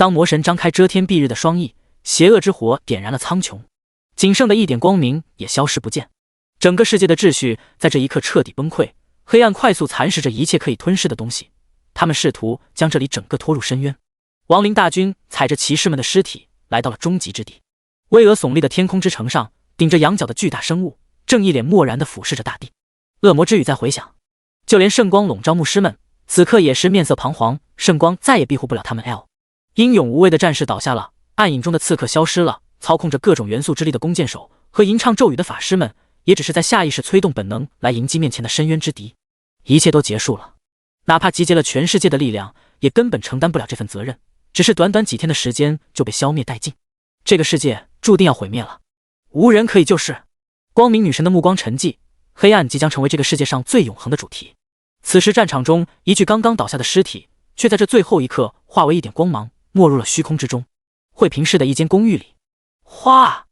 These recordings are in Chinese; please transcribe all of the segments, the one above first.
当魔神张开遮天蔽日的双翼，邪恶之火点燃了苍穹，仅剩的一点光明也消失不见。整个世界的秩序在这一刻彻底崩溃，黑暗快速蚕食着一切可以吞噬的东西。他们试图将这里整个拖入深渊。亡灵大军踩着骑士们的尸体来到了终极之地。巍峨耸立的天空之城上，顶着羊角的巨大生物正一脸漠然地俯视着大地。恶魔之语在回响，就连圣光笼罩牧师们此刻也是面色彷徨，圣光再也庇护不了他们。英勇无畏的战士倒下了，暗影中的刺客消失了，操控着各种元素之力的弓箭手和吟唱咒语的法师们也只是在下意识催动本能来迎击面前的深渊之敌。一切都结束了，哪怕集结了全世界的力量，也根本承担不了这份责任，只是短短几天的时间就被消灭殆尽。这个世界注定要毁灭了，无人可以救世。光明女神的目光沉寂，黑暗即将成为这个世界上最永恒的主题。此时战场中一具刚刚倒下的尸体，却在这最后一刻化为一点光芒，没入了虚空之中。惠平市的一间公寓里，哗，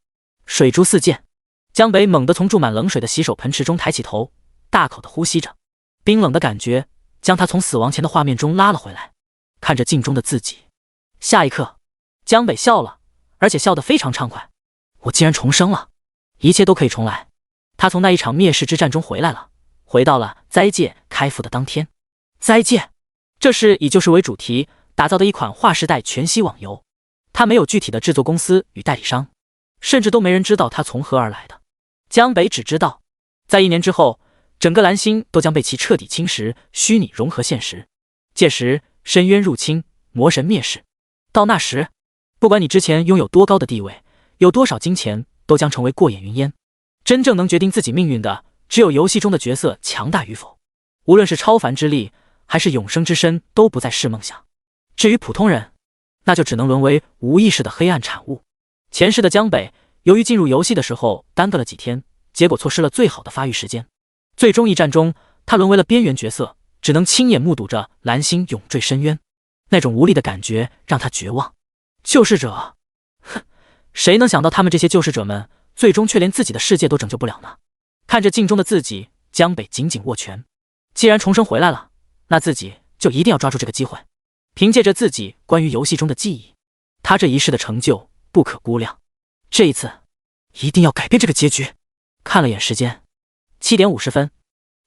水珠四溅。江北猛地从注满冷水的洗手盆池中抬起头，大口地呼吸着，冰冷的感觉将他从死亡前的画面中拉了回来。看着镜中的自己，下一刻，江北笑了，而且笑得非常畅快。我竟然重生了，一切都可以重来。他从那一场灭世之战中回来了，回到了灾界开服的当天。灾界，这是以救世为主题打造的一款划时代全息网游。它没有具体的制作公司与代理商，甚至都没人知道它从何而来的。江北只知道，在1年之后，整个蓝星都将被其彻底侵蚀，虚拟融合现实。届时，深渊入侵，魔神灭世。到那时，不管你之前拥有多高的地位，有多少金钱，都将成为过眼云烟。真正能决定自己命运的，只有游戏中的角色强大与否。无论是超凡之力，还是永生之身，都不再是梦想。至于普通人，那就只能沦为无意识的黑暗产物。前世的江北，由于进入游戏的时候耽搁了几天，结果错失了最好的发育时间。最终一战中，他沦为了边缘角色，只能亲眼目睹着蓝星永坠深渊。那种无力的感觉让他绝望。救世者，哼，谁能想到他们这些救世者们最终却连自己的世界都拯救不了呢？看着镜中的自己，江北紧紧握拳。既然重生回来了，那自己就一定要抓住这个机会。凭借着自己关于游戏中的记忆，他这一世的成就不可估量。这一次，一定要改变这个结局。看了眼时间，7点50分，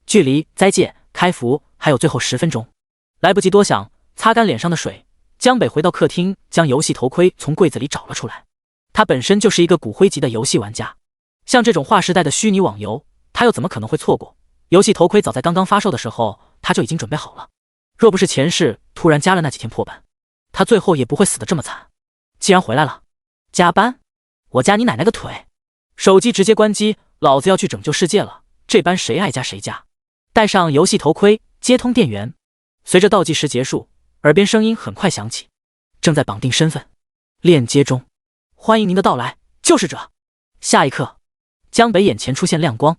距离灾界开服还有最后10分钟。来不及多想，擦干脸上的水，江北回到客厅，将游戏头盔从柜子里找了出来。他本身就是一个骨灰级的游戏玩家，像这种划时代的虚拟网游，他又怎么可能会错过？游戏头盔早在刚刚发售的时候，他就已经准备好了。若不是前世突然加了那几天破本，他最后也不会死得这么惨。既然回来了，加班？我加你奶奶个腿！手机直接关机，老子要去拯救世界了，这班谁爱加谁加。戴上游戏头盔，接通电源。随着倒计时结束，耳边声音很快响起，正在绑定身份，链接中，欢迎您的到来，救世者。下一刻，江北眼前出现亮光，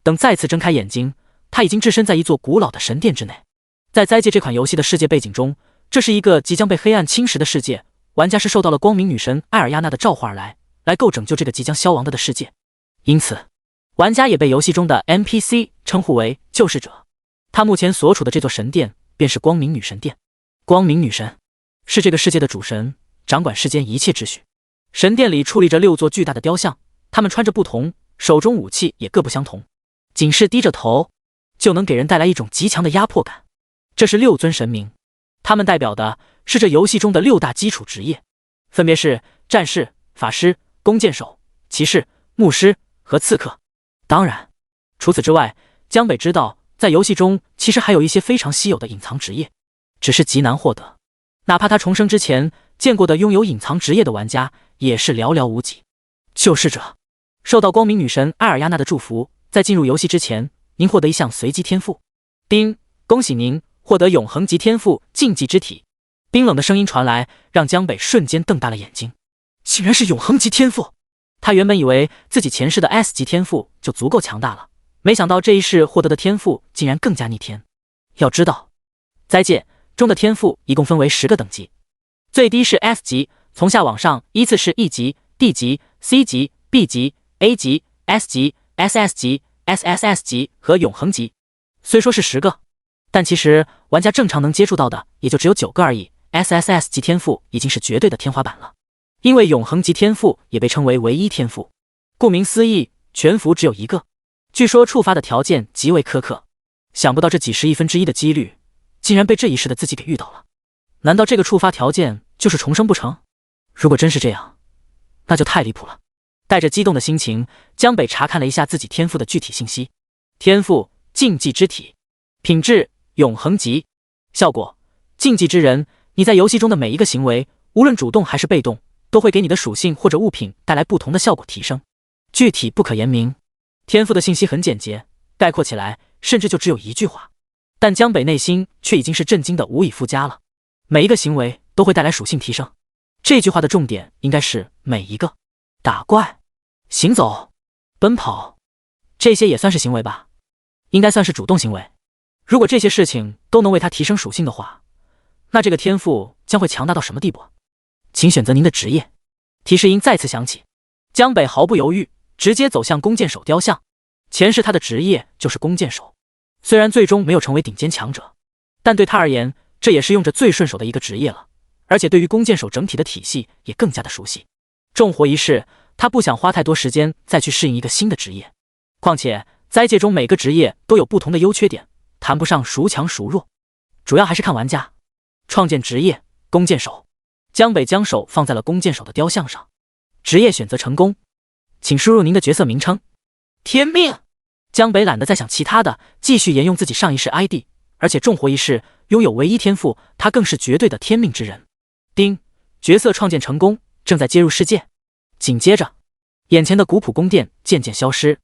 等再次睁开眼睛，他已经置身在一座古老的神殿之内。在灾界这款游戏的世界背景中，这是一个即将被黑暗侵蚀的世界，玩家是受到了光明女神艾尔亚娜的召唤而来够拯救这个即将消亡的世界。因此，玩家也被游戏中的 NPC 称呼为救世者。他目前所处的这座神殿便是光明女神殿。光明女神是这个世界的主神，掌管世间一切秩序。神殿里矗立着6座巨大的雕像，他们穿着不同，手中武器也各不相同，仅是低着头就能给人带来一种极强的压迫感。这是6尊神明，他们代表的是这游戏中的6大基础职业，分别是战士、法师、弓箭手、骑士、牧师和刺客。当然，除此之外，江北知道在游戏中其实还有一些非常稀有的隐藏职业，只是极难获得。哪怕他重生之前见过的拥有隐藏职业的玩家也是寥寥无几。救世者，受到光明女神艾尔亚娜的祝福，在进入游戏之前，您获得一项随机天赋。叮，恭喜您获得永恒级天赋禁忌之体。冰冷的声音传来，让江北瞬间瞪大了眼睛。竟然是永恒级天赋！他原本以为自己前世的 S 级天赋就足够强大了，没想到这一世获得的天赋竟然更加逆天。要知道，灾界中的天赋一共分为10个等级，最低是 S 级，从下往上依次是 E 级、D 级、C 级、B 级、A 级、S 级、SS 级、SSS 级和永恒级。虽说是10个，但其实玩家正常能接触到的也就只有9个而已 SSS 级天赋已经是绝对的天花板了，因为永恒级天赋也被称为唯一天赋。顾名思义，全服只有一个。据说触发的条件极为苛刻，想不到这几十亿分之一的几率，竟然被这一世的自己给遇到了。难道这个触发条件就是重生不成？如果真是这样，那就太离谱了。带着激动的心情，江北查看了一下自己天赋的具体信息。天赋：竞技之体，品质：永恒级，效果：竞技之人，你在游戏中的每一个行为，无论主动还是被动，都会给你的属性或者物品带来不同的效果提升。具体不可言明。天赋的信息很简洁，概括起来甚至就只有一句话，但江北内心却已经是震惊的无以复加了。每一个行为都会带来属性提升，这句话的重点应该是每一个。打怪、行走、奔跑，这些也算是行为吧？应该算是主动行为。如果这些事情都能为他提升属性的话，那这个天赋将会强大到什么地步？请选择您的职业。提示音再次响起，江北毫不犹豫，直接走向弓箭手雕像。前世他的职业就是弓箭手，虽然最终没有成为顶尖强者，但对他而言，这也是用着最顺手的一个职业了，而且对于弓箭手整体的体系也更加的熟悉。重活一世，他不想花太多时间再去适应一个新的职业。况且灾界中每个职业都有不同的优缺点，谈不上孰强孰弱，主要还是看玩家。创建职业：弓箭手。江北将手放在了弓箭手的雕像上，职业选择成功，请输入您的角色名称。天命！江北懒得再想其他的，继续沿用自己上一世 ID， 而且重活一世，拥有唯一天赋，他更是绝对的天命之人。丁，角色创建成功，正在接入世界。紧接着，眼前的古朴宫殿渐渐消失。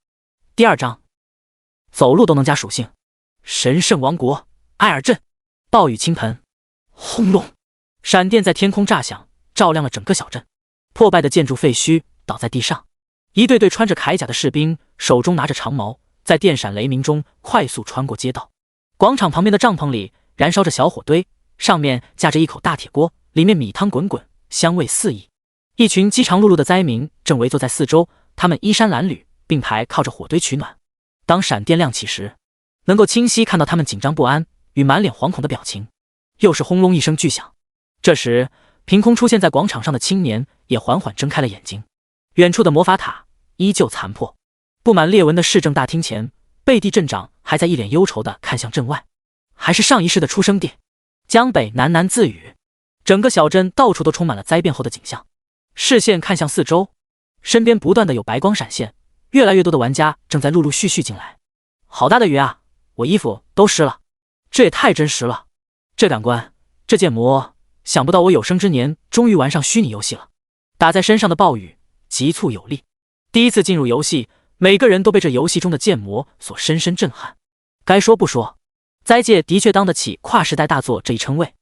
第二章，走路都能加属性。神圣王国，艾尔镇。暴雨倾盆，轰隆，闪电在天空炸响，照亮了整个小镇。破败的建筑废墟倒在地上，一队队穿着铠甲的士兵，手中拿着长矛，在电闪雷鸣中快速穿过街道。广场旁边的帐篷里燃烧着小火堆，上面架着一口大铁锅，里面米汤滚滚，香味四溢。一群饥肠辘辘的灾民正围坐在四周，他们衣衫褴褛，并排靠着火堆取暖。当闪电亮起时，能够清晰看到他们紧张不安与满脸惶恐的表情。又是轰隆一声巨响，这时凭空出现在广场上的青年也缓缓睁开了眼睛。远处的魔法塔依旧残破，布满裂纹的市政大厅前，贝蒂镇长还在一脸忧愁地看向镇外。还是上一世的出生地。江北喃喃自语。整个小镇到处都充满了灾变后的景象，视线看向四周，身边不断的有白光闪现，越来越多的玩家正在陆陆续续进来。好大的雨啊，我衣服都湿了，这也太真实了。这感官，这建模，想不到我有生之年终于玩上虚拟游戏了。打在身上的暴雨急促有力，第一次进入游戏，每个人都被这游戏中的建模所深深震撼。该说不说，灾界的确当得起跨时代大作这一称谓，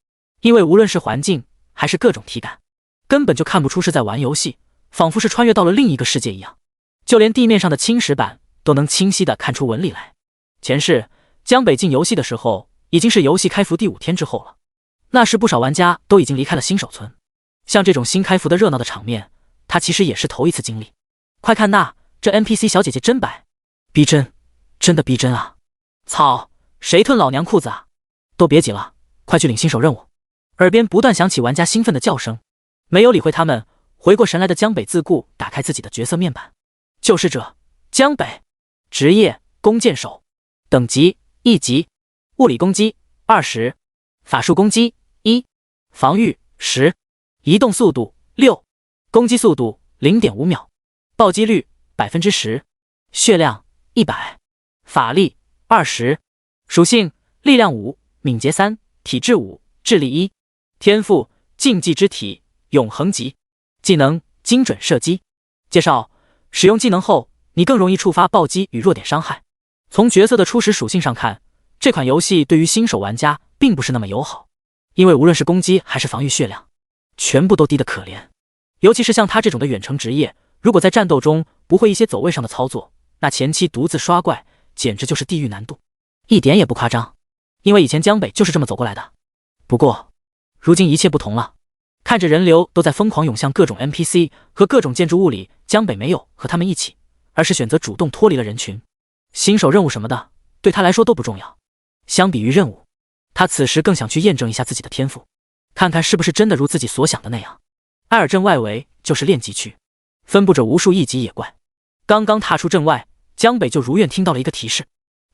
因为无论是环境还是各种体感，根本就看不出是在玩游戏，仿佛是穿越到了另一个世界一样。就连地面上的青石板都能清晰地看出纹理来。前世江北进游戏的时候，已经是游戏开服第5天之后了，那时不少玩家都已经离开了新手村。像这种新开服的热闹的场面，他其实也是头一次经历。快看那，这 NPC 小姐姐真白，逼真，真的逼真啊！操，谁吞老娘裤子啊？都别挤了，快去领新手任务。耳边不断响起玩家兴奋的叫声，没有理会他们，回过神来的江北自顾打开自己的角色面板。救世者江北，职业弓箭手，等级1级，物理攻击20，法术攻击1，防御10，移动速度6，攻击速度 0.5 秒，暴击率 10%， 血量100，法力20，属性力量5，敏捷3，体质5，智力1，天赋竞技之体，永恒级，技能精准射击。介绍：使用技能后，你更容易触发暴击与弱点伤害。从角色的初始属性上看，这款游戏对于新手玩家并不是那么友好，因为无论是攻击还是防御血量，全部都低得可怜。尤其是像他这种的远程职业，如果在战斗中不会一些走位上的操作，那前期独自刷怪简直就是地狱难度，一点也不夸张。因为以前江北就是这么走过来的。不过如今一切不同了，看着人流都在疯狂涌向各种 NPC 和各种建筑物里，江北没有和他们一起，而是选择主动脱离了人群。新手任务什么的对他来说都不重要，相比于任务，他此时更想去验证一下自己的天赋。看看是不是真的如自己所想的那样。艾尔镇外围就是炼级区，分布着无数异级野怪。刚刚踏出镇外，江北就如愿听到了一个提示：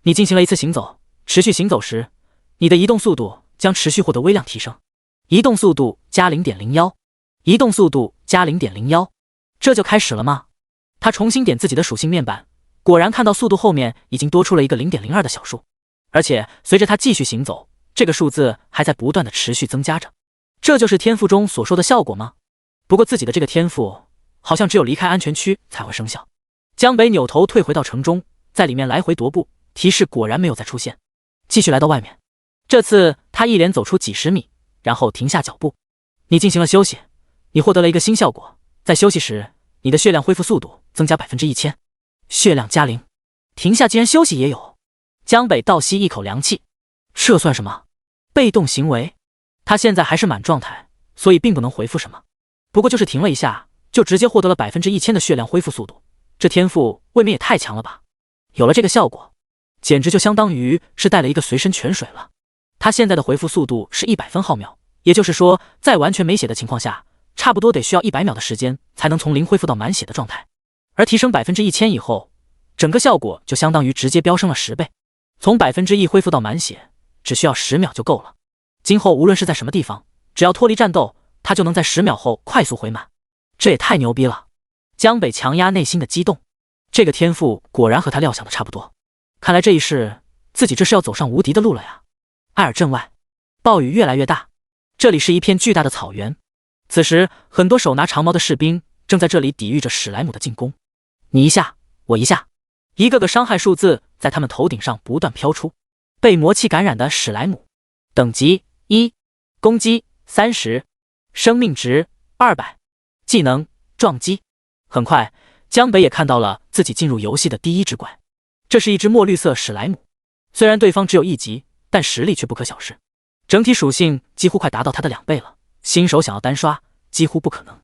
你进行了一次行走，持续行走时，你的移动速度将持续获得微量提升，移动速度加 0.01， 移动速度加 0.01。 这就开始了吗？他重新点自己的属性面板，果然看到速度后面已经多出了一个 0.02 的小数，而且随着他继续行走，这个数字还在不断的持续增加着。这就是天赋中所说的效果吗？不过自己的这个天赋好像只有离开安全区才会生效。江北扭头退回到城中，在里面来回踱步，提示果然没有再出现，继续来到外面。这次他一连走出几十米，然后停下脚步。你进行了休息，你获得了一个新效果，在休息时你的血量恢复速度增加 1000%， 血量加0。停下竟然休息也有。江北倒吸一口凉气，这算什么？被动行为？他现在还是满状态，所以并不能回复什么。不过就是停了一下，就直接获得了 1000% 的血量恢复速度，这天赋未免也太强了吧。有了这个效果，简直就相当于是带了一个随身泉水了。他现在的回复速度是100分毫秒，也就是说在完全没血的情况下，差不多得需要100秒的时间才能从0恢复到满血的状态。而提升 1000% 以后，整个效果就相当于直接飙升了10倍，从100%恢复到满血只需要10秒就够了。今后无论是在什么地方，只要脱离战斗，他就能在10秒后快速回满。这也太牛逼了。江北强压内心的激动，这个天赋果然和他料想的差不多。看来这一世自己这是要走上无敌的路了呀。艾尔镇外，暴雨越来越大，这里是一片巨大的草原。此时很多手拿长矛的士兵正在这里抵御着史莱姆的进攻，你一下我一下，一个个伤害数字在他们头顶上不断飘出。被魔气感染的史莱姆，等级1，攻击30，生命值200，技能撞击。很快江北也看到了自己进入游戏的第一只怪，这是一只墨绿色史莱姆。虽然对方只有1级，但实力却不可小视，整体属性几乎快达到他的2倍了，新手想要单刷几乎不可能。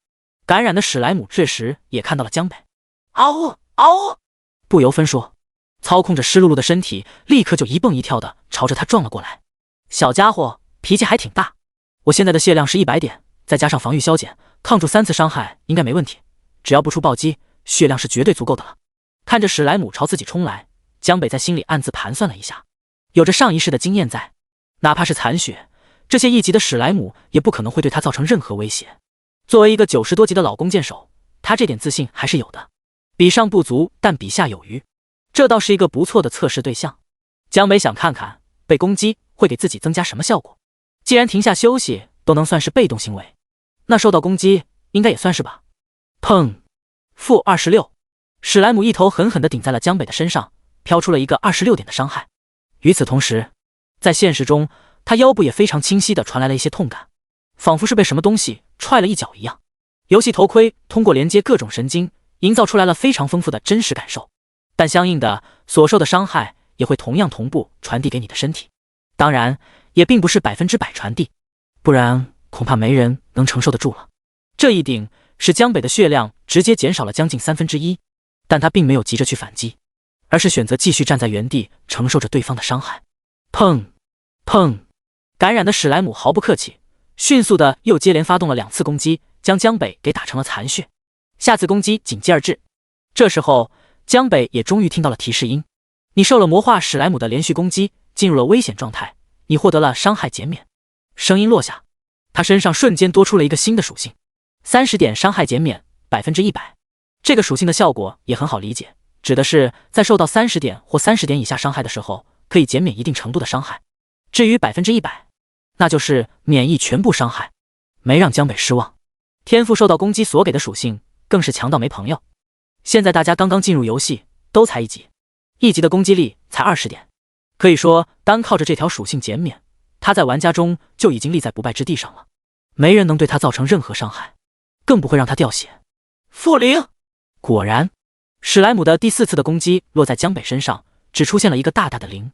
感染的史莱姆这时也看到了江北，嗷呜嗷呜，不由分说，操控着湿漉漉的身体立刻就一蹦一跳的朝着他撞了过来。小家伙脾气还挺大，我现在的血量是100点，再加上防御消减，抗住3次伤害应该没问题，只要不出暴击，血量是绝对足够的了。看着史莱姆朝自己冲来，江北在心里暗自盘算了一下，有着上一世的经验在，哪怕是残血，这些1级的史莱姆也不可能会对他造成任何威胁。作为一个90多级的老弓箭手，他这点自信还是有的，比上不足，但比下有余，这倒是一个不错的测试对象。江北想看看被攻击会给自己增加什么效果，既然停下休息都能算是被动行为，那受到攻击应该也算是吧。砰！负26，史莱姆一头狠狠地顶在了江北的身上，飘出了一个26点的伤害。与此同时，在现实中，他腰部也非常清晰地传来了一些痛感，仿佛是被什么东西踹了一脚一样。游戏头盔通过连接各种神经，营造出来了非常丰富的真实感受，但相应的所受的伤害也会同样同步传递给你的身体，当然也并不是100%传递，不然恐怕没人能承受得住了。这一顶使江北的血量直接减少了将近1/3，但他并没有急着去反击，而是选择继续站在原地承受着对方的伤害。砰砰！感染的史莱姆毫不客气，迅速的又接连发动了2次攻击，将江北给打成了残血。下次攻击紧接而至。这时候江北也终于听到了提示音，你受了魔化史莱姆的连续攻击，进入了危险状态，你获得了伤害减免。声音落下，他身上瞬间多出了一个新的属性，30点伤害减免 100%。 这个属性的效果也很好理解，指的是在受到30点或30点以下伤害的时候，可以减免一定程度的伤害。至于 100%， 那就是免疫全部伤害。没让江北失望，天赋受到攻击所给的属性更是强到没朋友。现在大家刚刚进入游戏，都才1级，1级的攻击力才20点，可以说单靠着这条属性减免，他在玩家中就已经立在不败之地上了，没人能对他造成任何伤害，更不会让他掉血。负0！果然，史莱姆的第4次的攻击落在江北身上，只出现了一个大大的0，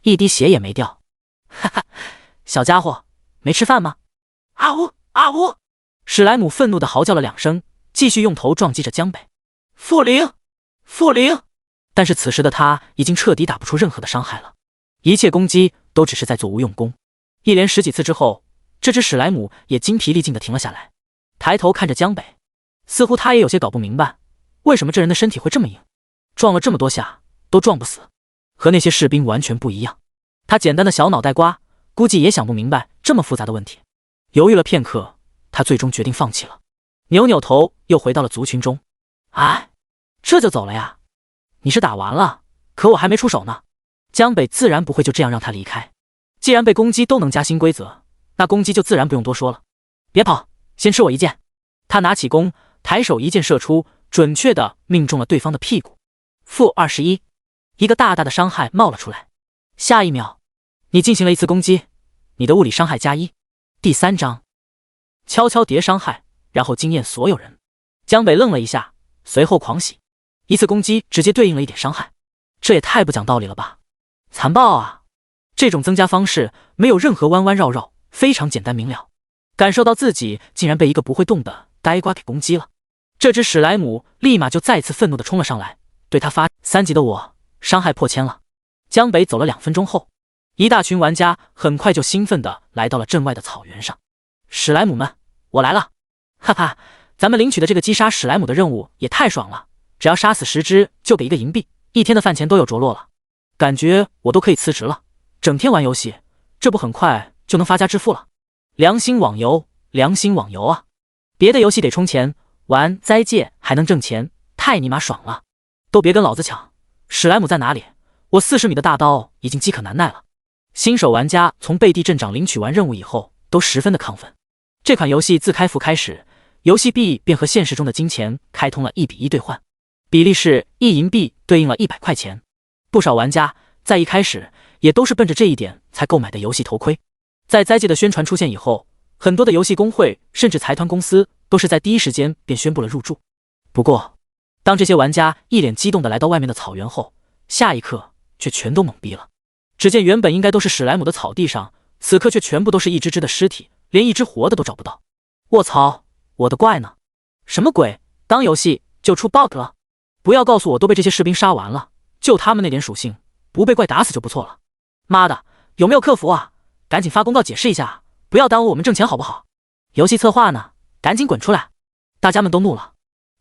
一滴血也没掉。哈哈，小家伙，没吃饭吗？啊呜啊呜！史莱姆愤怒地嚎叫了2声，继续用头撞击着江北。负0！负0！但是此时的他已经彻底打不出任何的伤害了，一切攻击都只是在做无用功。一连10几次之后，这只史莱姆也精疲力尽地停了下来，抬头看着江北，似乎他也有些搞不明白，为什么这人的身体会这么硬，撞了这么多下都撞不死，和那些士兵完全不一样。他简单的小脑袋瓜估计也想不明白这么复杂的问题。犹豫了片刻，他最终决定放弃了，扭扭头又回到了族群中。哎，这就走了呀？你是打完了，可我还没出手呢。江北自然不会就这样让他离开，既然被攻击都能加新规则，那攻击就自然不用多说了。别跑，先吃我一剑。他拿起弓，抬手一箭射出，准确地命中了对方的屁股。-21，一个大大的伤害冒了出来。下一秒，你进行了一次攻击，你的物理伤害+1。第3章，悄悄叠伤害，然后惊艳所有人。江北愣了一下，随后狂喜，一次攻击直接对应了1点伤害，这也太不讲道理了吧！残暴啊！这种增加方式没有任何弯弯绕绕，非常简单明了。感受到自己竟然被一个不会动的呆瓜给攻击了，这只史莱姆立马就再次愤怒地冲了上来，对他发3级的我伤害破1000了。江北走了2分钟后，一大群玩家很快就兴奋地来到了镇外的草原上。史莱姆们，我来了！哈哈，咱们领取的这个击杀史莱姆的任务也太爽了，只要杀死10只就给1个银币，1天的饭钱都有着落了。感觉我都可以辞职了，整天玩游戏，这不很快就能发家致富了？良心网游，良心网游啊！别的游戏得充钱，玩灾界还能挣钱，太尼玛爽了！都别跟老子抢，史莱姆在哪里？我40米的大刀已经饥渴难耐了。新手玩家从贝蒂镇长领取完任务以后，都十分的亢奋。这款游戏自开服开始，游戏币便和现实中的金钱开通了1比1兑换，比例是1银币对应了100块钱。不少玩家在一开始也都是奔着这一点才购买的游戏头盔。在灾界的宣传出现以后，很多的游戏公会甚至财团公司都是在第一时间便宣布了入驻。不过，当这些玩家一脸激动地来到外面的草原后，下一刻却全都懵逼了。只见原本应该都是史莱姆的草地上，此刻却全部都是一只只的尸体，连一只活的都找不到。卧槽，我的怪呢？什么鬼？当游戏就出 bug 了？不要告诉我都被这些士兵杀完了，就他们那点属性，不被怪打死就不错了。妈的，有没有客服啊？赶紧发公告解释一下，不要耽误我们挣钱好不好？游戏策划呢？赶紧滚出来！大家们都怒了，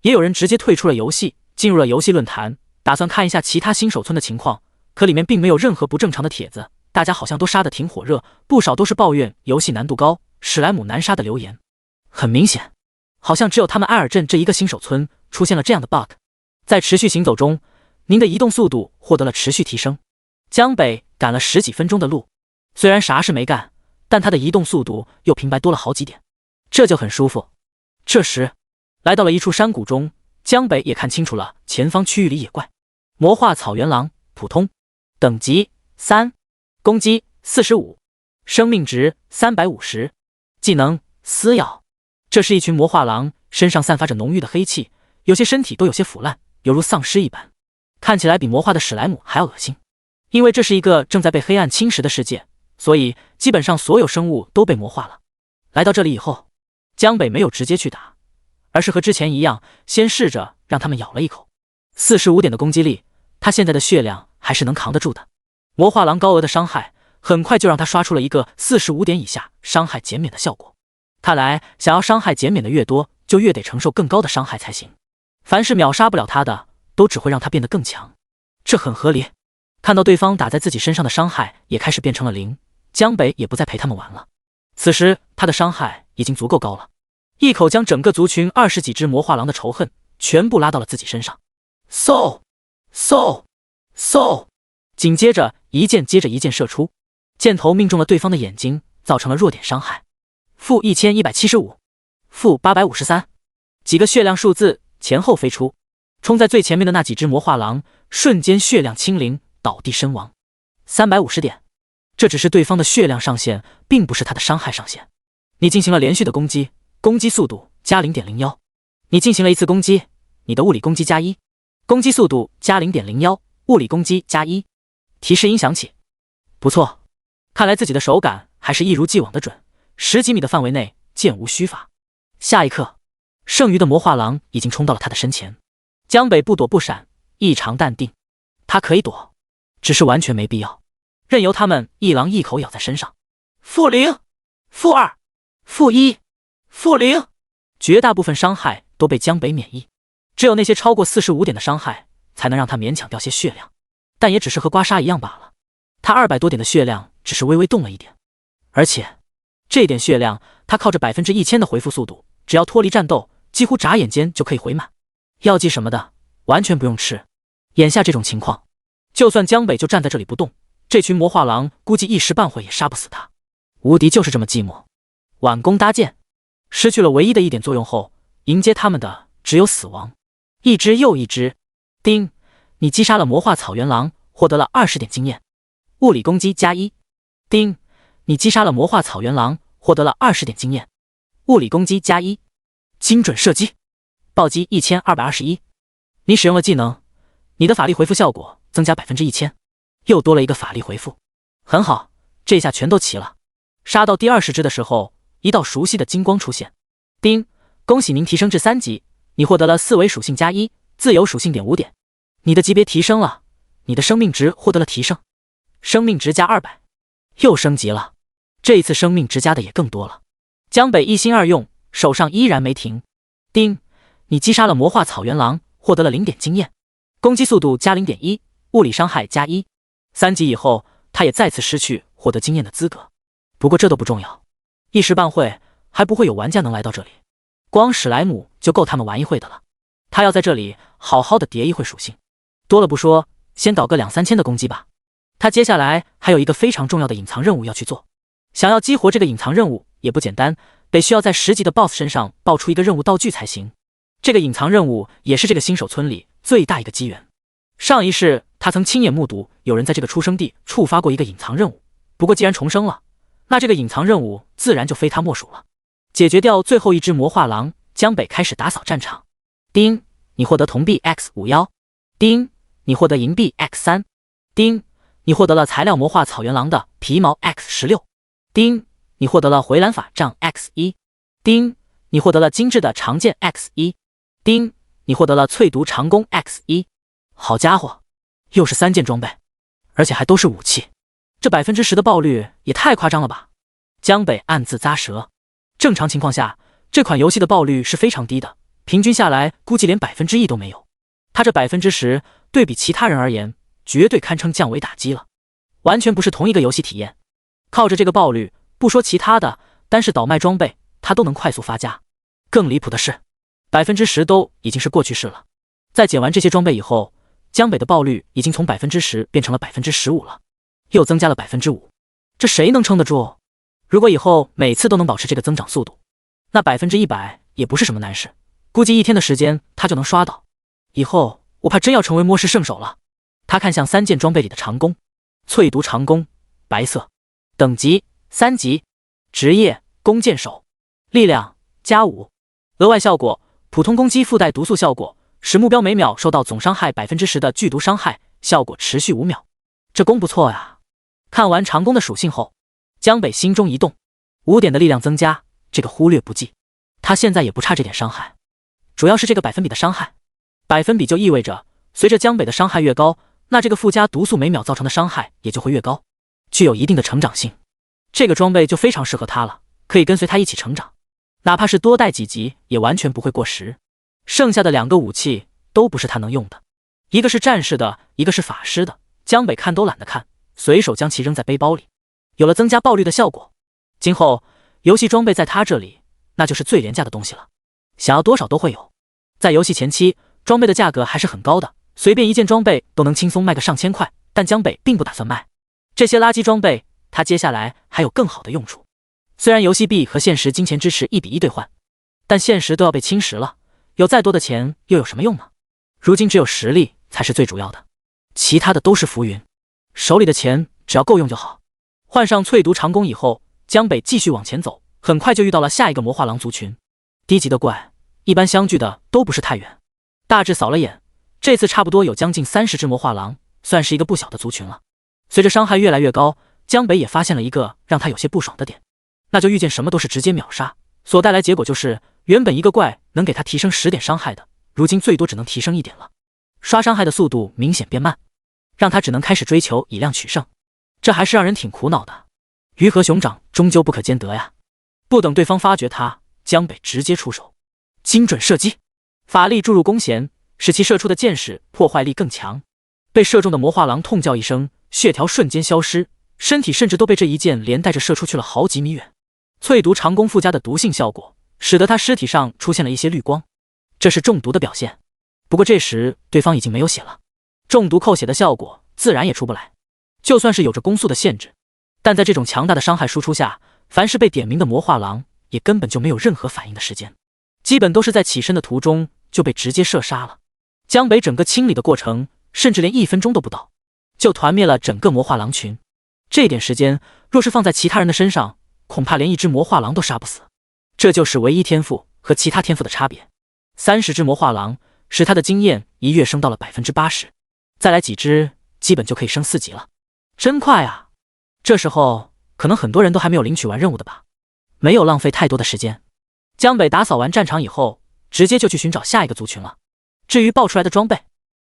也有人直接退出了游戏，进入了游戏论坛，打算看一下其他新手村的情况，可里面并没有任何不正常的帖子，大家好像都杀得挺火热，不少都是抱怨游戏难度高、史莱姆难杀的留言。很明显，好像只有他们埃尔镇这一个新手村出现了这样的 bug。在持续行走中，您的移动速度获得了持续提升。江北赶了10几分钟的路，虽然啥事没干，但他的移动速度又平白多了好几点，这就很舒服。这时，来到了一处山谷中，江北也看清楚了前方区域里野怪。魔化草原狼，普通，等级3，攻击45，生命值350，技能撕咬。这是一群魔化狼，身上散发着浓郁的黑气，有些身体都有些腐烂，犹如丧尸一般，看起来比魔化的史莱姆还要恶心。因为这是一个正在被黑暗侵蚀的世界，所以基本上所有生物都被魔化了。来到这里以后，江北没有直接去打，而是和之前一样，先试着让他们咬了一口。45点的攻击力，他现在的血量还是能扛得住的。魔化狼高额的伤害，很快就让他刷出了一个45点以下伤害减免的效果。看来想要伤害减免的越多，就越得承受更高的伤害才行。凡是秒杀不了他的，都只会让他变得更强，这很合理。看到对方打在自己身上的伤害也开始变成了0，江北也不再陪他们玩了。此时他的伤害已经足够高了，一口将整个族群20几只魔化狼的仇恨全部拉到了自己身上。嗖嗖嗖，紧接着一箭接着一箭射出，箭头命中了对方的眼睛，造成了弱点伤害。-1175，-853，几个血量数字前后飞出，冲在最前面的那几只魔化狼瞬间血量清零，倒地身亡。350点，这只是对方的血量上限，并不是他的伤害上限。你进行了连续的攻击，攻击速度加 0.01。你进行了一次攻击，你的物理攻击+1，攻击速度加 0.01，物理攻击+1。提示音响起，不错，看来自己的手感还是一如既往的准，10几米的范围内箭无虚发。下一刻，剩余的魔化狼已经冲到了他的身前。江北不躲不闪，异常淡定。他可以躲，只是完全没必要，任由他们一狼一口咬在身上。-0，-2， -1、-0，绝大部分伤害都被江北免疫，只有那些超过45点的伤害才能让他勉强掉些血量，但也只是和刮痧一样罢了。他200多点的血量只是微微动了一点，而且这点血量他靠着1000%的回复速度，只要脱离战斗，几乎眨眼间就可以回满。药剂什么的完全不用吃。眼下这种情况，就算江北就站在这里不动，这群魔化狼估计一时半会也杀不死他。无敌就是这么寂寞。挽弓搭箭，失去了唯一的一点作用后，迎接他们的只有死亡。一只又一只。叮，你击杀了魔化草原狼，获得了20点经验。物理攻击+1。叮，你击杀了魔化草原狼，获得了20点经验。物理攻击+1。精准射击，暴击1221。你使用了技能，你的法力回复效果增加1000%，又多了一个法力回复。很好，这下全都齐了。杀到第20只的时候，一道熟悉的金光出现。叮，恭喜您提升至3级，你获得了4维属性+1，自由属性点5点。你的级别提升了，你的生命值获得了提升，生命值+200，又升级了。这一次生命值加的也更多了。江北一心二用，手上依然没停。叮，你击杀了魔化草原狼，获得了0点经验，攻击速度+0.1，物理伤害+1。3级以后，他也再次失去获得经验的资格。不过这都不重要，一时半会还不会有玩家能来到这里，光史莱姆就够他们玩一会的了。他要在这里好好的叠一会属性，多了不说，先搞个2、3千的攻击吧。他接下来还有一个非常重要的隐藏任务要去做，想要激活这个隐藏任务也不简单，得需要在10级的 BOSS 身上爆出一个任务道具才行。这个隐藏任务也是这个新手村里最大一个机缘。上一世他曾亲眼目睹有人在这个出生地触发过一个隐藏任务，不过既然重生了，那这个隐藏任务自然就非他莫属了。解决掉最后一只魔化狼，江北开始打扫战场。叮，你获得铜币 X51。叮，你获得银币 X3。叮，你获得了材料魔化草原狼的皮毛 X16。叮，你获得了回蓝法杖 X1。叮，你获得了精致的长剑 X1。叮，你获得了淬毒长弓 X1。好家伙，又是3件装备，而且还都是武器，这10%的爆率也太夸张了吧。江北暗自咂舌。正常情况下，这款游戏的爆率是非常低的，平均下来估计连1%都没有。他这10%对比其他人而言，绝对堪称降维打击了，完全不是同一个游戏体验。靠着这个爆率，不说其他的，单是倒卖装备他都能快速发家。更离谱的是，10%都已经是过去式了。在捡完这些装备以后，江北的爆率已经从10%变成了15%了，又增加了5%，这谁能撑得住？如果以后每次都能保持这个增长速度，那100%也不是什么难事，估计1天的时间他就能刷到。以后我怕真要成为末世圣手了。他看向3件装备里的长弓，淬毒长弓，白色，等级3级，职业弓箭手，力量+5，额外效果普通攻击附带毒素效果，使目标每秒受到总伤害10%的剧毒伤害，效果持续5秒。这弓不错呀。看完长弓的属性后，江北心中一动，5点的力量增加，这个忽略不计。他现在也不差这点伤害，主要是这个百分比的伤害。百分比就意味着，随着江北的伤害越高，那这个附加毒素每秒造成的伤害也就会越高，具有一定的成长性。这个装备就非常适合他了，可以跟随他一起成长，哪怕是多带几级也完全不会过时。剩下的2个武器都不是他能用的，一个是战士的，一个是法师的，江北看都懒得看，随手将其扔在背包里。有了增加爆率的效果，今后游戏装备在他这里那就是最廉价的东西了，想要多少都会有。在游戏前期，装备的价格还是很高的，随便一件装备都能轻松卖个上千块，但江北并不打算卖这些垃圾装备，他接下来还有更好的用处。虽然游戏币和现实金钱支持1比1兑换，但现实都要被侵蚀了，有再多的钱又有什么用呢？如今只有实力才是最主要的，其他的都是浮云，手里的钱只要够用就好。换上淬毒长弓以后，江北继续往前走，很快就遇到了下一个魔化狼族群。低级的怪一般相距的都不是太远，大致扫了眼，这次差不多有将近30只魔化狼，算是一个不小的族群了。随着伤害越来越高，江北也发现了一个让他有些不爽的点，那就遇见什么都是直接秒杀，所带来结果就是原本一个怪能给他提升10点伤害的，如今最多只能提升1点了，刷伤害的速度明显变慢，让他只能开始追求以量取胜，这还是让人挺苦恼的。鱼和熊掌终究不可兼得呀。不等对方发觉他，江北直接出手，精准射击，法力注入弓弦，使其射出的箭矢破坏力更强。被射中的魔化狼痛叫一声，血条瞬间消失，身体甚至都被这一箭连带着射出去了好几米远。淬毒长弓附加的毒性效果，使得他尸体上出现了一些绿光，这是中毒的表现。不过这时对方已经没有血了，中毒扣血的效果自然也出不来。就算是有着攻速的限制，但在这种强大的伤害输出下，凡是被点名的魔化狼也根本就没有任何反应的时间，基本都是在起身的途中就被直接射杀了。江北整个清理的过程甚至连1分钟都不到，就团灭了整个魔化狼群。这点时间若是放在其他人的身上，恐怕连一只魔化狼都杀不死。这就是唯一天赋和其他天赋的差别。30只魔化狼使他的经验一跃升到了 80%， 再来几只基本就可以升4级了。真快啊！这时候可能很多人都还没有领取完任务的吧，没有浪费太多的时间。江北打扫完战场以后，直接就去寻找下一个族群了。至于爆出来的装备，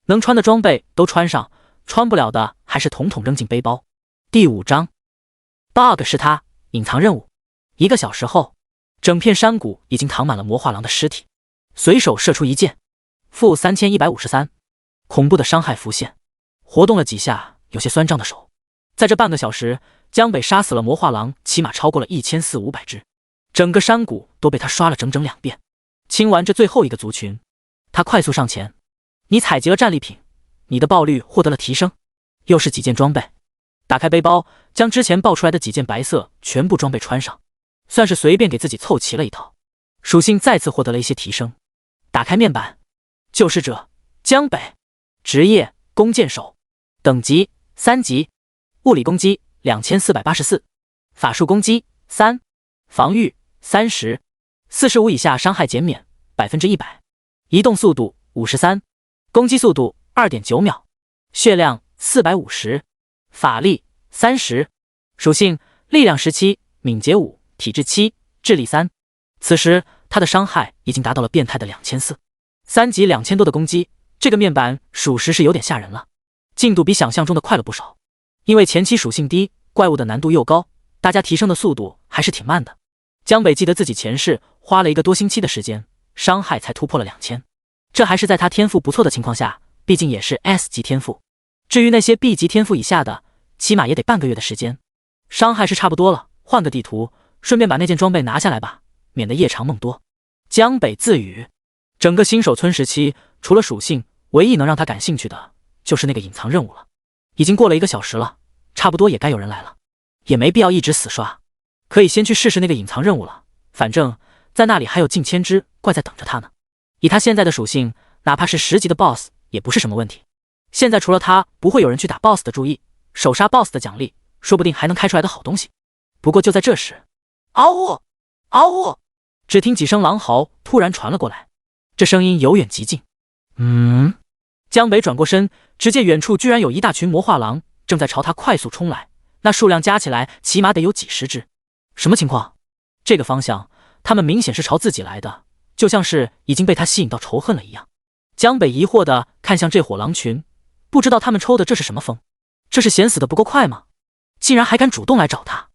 能穿的装备都穿上，穿不了的还是统统扔进背包。第5章 BUG 是他隐藏任务。1个小时后，整片山谷已经躺满了魔化狼的尸体，随手射出一箭，负3153，恐怖的伤害浮现，活动了几下有些酸胀的手。在这半个小时，江北杀死了魔化狼起码超过了1400-500只，整个山谷都被他刷了整整2遍。清完这最后一个族群，他快速上前，你采集了战利品，你的爆率获得了提升，又是几件装备。打开背包，将之前爆出来的几件白色全部装备穿上，算是随便给自己凑齐了一套，属性再次获得了一些提升。打开面板，救世者江北，职业弓箭手，等级3级，物理攻击2484，法术攻击3，防御30， 45以下伤害减免 100%， 移动速度53，攻击速度 2.9 秒，血量450，法力30，属性力量17，敏捷5，体质7，智力3。此时他的伤害已经达到了变态的2400，3级2000多的攻击，这个面板属实是有点吓人了，进度比想象中的快了不少。因为前期属性低，怪物的难度又高，大家提升的速度还是挺慢的。江北记得自己前世花了1个多星期的时间，伤害才突破了2000，这还是在他天赋不错的情况下，毕竟也是 S 级天赋。至于那些 B 级天赋以下的，起码也得半个月的时间。伤害是差不多了，换个地图，顺便把那件装备拿下来吧，免得夜长梦多。江北自语，整个新手村时期，除了属性，唯一能让他感兴趣的就是那个隐藏任务了。已经过了1个小时了，差不多也该有人来了，也没必要一直死刷，可以先去试试那个隐藏任务了。反正在那里还有近千只怪在等着他呢。以他现在的属性，哪怕是10级的 BOSS 也不是什么问题。现在除了他，不会有人去打 BOSS 的注意，手杀 BOSS 的奖励说不定还能开出来的好东西。不过就在这时，嗷呜嗷呜，只听几声狼嚎突然传了过来，这声音由远及近。江北转过身，只见远处居然有一大群魔化狼正在朝他快速冲来，那数量加起来起码得有几十只。什么情况？这个方向他们明显是朝自己来的，就像是已经被他吸引到仇恨了一样。江北疑惑地看向这伙狼群，不知道他们抽的这是什么风？这是嫌死的不够快吗？竟然还敢主动来找他。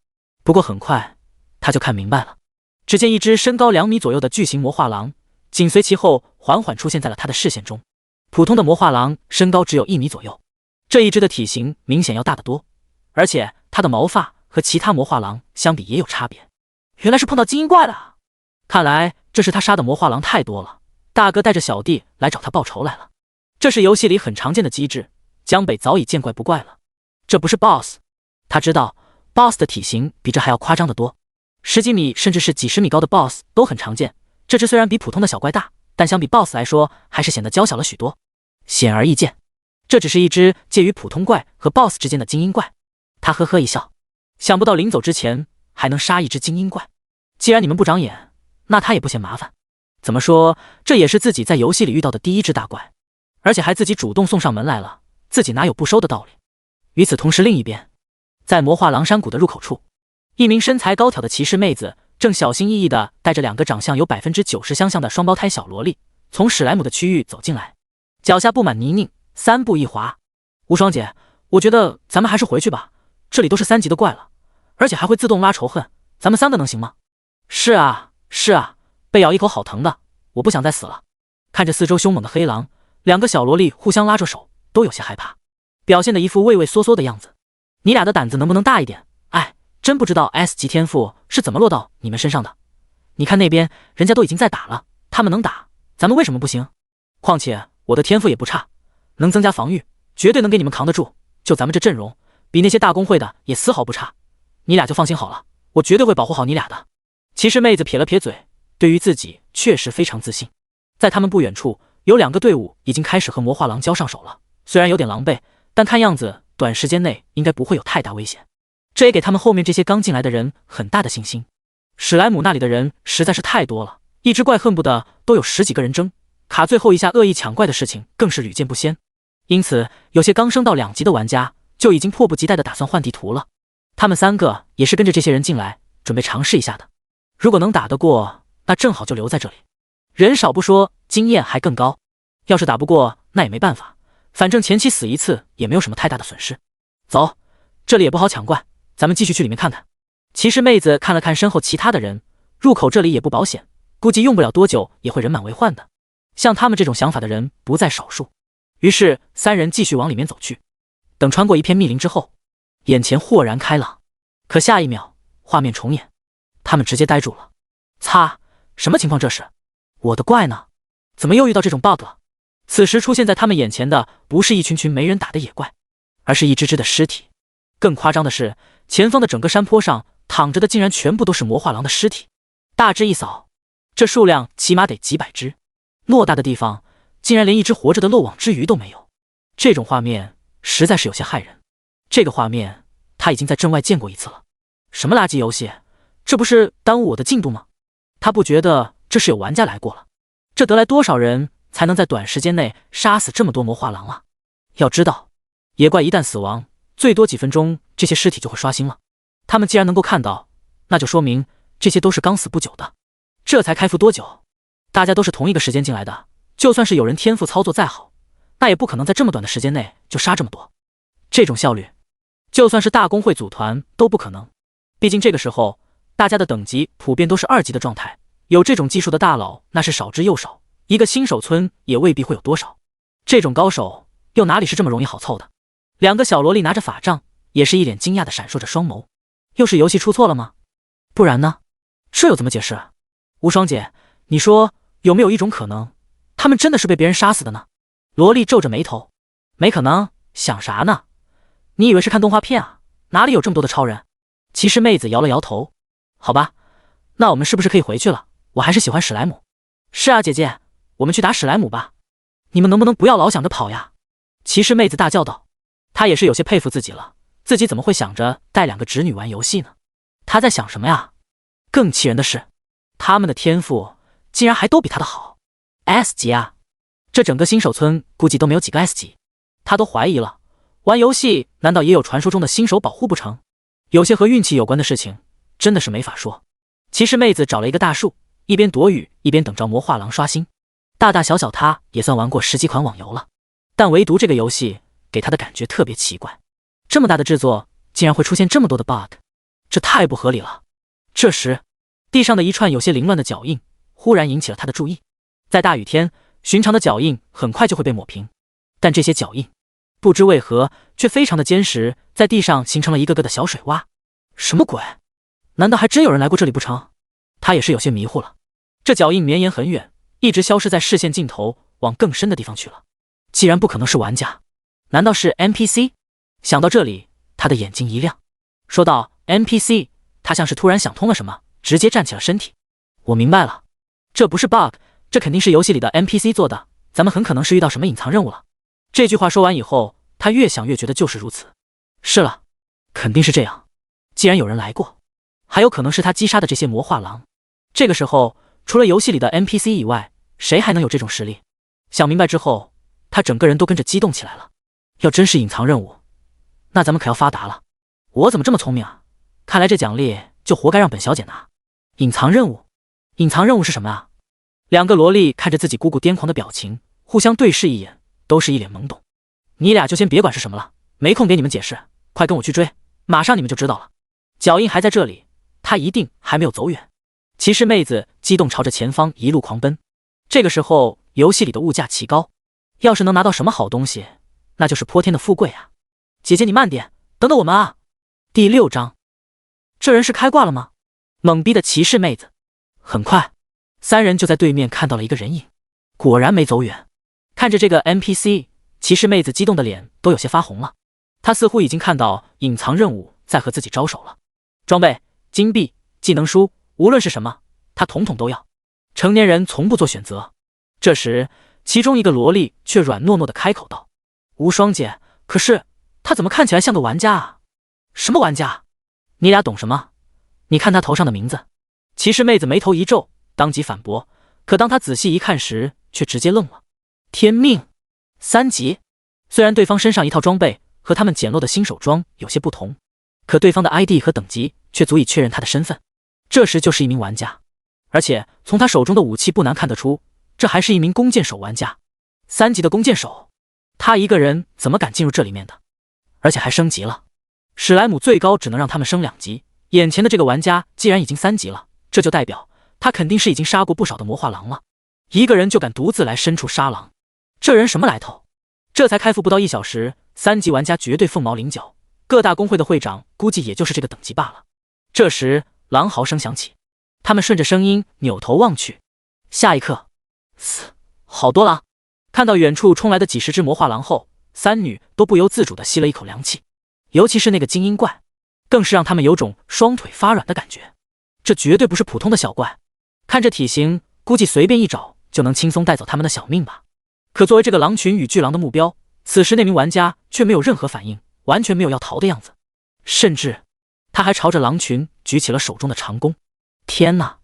不过很快他就看明白了，只见一只身高2米左右的巨型魔化狼紧随其后缓缓出现在了他的视线中。普通的魔化狼身高只有1米左右，这一只的体型明显要大得多，而且它的毛发和其他魔化狼相比也有差别。原来是碰到精英怪了，看来这是他杀的魔化狼太多了，大哥带着小弟来找他报仇来了。这是游戏里很常见的机制，江北早已见怪不怪了。这不是 BOSS， 他知道 BOSS 的体型比这还要夸张得多，10几米甚至是几十米高的 BOSS 都很常见，这只虽然比普通的小怪大，但相比 BOSS 来说还是显得娇小了许多。显而易见，这只是一只介于普通怪和 BOSS 之间的精英怪。他呵呵一笑，想不到临走之前还能杀一只精英怪。既然你们不长眼，那他也不嫌麻烦。怎么说，这也是自己在游戏里遇到的第1只大怪，而且还自己主动送上门来了，自己哪有不收的道理。与此同时，另一边，在魔化狼山谷的入口处，一名身材高挑的骑士妹子正小心翼翼地带着2个长相有 90% 相像的双胞胎小萝莉从史莱姆的区域走进来，脚下布满泥泞，3步一滑。无双姐，我觉得咱们还是回去吧，这里都是3级的怪了，而且还会自动拉仇恨，咱们3个能行吗？是啊，是啊，被咬一口好疼的，我不想再死了。看着四周凶猛的黑狼，两个小萝莉互相拉着手，都有些害怕，表现的一副畏畏缩缩的样子。你俩的胆子能不能大一点？哎，真不知道 S 级天赋是怎么落到你们身上的。你看那边人家都已经在打了，他们能打，咱们为什么不行？况且我的天赋也不差，能增加防御，绝对能给你们扛得住。就咱们这阵容，比那些大公会的也丝毫不差。你俩就放心好了，我绝对会保护好你俩的。骑士妹子撇了撇嘴，对于自己确实非常自信。在他们不远处，有2个队伍已经开始和魔化狼交上手了。虽然有点狼狈，但看样子短时间内应该不会有太大危险。这也给他们后面这些刚进来的人很大的信心。史莱姆那里的人实在是太多了，一只怪恨不得都有10几个人争，卡最后一下恶意抢怪的事情更是屡见不鲜。因此，有些刚升到2级的玩家就已经迫不及待地打算换地图了。他们3个也是跟着这些人进来，准备尝试一下的。如果能打得过，那正好就留在这里。人少不说，经验还更高。要是打不过，那也没办法，反正前期死一次也没有什么太大的损失。走，这里也不好抢怪，咱们继续去里面看看。骑士妹子看了看身后其他的人，入口这里也不保险，估计用不了多久也会人满为患的。像他们这种想法的人不在少数。于是3人继续往里面走去。等穿过一片密林之后，眼前豁然开朗。可下一秒，画面重演，他们直接呆住了。擦，什么情况这是？我的怪呢？怎么又遇到这种 bug 了？此时出现在他们眼前的不是一群群没人打的野怪，而是一只只的尸体。更夸张的是，前方的整个山坡上躺着的竟然全部都是魔化狼的尸体。大致一扫，这数量起码得几百只。偌大的地方，竟然连一只活着的漏网之鱼都没有。这种画面实在是有些骇人。这个画面他已经在镇外见过一次了。什么垃圾游戏？这不是耽误我的进度吗？他不觉得这是有玩家来过了。这得来多少人才能在短时间内杀死这么多魔化狼啊？要知道，野怪一旦死亡，最多几分钟这些尸体就会刷新了。他们既然能够看到，那就说明这些都是刚死不久的。这才开服多久？大家都是同一个时间进来的，就算是有人天赋操作再好，那也不可能在这么短的时间内就杀这么多。这种效率，就算是大公会组团都不可能。毕竟这个时候大家的等级普遍都是2级的状态，有这种技术的大佬那是少之又少，一个新手村也未必会有多少。这种高手又哪里是这么容易好凑的？2个小萝莉拿着法杖，也是一脸惊讶地闪烁着双眸。又是游戏出错了吗？不然呢？这又怎么解释？无双姐，你说有没有一种可能，他们真的是被别人杀死的呢？萝莉皱着眉头，没可能，想啥呢？你以为是看动画片啊？哪里有这么多的超人？骑士妹子摇了摇头。好吧，那我们是不是可以回去了？我还是喜欢史莱姆。是啊，姐姐，我们去打史莱姆吧。你们能不能不要老想着跑呀？骑士妹子大叫道。她也是有些佩服自己了，自己怎么会想着带2个侄女玩游戏呢？她在想什么呀？更气人的是，他们的天赋竟然还都比她的好。S 级啊，这整个新手村估计都没有几个 S 级。她都怀疑了，玩游戏难道也有传说中的新手保护不成？有些和运气有关的事情真的是没法说。骑士妹子找了一个大树，一边躲雨一边等着魔化狼刷新。大大小小她也算玩过10几款网游了，但唯独这个游戏给她的感觉特别奇怪。这么大的制作竟然会出现这么多的 bug， 这太不合理了。这时地上的一串有些凌乱的脚印忽然引起了她的注意。在大雨天，寻常的脚印很快就会被抹平，但这些脚印不知为何却非常的坚实，在地上形成了一个个的小水洼。什么鬼？难道还真有人来过这里不成？他也是有些迷糊了。这脚印绵延很远，一直消失在视线尽头，往更深的地方去了。既然不可能是玩家，难道是 NPC？ 想到这里，他的眼睛一亮。说到 NPC， 他像是突然想通了什么，直接站起了身体。我明白了，这不是 bug， 这肯定是游戏里的 NPC 做的，咱们很可能是遇到什么隐藏任务了。这句话说完以后，他越想越觉得就是如此。是了，肯定是这样。既然有人来过，还有可能是他击杀的这些魔化狼。这个时候，除了游戏里的 NPC 以外，谁还能有这种实力？想明白之后，他整个人都跟着激动起来了。要真是隐藏任务，那咱们可要发达了。我怎么这么聪明啊？看来这奖励就活该让本小姐拿。隐藏任务？隐藏任务是什么啊？2个萝莉看着自己姑姑癫狂的表情，互相对视一眼，都是一脸懵懂。你俩就先别管是什么了，没空给你们解释，快跟我去追，马上你们就知道了。脚印还在这里，他一定还没有走远。骑士妹子激动朝着前方一路狂奔。这个时候，游戏里的物价奇高，要是能拿到什么好东西，那就是泼天的富贵啊！姐姐你慢点，等等我们啊！第6章，这人是开挂了吗？懵逼的骑士妹子。很快，3人就在对面看到了一个人影，果然没走远。看着这个 NPC， 骑士妹子激动的脸都有些发红了。她似乎已经看到隐藏任务在和自己招手了。装备、金币、技能书，无论是什么，她统统都要。成年人从不做选择。这时，其中一个萝莉却软糯糯的开口道：“无双姐，可是她怎么看起来像个玩家啊？”“什么玩家？你俩懂什么？你看她头上的名字。”骑士妹子眉头一皱，当即反驳，可当她仔细一看时，却直接愣了。天命3级。虽然对方身上一套装备和他们简陋的新手装有些不同，可对方的 ID 和等级却足以确认他的身份，这时就是一名玩家。而且从他手中的武器不难看得出，这还是一名弓箭手玩家。3级的弓箭手，他一个人怎么敢进入这里面的？而且还升级了。史莱姆最高只能让他们升2级，眼前的这个玩家既然已经3级了，这就代表他肯定是已经杀过不少的魔化狼了。一个人就敢独自来深处杀狼，这人什么来头？这才开服不到1小时，3级玩家绝对凤毛麟角，各大公会的会长估计也就是这个等级罢了。这时狼嚎声响起，他们顺着声音扭头望去，下一刻，好多狼！看到远处冲来的几十只魔化狼后，3女都不由自主地吸了一口凉气，尤其是那个精英怪，更是让他们有种双腿发软的感觉。这绝对不是普通的小怪，看这体型，估计随便一爪就能轻松带走他们的小命吧。可作为这个狼群与巨狼的目标，此时那名玩家却没有任何反应，完全没有要逃的样子，甚至他还朝着狼群举起了手中的长弓。天哪，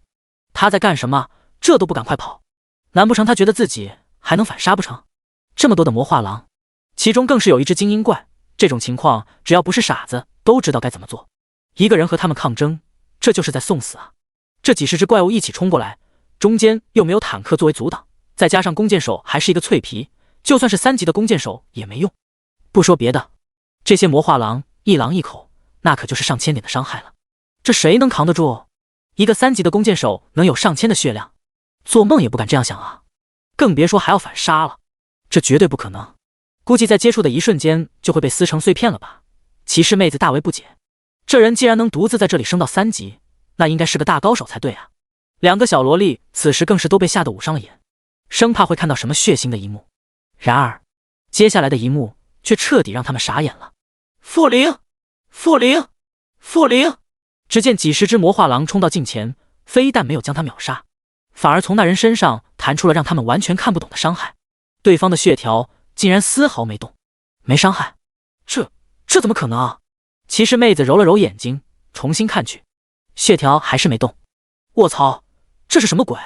他在干什么？这都不赶快跑？难不成他觉得自己还能反杀不成？这么多的魔化狼，其中更是有一只精英怪，这种情况只要不是傻子都知道该怎么做。一个人和他们抗争，这就是在送死啊！这几十只怪物一起冲过来，中间又没有坦克作为阻挡，再加上弓箭手还是一个脆皮，就算是3级的弓箭手也没用。不说别的，这些魔化狼一狼一口，那可就是上千点的伤害了。这谁能扛得住？一个3级的弓箭手能有上千的血量，做梦也不敢这样想啊！更别说还要反杀了，这绝对不可能。估计在接触的一瞬间就会被撕成碎片了吧？骑士妹子大为不解，这人既然能独自在这里升到3级，那应该是个大高手才对啊！2个小萝莉此时更是都被吓得捂上了眼，生怕会看到什么血腥的一幕。然而接下来的一幕却彻底让他们傻眼了。复灵！只见几十只魔化狼冲到近前，非但没有将他秒杀，反而从那人身上弹出了让他们完全看不懂的伤害。对方的血条竟然丝毫没动，没伤害，这怎么可能啊？骑士妹子揉了揉眼睛，重新看去，血条还是没动。卧槽，这是什么鬼？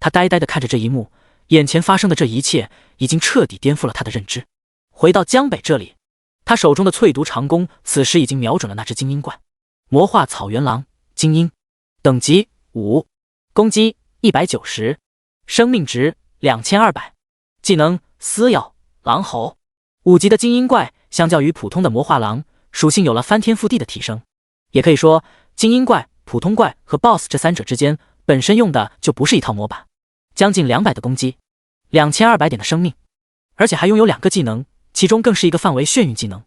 她呆呆地看着这一幕，眼前发生的这一切已经彻底颠覆了她的认知。回到江北这里，他手中的淬毒长弓此时已经瞄准了那只精英怪。魔化草原狼精英，等级5，攻击190，生命值2200，技能撕咬狼吼。5级的精英怪相较于普通的魔化狼，属性有了翻天覆地的提升。也可以说，精英怪、普通怪和 BOSS 这3者之间本身用的就不是一套模板。将近200的攻击，2200点的生命，而且还拥有2个技能，其中更是一个范围眩晕技能。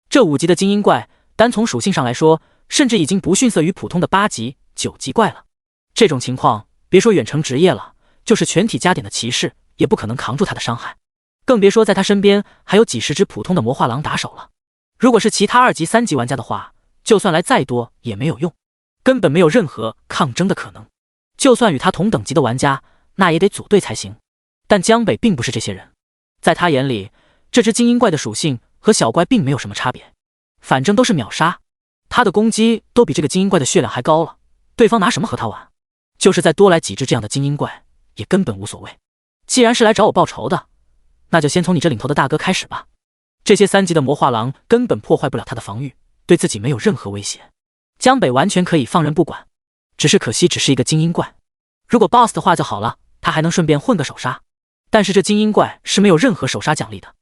这5级的精英怪单从属性上来说，甚至已经不逊色于普通的8级、9级怪了。这种情况，别说远程职业了，就是全体加点的骑士也不可能扛住他的伤害，更别说在他身边还有几十只普通的魔化狼打手了。如果是其他2级、3级玩家的话，就算来再多也没有用，根本没有任何抗争的可能。就算与他同等级的玩家，那也得组队才行。但江北并不是这些人，在他眼里，这只精英怪的属性和小怪并没有什么差别，反正都是秒杀。他的攻击都比这个精英怪的血量还高了，对方拿什么和他玩？就是再多来几只这样的精英怪，也根本无所谓。既然是来找我报仇的，那就先从你这领头的大哥开始吧。这些3级的魔化狼根本破坏不了他的防御，对自己没有任何威胁。江北完全可以放任不管，只是可惜只是一个精英怪。如果 BOSS 的话就好了，他还能顺便混个首杀。但是这精英怪是没有任何首杀奖励的，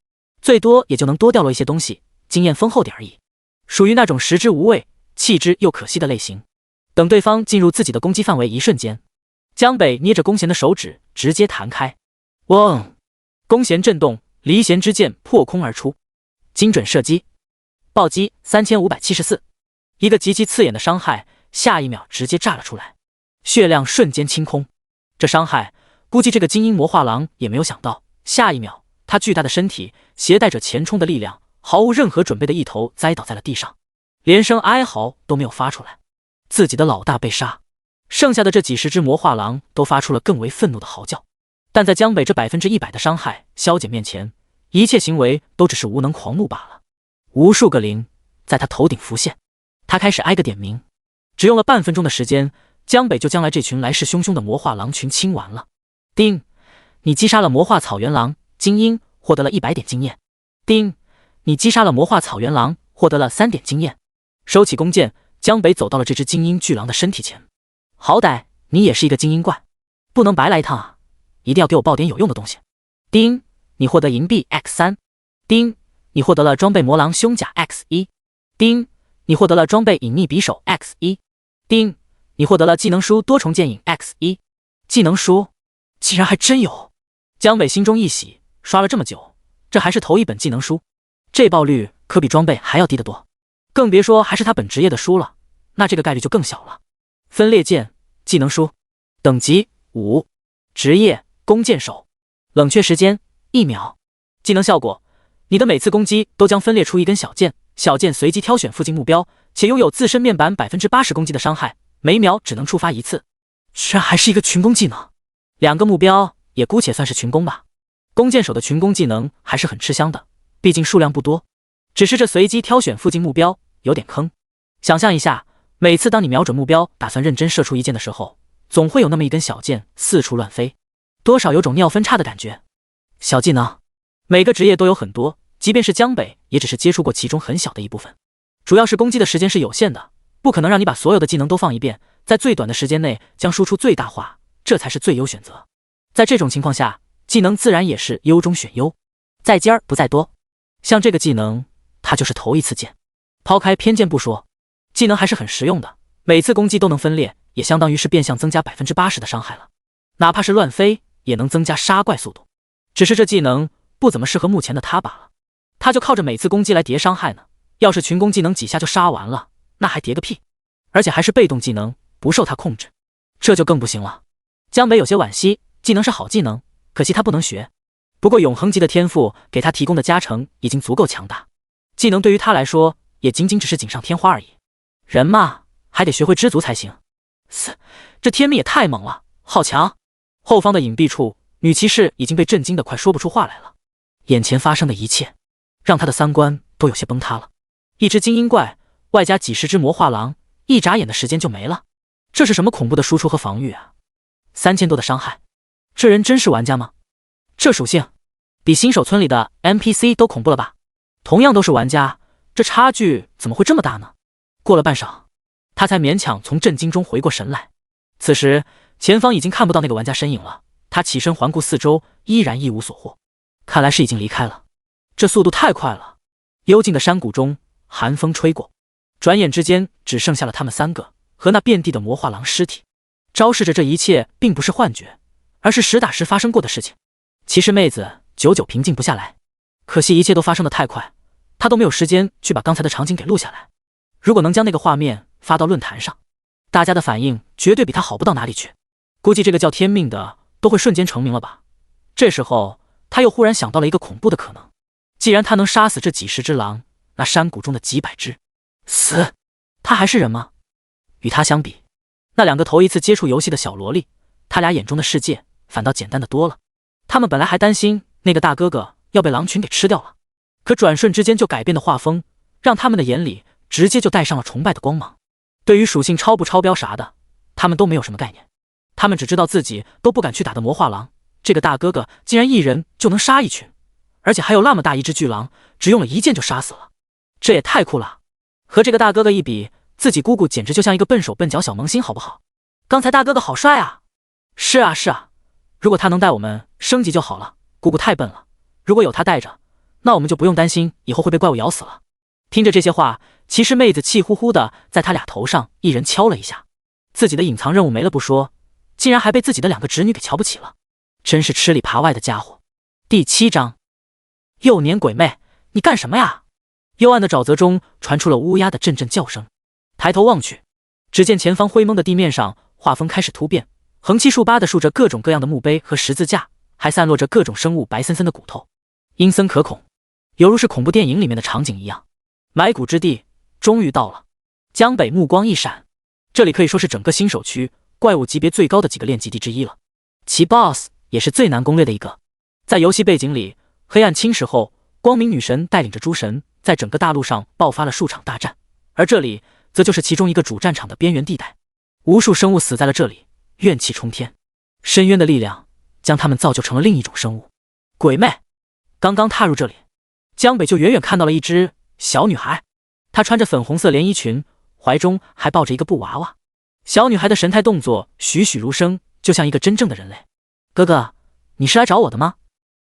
最多也就能多掉落一些东西，经验丰厚点而已。属于那种食之无味，弃之又可惜的类型。等对方进入自己的攻击范围一瞬间，江北捏着弓弦的手指直接弹开，嗡！弓弦震动，离弦之箭破空而出，精准射击，暴击3574，一个极其刺眼的伤害，下一秒直接炸了出来，血量瞬间清空。这伤害，估计这个精英魔画狼也没有想到，下一秒他巨大的身体携带着前冲的力量，毫无任何准备的一头栽倒在了地上，连声哀嚎都没有发出来。自己的老大被杀，剩下的这几十只魔画狼都发出了更为愤怒的嚎叫。但在江北这100%的伤害消减面前，一切行为都只是无能狂怒罢了。无数个零在他头顶浮现，他开始挨个点名。只用了半分钟的时间，江北就将来这群来势汹汹的魔画狼群清完了。丁，你击杀了魔画草原狼精英，获得了100点经验。丁，你击杀了魔画草原狼，获得了3点经验。收起弓箭，江北走到了这只精英巨狼的身体前。好歹你也是一个精英怪，不能白来一趟啊！一定要给我爆点有用的东西。丁，你获得银币 X3。丁，你获得了装备魔狼胸甲 X1。丁，你获得了装备隐秘匕首 X1。丁，你获得了技能书多重剑影 X1。技能书竟然还真有！江北心中一喜，刷了这么久，这还是头一本技能书，这爆率可比装备还要低得多。更别说还是他本职业的书了，那这个概率就更小了。分裂剑技能书，等级5，职业弓箭手，冷却时间1秒。技能效果，你的每次攻击都将分裂出一根小箭，小箭随机挑选附近目标，且拥有自身面板 80% 攻击的伤害，每秒只能触发1次。居然还是一个群攻技能，2个目标也姑且算是群攻吧。弓箭手的群攻技能还是很吃香的，毕竟数量不多。只是这随机挑选附近目标有点坑。想象一下，每次当你瞄准目标打算认真射出一箭的时候，总会有那么一根小箭四处乱飞，多少有种尿分叉的感觉。小技能每个职业都有很多，即便是江北也只是接触过其中很小的一部分。主要是攻击的时间是有限的，不可能让你把所有的技能都放一遍，在最短的时间内将输出最大化，这才是最优选择。在这种情况下，技能自然也是优中选优，在尖儿不在多。像这个技能它就是头一次见，抛开偏见不说，技能还是很实用的，每次攻击都能分裂，也相当于是变相增加 80% 的伤害了。哪怕是乱飞也能增加杀怪速度，只是这技能不怎么适合目前的他罢了。他就靠着每次攻击来叠伤害呢，要是群攻技能几下就杀完了，那还叠个屁，而且还是被动技能，不受他控制，这就更不行了。江北有些惋惜，技能是好技能，可惜他不能学。不过永恒级的天赋给他提供的加成已经足够强大，技能对于他来说也仅仅只是锦上添花而已。人嘛，还得学会知足才行。这天命也太猛了，好强！后方的隐蔽处，女骑士已经被震惊得快说不出话来了。眼前发生的一切让他的三观都有些崩塌了。一只精英怪外加几十只魔画狼，一眨眼的时间就没了。这是什么恐怖的输出和防御啊！3000多的伤害，这人真是玩家吗？这属性比新手村里的 NPC 都恐怖了吧？同样都是玩家，这差距怎么会这么大呢？过了半晌，他才勉强从震惊中回过神来。此时前方已经看不到那个玩家身影了，他起身环顾四周，依然一无所获，看来是已经离开了。这速度太快了。幽静的山谷中，寒风吹过，转眼之间只剩下了他们3个和那遍地的魔画狼尸体，昭示着这一切并不是幻觉，而是实打实发生过的事情。骑士妹子久久平静不下来，可惜一切都发生得太快，她都没有时间去把刚才的场景给录下来。如果能将那个画面发到论坛上，大家的反应绝对比她好不到哪里去，估计这个叫天命的都会瞬间成名了吧。这时候他又忽然想到了一个恐怖的可能，既然他能杀死这几十只狼，那山谷中的几百只他还是人吗？与他相比，那2个头一次接触游戏的小萝莉，他俩眼中的世界反倒简单的多了。他们本来还担心那个大哥哥要被狼群给吃掉了，可转瞬之间就改变的画风，让他们的眼里直接就带上了崇拜的光芒。对于属性超不超标啥的，他们都没有什么概念，他们只知道自己都不敢去打的魔画狼，这个大哥哥竟然一人就能杀一群，而且还有那么大一只巨狼，只用了1剑就杀死了，这也太酷了。和这个大哥哥一比，自己姑姑简直就像一个笨手笨脚小萌新，好不好？刚才大哥哥好帅啊！是啊是啊，如果他能带我们升级就好了，姑姑太笨了，如果有他带着，那我们就不用担心以后会被怪物咬死了。听着这些话，骑士妹子气呼呼的在他俩头上一人敲了一下。自己的隐藏任务没了不说，竟然还被自己的2个侄女给瞧不起了，真是吃里扒外的家伙。第7章，幼年鬼魅，你干什么呀？幽暗的沼泽中传出了乌鸦的阵阵叫声。抬头望去，只见前方灰蒙的地面上画风开始突变，横七竖八地竖着各种各样的墓碑和十字架，还散落着各种生物白森森的骨头，阴森可恐，犹如是恐怖电影里面的场景一样。埋骨之地终于到了。江北目光一闪，这里可以说是整个新手区怪物级别最高的几个练级地之一了，其 BOSS 也是最难攻略的一个。在游戏背景里，黑暗侵蚀后，光明女神带领着诸神在整个大陆上爆发了数场大战，而这里则就是其中一个主战场的边缘地带。无数生物死在了这里，怨气冲天，深渊的力量将他们造就成了另一种生物。鬼魅刚刚踏入这里，江北就远远看到了一只小女孩，她穿着粉红色连衣裙，怀中还抱着一个布娃娃。小女孩的神态动作栩栩如生，就像一个真正的人类。哥哥，你是来找我的吗？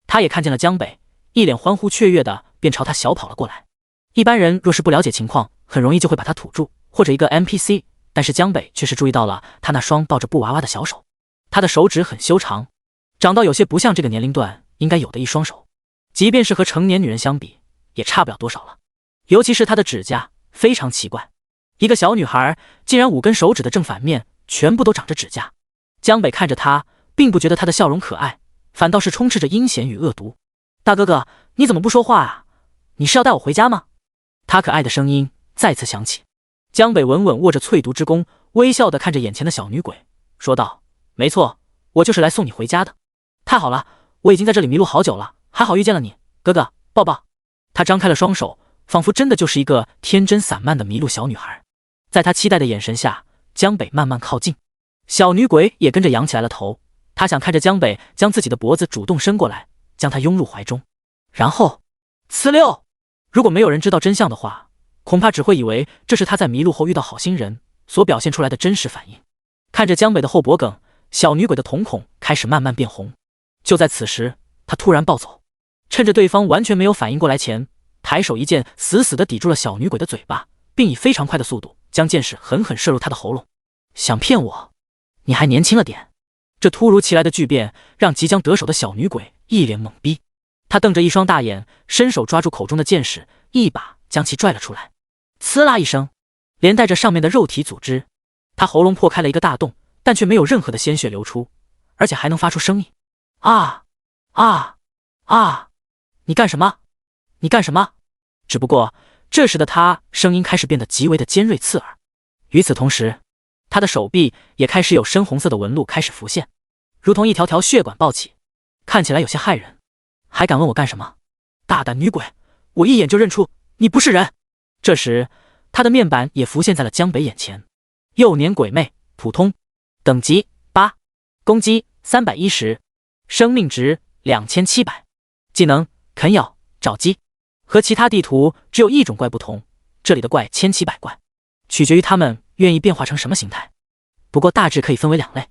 她也看见了江北，一脸欢呼雀跃的便朝他小跑了过来。一般人若是不了解情况，很容易就会把他土著或者一个 NPC， 但是江北却是注意到了他那双抱着布娃娃的小手。他的手指很修长，长到有些不像这个年龄段应该有的一双手，即便是和成年女人相比，也差不了多少了。尤其是他的指甲非常奇怪，一个小女孩竟然5根手指的正反面全部都长着指甲。江北看着他，并不觉得他的笑容可爱，反倒是充斥着阴险与恶毒。大哥哥，你怎么不说话啊？你是要带我回家吗？他可爱的声音再次响起。江北稳稳握着淬毒之弓，微笑地看着眼前的小女鬼，说道：没错，我就是来送你回家的。太好了，我已经在这里迷路好久了，还好遇见了你，哥哥，抱抱。他张开了双手，仿佛真的就是一个天真散漫的迷路小女孩。在他期待的眼神下，江北慢慢靠近，小女鬼也跟着扬起来了头。她想看着江北将自己的脖子主动伸过来，将他拥入怀中，然后呲溜。如果没有人知道真相的话，恐怕只会以为这是他在迷路后遇到好心人所表现出来的真实反应。看着江北的后脖梗，小女鬼的瞳孔开始慢慢变红。就在此时，他突然暴走，趁着对方完全没有反应过来前，抬手一剑死死地抵住了小女鬼的嘴巴，并以非常快的速度将剑矢狠狠射入她的喉咙。想骗我？你还年轻了点。这突如其来的巨变让即将得手的小女鬼一脸懵逼，她瞪着一双大眼，伸手抓住口中的剑矢，一把将其拽了出来。呲啦一声，连带着上面的肉体组织，她喉咙破开了一个大洞，但却没有任何的鲜血流出，而且还能发出声音。啊啊啊！你干什么？你干什么？只不过这时的他声音开始变得极为的尖锐刺耳。与此同时，他的手臂也开始有深红色的纹路开始浮现，如同一条条血管暴起，看起来有些骇人。还敢问我干什么？大胆女鬼，我一眼就认出你不是人。这时他的面板也浮现在了江北眼前。幼年鬼魅，普通，等级8，攻击310，生命值2700，技能啃咬爪击。和其他地图只有一种怪不同，这里的怪千奇百怪，取决于他们愿意变化成什么形态。不过大致可以分为2类，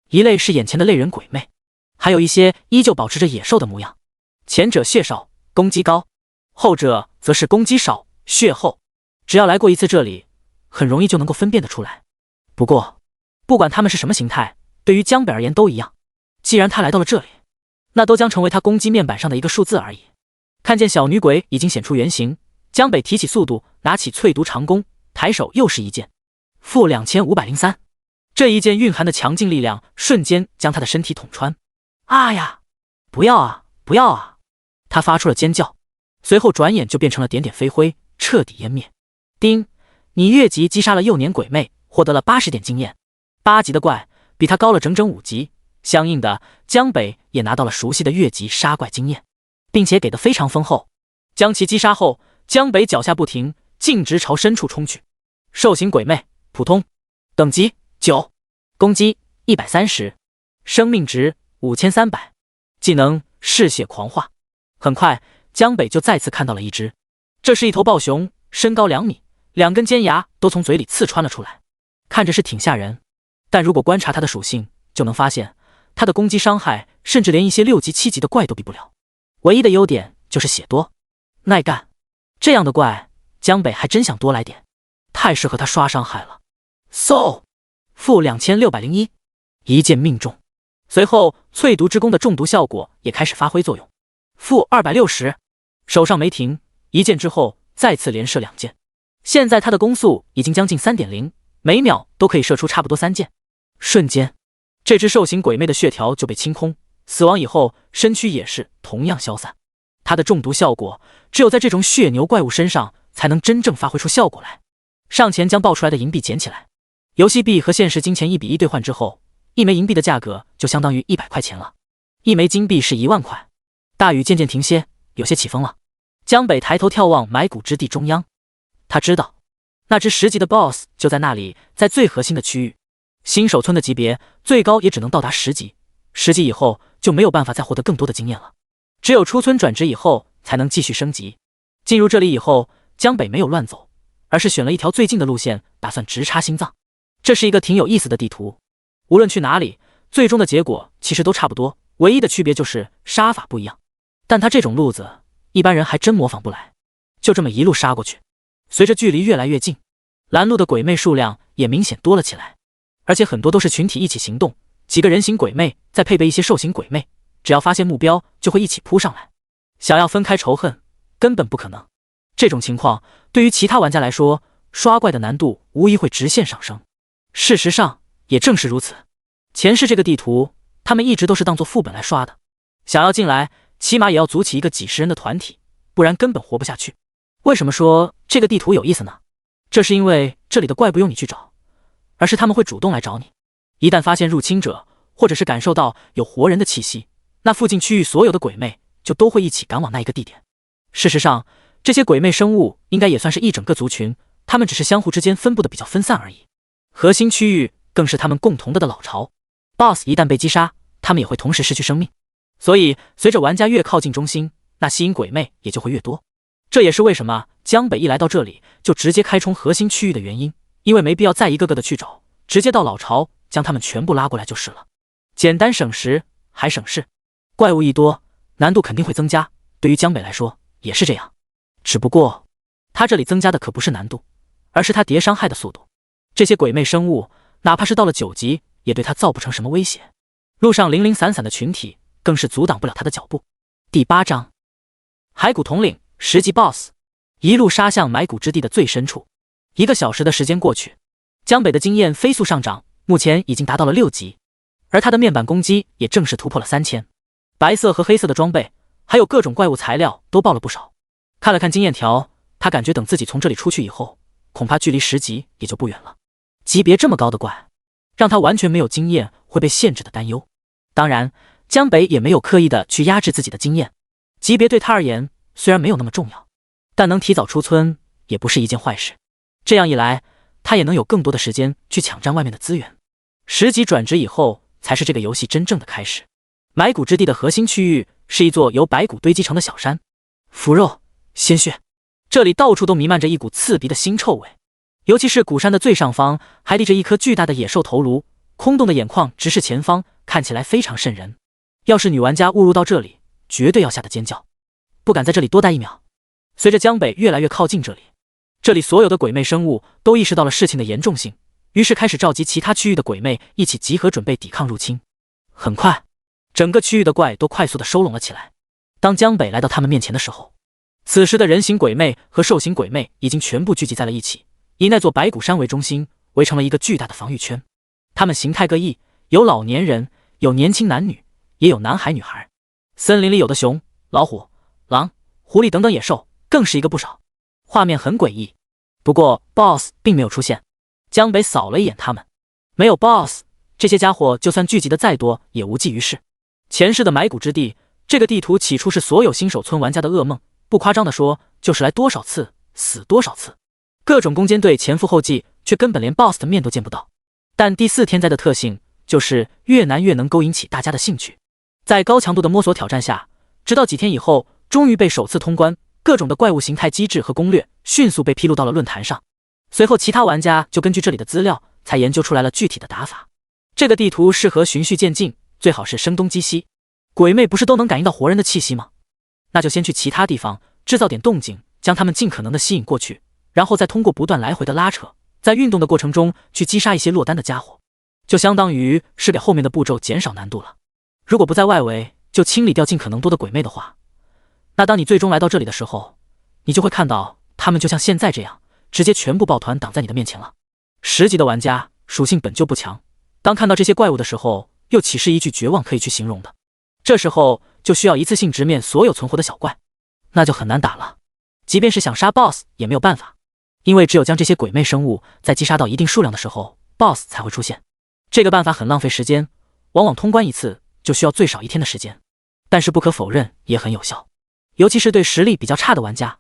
一类是眼前的类人鬼魅，还有一些依旧保持着野兽的模样。前者血少，攻击高，后者则是攻击少，血厚。只要来过一次这里，很容易就能够分辨得出来。不过不管他们是什么形态，对于江北而言都一样，既然他来到了这里，那都将成为他攻击面板上的一个数字而已。看见小女鬼已经显出原形，江北提起速度，拿起淬毒长弓，抬手又是一剑，负2503。这一剑蕴含的强劲力量瞬间将他的身体捅穿。啊呀！不要啊！不要啊！他发出了尖叫，随后转眼就变成了点点飞灰，彻底湮灭。丁，你越级击杀了幼年鬼魅，获得了80点经验。8级的怪比他高了整整5级，相应的，江北也拿到了熟悉的越级杀怪经验，并且给的非常丰厚。将其击杀后，江北脚下不停，径直朝深处冲去。兽形鬼魅，普通，等级9，攻击130，生命值5300，技能嗜血狂化。很快，江北就再次看到了一只，这是一头暴熊，身高2米，2根尖牙都从嘴里刺穿了出来，看着是挺吓人。但如果观察它的属性，就能发现它的攻击伤害甚至连一些6级7级的怪都比不了，唯一的优点就是血多耐干。这样的怪江北还真想多来点，太适合他刷伤害了。负2601，一剑命中。随后淬毒之功的中毒效果也开始发挥作用。-260，手上没停，一剑之后再次连射2箭。现在他的攻速已经将近 3.0， 每秒都可以射出差不多3箭。瞬间，这只兽形鬼魅的血条就被清空，死亡以后身躯也是同样消散。他的中毒效果只有在这种血牛怪物身上才能真正发挥出效果来。上前将爆出来的银币捡起来，游戏币和现实金钱1比1兑换之后，一枚银币的价格就相当于100块钱了，一枚金币是1万块。大雨渐渐停歇，有些起风了。江北抬头眺望埋骨之地中央，他知道那只10级的 BOSS 就在那里，在最核心的区域。新手村的级别最高也只能到达10级，10级以后就没有办法再获得更多的经验了，只有出村转职以后才能继续升级。进入这里以后，江北没有乱走，而是选了一条最近的路线，打算直插心脏。这是一个挺有意思的地图，无论去哪里，最终的结果其实都差不多，唯一的区别就是杀法不一样。但他这种路子，一般人还真模仿不来。就这么一路杀过去，随着距离越来越近，拦路的鬼魅数量也明显多了起来，而且很多都是群体一起行动，几个人形鬼魅再配备一些兽形鬼魅，只要发现目标就会一起扑上来，想要分开仇恨根本不可能。这种情况对于其他玩家来说，刷怪的难度无疑会直线上升。事实上也正是如此，前世这个地图他们一直都是当做副本来刷的，想要进来起码也要组起一个几十人的团体，不然根本活不下去。为什么说这个地图有意思呢？这是因为这里的怪不用你去找，而是他们会主动来找你。一旦发现入侵者，或者是感受到有活人的气息，那附近区域所有的鬼魅就都会一起赶往那一个地点。事实上，这些鬼魅生物应该也算是一整个族群，他们只是相互之间分布的比较分散而已。核心区域更是他们共同的老巢。BOSS 一旦被击杀，他们也会同时失去生命。所以随着玩家越靠近中心，那吸引鬼魅也就会越多。这也是为什么江北一来到这里就直接开冲核心区域的原因，因为没必要再一个个的去找，直接到老巢将他们全部拉过来就是了。简单省时还省事，怪物一多，难度肯定会增加，对于江北来说也是这样。只不过他这里增加的可不是难度，而是他叠伤害的速度。这些鬼魅生物哪怕是到了9级，也对他造不成什么威胁。路上零零散散的群体更是阻挡不了他的脚步。第8章骸骨统领10级 BOSS， 一路杀向埋骨之地的最深处。1个小时的时间过去，江北的经验飞速上涨，目前已经达到了6级，而他的面板攻击也正式突破了3000。白色和黑色的装备还有各种怪物材料都爆了不少。看了看经验条，他感觉等自己从这里出去以后，恐怕距离10级也就不远了。级别这么高的怪，让他完全没有经验会被限制的担忧。当然，江北也没有刻意的去压制自己的经验，级别对他而言虽然没有那么重要，但能提早出村也不是一件坏事。这样一来，他也能有更多的时间去抢占外面的资源。10级转职以后，才是这个游戏真正的开始。埋骨之地的核心区域是一座由白骨堆积成的小山，腐肉、鲜血，这里到处都弥漫着一股刺鼻的腥臭味。尤其是古山的最上方，还立着一颗巨大的野兽头颅，空洞的眼眶直视前方，看起来非常瘆人。要是女玩家误入到这里，绝对要吓得尖叫，不敢在这里多待1秒。随着江北越来越靠近这里，这里所有的鬼魅生物都意识到了事情的严重性，于是开始召集其他区域的鬼魅一起集合，准备抵抗入侵。很快，整个区域的怪都快速的收拢了起来。当江北来到他们面前的时候，此时的人形鬼魅和兽形鬼魅已经全部聚集在了一起，以那座白骨山为中心，围成了一个巨大的防御圈。他们形态各异，有老年人，有年轻男女，也有男孩女孩。森林里有的熊、老虎、狼、狐狸等等野兽更是一个不少，画面很诡异。不过 BOSS 并没有出现，江北扫了一眼他们，没有 BOSS， 这些家伙就算聚集的再多也无济于事。前世的埋骨之地，这个地图起初是所有新手村玩家的噩梦，不夸张的说，就是来多少次死多少次。各种攻坚队前赴后继，却根本连 BOSS 的面都见不到。但第4天灾的特性就是越难越能勾引起大家的兴趣。在高强度的摸索挑战下，直到几天以后，终于被首次通关，各种的怪物形态机制和攻略迅速被披露到了论坛上。随后其他玩家就根据这里的资料，才研究出来了具体的打法。这个地图适合循序渐进，最好是声东击西。鬼魅不是都能感应到活人的气息吗？那就先去其他地方制造点动静，将他们尽可能的吸引过去，然后再通过不断来回的拉扯，在运动的过程中去击杀一些落单的家伙。就相当于是给后面的步骤减少难度了。如果不在外围就清理掉尽可能多的鬼魅的话，那当你最终来到这里的时候，你就会看到他们就像现在这样，直接全部抱团挡在你的面前了。10级的玩家属性本就不强，当看到这些怪物的时候，又岂是一句绝望可以去形容的？这时候就需要一次性直面所有存活的小怪，那就很难打了。即便是想杀 BOSS 也没有办法，因为只有将这些鬼魅生物在击杀到一定数量的时候， BOSS 才会出现。这个办法很浪费时间，往往通关一次就需要最少1天的时间，但是不可否认也很有效，尤其是对实力比较差的玩家。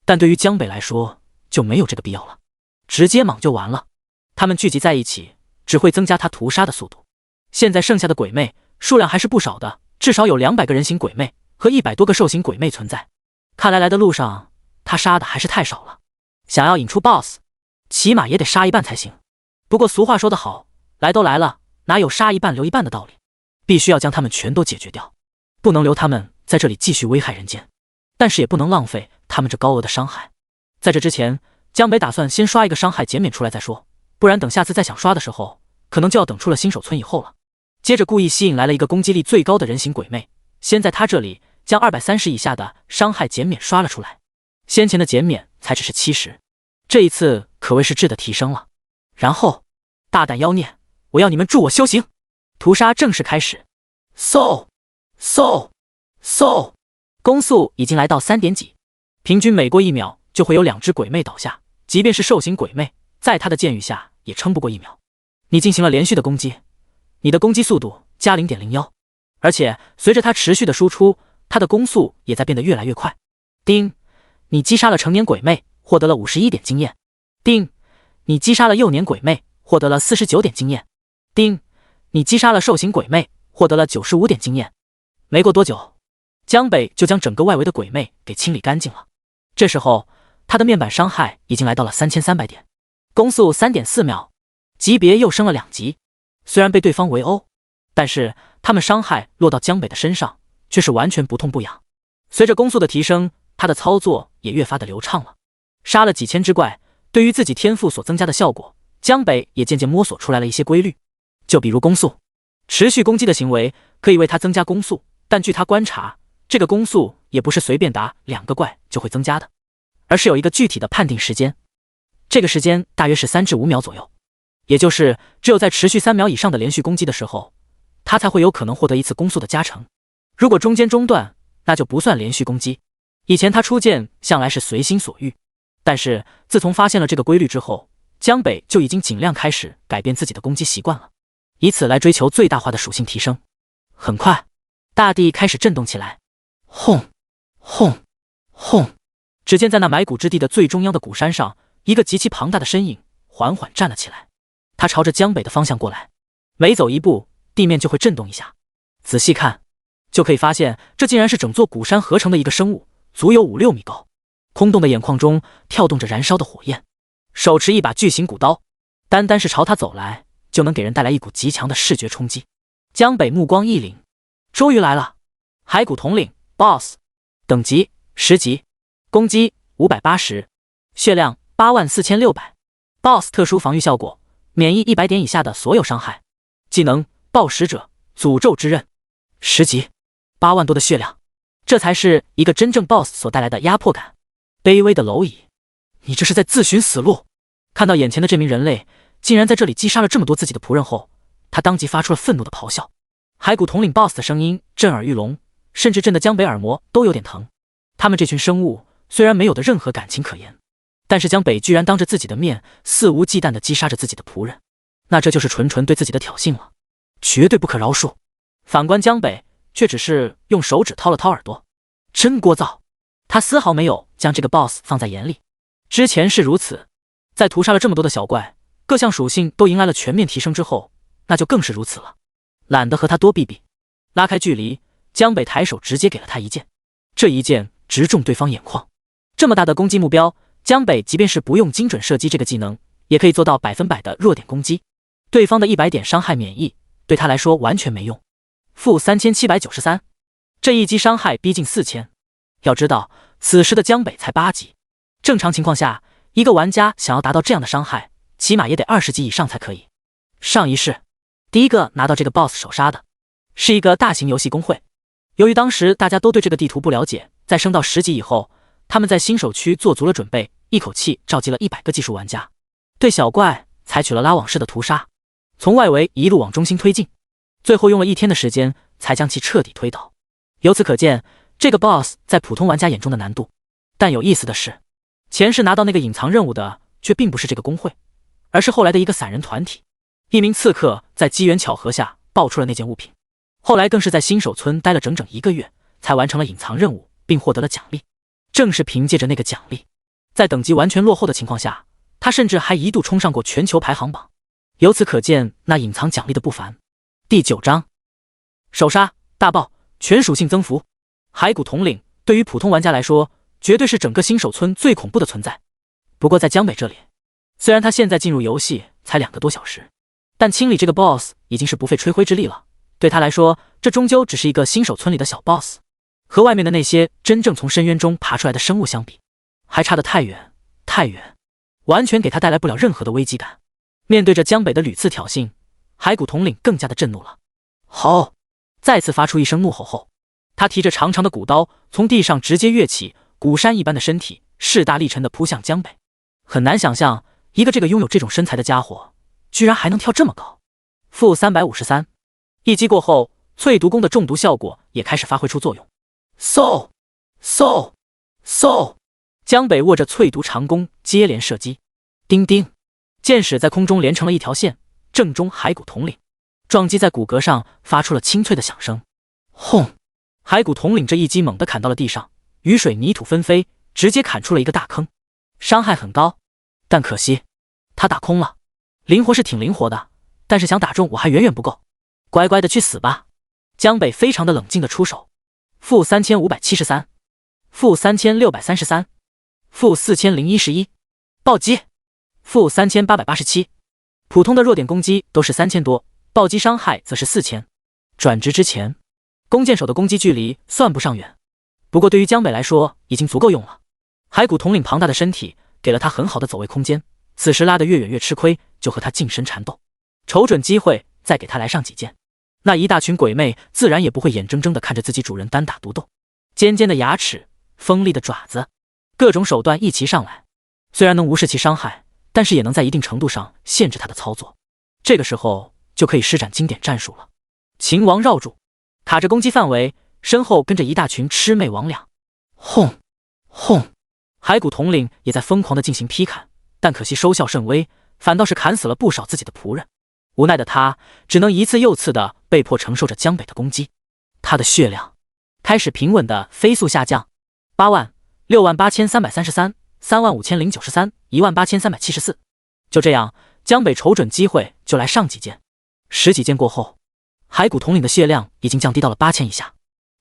但对于江北来说就没有这个必要了，直接莽就完了。他们聚集在一起只会增加他屠杀的速度。现在剩下的鬼魅数量还是不少的，至少有200个人形鬼魅和100多个兽形鬼魅存在。看来来的路上他杀的还是太少了，想要引出 BOSS 起码也得杀一半才行。不过俗话说得好，来都来了，哪有杀一半留一半的道理，必须要将他们全都解决掉，不能留他们在这里继续危害人间，但是也不能浪费他们这高额的伤害。在这之前，江北打算先刷一个伤害减免出来再说，不然等下次再想刷的时候，可能就要等出了新手村以后了。接着故意吸引来了一个攻击力最高的人形鬼魅，先在他这里将230以下的伤害减免刷了出来，先前的减免才只是70，这一次可谓是质的提升了。然后大胆妖孽，我要你们助我修行！屠杀正式开始。嗖嗖嗖，攻速已经来到3点几，平均每过1秒就会有2只鬼魅倒下，即便是兽形鬼魅，在他的剑雨下也撑不过1秒。你进行了连续的攻击，你的攻击速度加 0.01， 而且随着他持续的输出，他的攻速也在变得越来越快。叮，你击杀了成年鬼魅，获得了51点经验。叮，你击杀了幼年鬼魅，获得了49点经验。叮，你击杀了兽形鬼魅，获得了95点经验。没过多久，江北就将整个外围的鬼魅给清理干净了。这时候他的面板伤害已经来到了3300点，攻速 3.4 秒，级别又升了2级。虽然被对方围殴，但是他们伤害落到江北的身上却是完全不痛不痒。随着攻速的提升，他的操作也越发的流畅了。杀了几千只怪，对于自己天赋所增加的效果，江北也渐渐摸索出来了一些规律。就比如攻速，持续攻击的行为可以为他增加攻速，但据他观察，这个攻速也不是随便打2个怪就会增加的，而是有一个具体的判定时间。这个时间大约是3至5秒左右，也就是只有在持续3秒以上的连续攻击的时候，他才会有可能获得一次攻速的加成。如果中间中断，那就不算连续攻击。以前他出剑向来是随心所欲，但是自从发现了这个规律之后，江北就已经尽量开始改变自己的攻击习惯了，以此来追求最大化的属性提升。很快，大地开始震动起来，轰轰轰！只见在那埋骨之地的最中央的古山上，一个极其庞大的身影缓缓站了起来。他朝着江北的方向过来，每走一步，地面就会震动一下。仔细看，就可以发现这竟然是整座古山合成的一个生物，足有5-6米高。空洞的眼眶中跳动着燃烧的火焰，手持一把巨型骨刀，单单是朝他走来，就能给人带来一股极强的视觉冲击。江北目光一凛，终于来了！骸骨统领 BOSS， 等级10级，攻击580，血量84600， BOSS 特殊防御效果，免疫100点以下的所有伤害。技能暴食者，诅咒之刃，10级，8万多的血量，这才是一个真正 BOSS 所带来的压迫感。卑微的蝼蚁，你这是在自寻死路！看到眼前的这名人类竟然在这里击杀了这么多自己的仆人后，他当即发出了愤怒的咆哮。骸骨统领 BOSS 的声音震耳欲聋，甚至震得江北耳膜都有点疼。他们这群生物虽然没有的任何感情可言，但是江北居然当着自己的面肆无忌惮地击杀着自己的仆人，那这就是纯纯对自己的挑衅了，绝对不可饶恕。反观江北却只是用手指掏了掏耳朵，真聒噪。他丝毫没有将这个 BOSS 放在眼里。之前是如此，在屠杀了这么多的小怪，各项属性都迎来了全面提升之后，那就更是如此了。懒得和他多避避，拉开距离，江北抬手直接给了他一剑，这一剑直中对方眼眶。这么大的攻击目标，江北即便是不用精准射击这个技能，也可以做到100%的弱点攻击。对方的100点伤害免疫对他来说完全没用。负3793，这一击伤害逼近4000。要知道，此时的江北才8级，正常情况下，一个玩家想要达到这样的伤害，起码也得20级以上才可以。上一世，第一个拿到这个 BOSS 首杀的是一个大型游戏公会。由于当时大家都对这个地图不了解，在升到10级以后，他们在新手区做足了准备，一口气召集了100个技术玩家，对小怪采取了拉网式的屠杀，从外围一路往中心推进，最后用了1天的时间才将其彻底推倒。由此可见，这个 BOSS 在普通玩家眼中的难度。但有意思的是，前世拿到那个隐藏任务的却并不是这个公会，而是后来的一个散人团体。一名刺客在机缘巧合下爆出了那件物品，后来更是在新手村待了整整1个月，才完成了隐藏任务，并获得了奖励。正是凭借着那个奖励，在等级完全落后的情况下，他甚至还一度冲上过全球排行榜。由此可见那隐藏奖励的不凡。第9章首杀大爆，全属性增幅。骸骨统领对于普通玩家来说，绝对是整个新手村最恐怖的存在。不过在江北这里，虽然他现在进入游戏才2个多小时，但清理这个 BOSS 已经是不费吹灰之力了。对他来说，这终究只是一个新手村里的小 BOSS， 和外面的那些真正从深渊中爬出来的生物相比，还差得太远太远，完全给他带来不了任何的危机感。面对着江北的屡次挑衅，骸骨统领更加的震怒了。吼！再次发出一声怒吼后，他提着长长的骨刀从地上直接跃起，鼓山一般的身体势大力沉地扑向江北。很难想象，一个这个拥有这种身材的家伙居然还能跳这么高。负353，一击过后，淬毒弓的中毒效果也开始发挥出作用。嗖嗖嗖！江北握着淬毒长弓接连射击，叮叮，箭矢在空中连成了一条线，正中骸骨统领，撞击在骨骼上发出了清脆的响声。轰！骸骨统领这一击猛地砍到了地上，雨水泥土纷飞，直接砍出了一个大坑，伤害很高，但可惜他打空了。灵活是挺灵活的，但是想打中我还远远不够。乖乖的去死吧！江北非常的冷静的出手。负3573，负3633，负4011，暴击！负3887。普通的弱点攻击都是3000多，暴击伤害则是4000。转职之前，弓箭手的攻击距离算不上远，不过对于江北来说已经足够用了。骸骨统领庞大的身体给了他很好的走位空间，此时拉得越远越吃亏，就和他近身缠斗，瞅准机会再给他来上几剑。那一大群鬼魅自然也不会眼睁睁地看着自己主人单打独斗，尖尖的牙齿，锋利的爪子，各种手段一齐上来，虽然能无视其伤害，但是也能在一定程度上限制他的操作。这个时候就可以施展经典战术了，秦王绕柱，卡着攻击范围，身后跟着一大群魑魅魍魉。轰轰！骸骨统领也在疯狂地进行劈砍，但可惜收效甚微，反倒是砍死了不少自己的仆人。无奈的他只能一次又次的被迫承受着江北的攻击，他的血量开始平稳的飞速下降，8万、6万8333、3万5093、1万8374。就这样，江北瞅准机会就来上几剑。10几剑过后，骸骨统领的血量已经降低到了8000以下。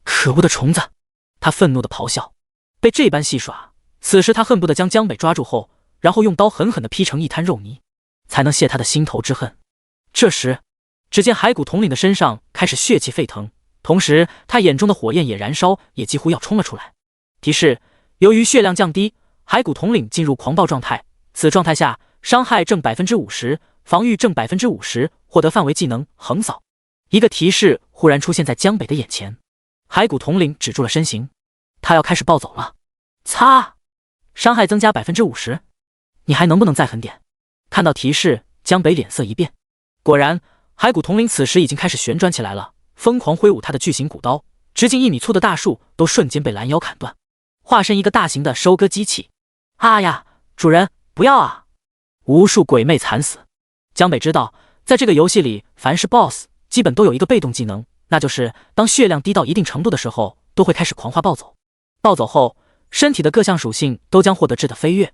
可恶的虫子！他愤怒的咆哮。被这般戏耍，此时他恨不得将江北抓住后，然后用刀狠狠地劈成一滩肉泥，才能泄他的心头之恨。这时，只见骸骨统领的身上开始血气沸腾，同时他眼中的火焰也燃烧，也几乎要冲了出来。提示：由于血量降低，骸骨统领进入狂暴状态，此状态下伤害正 50%， 防御正 50%， 获得范围技能横扫。一个提示忽然出现在江北的眼前，骸骨统领止住了身形，他要开始暴走了。擦！伤害增加 50%， 你还能不能再狠点？看到提示，江北脸色一变。果然，骸骨统领此时已经开始旋转起来了，疯狂挥舞他的巨型骨刀，直径1米粗的大树都瞬间被拦腰砍断，化身一个大型的收割机器。啊呀，主人，不要啊！无数鬼魅惨死。江北知道，在这个游戏里，凡是 BOSS 基本都有一个被动技能，那就是当血量低到一定程度的时候，都会开始狂化暴走。暴走后，身体的各项属性都将获得质的飞跃，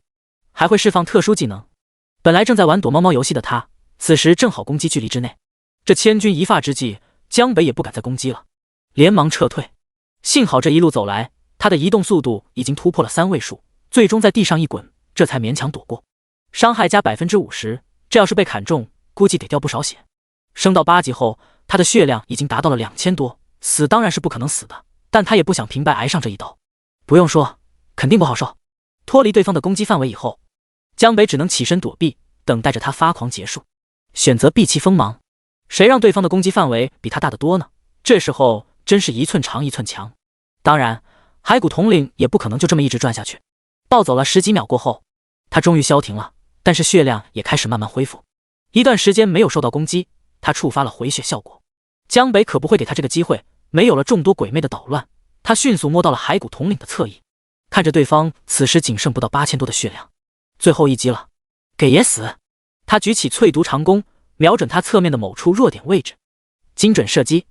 还会释放特殊技能。本来正在玩躲猫猫游戏的他，此时正好攻击距离之内。这千钧一发之际，江北也不敢再攻击了，连忙撤退。幸好这一路走来，他的移动速度已经突破了3位数，最终在地上一滚，这才勉强躲过。伤害加 50%， 这要是被砍中，估计得掉不少血。升到8级后，他的血量已经达到了2000多，死当然是不可能死的，但他也不想平白挨上这一刀。不用说，肯定不好受。脱离对方的攻击范围以后，江北只能起身躲避，等待着他发狂结束。选择避其锋芒，谁让对方的攻击范围比他大得多呢？这时候真是一寸长一寸强。当然，骸骨统领也不可能就这么一直转下去。暴走了10几秒过后，他终于消停了，但是血量也开始慢慢恢复。一段时间没有受到攻击，他触发了回血效果。江北可不会给他这个机会，没有了众多鬼魅的捣乱，他迅速摸到了骸骨统领的侧翼，看着对方此时仅剩不到8000多的血量，最后一击了，给爷死！他举起淬毒长弓，瞄准他侧面的某处弱点位置，精准射击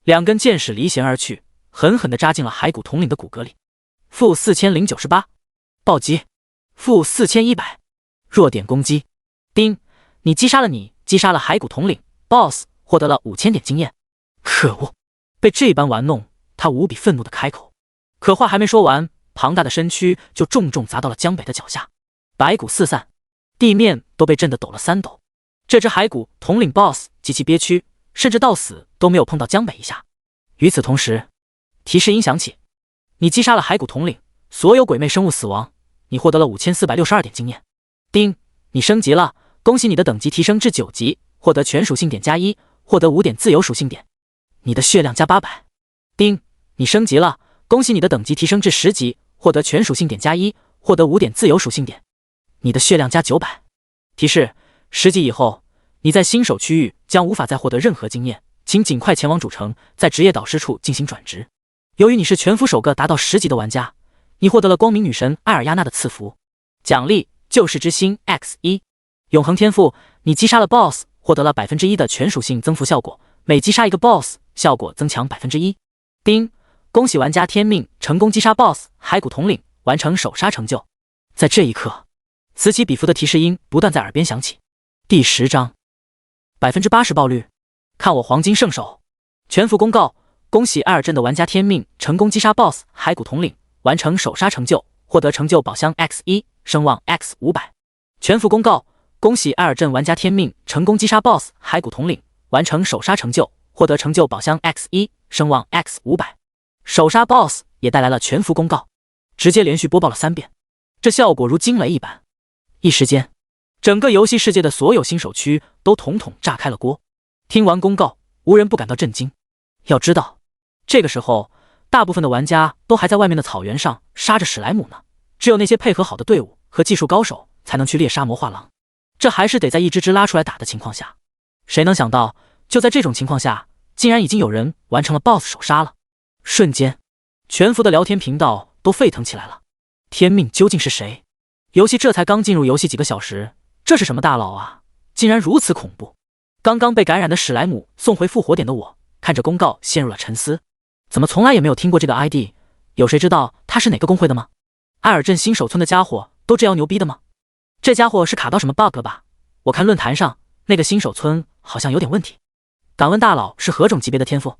，2根箭矢离弦而去，狠狠地扎进了骸骨统领的骨骼里。负4098，暴击，负4100，弱点攻击。叮，你击杀了骸骨统领 BOSS， 获得了5000点经验。可恶！被这般玩弄，他无比愤怒地开口。可话还没说完，庞大的身躯就重重砸到了江北的脚下，白骨四散，地面都被震得抖了3抖。这只骸骨统领 BOSS 极其憋屈，甚至到死都没有碰到江北一下。与此同时，提示音响起，你击杀了骸骨统领，所有鬼魅生物死亡，你获得了5462点经验。叮，你升级了，恭喜你的等级提升至9级，获得全属性点+1，获得5点自由属性点，你的血量加800。叮，你升级了，恭喜你的等级提升至10级，获得全属性点+1，获得5点自由属性点，你的血量加900。提示：10级以后，你在新手区域将无法再获得任何经验，请尽快前往主城，在职业导师处进行转职。由于你是全服首个达到10级的玩家，你获得了光明女神艾尔亚娜的赐福，奖励救世之心 X1， 永恒天赋，你击杀了 BOSS， 获得了1%的全属性增幅效果，每击杀一个 BOSS， 效果增强1%。叮，恭喜玩家天命成功击杀 BOSS 骸骨统领，完成首杀成就。在这一刻，此起彼伏的提示音不断在耳边响起。第10章，80%爆率，看我黄金圣手！全服公告，恭喜艾尔镇的玩家天命成功击杀 BOSS 骸骨统领，完成首杀成就，获得成就宝箱 X1， 声望 X500。全服公告，恭喜艾尔镇玩家天命成功击杀 BOSS 骸骨统领，完成首杀成就，获得成就宝箱 X1， 声望 X500。首杀 BOSS 也带来了全服公告，直接连续播报了3遍，这效果如惊雷一般。一时间，整个游戏世界的所有新手区都统统炸开了锅。听完公告，无人不感到震惊。要知道，这个时候大部分的玩家都还在外面的草原上杀着史莱姆呢，只有那些配合好的队伍和技术高手才能去猎杀魔化狼，这还是得在一只只拉出来打的情况下。谁能想到，就在这种情况下，竟然已经有人完成了 BOSS 首杀了。瞬间，全服的聊天频道都沸腾起来了。天命究竟是谁？游戏这才刚进入游戏几个小时，这是什么大佬啊？竟然如此恐怖！刚刚被感染的史莱姆送回复活点的我，看着公告陷入了沉思。怎么从来也没有听过这个 ID？ 有谁知道他是哪个公会的吗？艾尔镇新手村的家伙都这样牛逼的吗？这家伙是卡到什么 bug 了吧？我看论坛上那个新手村好像有点问题。敢问大佬是何种级别的天赋？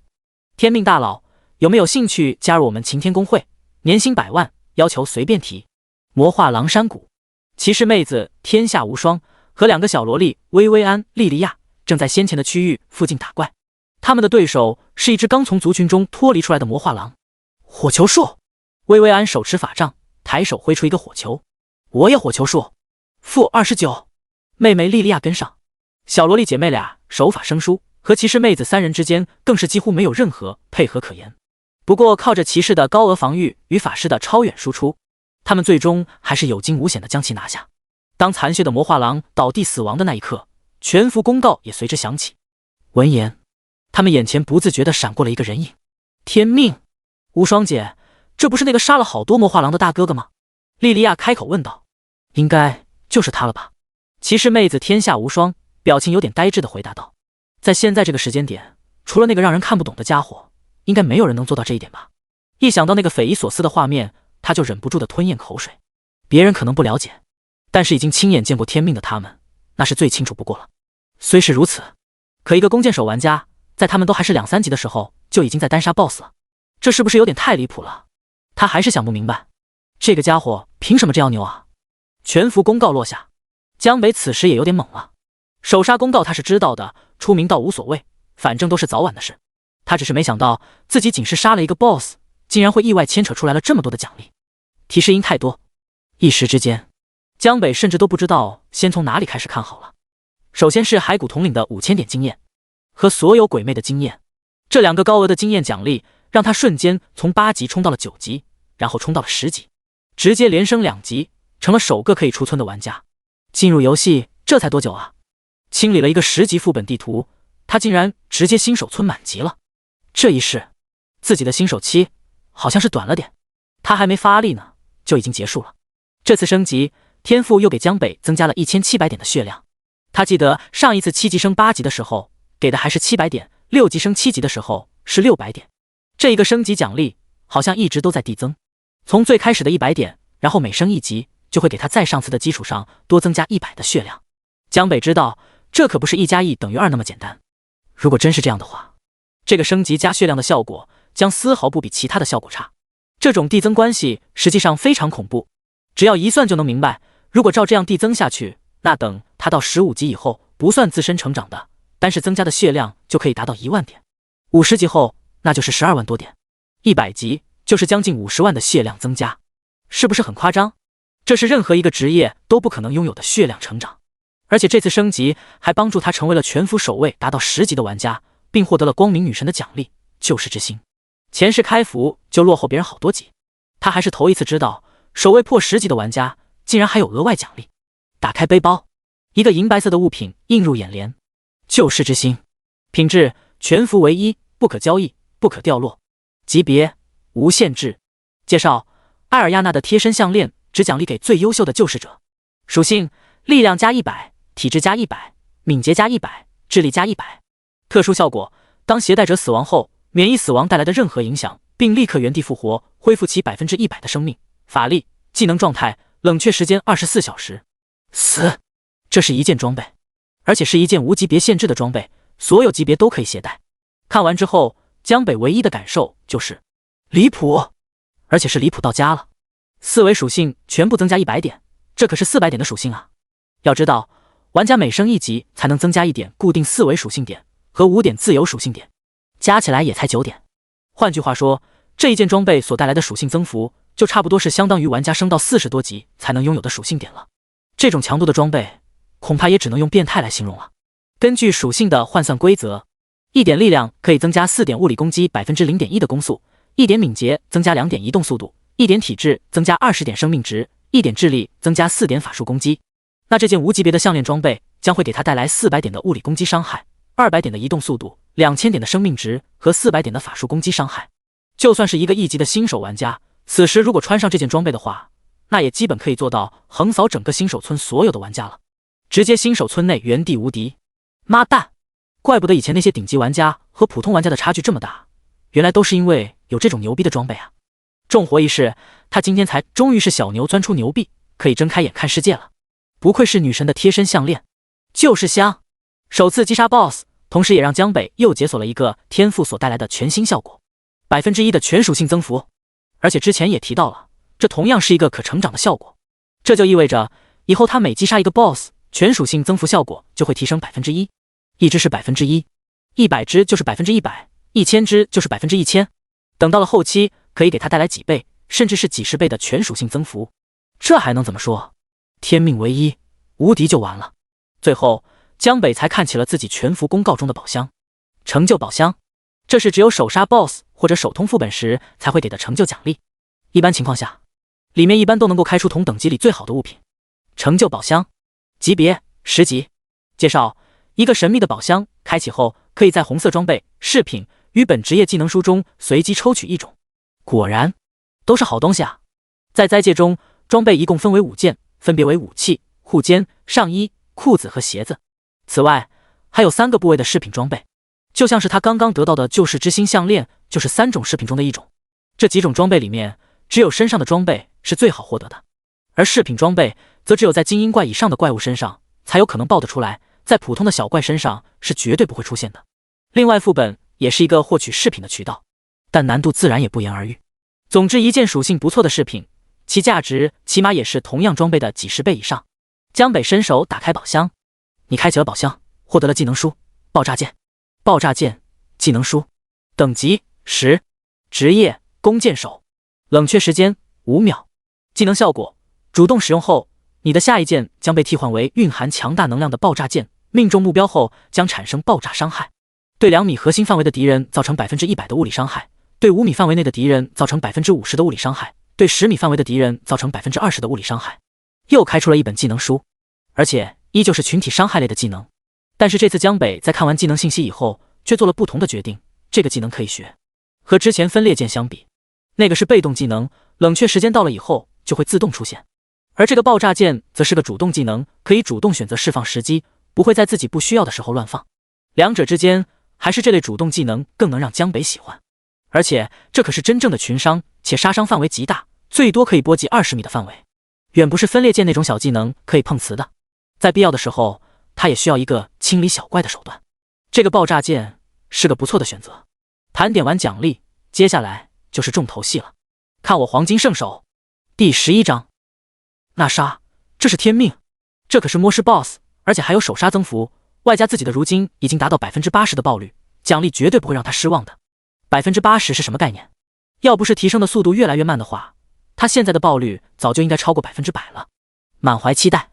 天命大佬有没有兴趣加入我们擎天公会？年薪100万，要求随便提。魔化狼山谷，骑士妹子天下无双和2个小萝莉薇薇安、莉莉亚正在先前的区域附近打怪，他们的对手是一只刚从族群中脱离出来的魔化狼。火球术，薇薇安手持法杖，抬手挥出一个火球。我也火球术，负29。妹妹莉莉亚跟上，小萝莉姐妹俩手法生疏，和骑士妹子3人之间更是几乎没有任何配合可言。不过靠着骑士的高额防御与法师的超远输出，他们最终还是有惊无险地将其拿下。当残血的魔化狼倒地死亡的那一刻，全服公告也随之响起。闻言，他们眼前不自觉地闪过了一个人影。天命，无双姐，这不是那个杀了好多魔化狼的大哥哥吗？莉莉亚开口问道。应该就是他了吧？骑士妹子天下无双表情有点呆滞地回答道。在现在这个时间点，除了那个让人看不懂的家伙，应该没有人能做到这一点吧？一想到那个匪夷所思的画面，他就忍不住地吞咽口水。别人可能不了解，但是已经亲眼见过天命的他们，那是最清楚不过了。虽是如此，可一个弓箭手玩家，在他们都还是2、3级的时候，就已经在单杀 BOSS 了，这是不是有点太离谱了？他还是想不明白，这个家伙凭什么这样牛啊？全服公告落下，江北此时也有点懵了。首杀公告他是知道的，出名倒无所谓，反正都是早晚的事。他只是没想到自己仅是杀了一个 BOSS， 竟然会意外牵扯出来了这么多的奖励。提示音太多，一时之间，江北甚至都不知道先从哪里开始看好了。首先是骸骨统领的5000点经验，和所有鬼魅的经验。这2个高额的经验奖励让他瞬间从8级冲到了9级，然后冲到了10级，直接连升2级，成了首个可以出村的玩家。进入游戏这才多久啊？清理了一个10级副本地图，他竟然直接新手村满级了。这一世自己的新手期好像是短了点，他还没发力呢就已经结束了。这次升级，天赋又给江北增加了1700点的血量。他记得上一次7级升8级的时候给的还是700点，6级升7级的时候是600点。这一个升级奖励好像一直都在递增，从最开始的100点，然后每升1级就会给他在上次的基础上多增加100的血量。江北知道这可不是1+1等于2那么简单，如果真是这样的话，这个升级加血量的效果将丝毫不比其他的效果差。这种递增关系实际上非常恐怖，只要一算就能明白，如果照这样递增下去，那等他到15级以后，不算自身成长的，单是增加的血量就可以达到1万点，50级后那就是12万多点，100级就是将近50万的血量增加，是不是很夸张？这是任何一个职业都不可能拥有的血量成长。而且这次升级还帮助他成为了全服守卫达到10级的玩家，并获得了光明女神的奖励救世之星。前世开服就落后别人好多级，他还是头一次知道守卫破10级的玩家竟然还有额外奖励。打开背包，一个银白色的物品映入眼帘，救世之星，品质全服唯一，不可交易，不可掉落，级别无限制。介绍：艾尔亚娜的贴身项链只奖励给最优秀的救世者。属性：力量加100，体质加100，敏捷加100，智力加100。特殊效果：当携带者死亡后，免疫死亡带来的任何影响，并立刻原地复活，恢复其100%的生命。法力：技能状态：冷却时间24小时。死。这是一件装备，而且是一件无级别限制的装备，所有级别都可以携带。看完之后，江北唯一的感受就是离谱，而且是离谱到家了。4维属性全部增加100点，这可是400点的属性啊！要知道，玩家每升1级才能增加1点固定4维属性点和5点自由属性点，加起来也才9点。换句话说，这一件装备所带来的属性增幅，就差不多是相当于玩家升到40多级才能拥有的属性点了。这种强度的装备，恐怕也只能用变态来形容了。根据属性的换算规则，1点力量可以增加4点物理攻击 0.1% 的攻速，1点敏捷增加2点移动速度，1点体质增加20点生命值，1点智力增加4点法术攻击。那这件无级别的项链装备将会给他带来400点的物理攻击伤害，200点的移动速度，2000点的生命值和400点的法术攻击伤害。就算是一个1级的新手玩家，此时如果穿上这件装备的话，那也基本可以做到横扫整个新手村所有的玩家了，直接新手村内原地无敌。妈蛋，怪不得以前那些顶级玩家和普通玩家的差距这么大，原来都是因为有这种牛逼的装备啊！重活一世，他今天才终于是小牛钻出牛臂，可以睁开眼看世界了。不愧是女神的贴身项链，就是香！首次击杀 BOSS， 同时也让江北又解锁了一个天赋所带来的全新效果，1%的全属性增幅。而且之前也提到了，这同样是一个可成长的效果，这就意味着以后他每击杀一个 BOSS， 全属性增幅效果就会提升 1%， 一只是 1%，100只就是 100%，1000只就是 1000%， 等到了后期可以给他带来几倍甚至是几十倍的全属性增幅，这还能怎么说？天命唯一，无敌就完了。最后江北才看起了自己全服公告中的宝箱，成就宝箱，这是只有首杀 BOSS 或者首通副本时才会给的成就奖励，一般情况下里面一般都能够开出同等级里最好的物品。成就宝箱，级别10级。介绍：一个神秘的宝箱，开启后可以在红色装备、饰品与本职业技能书中随机抽取一种。果然都是好东西啊！在灾界中，装备一共分为5件，分别为武器、护肩、上衣、裤子和鞋子。此外还有3个部位的饰品装备，就像是他刚刚得到的救世之星项链就是3种饰品中的一种。这几种装备里面，只有身上的装备是最好获得的，而饰品装备则只有在精英怪以上的怪物身上才有可能爆得出来，在普通的小怪身上是绝对不会出现的。另外副本也是一个获取饰品的渠道，但难度自然也不言而喻。总之一件属性不错的饰品，其价值起码也是同样装备的几十倍以上。江北伸手打开宝箱，你开启了宝箱，获得了技能书爆炸剑。爆炸剑技能书等级10，职业弓箭手，冷却时间5秒。技能效果：主动使用后，你的下一剑将被替换为蕴含强大能量的爆炸剑，命中目标后将产生爆炸伤害。对2米核心范围的敌人造成100%的物理伤害，对5米范围内的敌人造成50%的物理伤害，对10米范围的敌人造成20%的物理伤害。又开出了一本技能书，而且依旧是群体伤害类的技能。但是这次江北在看完技能信息以后，却做了不同的决定。这个技能可以学，和之前分裂剑相比，那个是被动技能，冷却时间到了以后就会自动出现，而这个爆炸剑则是个主动技能，可以主动选择释放时机，不会在自己不需要的时候乱放。两者之间，还是这类主动技能更能让江北喜欢。而且这可是真正的群伤，且杀伤范围极大，最多可以波及20米的范围，远不是分裂剑那种小技能可以碰瓷的。在必要的时候，他也需要一个清理小怪的手段。这个爆炸剑是个不错的选择。盘点完奖励，接下来就是重头戏了。看我黄金圣手。第11章。那杀，这是天命，这可是末世 BOSS， 而且还有手杀增幅，外加自己的如今已经达到80%的爆率，奖励绝对不会让他失望的。80%是什么概念？要不是提升的速度越来越慢的话，他现在的爆率早就应该超过100%了。满怀期待，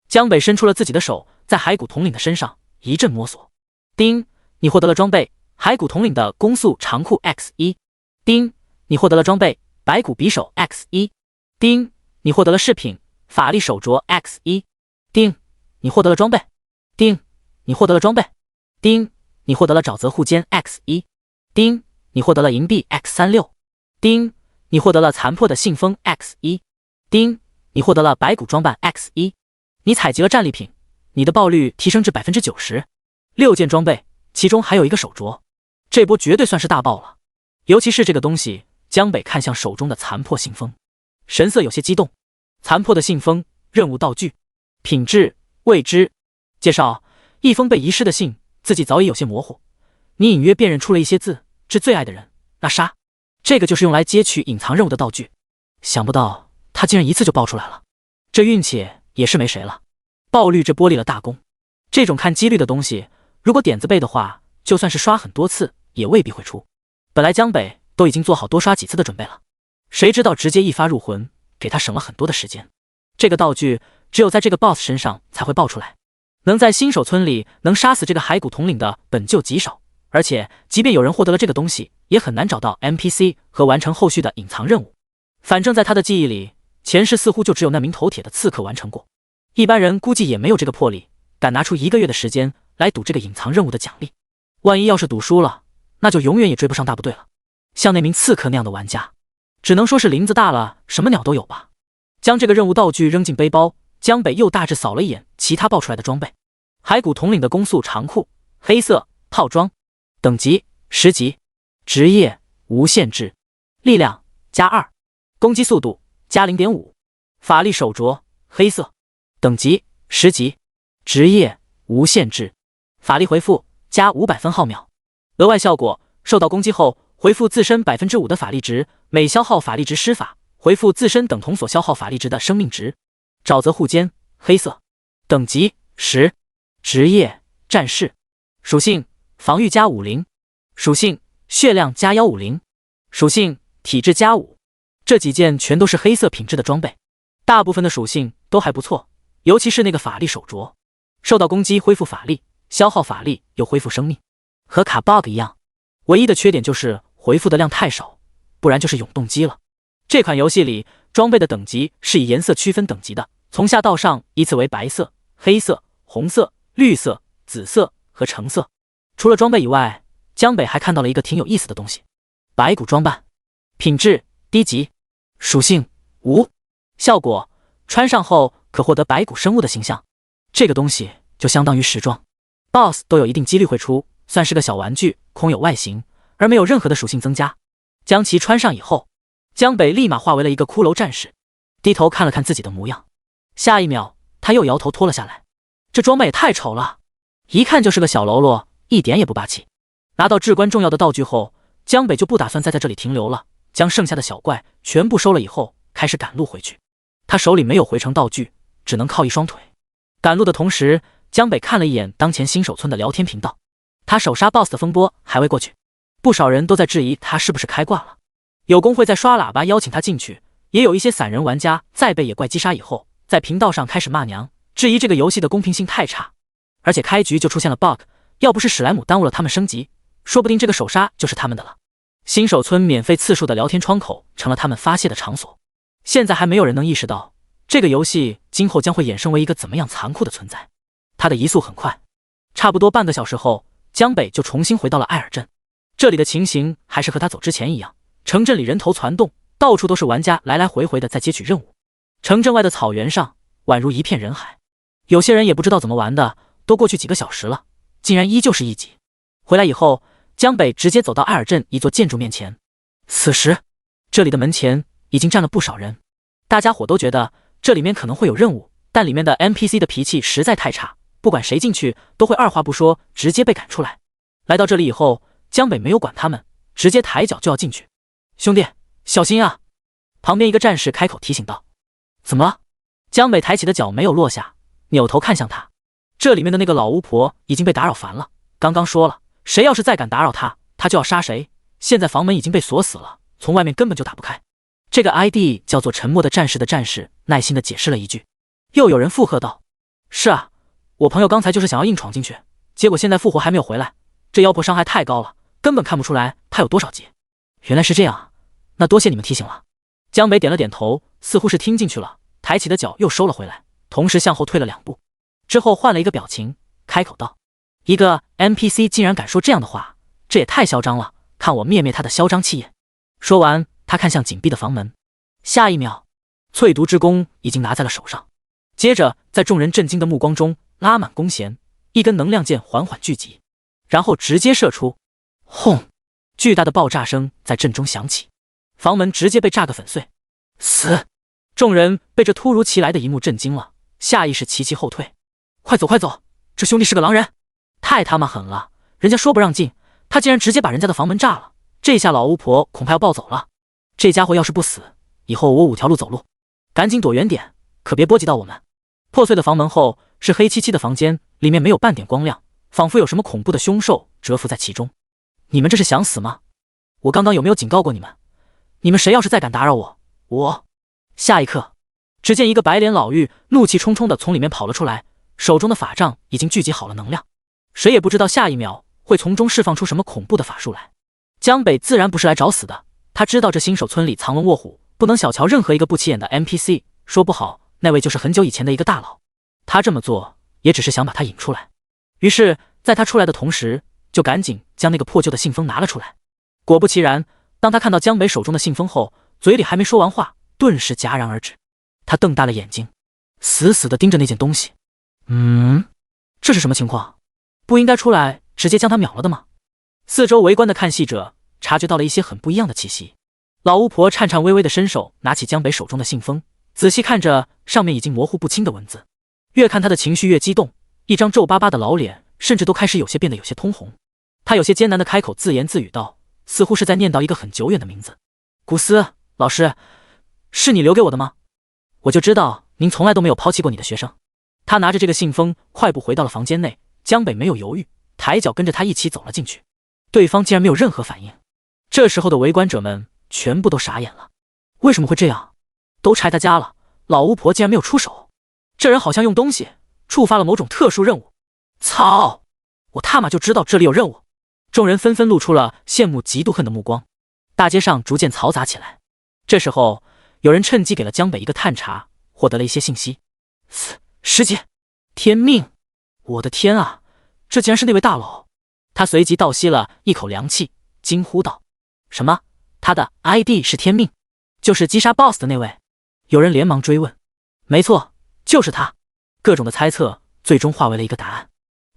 江北伸出了自己的手，在骸骨统领的身上一阵摸索。叮，你获得了装备骸骨统领的攻速长裤 X1。叮，你获得了装备白骨匕首 X1。叮，你获得了饰品法力手镯 X1。叮，你获得了装备。叮，你获得了装备。叮，你获得了沼泽护肩 X1。叮，你获得了银币 X36。叮，你获得了残破的信封 X1。叮，你获得了白骨装扮 X1。你采集了战利品，你的爆率提升至 90%。6件装备，其中还有一个手镯，这波绝对算是大爆了。尤其是这个东西，江北看向手中的残破信封，神色有些激动。残破的信封，任务道具，品质未知。介绍：一封被遗失的信，字迹早已有些模糊，你隐约辨认出了一些字，致最爱的人，那杀。这个就是用来接取隐藏任务的道具。想不到他竟然一次就爆出来了，这运气也是没谁了。爆率这波立了大功，这种看几率的东西，如果点子背的话，就算是刷很多次也未必会出。本来江北都已经做好多刷几次的准备了，谁知道直接一发入魂，给他省了很多的时间。这个道具只有在这个 BOSS 身上才会爆出来，能在新手村里能杀死这个骸骨统领的本就极少，而且即便有人获得了这个东西，也很难找到 NPC 和完成后续的隐藏任务。反正在他的记忆里，前世似乎就只有那名头铁的刺客完成过，一般人估计也没有这个魄力，敢拿出1个月的时间来赌这个隐藏任务的奖励。万一要是赌输了，那就永远也追不上大部队了。像那名刺客那样的玩家，只能说是林子大了，什么鸟都有吧。将这个任务道具扔进背包，江北又大致扫了一眼其他爆出来的装备。骸骨统领的攻速长裤，黑色套装，等级10级，职业无限制，力量+2，攻击速度+0.5，法力手镯，黑色，等级10级，职业无限制，法力回复+500分耗秒。额外效果，受到攻击后回复自身 5% 的法力值，每消耗法力值施法，回复自身等同所消耗法力值的生命值。沼泽护肩，黑色，等级10，职业战士，属性防御+50，属性血量+150，属性体质+5。这几件全都是黑色品质的装备，大部分的属性都还不错，尤其是那个法力手镯，受到攻击恢复法力，消耗法力又恢复生命，和卡 bug 一样。唯一的缺点就是回复的量太少，不然就是永动机了。这款游戏里装备的等级是以颜色区分等级的，从下到上依次为白色、黑色、红色、绿色、紫色和橙色。除了装备以外，江北还看到了一个挺有意思的东西，白骨装扮，品质低级，属性无，效果穿上后可获得白骨生物的形象。这个东西就相当于时装， BOSS 都有一定几率会出，算是个小玩具，空有外形而没有任何的属性增加。将其穿上以后，江北立马化为了一个骷髅战士，低头看了看自己的模样，下一秒他又摇头脱了下来。这装备也太丑了，一看就是个小喽啰，一点也不霸气。拿到至关重要的道具后，江北就不打算再在这里停留了，将剩下的小怪全部收了以后，开始赶路回去。他手里没有回城道具，只能靠一双腿。赶路的同时，江北看了一眼当前新手村的聊天频道，他手杀 BOSS 的风波还未过去，不少人都在质疑他是不是开挂了。有工会在刷喇叭邀请他进去，也有一些散人玩家在被野怪击杀以后，在频道上开始骂娘，质疑这个游戏的公平性太差，而且开局就出现了 bug， 要不是史莱姆耽误了他们升级，说不定这个手刹就是他们的了。新手村免费次数的聊天窗口成了他们发泄的场所。现在还没有人能意识到，这个游戏今后将会衍生为一个怎么样残酷的存在。它的移速很快，差不多半个小时后，江北就重新回到了艾尔镇。这里的情形还是和他走之前一样，城镇里人头攒动，到处都是玩家来来回回的在接取任务。城镇外的草原上宛如一片人海，有些人也不知道怎么玩的，都过去几个小时了，竟然依旧是一级。回来以后，江北直接走到艾尔镇一座建筑面前。此时，这里的门前已经站了不少人，大家伙都觉得这里面可能会有任务，但里面的 NPC 的脾气实在太差，不管谁进去都会二话不说直接被赶出来。来到这里以后，江北没有管他们，直接抬脚就要进去。兄弟，小心啊！旁边一个战士开口提醒道。怎么了？江北抬起的脚没有落下，扭头看向他。这里面的那个老巫婆已经被打扰烦了，刚刚说了，谁要是再敢打扰他，他就要杀谁。现在房门已经被锁死了，从外面根本就打不开。这个 ID 叫做沉默的战士的战士耐心地解释了一句。又有人附和道，是啊，我朋友刚才就是想要硬闯进去，结果现在复活还没有回来，这妖婆伤害太高了，根本看不出来他有多少级。原来是这样啊，那多谢你们提醒了。江北点了点头，似乎是听进去了，抬起的脚又收了回来，同时向后退了2步，之后换了一个表情，开口道，一个 NPC 竟然敢说这样的话，这也太嚣张了，看我灭灭他的嚣张气焰。说完，他看向紧闭的房门，下一秒，淬毒之弓已经拿在了手上，接着在众人震惊的目光中拉满弓弦，一根能量箭缓缓聚集，然后直接射出。轰！巨大的爆炸声在阵中响起，房门直接被炸个粉碎。死！众人被这突如其来的一幕震惊了，下意识齐齐后退。快走快走，这兄弟是个狼人，太他妈狠了，人家说不让进，他竟然直接把人家的房门炸了，这下老巫婆恐怕要暴走了。这家伙要是不死，以后我5条路走路，赶紧躲远点，可别波及到我们。破碎的房门后是黑漆漆的房间，里面没有半点光亮，仿佛有什么恐怖的凶兽蛰伏在其中。你们这是想死吗？我刚刚有没有警告过你们？你们谁要是再敢打扰我……下一刻，只见一个白脸老妪怒气冲冲地从里面跑了出来，手中的法杖已经聚集好了能量，谁也不知道下一秒会从中释放出什么恐怖的法术来。江北自然不是来找死的，他知道这新手村里藏龙卧虎，不能小瞧任何一个不起眼的 NPC， 说不好那位就是很久以前的一个大佬。他这么做也只是想把他引出来，于是在他出来的同时，就赶紧将那个破旧的信封拿了出来。果不其然，当他看到江北手中的信封后，嘴里还没说完话，顿时戛然而止。他瞪大了眼睛，死死地盯着那件东西。这是什么情况？不应该出来直接将他秒了的吗？四周围观的看戏者察觉到了一些很不一样的气息。老巫婆颤颤巍巍地伸手拿起江北手中的信封，仔细看着上面已经模糊不清的文字，越看他的情绪越激动，一张皱巴巴的老脸甚至都开始变得有些通红。他有些艰难地开口自言自语道，似乎是在念叨一个很久远的名字。古斯老师，是你留给我的吗？我就知道您从来都没有抛弃过你的学生。他拿着这个信封快步回到了房间内，江北没有犹豫，抬脚跟着他一起走了进去。对方竟然没有任何反应。这时候的围观者们全部都傻眼了，为什么会这样？都拆他家了，老巫婆竟然没有出手，这人好像用东西触发了某种特殊任务。操！我他妈就知道这里有任务！众人纷纷露出了羡慕嫉妒恨的目光，大街上逐渐嘈杂起来。这时候有人趁机给了江北一个探查，获得了一些信息。10级，天命！我的天啊，这竟然是那位大佬！他随即倒吸了一口凉气，惊呼道：什么？他的 ID 是天命，就是击杀 BOSS 的那位？有人连忙追问。没错，就是他。各种的猜测最终化为了一个答案，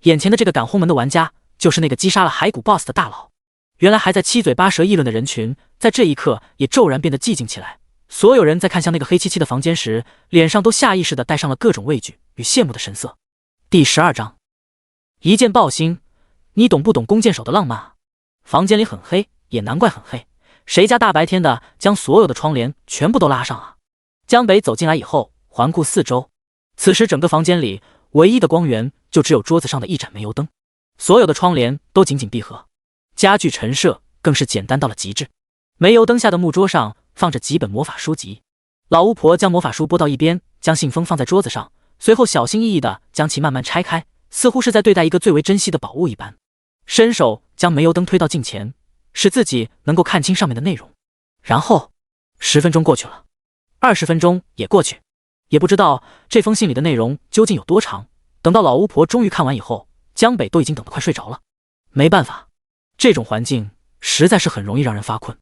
眼前的这个敢轰门的玩家就是那个击杀了骸骨 BOSS 的大佬。原来还在七嘴八舌议论的人群在这一刻也骤然变得寂静起来，所有人在看向那个黑漆漆的房间时，脸上都下意识地带上了各种畏惧与羡慕的神色。第12章，一剑爆星，你懂不懂弓箭手的浪漫？房间里很黑，也难怪很黑，谁家大白天的将所有的窗帘全部都拉上啊？江北走进来以后，环顾四周，此时整个房间里唯一的光源就只有桌子上的一盏煤油灯，所有的窗帘都紧紧闭合，家具陈设更是简单到了极致。煤油灯下的木桌上放着几本魔法书籍，老巫婆将魔法书拨到一边，将信封放在桌子上，随后小心翼翼地将其慢慢拆开，似乎是在对待一个最为珍惜的宝物一般。伸手将煤油灯推到镜前，使自己能够看清上面的内容。然后10分钟过去了，20分钟也过去，也不知道这封信里的内容究竟有多长。等到老巫婆终于看完以后，江北都已经等得快睡着了。没办法，这种环境实在是很容易让人发困。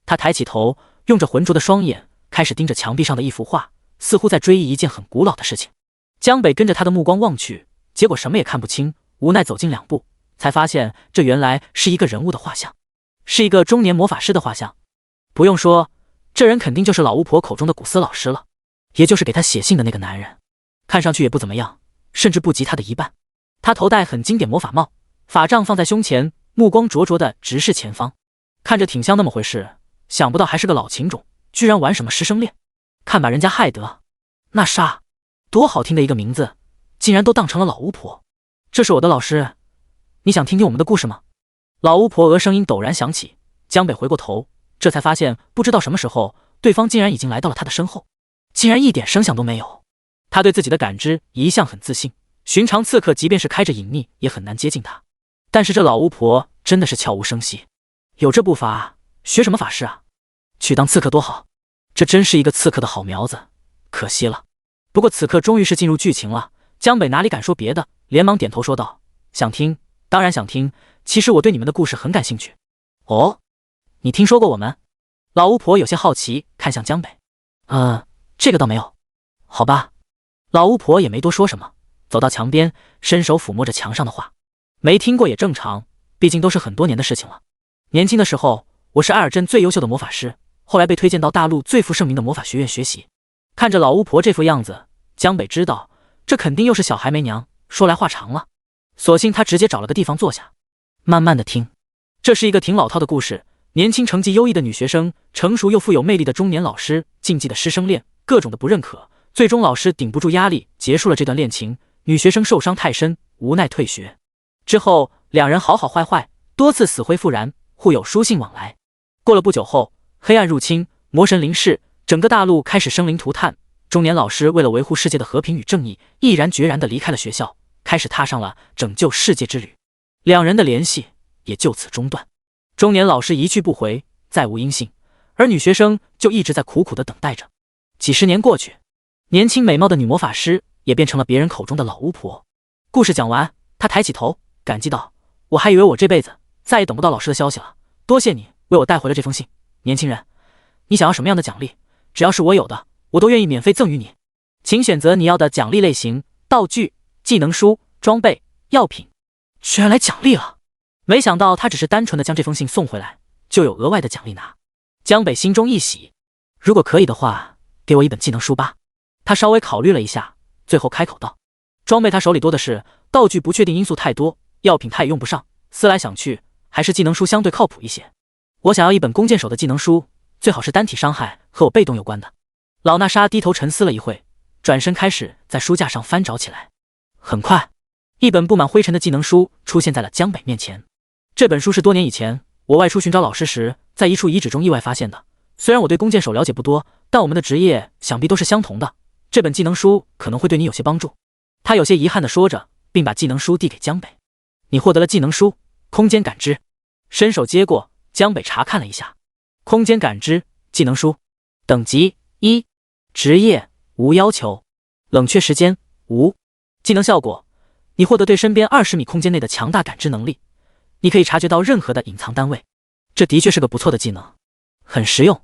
他抬起头，用着浑浊的双眼开始盯着墙壁上的一幅画，似乎在追忆一件很古老的事情。江北跟着他的目光望去，结果什么也看不清，无奈走近2步，才发现这原来是一个人物的画像，是一个中年魔法师的画像。不用说，这人肯定就是老巫婆口中的古斯老师了，也就是给他写信的那个男人。看上去也不怎么样，甚至不及他的一半。他头戴很经典魔法帽，法杖放在胸前，目光灼灼地直视前方，看着挺像那么回事。想不到还是个老情种，居然玩什么师生恋，看把人家害得。那莎，多好听的一个名字，竟然都当成了老巫婆。这是我的老师，你想听听我们的故事吗？老巫婆声音陡然响起，江北回过头，这才发现不知道什么时候，对方竟然已经来到了他的身后，竟然一点声响都没有。他对自己的感知一向很自信，寻常刺客即便是开着隐匿也很难接近他，但是这老巫婆真的是悄无声息。有这步伐，学什么法师啊？去当刺客多好，这真是一个刺客的好苗子，可惜了。不过此刻终于是进入剧情了，江北哪里敢说别的，连忙点头说道：想听，当然想听，其实我对你们的故事很感兴趣。哦，你听说过我们？老巫婆有些好奇看向江北。这个倒没有。好吧。老巫婆也没多说什么，走到墙边，伸手抚摸着墙上的画。没听过也正常，毕竟都是很多年的事情了。年轻的时候，我是艾尔镇最优秀的魔法师，后来被推荐到大陆最负盛名的魔法学院学习。看着老巫婆这副样子，江北知道这肯定又是小孩没娘，说来话长了。索性他直接找了个地方坐下，慢慢的听。这是一个挺老套的故事，年轻成绩优异的女学生，成熟又富有魅力的中年老师，禁忌的师生恋，各种的不认可，最终老师顶不住压力，结束了这段恋情。女学生受伤太深，无奈退学。之后两人好好坏坏，多次死灰复燃，互有书信往来。过了不久后，黑暗入侵，魔神临世，整个大陆开始生灵涂炭。中年老师为了维护世界的和平与正义，毅然决然地离开了学校，开始踏上了拯救世界之旅。两人的联系也就此中断。中年老师一去不回，再无音信，而女学生就一直在苦苦地等待着。几十年过去，年轻美貌的女魔法师也变成了别人口中的老巫婆。故事讲完，她抬起头，感激道：我还以为我这辈子再也等不到老师的消息了，多谢你为我带回了这封信。年轻人，你想要什么样的奖励？只要是我有的，我都愿意免费赠予你，请选择你要的奖励类型：道具、技能书、装备、药品。居然来奖励了！没想到他只是单纯的将这封信送回来，就有额外的奖励拿。江北心中一喜，如果可以的话，给我一本技能书吧。他稍微考虑了一下，最后开口道：装备他手里多的是，道具不确定因素太多，药品他也用不上，思来想去，还是技能书相对靠谱一些。我想要一本弓箭手的技能书，最好是单体伤害和我被动有关的。老娜莎低头沉思了一会，转身开始在书架上翻找起来。很快，一本布满灰尘的技能书出现在了江北面前。这本书是多年以前我外出寻找老师时，在一处遗址中意外发现的。虽然我对弓箭手了解不多，但我们的职业想必都是相同的，这本技能书可能会对你有些帮助。他有些遗憾地说着，并把技能书递给江北。你获得了技能书，空间感知。伸手接过，江北查看了一下，空间感知技能书，等级1，职业无要求，冷却时间无，技能效果，你获得对身边20米空间内的强大感知能力，你可以察觉到任何的隐藏单位。这的确是个不错的技能，很实用，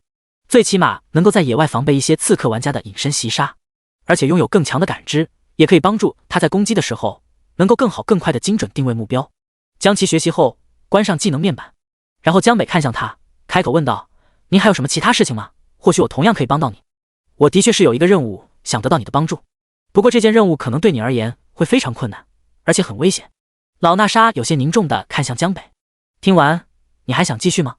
最起码能够在野外防备一些刺客玩家的隐身袭杀，而且拥有更强的感知，也可以帮助他在攻击的时候能够更好更快的精准定位目标。将其学习后，关上技能面板，然后江北看向他，开口问道：您还有什么其他事情吗？或许我同样可以帮到你。我的确是有一个任务想得到你的帮助，不过这件任务可能对你而言会非常困难，而且很危险。老娜莎有些凝重地看向江北。听完，你还想继续吗？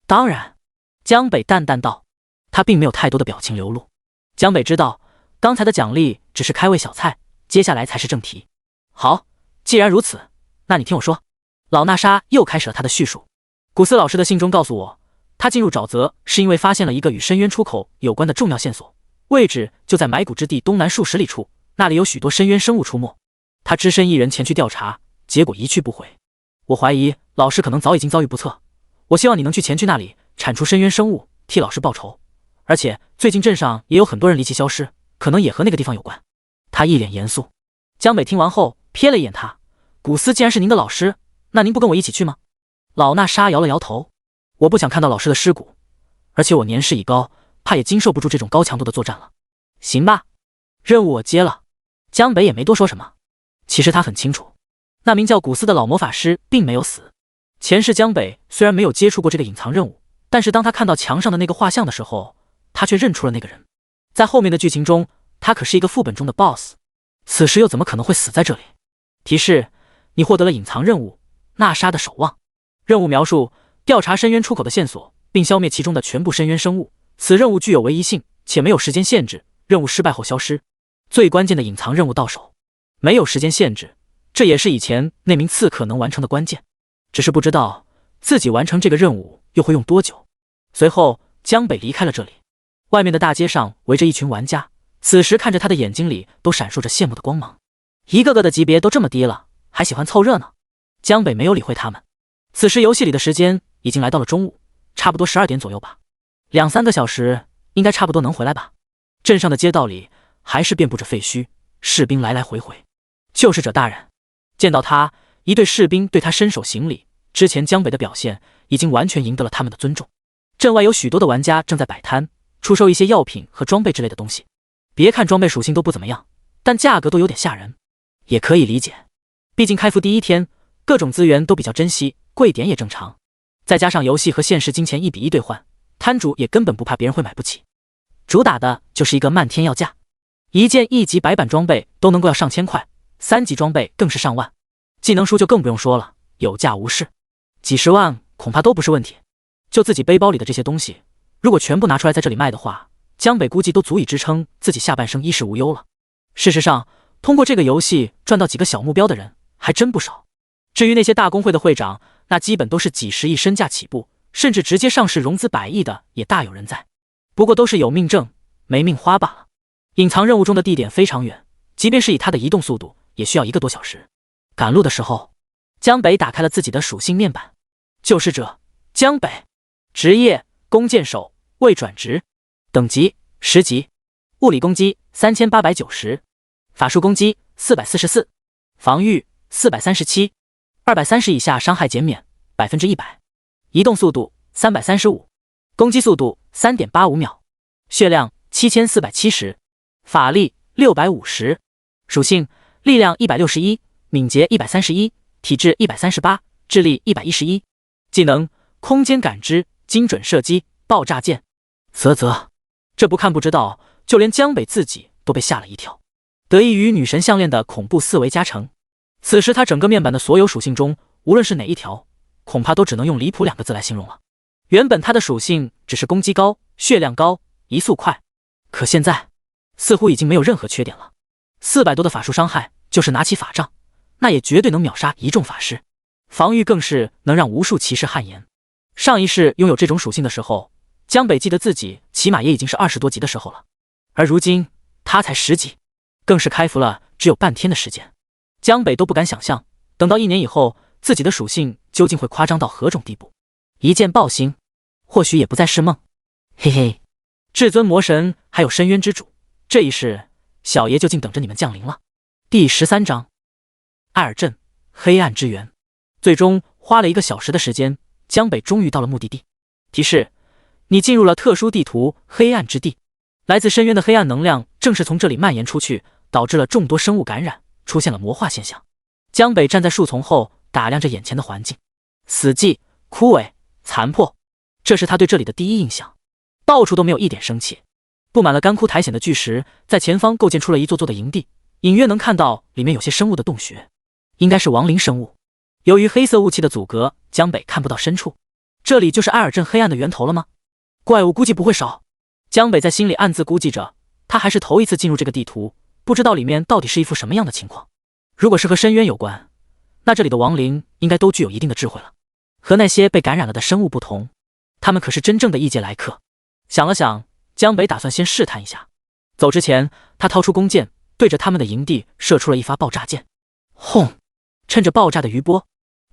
当然，江北淡淡道，他并没有太多的表情流露。江北知道刚才的奖励只是开胃小菜，接下来才是正题。好，既然如此，那你听我说。老娜莎又开始了她的叙述。古斯老师的信中告诉我，他进入沼泽是因为发现了一个与深渊出口有关的重要线索，位置就在埋骨之地东南数十里处，那里有许多深渊生物出没。他只身一人前去调查，结果一去不回。我怀疑老师可能早已经遭遇不测。我希望你能去前去那里铲除深渊生物，替老师报仇。而且最近镇上也有很多人离奇消失，可能也和那个地方有关。他一脸严肃。江北听完后瞥了一眼他，古斯既然是您的老师，那您不跟我一起去吗？老纳沙摇了摇头，我不想看到老师的尸骨，而且我年事已高，怕也经受不住这种高强度的作战了。行吧，任务我接了。江北也没多说什么。其实他很清楚，那名叫古斯的老魔法师并没有死。前世江北虽然没有接触过这个隐藏任务，但是当他看到墙上的那个画像的时候，他却认出了那个人。在后面的剧情中，他可是一个副本中的 BOSS， 此时又怎么可能会死在这里？提示：你获得了隐藏任务纳莎的守望。任务描述：调查深渊出口的线索，并消灭其中的全部深渊生物。此任务具有唯一性，且没有时间限制，任务失败后消失。最关键的隐藏任务到手，没有时间限制，这也是以前那名刺客能完成的关键。只是不知道自己完成这个任务又会用多久。随后江北离开了这里，外面的大街上围着一群玩家，此时看着他的眼睛里都闪烁着羡慕的光芒，一个个的级别都这么低了，还喜欢凑热闹。江北没有理会他们。此时游戏里的时间已经来到了中午，差不多12点左右吧，2-3个小时应该差不多能回来吧。镇上的街道里还是遍布着废墟，士兵来来回回。救世者大人，见到他，一队士兵对他伸手行礼。之前江北的表现已经完全赢得了他们的尊重。镇外有许多的玩家正在摆摊，出售一些药品和装备之类的东西。别看装备属性都不怎么样，但价格都有点吓人，也可以理解。毕竟开服第一天，各种资源都比较珍惜，贵点也正常。再加上游戏和现实金钱1比1兑换，摊主也根本不怕别人会买不起。主打的就是一个漫天要价，一件1级白板装备都能够要上千块，3级装备更是上万，技能书就更不用说了，有价无市，几十万恐怕都不是问题。就自己背包里的这些东西，如果全部拿出来在这里卖的话，江北估计都足以支撑自己下半生衣食无忧了。事实上，通过这个游戏赚到几个小目标的人还真不少。至于那些大公会的会长，那基本都是几十亿身价起步，甚至直接上市融资100亿的也大有人在。不过都是有命挣没命花罢了。隐藏任务中的地点非常远，即便是以他的移动速度也需要1个多小时。赶路的时候，江北打开了自己的属性面板。救世者江北，职业弓箭手，未转职，等级10级，物理攻击3890，法术攻击444，防御437，230以下伤害减免100%，移动速度335，攻击速度3.85秒，血量7470，法力650，属性力量161，敏捷131，体质138，智力111，技能空间感知，精准射击，爆炸剑。啧，这不看不知道，就连江北自己都被吓了一跳。得益于女神项链的恐怖思维加成，此时他整个面板的所有属性中，无论是哪一条，恐怕都只能用离谱2个字来形容了。原本他的属性只是攻击高，血量高，移速快，可现在似乎已经没有任何缺点了。400多的法术伤害，就是拿起法杖，那也绝对能秒杀一众法师。防御更是能让无数骑士汗颜。上一世拥有这种属性的时候，江北记得自己起码也已经是20多级的时候了，而如今他才10级，更是开服了只有半天的时间。江北都不敢想象，等到1年以后，自己的属性究竟会夸张到何种地步。一剑爆星，或许也不再是梦。嘿嘿，至尊魔神还有深渊之主，这一世小爷就竟等着你们降临了。第13章，艾尔镇黑暗之源。最终花了1个小时的时间，江北终于到了目的地。提示：你进入了特殊地图黑暗之地，来自深渊的黑暗能量正是从这里蔓延出去，导致了众多生物感染，出现了魔化现象。江北站在树丛后打量着眼前的环境，死寂、枯萎、残破，这是他对这里的第一印象。到处都没有一点生气，布满了干枯苔藓的巨石在前方构建出了一座座的营地，隐约能看到里面有些生物的洞穴，应该是亡灵生物。由于黑色雾气的阻隔，江北看不到深处。这里就是艾尔镇黑暗的源头了吗？怪物估计不会少。江北在心里暗自估计着，他还是头一次进入这个地图，不知道里面到底是一副什么样的情况。如果是和深渊有关，那这里的亡灵应该都具有一定的智慧了。和那些被感染了的生物不同，他们可是真正的异界来客。想了想，江北打算先试探一下。走之前，他掏出弓箭，对着他们的营地射出了一发爆炸箭。轰！趁着爆炸的余波，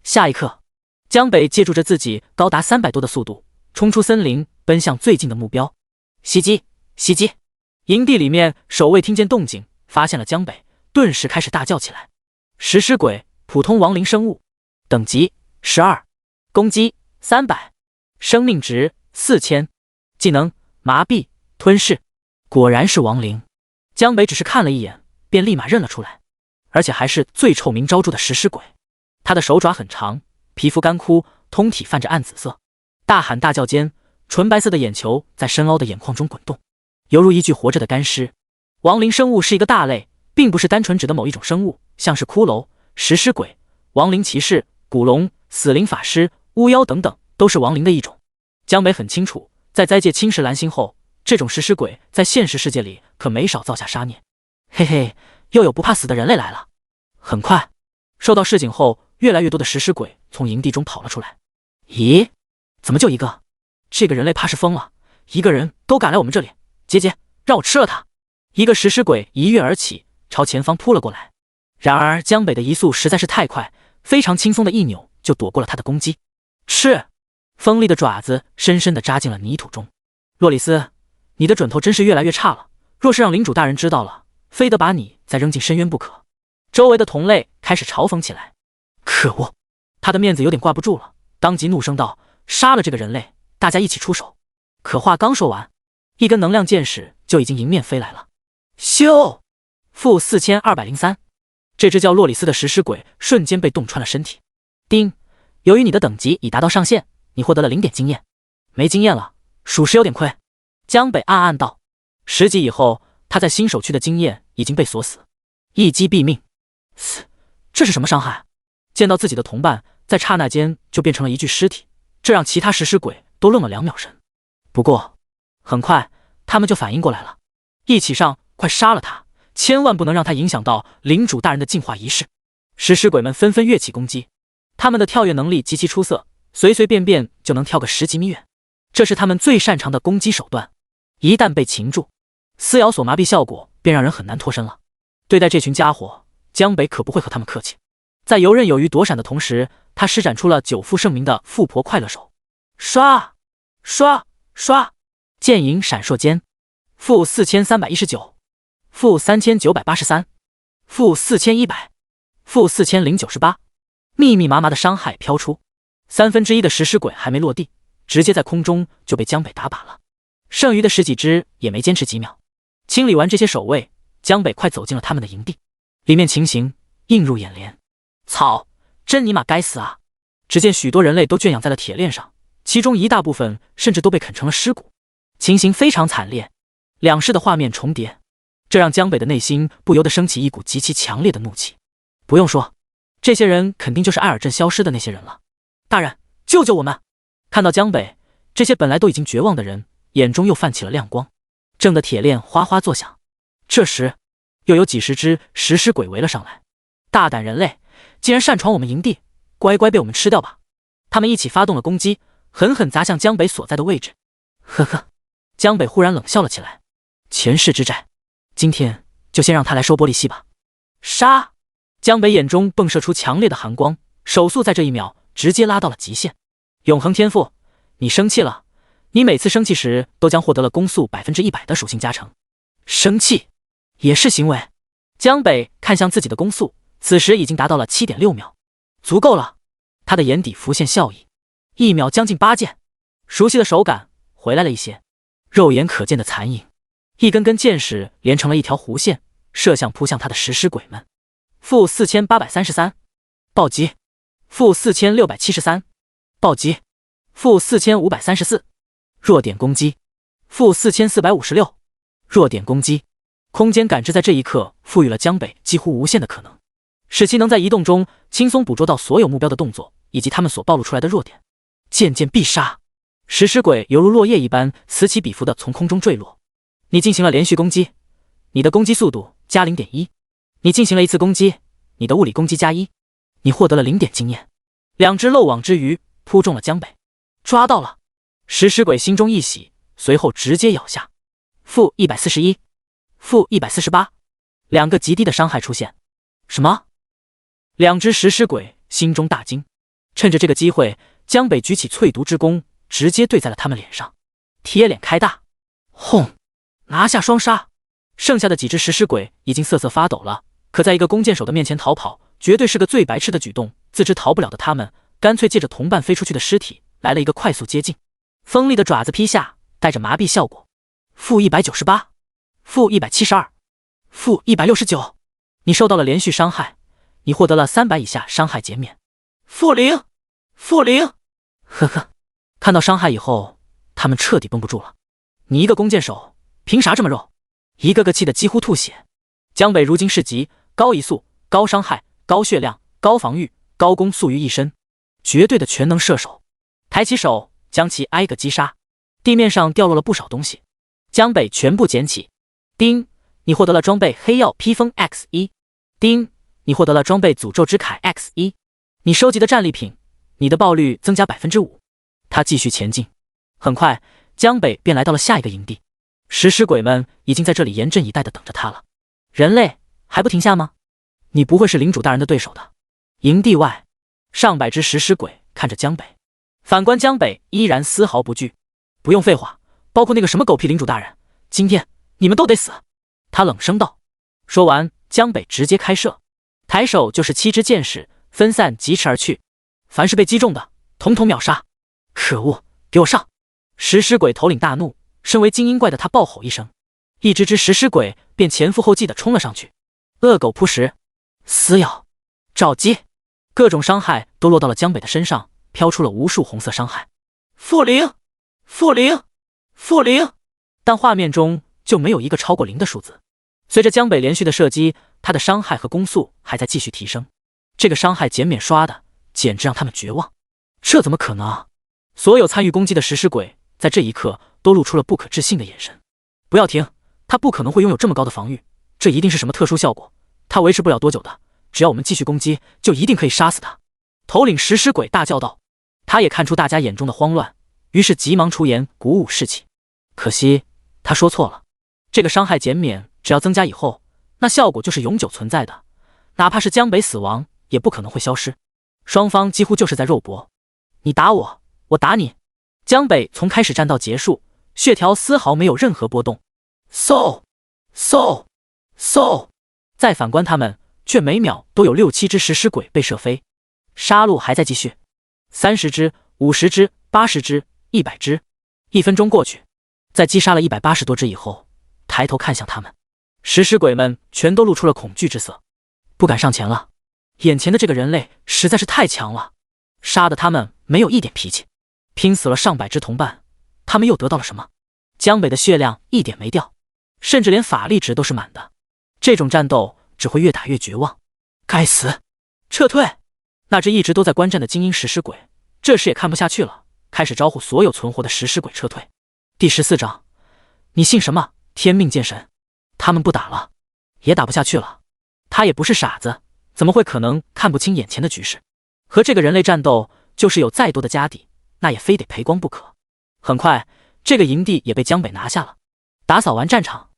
下一刻，江北借助着自己高达300多的速度，冲出森林，奔向最近的目标。袭击！袭击！营地里面守卫听见动静，发现了江北，顿时开始大叫起来。食尸鬼，普通亡灵生物，等级12，攻击300，生命值4000，技能麻痹、吞噬。果然是亡灵。江北只是看了一眼，便立马认了出来，而且还是最臭名昭著的食尸鬼。他的手爪很长，皮肤干枯，通体泛着暗紫色，大喊大叫间，纯白色的眼球在深凹的眼眶中滚动，犹如一具活着的干尸。亡灵生物是一个大类，并不是单纯指的某一种生物，像是骷髅、食尸鬼、亡灵骑士、古龙、死灵法师、巫妖等等，都是亡灵的一种。江北很清楚，在灾界侵蚀蓝星后，这种食尸鬼在现实世界里可没少造下杀孽。嘿嘿，又有不怕死的人类来了。很快，受到示警后，越来越多的食尸鬼从营地中跑了出来。咦，怎么就一个？这个人类怕是疯了，一个人都敢来我们这里！姐姐，让我吃了他！一个食尸鬼一跃而起，朝前方扑了过来。然而江北的移速实在是太快，非常轻松的一扭就躲过了他的攻击。吃！锋利的爪子深深地扎进了泥土中。洛里斯，你的准头真是越来越差了，若是让领主大人知道了，非得把你再扔进深渊不可。周围的同类开始嘲讽起来。可恶，他的面子有点挂不住了，当即怒声道：杀了这个人类，大家一起出手！可话刚说完，一根能量箭矢就已经迎面飞来了。咻！负4203，这只叫洛里斯的食尸鬼瞬间被洞穿了身体。叮，由于你的等级已达到上限，你获得了0点经验。没经验了，属实有点亏。江北暗暗道。10级以后，他在新手区的经验已经被锁死，一击毙命。这是什么伤害？见到自己的同伴在刹那间就变成了一具尸体，这让其他食尸鬼都愣了2秒神。不过很快他们就反应过来了，一起上，快杀了他，千万不能让他影响到领主大人的进化仪式。食尸鬼们纷纷跃起攻击，他们的跳跃能力极其出色，随随便便就能跳个10几米远，这是他们最擅长的攻击手段。一旦被擒住，撕咬索麻痹效果便让人很难脱身了。对待这群家伙，江北可不会和他们客气。在游刃有余躲闪的同时，他施展出了久负盛名的富婆快乐手，刷刷刷，剑影闪烁间，负4319，负3983，负4100，负4098，密密麻麻的伤害飘出，1/3的食尸鬼还没落地，直接在空中就被江北打靶了。剩余的10几只也没坚持几秒，清理完这些守卫，江北快走进了他们的营地，里面情形映入眼帘。操，真尼玛该死啊！只见许多人类都圈养在了铁链上，其中一大部分甚至都被啃成了尸骨，情形非常惨烈。两世的画面重叠，这让江北的内心不由得升起一股极其强烈的怒气。不用说，这些人肯定就是艾尔镇消失的那些人了。大人，救救我们！看到江北，这些本来都已经绝望的人眼中又泛起了亮光，震得铁链哗哗作响。这时又有几十只食尸鬼围了上来。大胆人类，竟然擅闯我们营地，乖乖被我们吃掉吧！他们一起发动了攻击，狠狠砸向江北所在的位置。呵呵，江北忽然冷笑了起来。前世之债，今天就先让他来收玻璃戏吧。杀！江北眼中迸射出强烈的寒光，手速在这一秒直接拉到了极限。永恒天赋，你生气了，你每次生气时都将获得了攻速100%的属性加成。生气也是行为。江北看向自己的攻速，此时已经达到了7.6秒，足够了。他的眼底浮现笑意，一秒将近8剑，熟悉的手感回来了一些，肉眼可见的残影，一根根箭矢连成了一条弧线，射向扑向他的食尸鬼们。负4833，暴击；负4673，暴击；负4534，弱点攻击；负4456，弱点攻击。空间感知在这一刻赋予了江北几乎无限的可能，使其能在移动中轻松捕捉到所有目标的动作以及他们所暴露出来的弱点，渐渐必杀。食尸鬼犹如落叶一般此起彼伏地从空中坠落。你进行了连续攻击，你的攻击速度加 0.1， 你进行了一次攻击，你的物理攻击加1，你获得了0点经验。两只漏网之鱼扑中了江北，抓到了。食尸鬼心中一喜，随后直接咬下。负141，负148，两个极低的伤害出现。什么？两只食尸鬼心中大惊，趁着这个机会，江北举起淬毒之弓，直接对在了他们脸上。铁脸开大，轰！拿下双杀。剩下的几只食尸鬼已经瑟瑟发抖了，可在一个弓箭手的面前逃跑，绝对是个最白痴的举动。自知逃不了的他们，干脆借着同伴飞出去的尸体，来了一个快速接近。锋利的爪子劈下，带着麻痹效果。-198，-172，-169，你受到了连续伤害，你获得了300以下伤害减免。-0，呵呵。看到伤害以后，他们彻底绷不住了。你一个弓箭手，凭啥这么肉？一个个气得几乎吐血。江北如今是集高移速、高伤害、高血量、高防御、高攻速于一身，绝对的全能射手。抬起手，将其挨个击杀。地面上掉落了不少东西，江北全部捡起。叮，你获得了装备黑曜披风 X1。叮，你获得了装备诅咒之铠 X1。你收集的战利品，你的爆率增加 5%。他继续前进，很快江北便来到了下一个营地。食尸鬼们已经在这里严阵以待地等着他了。人类还不停下吗？你不会是领主大人的对手的。营地外，上百只食尸鬼看着江北，反观江北依然丝毫不惧。不用废话，包括那个什么狗屁领主大人，今天你们都得死。他冷声道。说完，江北直接开射，抬手就是7支箭矢，分散疾驰而去。凡是被击中的，统统秒杀。可恶，给我上！食尸鬼头领大怒，身为精英怪的他暴吼一声，一只只食尸鬼便前赴后继地冲了上去。恶狗扑食，撕咬，照击，各种伤害都落到了江北的身上，飘出了无数红色伤害。-0，但画面中就没有一个超过0的数字。随着江北连续的射击，他的伤害和攻速还在继续提升，这个伤害减免刷的简直让他们绝望。这怎么可能啊？所有参与攻击的食尸鬼在这一刻都露出了不可置信的眼神。不要停，他不可能会拥有这么高的防御，这一定是什么特殊效果，他维持不了多久的，只要我们继续攻击，就一定可以杀死他。头领食尸鬼大叫道。他也看出大家眼中的慌乱，于是急忙出言鼓舞士气。可惜他说错了，这个伤害减免只要增加以后，那效果就是永久存在的，哪怕是江北死亡也不可能会消失。双方几乎就是在肉搏，你打我，我打你。江北从开始战到结束，血条丝毫没有任何波动。嗖。再反观他们，却每秒都有6-7只食尸鬼被射飞，杀戮还在继续。30只、50只、80只、100只。1分钟过去，在击杀了180多只以后，抬头看向他们，食尸鬼们全都露出了恐惧之色，不敢上前了。眼前的这个人类实在是太强了，杀得他们没有一点脾气。拼死了上百只同伴，他们又得到了什么？江北的血量一点没掉，甚至连法力值都是满的。这种战斗只会越打越绝望。该死！撤退！那只一直都在观战的精英食尸鬼，这时也看不下去了，开始招呼所有存活的食尸鬼撤退。第14章，你信什么天命剑神？他们不打了，也打不下去了。他也不是傻子，怎么会可能看不清眼前的局势？和这个人类战斗，就是有再多的家底，那也非得赔光不可。很快，这个营地也被江北拿下了。打扫完战场，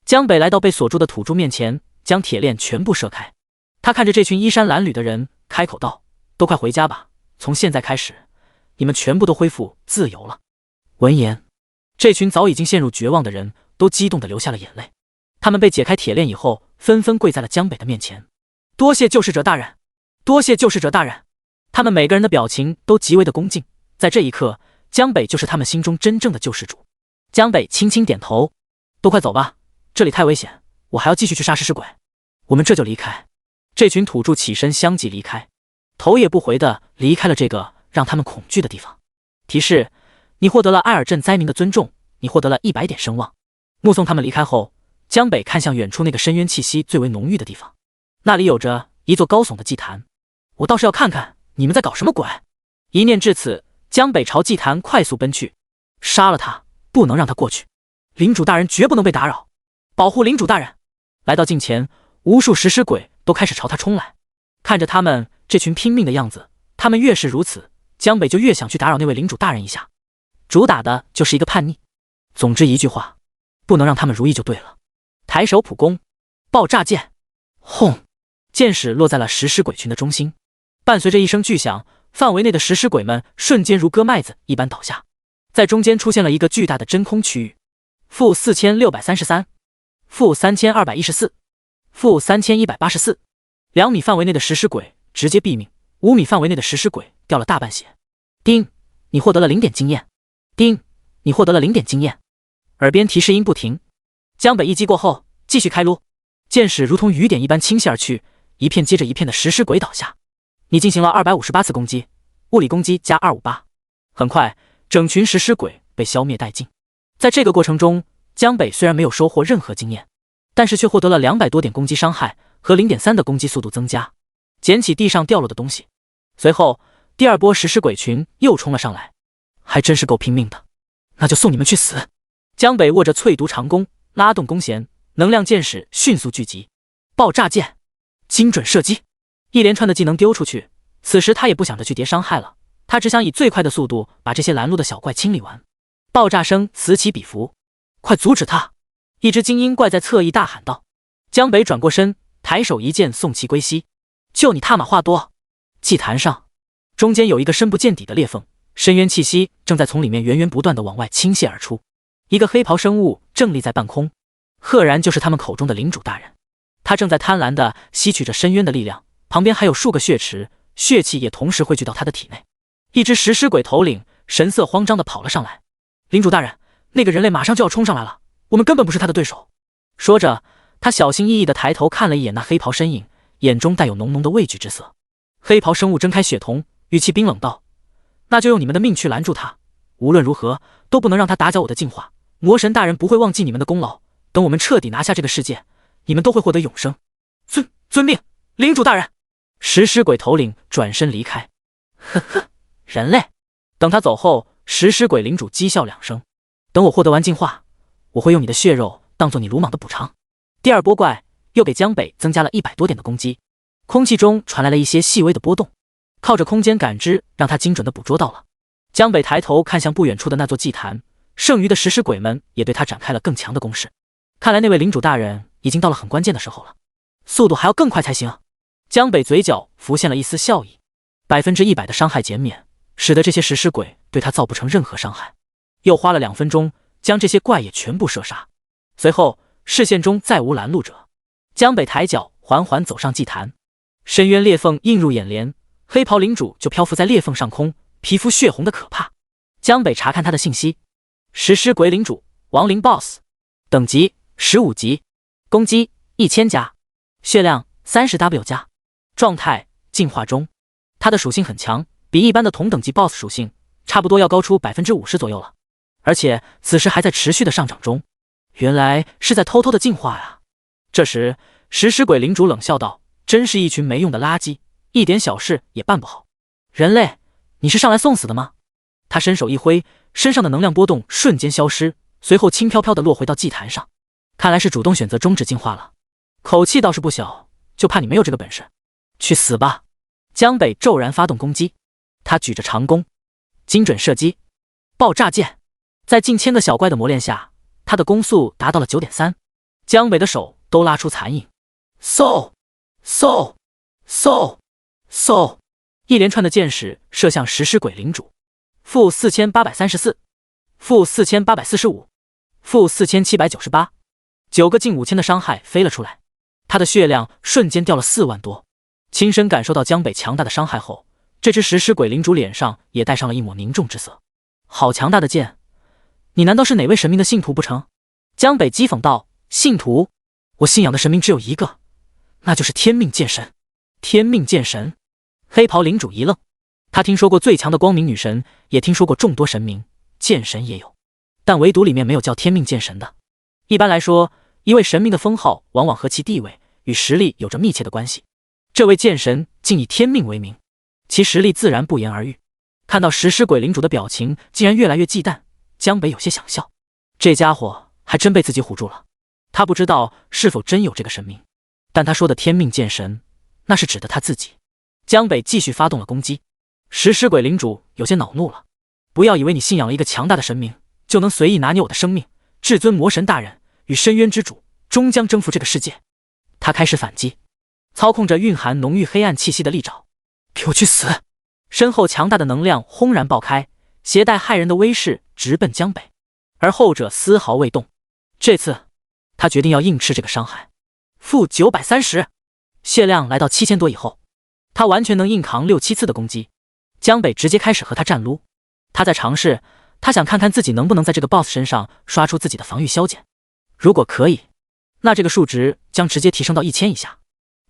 江北来到被锁住的土著面前，将铁链全部射开。他看着这群衣衫褴褛的人，开口道：“都快回家吧，从现在开始，你们全部都恢复自由了。”闻言，这群早已经陷入绝望的人都激动地流下了眼泪。他们被解开铁链以后，纷纷跪在了江北的面前。多谢救世者大人，多谢救世者大人。他们每个人的表情都极为的恭敬，在这一刻，江北就是他们心中真正的救世主。江北轻轻点头，都快走吧，这里太危险，我还要继续去杀食尸鬼。我们这就离开。这群土著起身相继离开，头也不回地离开了这个让他们恐惧的地方。提示：你获得了艾尔镇灾民的尊重，你获得了100点声望。目送他们离开后，江北看向远处那个深渊气息最为浓郁的地方，那里有着一座高耸的祭坛。我倒是要看看你们在搞什么鬼！一念至此，江北朝祭坛快速奔去。杀了他，不能让他过去。领主大人绝不能被打扰，保护领主大人。来到近前，无数食尸鬼都开始朝他冲来。看着他们这群拼命的样子，他们越是如此，江北就越想去打扰那位领主大人一下。主打的就是一个叛逆。总之一句话，不能让他们如意就对了。抬手普攻，爆炸剑，轰！剑矢落在了食尸鬼群的中心，伴随着一声巨响，范围内的食尸鬼们瞬间如割麦子一般倒下，在中间出现了一个巨大的真空区域。-4633，-3214，-3184，2米范围内的食尸鬼直接毙命，5米范围内的食尸鬼掉了大半血。丁，你获得了0点经验。丁，你获得了0点经验。耳边提示音不停。江北一击过后，继续开撸，箭矢如同雨点一般倾泻而去，一片接着一片的食尸鬼倒下。你进行了258次攻击，物理攻击加258。很快，整群食尸鬼被消灭殆尽。在这个过程中，江北虽然没有收获任何经验，但是却获得了200多点攻击伤害和 0.3 的攻击速度增加。捡起地上掉落的东西，随后第二波食尸鬼群又冲了上来，还真是够拼命的。那就送你们去死！江北握着淬毒长弓，拉动弓弦，能量箭矢迅速聚集，爆炸箭，精准射击，一连串的技能丢出去。此时他也不想着去叠伤害了，他只想以最快的速度把这些拦路的小怪清理完。爆炸声此起彼伏，快阻止他！一只精英怪在侧翼大喊道。江北转过身，抬手一剑送其归西。就你他妈话多！祭坛上，中间有一个深不见底的裂缝，深渊气息正在从里面源源不断的往外倾泻而出。一个黑袍生物正立在半空，赫然就是他们口中的领主大人。他正在贪婪地吸取着深渊的力量，旁边还有数个血池，血气也同时汇聚到他的体内。一只食尸鬼头领神色慌张地跑了上来。领主大人，那个人类马上就要冲上来了，我们根本不是他的对手。说着，他小心翼翼地抬头看了一眼那黑袍身影，眼中带有浓浓的畏惧之色。黑袍生物睁开血瞳，语气冰冷道：那就用你们的命去拦住他，无论如何都不能让他打搅我的进化。魔神大人不会忘记你们的功劳，等我们彻底拿下这个世界，你们都会获得永生。遵命，领主大人。食尸鬼头领转身离开。呵呵，人类。等他走后，食尸鬼领主讥笑2声。等我获得完进化，我会用你的血肉当做你鲁莽的补偿。第二波怪又给江北增加了100多点的攻击，空气中传来了一些细微的波动，靠着空间感知让他精准地捕捉到了。江北抬头看向不远处的那座祭坛，剩余的食尸鬼们也对他展开了更强的攻势。看来那位领主大人已经到了很关键的时候了，速度还要更快才行。江北嘴角浮现了一丝笑意，100%的伤害减免，使得这些食尸鬼对他造不成任何伤害。又花了2分钟，将这些怪也全部射杀。随后视线中再无拦路者，江北抬脚缓缓走上祭坛，深渊裂缝映入眼帘，黑袍领主就漂浮在裂缝上空，皮肤血红的可怕。江北查看他的信息：食尸鬼领主，亡灵 BOSS， 等级15级，攻击1000加，血量30W 加，状态进化中。他的属性很强，比一般的同等级 BOSS 属性差不多要高出 50% 左右了，而且此时还在持续的上涨中。原来是在偷偷的进化呀！这时食尸鬼领主冷笑道：真是一群没用的垃圾，一点小事也办不好。人类，你是上来送死的吗？他伸手一挥，身上的能量波动瞬间消失，随后轻飘飘地落回到祭坛上。看来是主动选择终止进化了，口气倒是不小，就怕你没有这个本事。去死吧！江北骤然发动攻击，他举着长弓，精准射击，爆炸箭。在近千个小怪的磨练下，他的攻速达到了 9.3， 江北的手都拉出残影。嗖，一连串的箭矢射向食尸鬼领主。-4834， -4845， -4798， 9个近5000的伤害飞了出来，他的血量瞬间掉了4万多。亲身感受到江北强大的伤害后，这只食尸鬼领主脸上也带上了一抹凝重之色。好强大的剑，你难道是哪位神明的信徒不成？江北讥讽道：信徒？我信仰的神明只有一个，那就是天命剑神。天命剑神？黑袍领主一愣，他听说过最强的光明女神，也听说过众多神明，剑神也有，但唯独里面没有叫天命剑神的。一般来说，一位神明的封号往往和其地位与实力有着密切的关系。这位剑神竟以天命为名，其实力自然不言而喻。看到食尸鬼领主的表情竟然越来越忌惮，江北有些想笑，这家伙还真被自己唬住了。他不知道是否真有这个神明，但他说的天命剑神，那是指的他自己。江北继续发动了攻击，食尸鬼领主有些恼怒了，不要以为你信仰了一个强大的神明，就能随意拿捏我的生命。至尊魔神大人与深渊之主终将征服这个世界。他开始反击，操控着蕴含浓郁黑暗气息的利爪，给我去死！身后强大的能量轰然爆开，携带骇人的威势直奔江北，而后者丝毫未动。这次他决定要硬吃这个伤害。负930，血量来到7000多以后，他完全能硬扛6、7次的攻击。江北直接开始和他战撸，他在尝试，他想看看自己能不能在这个 BOSS 身上刷出自己的防御消减。如果可以，那这个数值将直接提升到1000以下。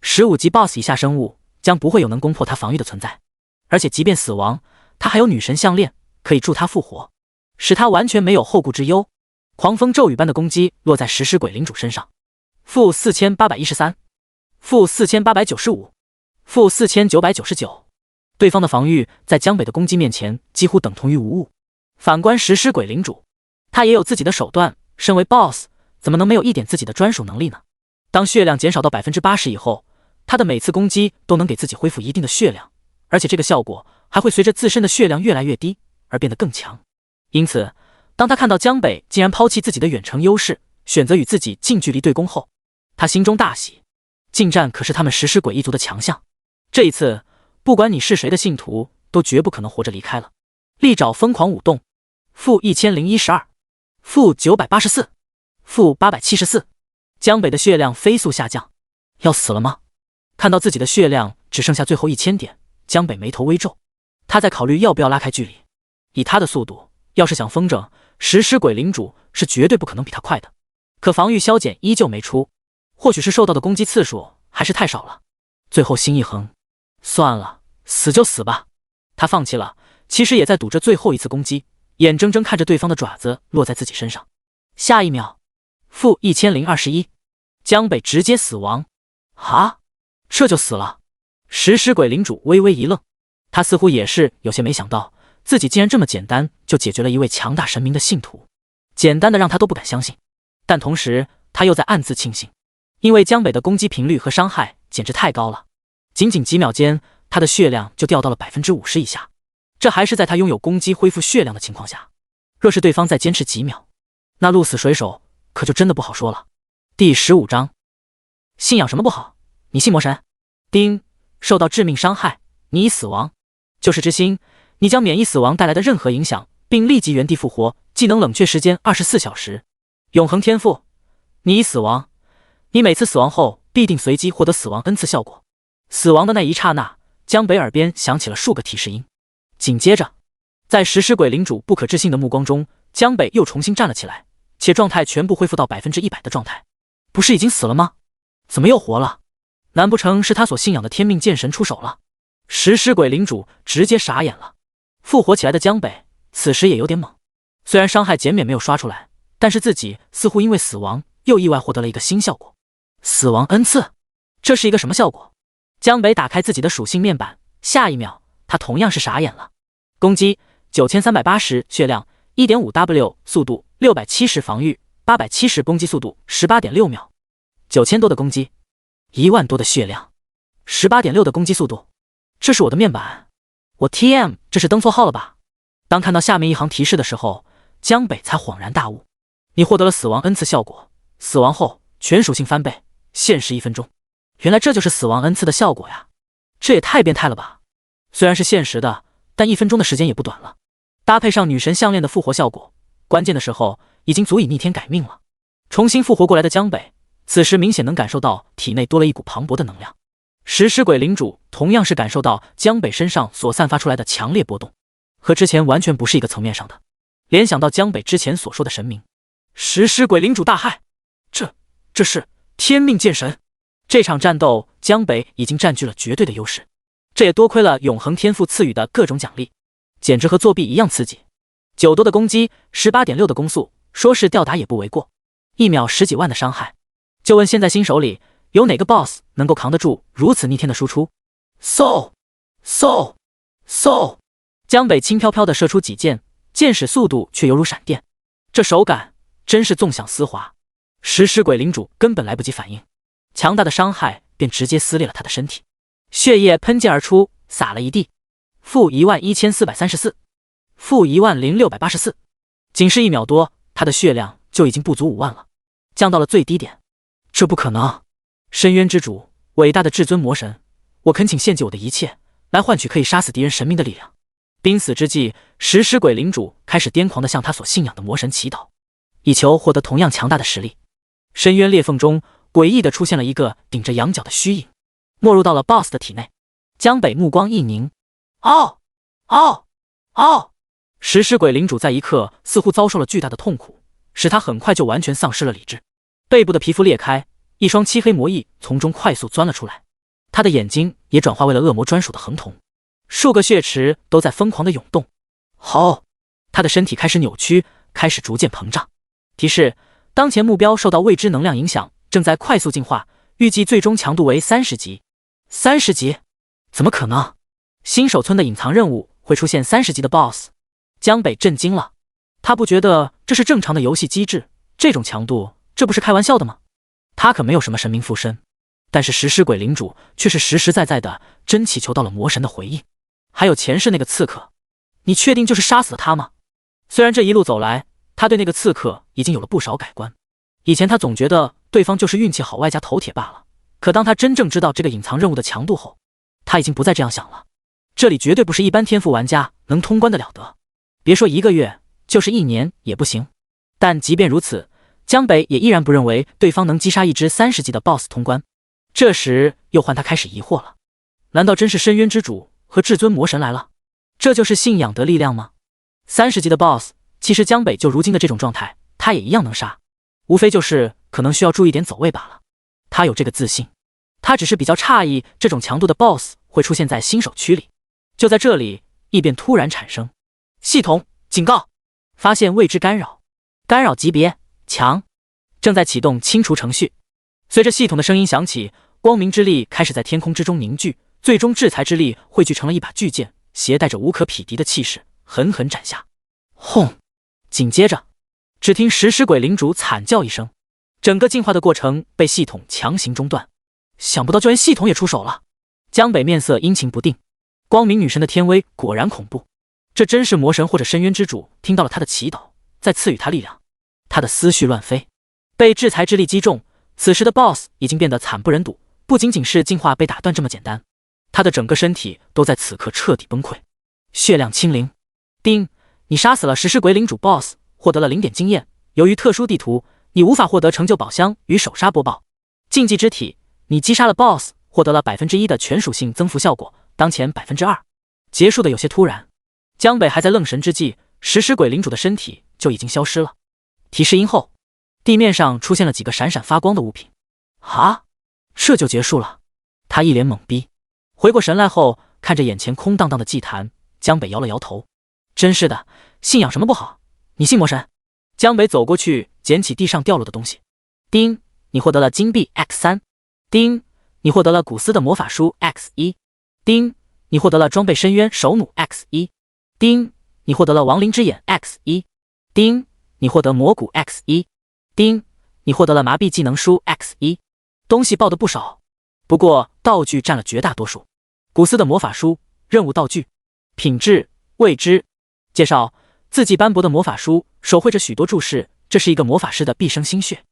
15级 BOSS 以下生物将不会有能攻破他防御的存在，而且即便死亡，他还有女神项链可以助他复活，使他完全没有后顾之忧。狂风骤雨般的攻击落在食尸鬼领主身上，负4813，负4895，负4999。对方的防御在江北的攻击面前几乎等同于无物。反观食尸鬼领主，他也有自己的手段，身为 BOSS， 怎么能没有一点自己的专属能力呢？当血量减少到 80% 以后，他的每次攻击都能给自己恢复一定的血量，而且这个效果还会随着自身的血量越来越低而变得更强。因此当他看到江北竟然抛弃自己的远程优势，选择与自己近距离对攻后，他心中大喜。近战可是他们食尸鬼一族的强项，这一次不管你是谁的信徒都绝不可能活着离开了。利爪疯狂舞动，负1012，负984，负874。江北的血量飞速下降，要死了吗？看到自己的血量只剩下最后1000点，江北眉头微皱，他在考虑要不要拉开距离。以他的速度，要是想风筝，食尸鬼领主是绝对不可能比他快的。可防御消减依旧没出，或许是受到的攻击次数还是太少了。最后心一横，算了，死就死吧。他放弃了，其实也在赌着最后一次攻击，眼睁睁看着对方的爪子落在自己身上。下一秒，负1021，江北直接死亡。啊，这就死了？食尸鬼领主微微一愣，他似乎也是有些没想到，自己竟然这么简单就解决了一位强大神明的信徒，简单的让他都不敢相信。但同时他又在暗自庆幸，因为江北的攻击频率和伤害简直太高了，仅仅几秒间他的血量就掉到了 50% 以下，这还是在他拥有攻击恢复血量的情况下。若是对方再坚持几秒，那鹿死谁手可就真的不好说了。第15章，信仰什么不好？你信魔神？丁，受到致命伤害，你已死亡。救世之心，你将免疫死亡带来的任何影响，并立即原地复活，技能冷却时间24小时。永恒天赋，你已死亡，你每次死亡后必定随机获得死亡恩赐效果。死亡的那一刹那，江北耳边响起了数个提示音。紧接着，在食尸鬼领主不可置信的目光中，江北又重新站了起来，且状态全部恢复到100%的状态。不是已经死了吗？怎么又活了？难不成是他所信仰的天命剑神出手了？食尸鬼领主直接傻眼了。复活起来的江北此时也有点懵，虽然伤害减免没有刷出来，但是自己似乎因为死亡又意外获得了一个新效果。死亡恩赐，这是一个什么效果？江北打开自己的属性面板，下一秒他同样是傻眼了。攻击9380，血量 1.5W， 速度670，防御870，攻击速度 18.6秒，9000多的攻击，10000多的血量， 18.6的攻击速度。这是我的面板，我 TM 这是登错号了吧？当看到下面一行提示的时候，江北才恍然大悟。你获得了死亡恩赐效果，死亡后全属性翻倍，限时1分钟。原来这就是死亡恩赐的效果呀，这也太变态了吧。虽然是限时的，但1分钟的时间也不短了，搭配上女神项链的复活效果，关键的时候已经足以逆天改命了。重新复活过来的江北此时明显能感受到体内多了一股磅礴的能量。食尸鬼领主同样是感受到江北身上所散发出来的强烈波动，和之前完全不是一个层面上的。联想到江北之前所说的神明，食尸鬼领主大骇，这是天命剑神。这场战斗江北已经占据了绝对的优势，这也多亏了永恒天赋赐予的各种奖励，简直和作弊一样刺激。9多的攻击， 18.6的攻速，说是吊打也不为过。1秒10几万的伤害，就问现在新手里有哪个 BOSS 能够扛得住如此逆天的输出？ So， 江北轻飘飘地射出几箭，箭矢速度却犹如闪电，这手感真是纵享丝滑。食尸鬼领主根本来不及反应，强大的伤害便直接撕裂了他的身体，血液喷溅而出，洒了一地。负11434，负10684，仅是1秒多，他的血量就已经不足5万了，降到了最低点。这不可能！深渊之主，伟大的至尊魔神，我恳请献祭我的一切，来换取可以杀死敌人神明的力量。濒死之际，食尸鬼领主开始癫狂地向他所信仰的魔神祈祷，以求获得同样强大的实力。深渊裂缝中，诡异地出现了一个顶着羊角的虚影，没入到了 BOSS 的体内。江北目光一凝，嗷嗷嗷！食尸鬼领主在一刻似乎遭受了巨大的痛苦，使他很快就完全丧失了理智。背部的皮肤裂开，一双漆黑魔翼从中快速钻了出来，他的眼睛也转化为了恶魔专属的恒瞳，数个血池都在疯狂地涌动。好，他的身体开始扭曲，开始逐渐膨胀。提示：当前目标受到未知能量影响，正在快速进化，预计最终强度为30级。30级？怎么可能？新手村的隐藏任务会出现30级的 BOSS？ 江北震惊了，他不觉得这是正常的游戏机制，这种强度，这不是开玩笑的吗？他可没有什么神明附身，但是食尸鬼领主却是实实在在的真祈求到了魔神的回应。还有前世那个刺客，你确定就是杀死了他吗？虽然这一路走来，他对那个刺客已经有了不少改观。以前他总觉得对方就是运气好外加头铁罢了，可当他真正知道这个隐藏任务的强度后，他已经不再这样想了。这里绝对不是一般天赋玩家能通关的了得，别说1个月，就是1年也不行。但即便如此，江北也依然不认为对方能击杀一只30级的 BOSS 通关。这时又换他开始疑惑了，难道真是深渊之主和至尊魔神来了？这就是信仰的力量吗？30级的 BOSS， 其实江北就如今的这种状态，他也一样能杀，无非就是可能需要注意点走位罢了。他有这个自信，他只是比较诧异这种强度的 BOSS 会出现在新手区里。就在这里，异变突然产生，系统警告，发现未知干扰，干扰级别强，正在启动清除程序。随着系统的声音响起，光明之力开始在天空之中凝聚，最终制裁之力汇聚成了一把巨剑，携带着无可匹敌的气势，狠狠斩下。轰！紧接着，只听食尸鬼领主惨叫一声，整个进化的过程被系统强行中断。想不到就连系统也出手了。江北面色阴晴不定，光明女神的天威果然恐怖，这真是魔神或者深渊之主听到了他的祈祷，在赐予他力量。他的思绪乱飞，被制裁之力击中，此时的 BOSS 已经变得惨不忍睹，不仅仅是进化被打断这么简单，他的整个身体都在此刻彻底崩溃。血量清零。丁，你杀死了食尸鬼领主 BOSS， 获得了0点经验。由于特殊地图，你无法获得成就宝箱与首杀播报。禁忌之体，你击杀了 BOSS， 获得了 1% 的全属性增幅效果，当前 2%。结束的有些突然，江北还在愣神之际，食尸鬼领主的身体就已经消失了。提示音后，地面上出现了几个闪闪发光的物品。啊，这就结束了？他一脸懵逼，回过神来后，看着眼前空荡荡的祭坛，江北摇了摇头。真是的，信仰什么不好？你信魔神？江北走过去，捡起地上掉落的东西。丁，你获得了金币 X3。丁，你获得了古斯的魔法书 X1。丁，你获得了装备深渊手弩 X1。丁，你获得了亡灵之眼 X1。丁，你获得魔骨 X1。丁，你获得了麻痹技能书 X1。东西报的不少，不过道具占了绝大多数。古斯的魔法书，任务道具，品质未知。介绍：字迹斑驳的魔法书，手绘着许多注释，这是一个魔法师的毕生心血。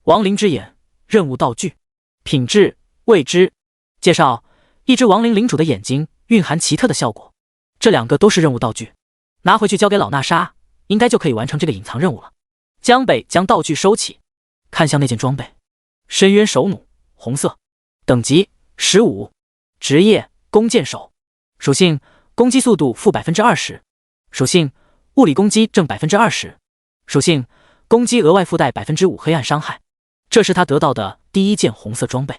亡灵之眼，任务道具，品质未知。介绍：一只亡灵领主的眼睛蕴含奇特的效果，这2个都是任务道具，拿回去交给老衲杀，应该就可以完成这个隐藏任务了。江北将道具收起，看向那件装备，深渊手弩，红色，等级15，职业弓箭手，属性攻击速度负 20%， 属性物理攻击正 20%， 属性攻击额外附带 5% 黑暗伤害。这是他得到的第一件红色装备。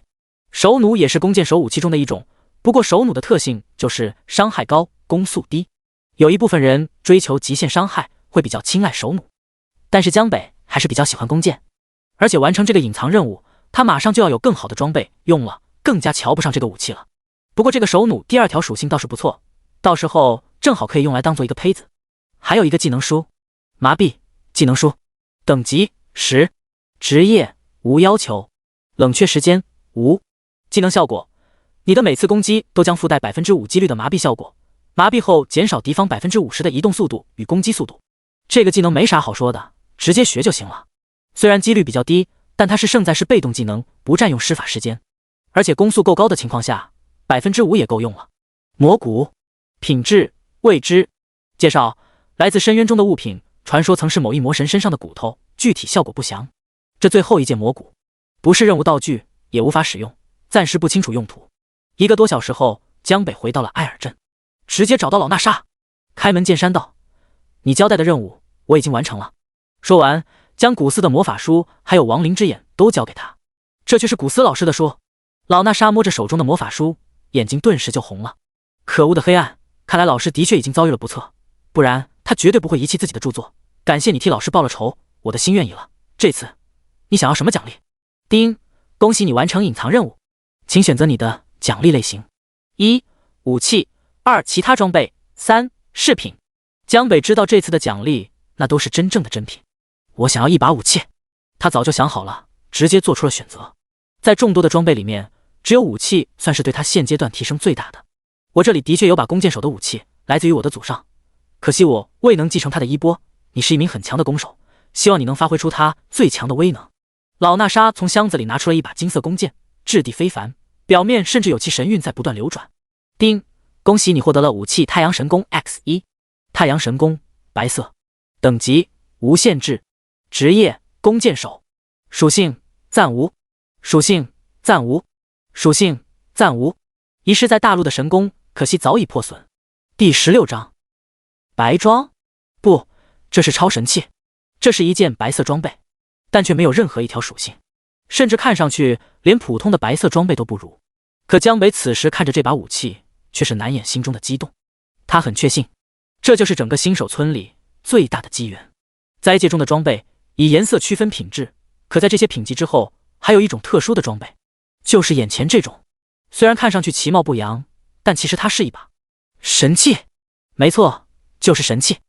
手弩也是弓箭手武器中的一种，不过手弩的特性就是伤害高，攻速低。有一部分人追求极限伤害，会比较青睐手弩，但是江北还是比较喜欢弓箭，而且完成这个隐藏任务，他马上就要有更好的装备用了，更加瞧不上这个武器了。不过这个手弩第2条属性倒是不错，到时候正好可以用来当做一个胚子。还有一个技能书，麻痹技能书，等级10，职业无要求，冷却时间无。技能效果，你的每次攻击都将附带 5% 几率的麻痹效果，麻痹后减少敌方 50% 的移动速度与攻击速度。这个技能没啥好说的，直接学就行了。虽然几率比较低，但它是胜在是被动技能，不占用施法时间，而且攻速够高的情况下 5% 也够用了。魔骨，品质未知。介绍：来自深渊中的物品，传说曾是某一魔神身上的骨头，具体效果不详。这最后一件魔骨不是任务道具，也无法使用，暂时不清楚用途。1个多小时后，江北回到了艾尔镇，直接找到老纳莎，开门见山道：“你交代的任务我已经完成了。”说完，将古斯的魔法书还有亡灵之眼都交给他。这却是古斯老师的书。老纳莎摸着手中的魔法书，眼睛顿时就红了。可恶的黑暗，看来老师的确已经遭遇了不测，不然他绝对不会遗弃自己的著作。感谢你替老师报了仇，我的心愿已了。这次你想要什么奖励？丁，恭喜你完成隐藏任务，请选择你的奖励类型：1. 武器，2. 其他装备，3. 饰品。江北知道这次的奖励那都是真正的珍品。我想要一把武器，他早就想好了，直接做出了选择。在众多的装备里面，只有武器算是对他现阶段提升最大的。我这里的确有把弓箭手的武器，来自于我的祖上，可惜我未能继承他的衣钵。你是一名很强的弓手，希望你能发挥出他最强的威能。老纳莎从箱子里拿出了一把金色弓箭，质地非凡，表面甚至有其神韵在不断流转。丁，恭喜你获得了武器太阳神弓 X1。太阳神弓，白色，等级无限制，职业弓箭手，属性暂无，属性暂无，属性暂无。遗失在大陆的神弓，可惜早已破损。第16章，白装？不，这是超神器。这是一件白色装备，但却没有任何一条属性，甚至看上去连普通的白色装备都不如。可江北此时看着这把武器，却是难掩心中的激动。他很确信，这就是整个新手村里最大的机缘。灾界中的装备以颜色区分品质，可在这些品级之后，还有一种特殊的装备，就是眼前这种。虽然看上去其貌不扬，但其实它是一把神器。没错，就是神器。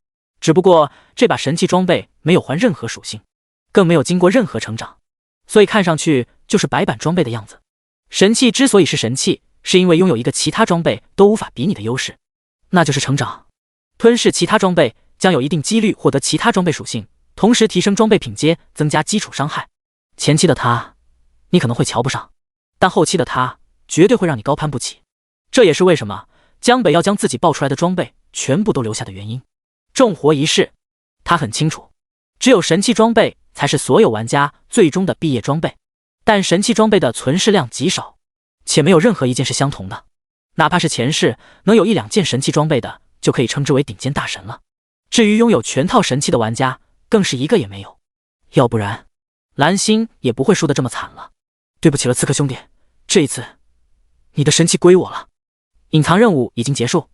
只不过这把神器装备没有还任何属性，更没有经过任何成长，所以看上去就是白板装备的样子。神器之所以是神器，是因为拥有一个其他装备都无法比拟的优势，那就是成长。吞噬其他装备将有一定几率获得其他装备属性，同时提升装备品阶，增加基础伤害。前期的他你可能会瞧不上，但后期的他绝对会让你高攀不起。这也是为什么江北要将自己爆出来的装备全部都留下的原因。重活一世，他很清楚，只有神器装备才是所有玩家最终的毕业装备，但神器装备的存世量极少，且没有任何一件是相同的。哪怕是前世能有1-2件神器装备的，就可以称之为顶尖大神了。至于拥有全套神器的玩家，更是一个也没有。要不然蓝星也不会输得这么惨了。对不起了，刺客兄弟，这一次你的神器归我了。隐藏任务已经结束，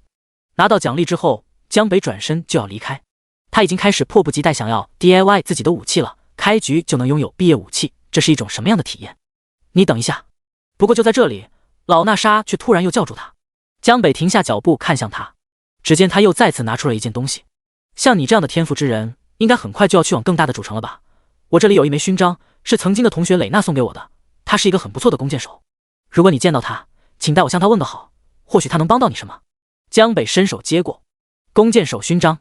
拿到奖励之后，江北转身就要离开。他已经开始迫不及待想要 DIY 自己的武器了，开局就能拥有毕业武器，这是一种什么样的体验？你等一下。不过就在这里，老纳莎却突然又叫住他。江北停下脚步看向他，只见他又再次拿出了一件东西。像你这样的天赋之人，应该很快就要去往更大的主城了吧？我这里有一枚勋章，是曾经的同学蕾娜送给我的，他是一个很不错的弓箭手。如果你见到他，请代我向他问个好，或许他能帮到你什么。江北伸手接过弓箭手勋章，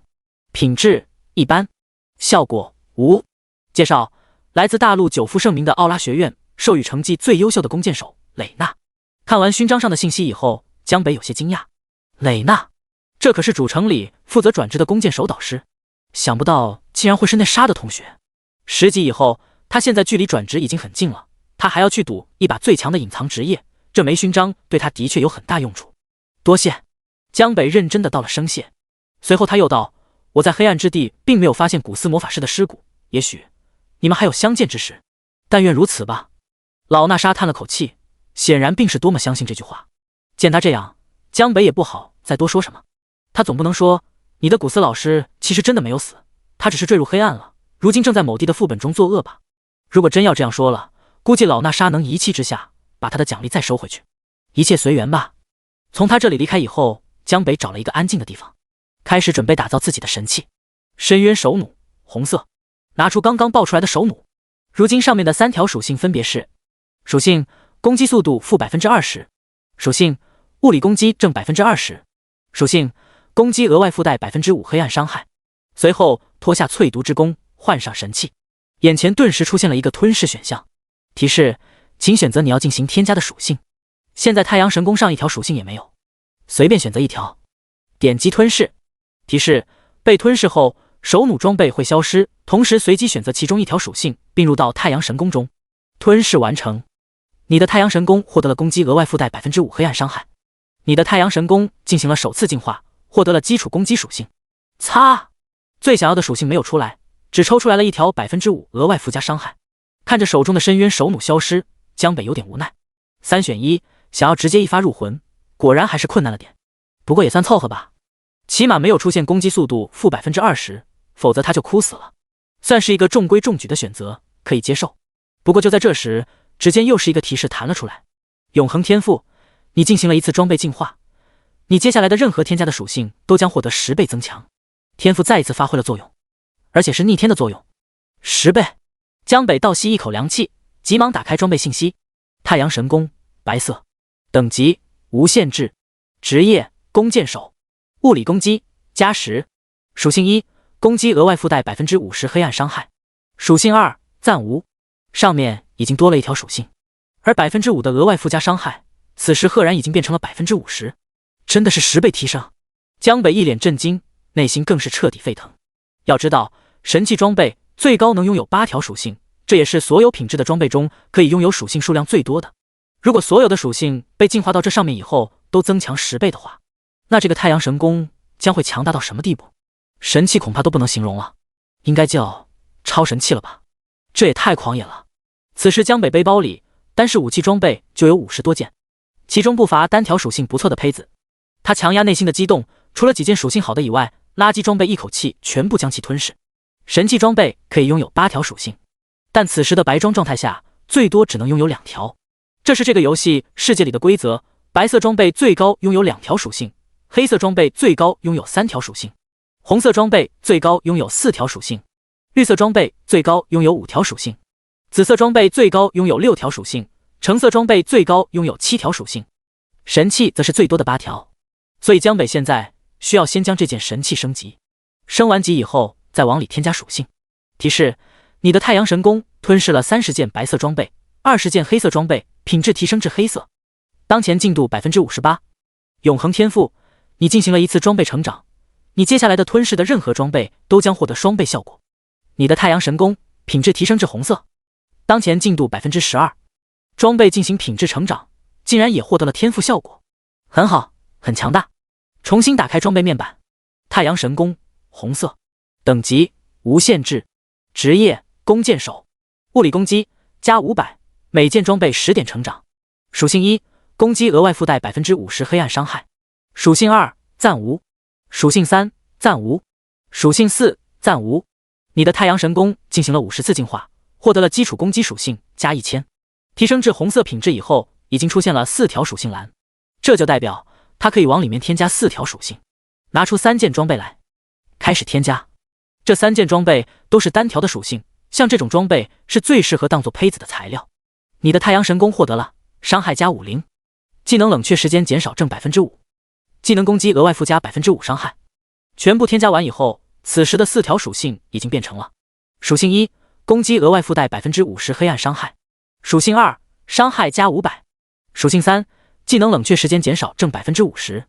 品质一般，效果无。介绍：来自大陆久负盛名的奥拉学院，授予成绩最优秀的弓箭手蕾娜。看完勋章上的信息以后，江北有些惊讶。蕾娜，这可是主城里负责转职的弓箭手导师，想不到竟然会是那莎的同学。10级以后，他现在距离转职已经很近了，他还要去赌一把最强的隐藏职业，这枚勋章对他的确有很大用处。多谢。江北认真的道了声谢，随后他又道：我在黑暗之地并没有发现古斯魔法师的尸骨，也许你们还有相见之时，但愿如此吧。老纳莎叹了口气，显然并是多么相信这句话。见他这样，江北也不好再多说什么，他总不能说你的古斯老师其实真的没有死，他只是坠入黑暗了，如今正在某地的副本中作恶吧。如果真要这样说了，估计老纳莎能一气之下把他的奖励再收回去。一切随缘吧。从他这里离开以后，江北找了一个安静的地方，开始准备打造自己的神器。深渊手弩，红色。拿出刚刚爆出来的手弩，如今上面的3条属性分别是：属性攻击速度负 20%， 属性物理攻击正 20%， 属性攻击额外附带 5% 黑暗伤害。随后脱下淬毒之弓，换上神器，眼前顿时出现了一个吞噬选项，提示请选择你要进行添加的属性。现在太阳神弓上一条属性也没有。随便选择一条，点击吞噬。提示：被吞噬后，手弩装备会消失，同时随机选择其中一条属性，并入到太阳神功中。吞噬完成，你的太阳神功获得了攻击额外附带 5% 黑暗伤害。你的太阳神功进行了首次进化，获得了基础攻击属性。擦，最想要的属性没有出来，只抽出来了一条 5% 额外附加伤害。看着手中的深渊手弩消失，江北有点无奈。3选1，想要直接一发入魂，果然还是困难了点。不过也算凑合吧，起码没有出现攻击速度负 20%， 否则他就哭死了。算是一个中规中矩的选择，可以接受。不过就在这时，指尖又是一个提示弹了出来：永恒天赋，你进行了一次装备进化，你接下来的任何添加的属性都将获得10倍增强。天赋再一次发挥了作用，而且是逆天的作用，10倍。江北倒吸一口凉气，急忙打开装备信息。太阳神功，白色，等级无限制，职业弓箭手，物理攻击加10，属性1，攻击额外附带 50% 黑暗伤害，属性2，暂无。上面已经多了一条属性，而 5% 的额外附加伤害，此时赫然已经变成了 50%， 真的是10倍提升。江北一脸震惊，内心更是彻底沸腾。要知道，神器装备最高能拥有8条属性，这也是所有品质的装备中可以拥有属性数量最多的。如果所有的属性被进化到这上面以后都增强10倍的话，那这个太阳神功将会强大到什么地步？神器恐怕都不能形容了，应该叫超神器了吧？这也太狂野了。此时江北背包里单是武器装备就有50多件，其中不乏单条属性不错的胚子。他强压内心的激动，除了几件属性好的以外，垃圾装备一口气全部将其吞噬。神器装备可以拥有8条属性，但此时的白装状态下最多只能拥有2条。这是这个游戏世界里的规则，白色装备最高拥有2条属性，黑色装备最高拥有3条属性，红色装备最高拥有4条属性，绿色装备最高拥有5条属性，紫色装备最高拥有6条属性，橙色装备最高拥有7条属性，神器则是最多的8条。所以江北现在需要先将这件神器升级，升完级以后再往里添加属性。提示：你的太阳神功吞噬了30件白色装备，20件黑色装备，品质提升至黑色。当前进度 58%。永恒天赋，你进行了一次装备成长，你接下来的吞噬的任何装备都将获得双倍效果。你的太阳神功品质提升至红色。当前进度 12%。装备进行品质成长，竟然也获得了天赋效果，很好，很强大。重新打开装备面板，太阳神功红色，等级无限制，职业弓箭手，物理攻击加500，每件装备10点成长。属性1，攻击额外附带 50% 黑暗伤害，属性2，暂无，属性3，暂无，属性4，暂无。你的太阳神功进行了50次进化，获得了基础攻击属性加1000，提升至红色品质以后，已经出现了4条属性栏，这就代表它可以往里面添加4条属性。拿出3件装备来，开始添加。这3件装备都是单条的属性，像这种装备是最适合当做胚子的材料。你的太阳神功获得了伤害加50，技能冷却时间减少正 5%， 技能攻击额外附加 5% 伤害。全部添加完以后，此时的4条属性已经变成了：属性1，攻击额外附带 50% 黑暗伤害，属性2，伤害加500，属性3，技能冷却时间减少正 50%，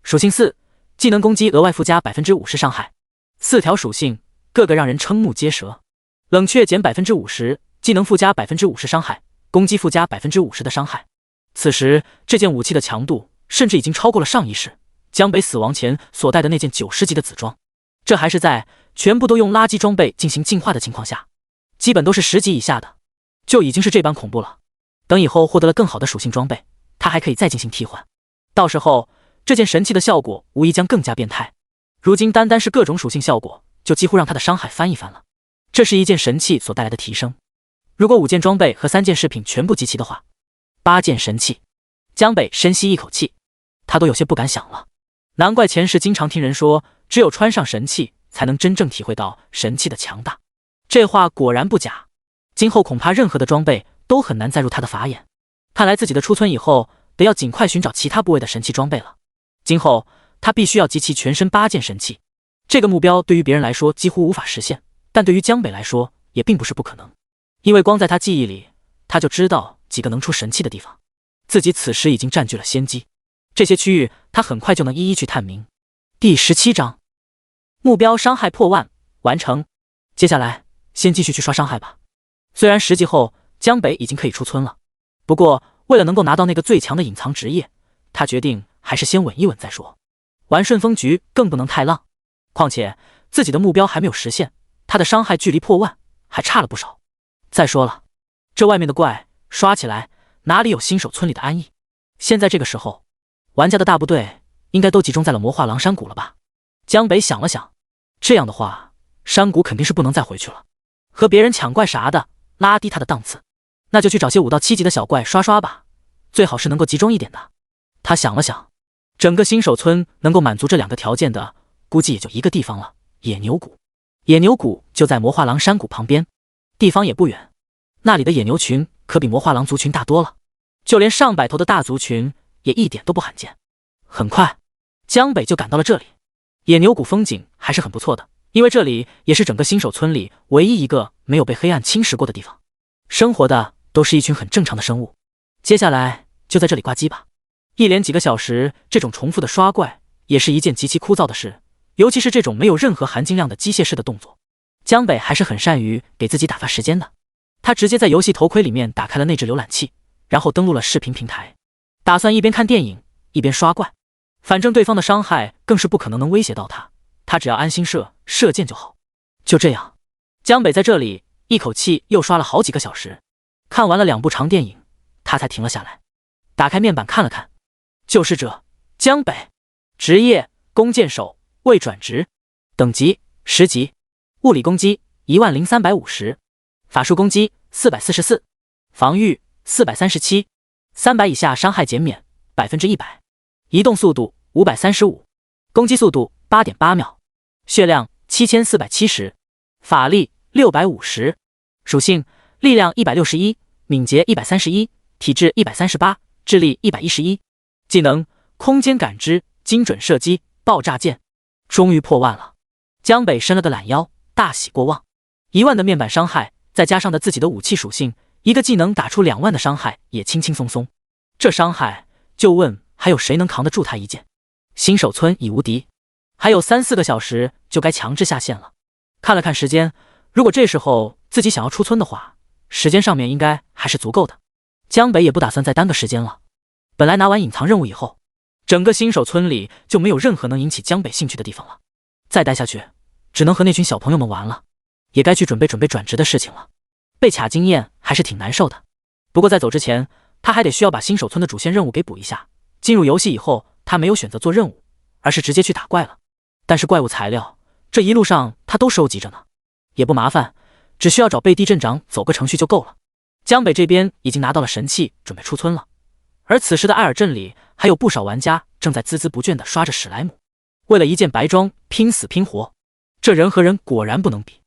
属性4，技能攻击额外附加 50% 伤害。4条属性个个让人瞠目结舌，冷却减 50%， 技能附加 50% 伤害，攻击附加 50% 的伤害。此时这件武器的强度甚至已经超过了上一世江北死亡前所带的那件90级的紫装，这还是在全部都用垃圾装备进行进化的情况下，基本都是10级以下的，就已经是这般恐怖了。等以后获得了更好的属性装备，它还可以再进行替换，到时候这件神器的效果无疑将更加变态。如今单单是各种属性效果就几乎让它的伤害翻一番了，这是一件神器所带来的提升。如果5件装备和3件饰品全部集齐的话，8件神器。江北深吸一口气，他都有些不敢想了。难怪前世经常听人说，只有穿上神器才能真正体会到神器的强大，这话果然不假。今后恐怕任何的装备都很难再入他的法眼。看来自己的出村以后得要尽快寻找其他部位的神器装备了。今后他必须要集齐全身8件神器，这个目标对于别人来说几乎无法实现，但对于江北来说也并不是不可能，因为光在他记忆里，他就知道几个能出神器的地方，自己此时已经占据了先机。这些区域他很快就能一一去探明。第17章，目标伤害破万，完成。接下来先继续去刷伤害吧。虽然10级后江北已经可以出村了，不过为了能够拿到那个最强的隐藏职业，他决定还是先稳一稳再说。玩顺风局更不能太浪，况且自己的目标还没有实现，他的伤害距离破万还差了不少。再说了，这外面的怪刷起来哪里有新手村里的安逸？现在这个时候，玩家的大部队应该都集中在了魔化狼山谷了吧？江北想了想，这样的话，山谷肯定是不能再回去了，和别人抢怪啥的，拉低他的档次，那就去找些5到7级的小怪刷刷吧，最好是能够集中一点的。他想了想，整个新手村能够满足这2个条件的，估计也就一个地方了，野牛谷。野牛谷就在魔化狼山谷旁边，地方也不远，那里的野牛群可比魔化狼族群大多了，就连上百头的大族群也一点都不罕见。很快，江北就赶到了这里。野牛谷风景还是很不错的，因为这里也是整个新手村里唯一一个没有被黑暗侵蚀过的地方，生活的都是一群很正常的生物。接下来就在这里挂机吧。一连几个小时，这种重复的刷怪也是一件极其枯燥的事，尤其是这种没有任何含金量的机械式的动作。江北还是很善于给自己打发时间的，他直接在游戏头盔里面打开了内置浏览器，然后登录了视频平台，打算一边看电影一边刷怪。反正对方的伤害更是不可能威胁到他，他只要安心射箭就好。就这样，江北在这里一口气又刷了好几个小时，看完了2部长电影，他才停了下来，打开面板看了看。救世者江北，职业弓箭手，未转职，等级10级，物理攻击10350，法术攻击444，防御437，300以下伤害减免100%，移动速度535，攻击速度8.8秒，血量7470，法力650，属性力量161，敏捷131，体质138，智力111，技能空间感知，精准射击，爆炸剑。终于破万了，江北伸了个懒腰，大喜过望。1万的面板伤害，再加上的自己的武器属性，一个技能打出2万的伤害也轻轻松松。这伤害就问还有谁能扛得住他一剑？新手村已无敌，还有3、4个小时就该强制下线了。看了看时间，如果这时候自己想要出村的话，时间上面应该还是足够的。江北也不打算再耽搁时间了。本来拿完隐藏任务以后，整个新手村里就没有任何能引起江北兴趣的地方了，再待下去只能和那群小朋友们玩了，也该去准备转职的事情了。被卡经验还是挺难受的，不过在走之前，他还得需要把新手村的主线任务给补一下。进入游戏以后，他没有选择做任务，而是直接去打怪了。但是怪物材料这一路上他都收集着呢，也不麻烦，只需要找贝蒂镇长走个程序就够了。江北这边已经拿到了神器，准备出村了。而此时的艾尔镇里还有不少玩家正在孜孜不倦地刷着史莱姆，为了一件白装拼死拼活。这人和人果然不能比，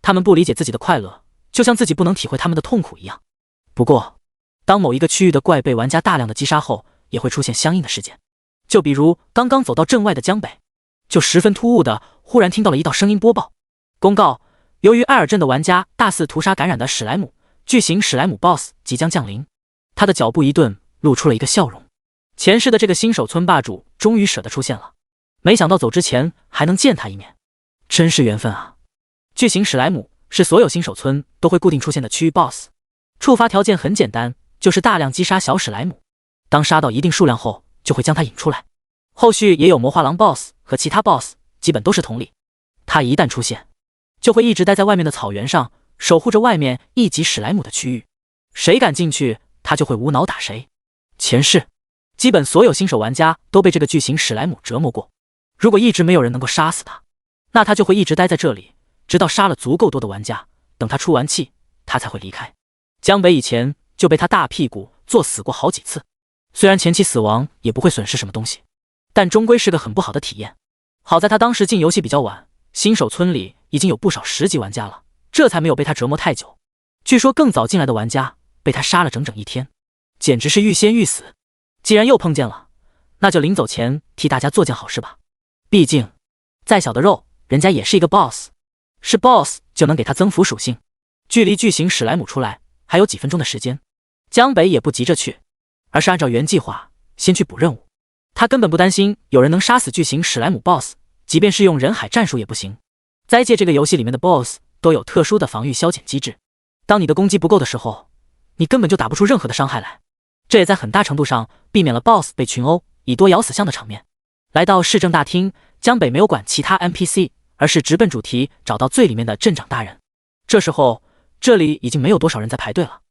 他们不理解自己的快乐，就像自己不能体会他们的痛苦一样。不过当某一个区域的怪被玩家大量的击杀后，也会出现相应的事件。就比如刚刚走到镇外的江北，就十分突兀的忽然听到了一道声音播报：公告，由于艾尔镇的玩家大肆屠杀感染的史莱姆，巨型史莱姆 BOSS 即将降临。他的脚步一顿，露出了一个笑容。前世的这个新手村霸主终于舍得出现了，没想到走之前还能见他一面，真是缘分啊！巨型史莱姆是所有新手村都会固定出现的区域 BOSS， 触发条件很简单，就是大量击杀小史莱姆。当杀到一定数量后，就会将它引出来。后续也有魔化狼 BOSS 和其他 BOSS， 基本都是同理。他一旦出现，就会一直待在外面的草原上，守护着外面1级史莱姆的区域。谁敢进去，他就会无脑打谁。前世基本所有新手玩家都被这个巨型史莱姆折磨过，如果一直没有人能够杀死他，那他就会一直待在这里，直到杀了足够多的玩家，等他出完气，他才会离开。江北以前就被他大屁股坐死过好几次，虽然前期死亡也不会损失什么东西，但终归是个很不好的体验。好在他当时进游戏比较晚，新手村里已经有不少10级玩家了，这才没有被他折磨太久。据说更早进来的玩家被他杀了整整1天，简直是欲仙欲死。既然又碰见了，那就临走前替大家做件好事吧。毕竟再小的肉，人家也是一个 BOSS， 是 BOSS 就能给他增幅属性。距离巨型史莱姆出来还有几分钟的时间，江北也不急着去，而是按照原计划先去补任务。他根本不担心有人能杀死巨型史莱姆 BOSS， 即便是用人海战术也不行。灾界这个游戏里面的 BOSS 都有特殊的防御消减机制，当你的攻击不够的时候，你根本就打不出任何的伤害来。这也在很大程度上避免了 BOSS 被群殴以多咬死象的场面。来到市政大厅，江北没有管其他 NPC， 而是直奔主题，找到最里面的镇长大人。这时候这里已经没有多少人在排队了，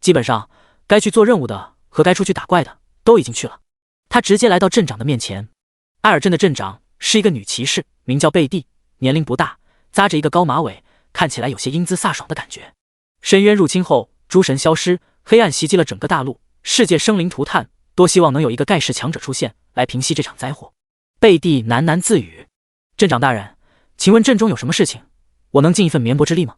基本上该去做任务的和该出去打怪的都已经去了。他直接来到镇长的面前。艾尔镇的镇长是一个女骑士，名叫贝蒂，年龄不大，扎着一个高马尾，看起来有些英姿飒爽的感觉。深渊入侵后，诸神消失，黑暗袭击了整个大陆，世界生灵涂炭，多希望能有一个盖世强者出现来平息这场灾祸。贝蒂喃喃自语：镇长大人，请问镇中有什么事情？我能尽一份绵薄之力吗？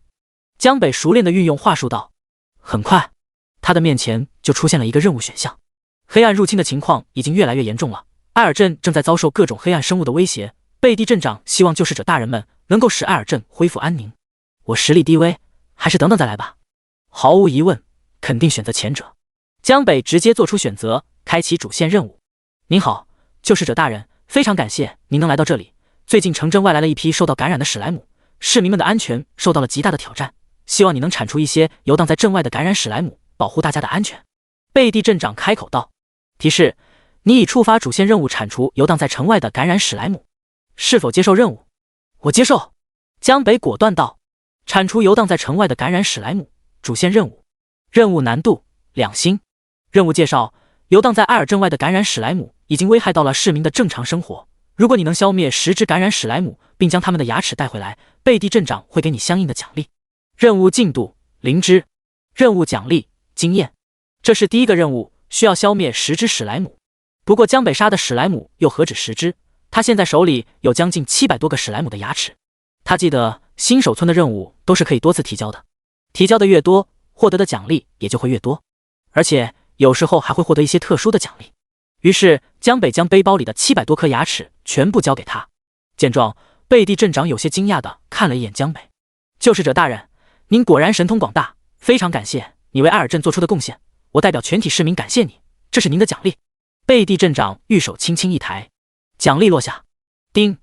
江北熟练地运用话术道。很快他的面前就出现了一个任务选项。黑暗入侵的情况已经越来越严重了，艾尔镇正在遭受各种黑暗生物的威胁，贝蒂镇长希望救世者大人们能够使艾尔镇恢复安宁。我实力低微，还是等等再来吧。毫无疑问，肯定选择前者。江北直接做出选择，开启主线任务。您好，救世者大人，非常感谢您能来到这里。最近城镇外来了一批受到感染的史莱姆，市民们的安全受到了极大的挑战，希望你能铲除一些游荡在镇外的感染史莱姆，保护大家的安全。贝蒂镇长开口道。提示：你已触发主线任务，铲除游荡在城外的感染史莱姆。是否接受任务？我接受。江北果断道。铲除游荡在城外的感染史莱姆，主线任务。任务难度2星。任务介绍：游荡在艾尔镇外的感染史莱姆已经危害到了市民的正常生活，如果你能消灭10只感染史莱姆，并将他们的牙齿带回来，贝蒂镇长会给你相应的奖励。任务进度0只。任务奖励经验。这是第一个任务，需要消灭10只史莱姆。不过江北杀的史莱姆又何止10只，他现在手里有将近700多个史莱姆的牙齿。他记得新手村的任务都是可以多次提交的，提交的越多，获得的奖励也就会越多，而且有时候还会获得一些特殊的奖励。于是江北将背包里的700多颗牙齿全部交给他。见状，贝蒂镇长有些惊讶地看了一眼江北。救世者大人，您果然神通广大，非常感谢你为艾尔镇做出的贡献，我代表全体市民感谢你，这是您的奖励。贝蒂镇长玉手轻轻一抬，奖励落下。叮，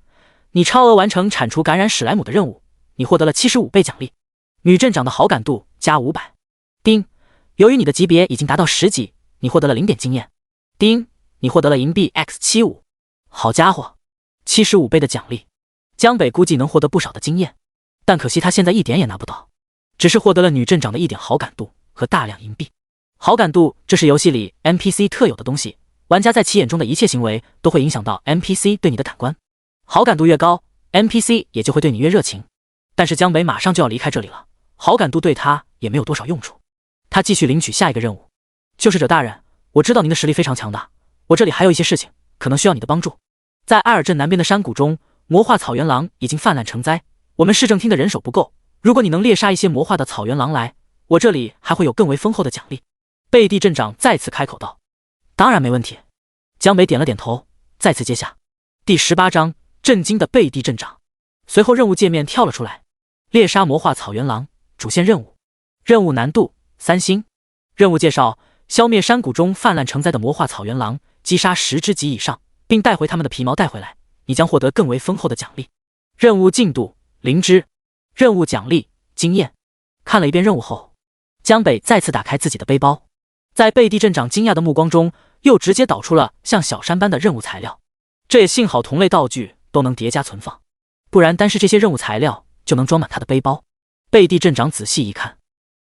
你超额完成铲除感染史莱姆的任务，你获得了75倍奖励。女镇长的好感度加500。叮，由于你的级别已经达到10级，你获得了0点经验。叮，你获得了银币 X75。好家伙，75倍的奖励，江北估计能获得不少的经验，但可惜他现在一点也拿不到，只是获得了女镇长的1点好感度和大量银币。好感度，这是游戏里 NPC 特有的东西，玩家在其眼中的一切行为都会影响到 NPC 对你的感官。好感度越高， NPC 也就会对你越热情。但是江北马上就要离开这里了，好感度对他也没有多少用处。他继续领取下一个任务。救世者大人，我知道您的实力非常强大，我这里还有一些事情可能需要你的帮助。在艾尔镇南边的山谷中，魔化草原狼已经泛滥成灾，我们市政厅的人手不够，如果你能猎杀一些魔化的草原狼来，我这里还会有更为丰厚的奖励。贝蒂镇长再次开口道。当然没问题。江北点了点头，再次接下。第18章，震惊的贝蒂镇长。随后任务界面跳了出来，猎杀魔化草原狼，主线任务。任务难度3星。任务介绍：消灭山谷中泛滥成灾的魔化草原狼，击杀10只及以上，并带回他们的皮毛带回来，你将获得更为丰厚的奖励。任务进度0只。任务奖励经验。看了一遍任务后，江北再次打开自己的背包，在贝蒂镇长惊讶的目光中，又直接导出了像小山般的任务材料。这也幸好同类道具都能叠加存放，不然单是这些任务材料就能装满他的背包。贝蒂镇长仔细一看，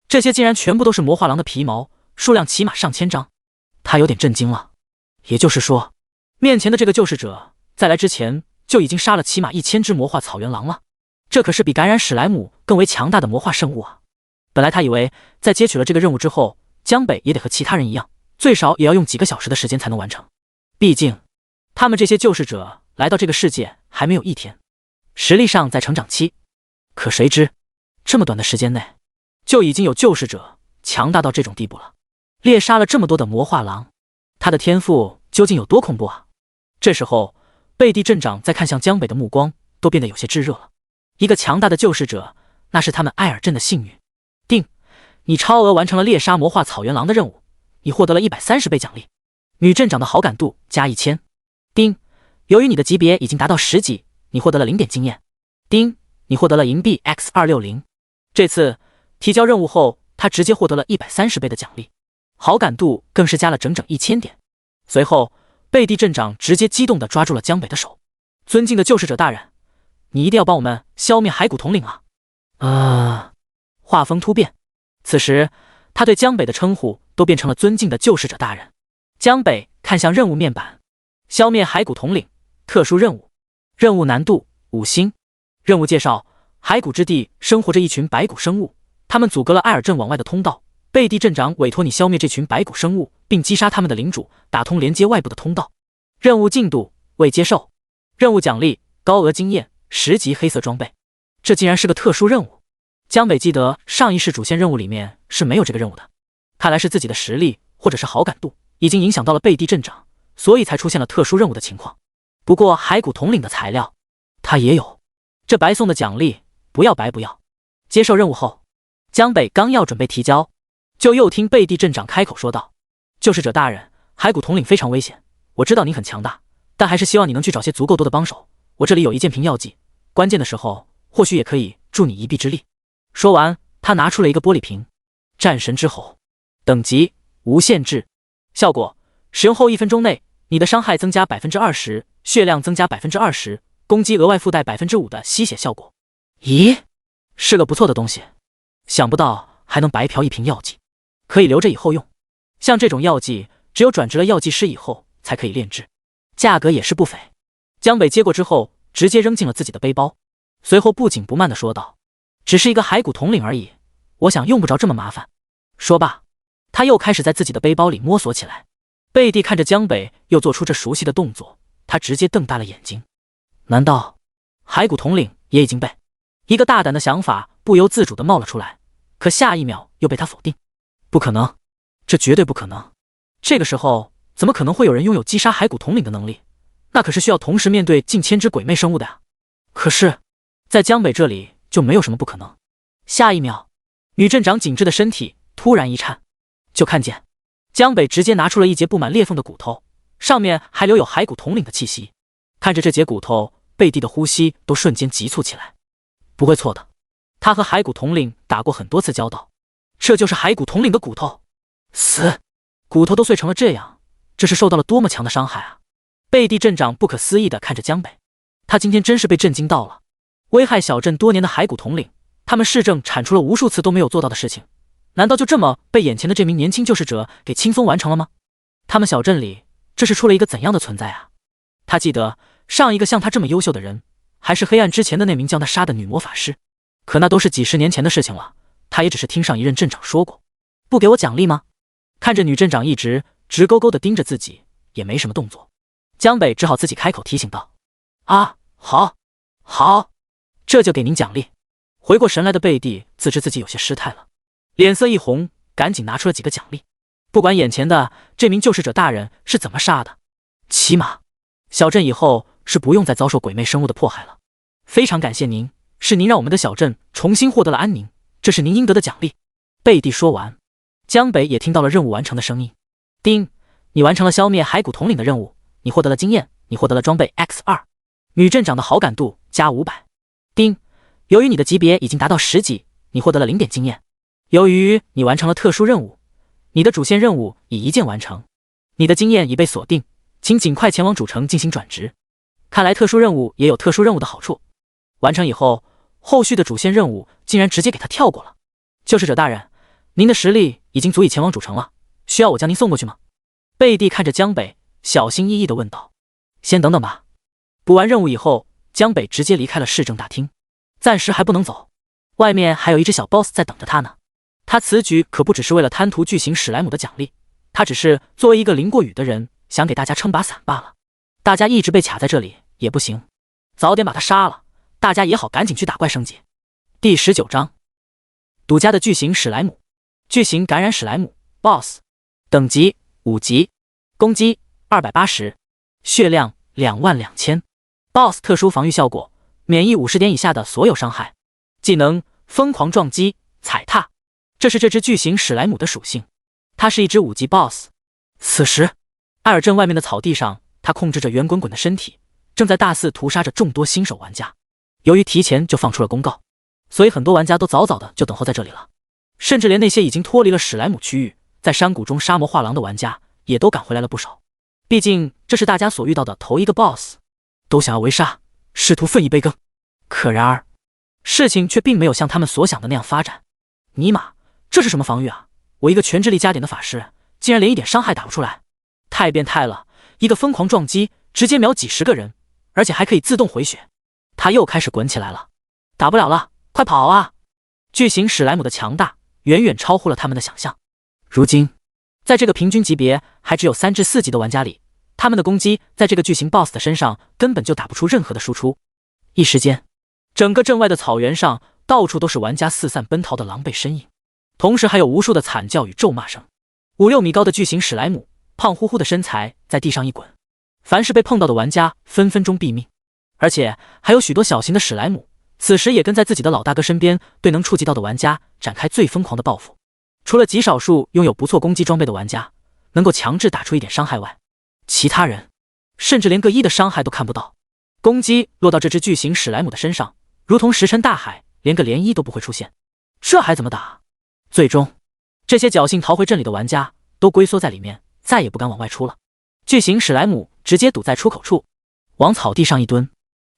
这些竟然全部都是魔化狼的皮毛，数量起码上千张。他有点震惊了。也就是说，面前的这个救世者在来之前就已经杀了起码1000只魔化草原狼了，这可是比感染史莱姆更为强大的魔化生物啊！本来他以为在接取了这个任务之后，江北也得和其他人一样，最少也要用几个小时的时间才能完成。毕竟他们这些救世者来到这个世界还没有1天，实力上在成长期。可谁知这么短的时间内，就已经有救世者强大到这种地步了，猎杀了这么多的魔化狼，他的天赋究竟有多恐怖啊！这时候贝蒂镇长在看向江北的目光都变得有些炙热了。一个强大的救世者，那是他们艾尔镇的幸运。定，你超额完成了猎杀魔化草原狼的任务，你获得了130倍奖励。女镇长的好感度加1000。丁，由于你的级别已经达到10级，你获得了0点经验。丁，你获得了银币 X260。这次提交任务后，他直接获得了130倍的奖励，好感度更是加了整整1000点。随后，贝蒂镇长直接激动地抓住了江北的手：“尊敬的救世者大人，你一定要帮我们消灭骸骨统领啊！”画风突变，此时他对江北的称呼都变成了尊敬的救世者大人。江北看向任务面板，消灭骸骨统领，特殊任务，任务难度5星。任务介绍：骸骨之地生活着一群白骨生物，他们阻隔了艾尔镇往外的通道。贝蒂镇长委托你消灭这群白骨生物，并击杀他们的领主，打通连接外部的通道。任务进度未接受。任务奖励：高额经验，10级黑色装备。这竟然是个特殊任务。江北记得上一世主线任务里面是没有这个任务的，看来是自己的实力或者是好感度已经影响到了贝蒂镇长，所以才出现了特殊任务的情况。不过骸骨统领的材料他也有，这白送的奖励不要白不要。接受任务后，江北刚要准备提交，就又听贝蒂镇长开口说道：“救世者大人，骸骨统领非常危险，我知道您很强大，但还是希望你能去找些足够多的帮手。我这里有1件瓶药剂，关键的时候或许也可以助你一臂之力。”说完，他拿出了一个玻璃瓶。战神之吼，等级无限制，效果使用后1分钟内，你的伤害增加 20%， 血量增加 20%， 攻击额外附带 5% 的吸血效果。咦，是个不错的东西，想不到还能白嫖一瓶药剂，可以留着以后用。像这种药剂，只有转职了药剂师以后才可以炼制，价格也是不菲。江北接过之后，直接扔进了自己的背包，随后不紧不慢地说道：“只是一个骸骨统领而已，我想用不着这么麻烦。”说罢，他又开始在自己的背包里摸索起来。贝蒂看着江北又做出这熟悉的动作，他直接瞪大了眼睛。难道骸骨统领也已经被……一个大胆的想法不由自主地冒了出来，可下一秒又被他否定。不可能，这绝对不可能。这个时候怎么可能会有人拥有击杀骸骨统领的能力？那可是需要同时面对近1000只鬼魅生物的呀。可是在江北这里就没有什么不可能。下一秒，女镇长紧致的身体突然一颤，就看见江北直接拿出了一截布满裂缝的骨头，上面还留有骸骨统领的气息。看着这截骨头，贝蒂的呼吸都瞬间急促起来。不会错的，他和骸骨统领打过很多次交道，这就是骸骨统领的骨头。死，骨头都碎成了这样，这是受到了多么强的伤害啊！贝蒂镇长不可思议地看着江北，他今天真是被震惊到了。危害小镇多年的骸骨统领，他们市政铲除了无数次都没有做到的事情，难道就这么被眼前的这名年轻救世者给轻松完成了吗？他们小镇里这是出了一个怎样的存在啊？他记得上一个像他这么优秀的人，还是黑暗之前的那名将他杀的女魔法师，可那都是几10年前的事情了，他也只是听上一任镇长说过。不给我奖励吗？看着女镇长一直直勾勾地盯着自己，也没什么动作，江北只好自己开口提醒道：“啊，好，这就给您奖励。”回过神来的贝蒂自知自己有些失态了，脸色一红，赶紧拿出了几个奖励。不管眼前的这名救世者大人是怎么杀的，起码小镇以后是不用再遭受鬼魅生物的迫害了。非常感谢您，是您让我们的小镇重新获得了安宁，这是您应得的奖励。贝蒂说完，江北也听到了任务完成的声音。丁，你完成了消灭骸骨统领的任务，你获得了经验，你获得了装备 X2。女镇长的好感度加500。丁，由于你的级别已经达到10级，你获得了0点经验。由于你完成了特殊任务，你的主线任务已1件完成，你的经验已被锁定，请尽快前往主城进行转职。看来特殊任务也有特殊任务的好处，完成以后，后续的主线任务竟然直接给他跳过了。救世者大人，您的实力已经足以前往主城了，需要我将您送过去吗？贝蒂看着江北，小心翼翼地问道。先等等吧。补完任务以后，江北直接离开了市政大厅，暂时还不能走，外面还有一只小 boss 在等着他呢。他此举可不只是为了贪图巨型史莱姆的奖励，他只是作为一个淋过雨的人，想给大家撑把伞罢了。大家一直被卡在这里也不行，早点把他杀了，大家也好赶紧去打怪升级。第19章，赌家的巨型史莱姆。巨型感染史莱姆 BOSS， 等级5级，攻击280，血量22000。BOSS 特殊防御效果，免疫50点以下的所有伤害。技能疯狂撞击踩踏，这是这只巨型史莱姆的属性。它是一只5级 BOSS。此时艾尔镇外面的草地上他控制着圆滚滚的身体，正在大肆屠杀着众多新手玩家。由于提前就放出了公告，所以很多玩家都早早的就等候在这里了，甚至连那些已经脱离了史莱姆区域，在山谷中杀魔画廊的玩家也都赶回来了不少。毕竟这是大家所遇到的头一个 BOSS， 都想要围杀，试图分一杯羹。可然而，事情却并没有像他们所想的那样发展。尼玛，这是什么防御啊？我一个全智力加点的法师，竟然连一点伤害打不出来，太变态了！一个疯狂撞击，直接秒几十个人，而且还可以自动回血。他又开始滚起来了，打不了了，快跑啊！巨型史莱姆的强大远远超乎了他们的想象。如今，在这个平均级别还只有3至4级的玩家里，他们的攻击在这个巨型 BOSS 的身上根本就打不出任何的输出。一时间，整个镇外的草原上到处都是玩家四散奔逃的狼狈身影，同时还有无数的惨叫与咒骂声。5、6米高的巨型史莱姆，胖乎乎的身材在地上一滚，凡是被碰到的玩家分分钟毙命。而且还有许多小型的史莱姆，此时也跟在自己的老大哥身边，对能触及到的玩家展开最疯狂的报复。除了极少数拥有不错攻击装备的玩家能够强制打出一点伤害外，其他人甚至连个1的伤害都看不到。攻击落到这只巨型史莱姆的身上，如同石沉大海，连个涟漪都不会出现。这还怎么打？最终，这些侥幸逃回镇里的玩家都龟缩在里面，再也不敢往外出了。巨型史莱姆直接堵在出口处，往草地上一蹲，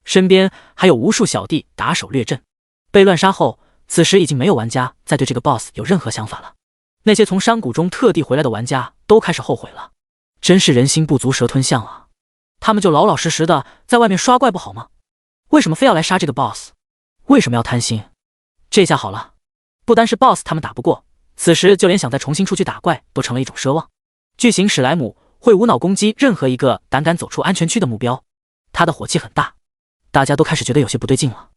身边还有无数小弟打手掠阵。被乱杀后，此时已经没有玩家再对这个 BOSS 有任何想法了。那些从山谷中特地回来的玩家都开始后悔了，真是人心不足蛇吞象啊！他们就老老实实的在外面刷怪不好吗？为什么非要来杀这个 BOSS？ 为什么要贪心？这下好了，不单是 BOSS 他们打不过，此时就连想再重新出去打怪都成了一种奢望。巨型史莱姆会无脑攻击任何一个胆敢走出安全区的目标，他的火气很大，大家都开始觉得有些不对劲了。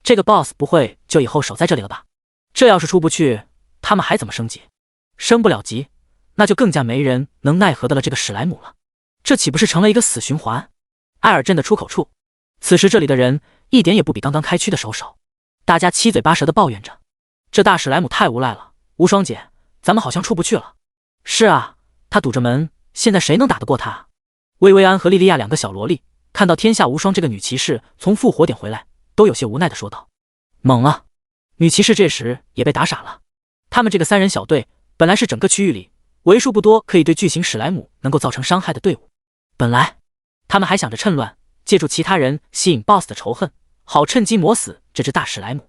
这个 BOSS 不会就以后守在这里了吧？这要是出不去，他们还怎么升级？升不了级，那就更加没人能奈何的了这个史莱姆了。这岂不是成了一个死循环？艾尔镇的出口处，此时这里的人一点也不比刚刚开区的时候少，大家七嘴八舌的抱怨着，这大史莱姆太无赖了。无双姐，咱们好像出不去了。是啊，他堵着门，现在谁能打得过他？薇薇安和莉莉亚2个小萝莉看到天下无双这个女骑士从复活点回来，都有些无奈的说道。猛啊！女骑士这时也被打傻了。他们这个3人小队本来是整个区域里为数不多可以对巨型史莱姆能够造成伤害的队伍，本来他们还想着趁乱借助其他人吸引 BOSS 的仇恨，好趁机磨死这只大史莱姆。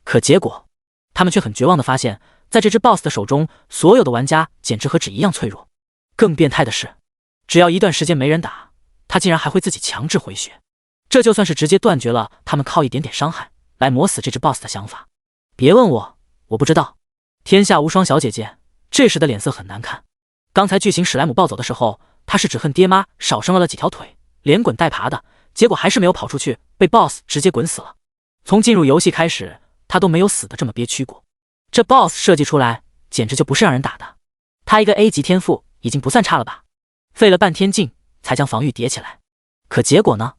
可结果他们却很绝望的发现，在这只 BOSS 的手中，所有的玩家简直和纸一样脆弱。更变态的是，只要一段时间没人打，他竟然还会自己强制回血，这就算是直接断绝了他们靠一点点伤害来磨死这只 BOSS 的想法。别问我，我不知道。天下无双小姐姐这时的脸色很难看。刚才巨型史莱姆暴走的时候，他是只恨爹妈少生了几条腿，连滚带爬的，结果还是没有跑出去，被 BOSS 直接滚死了。从进入游戏开始，他都没有死得这么憋屈过。这 BOSS 设计出来简直就不是让人打的。他一个 A 级天赋已经不算差了吧？费了半天劲才将防御叠起来，可结果呢？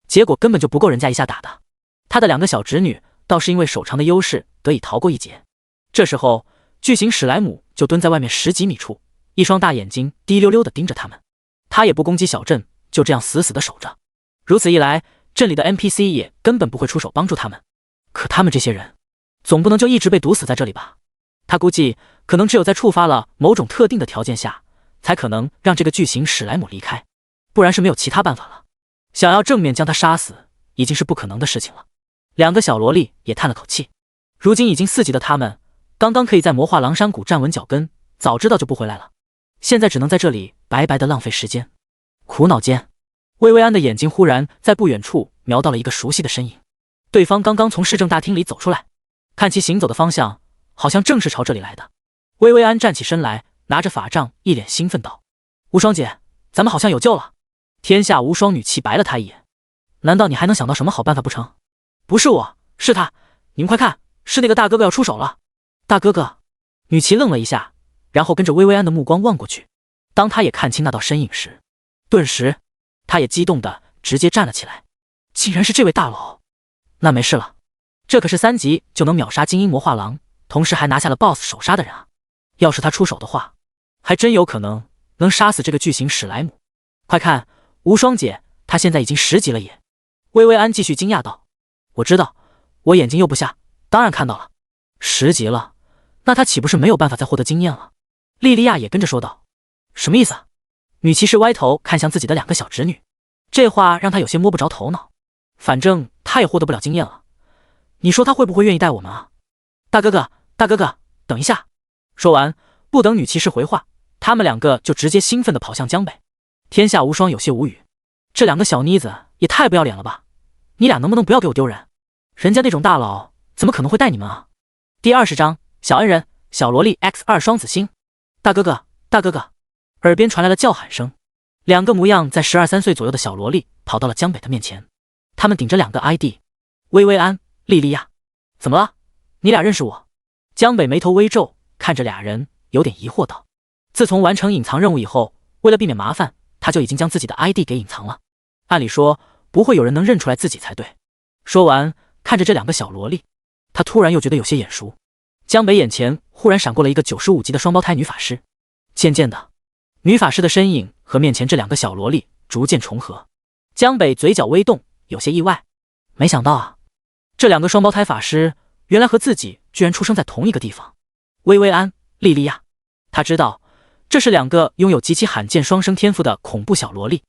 结果根本就不够人家一下打的。他的2个小侄女倒是因为手长的优势得以逃过一劫。这时候巨型史莱姆就蹲在外面10几米处，一双大眼睛滴溜溜地盯着他们。他也不攻击小镇，就这样死死地守着。如此一来，镇里的 NPC 也根本不会出手帮助他们。可他们这些人总不能就一直被毒死在这里吧？他估计可能只有在触发了某种特定的条件下，才可能让这个巨型史莱姆离开，不然是没有其他办法了。想要正面将他杀死已经是不可能的事情了。2个小萝莉也叹了口气，如今已经4级的他们刚刚可以在魔化狼山谷站稳脚跟，早知道就不回来了，现在只能在这里白白的浪费时间。苦恼间，薇薇安的眼睛忽然在不远处瞄到了一个熟悉的身影，对方刚刚从市政大厅里走出来，看其行走的方向好像正是朝这里来的。薇薇安站起身来，拿着法杖，一脸兴奋道：无双姐，咱们好像有救了。天下无双女气白了他一眼，难道你还能想到什么好办法不成？不是我，是他，你们快看，是那个大哥哥要出手了。大哥哥，女骑愣了一下，然后跟着薇薇安的目光望过去。当他也看清那道身影时，顿时他也激动的直接站了起来，竟然是这位大佬。那没事了，这可是3级就能秒杀精英魔化狼，同时还拿下了 BOSS 首杀的人啊！要是他出手的话，还真有可能能杀死这个巨型史莱姆。快看，无双姐，她现在已经10级了也。薇薇安继续惊讶道：“我知道，我眼睛又不瞎，当然看到了。10级了，那她岂不是没有办法再获得经验了？”莉莉娅也跟着说道：“什么意思啊？”女骑士歪头看向自己的2个小侄女，这话让她有些摸不着头脑。反正她也获得不了经验了，你说她会不会愿意带我们啊？大哥哥，大哥哥，等一下！说完，不等女骑士回话，他们2个就直接兴奋地跑向江北。天下无双有些无语，这2个小妮子也太不要脸了吧！你俩能不能不要给我丢人？人家那种大佬怎么可能会带你们啊？第20章小恩人小萝莉 X2 双子星。大哥哥，大哥哥！耳边传来了叫喊声，2个模样在12、13岁左右的小萝莉跑到了江北的面前，他们顶着2个 ID： 薇薇安、莉莉娅。怎么了？你俩认识我？江北眉头微皱，看着俩人，有点疑惑道：自从完成隐藏任务以后，为了避免麻烦，他就已经将自己的 ID 给隐藏了。按理说，不会有人能认出来自己才对。说完，看着这2个小萝莉，他突然又觉得有些眼熟。江北眼前忽然闪过了一个95级的双胞胎女法师，渐渐的，女法师的身影和面前这2个小萝莉逐渐重合。江北嘴角微动，有些意外，没想到啊，这2个双胞胎法师原来和自己居然出生在同一个地方。薇薇安、莉莉娅，他知道这是2个拥有极其罕见双生天赋的恐怖小萝莉。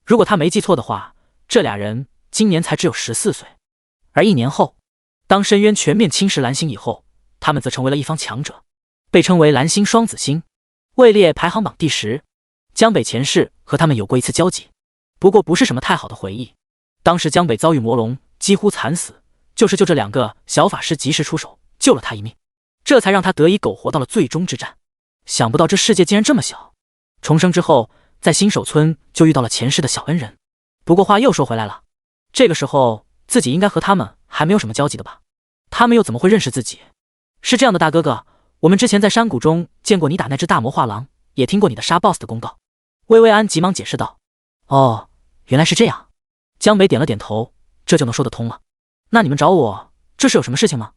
如果他没记错的话，这俩人今年才只有14岁。而1年后，当深渊全面侵蚀蓝星以后，他们则成为了一方强者，被称为蓝星双子星，位列排行榜第10。江北前世和他们有过一次交集，不过不是什么太好的回忆。当时江北遭遇魔龙，几乎惨死，就是这2个小法师及时出手，救了他一命，这才让他得以苟活到了最终之战。想不到这世界竟然这么小。重生之后，在新手村就遇到了前世的小恩人。不过话又说回来了，这个时候自己应该和他们还没有什么交集的吧？他们又怎么会认识自己？是这样的，大哥哥，我们之前在山谷中见过你打那只大魔化狼，也听过你的杀 BOSS 的公告。薇薇安急忙解释道。哦，原来是这样。江北点了点头，这就能说得通了。那你们找我，这是有什么事情吗？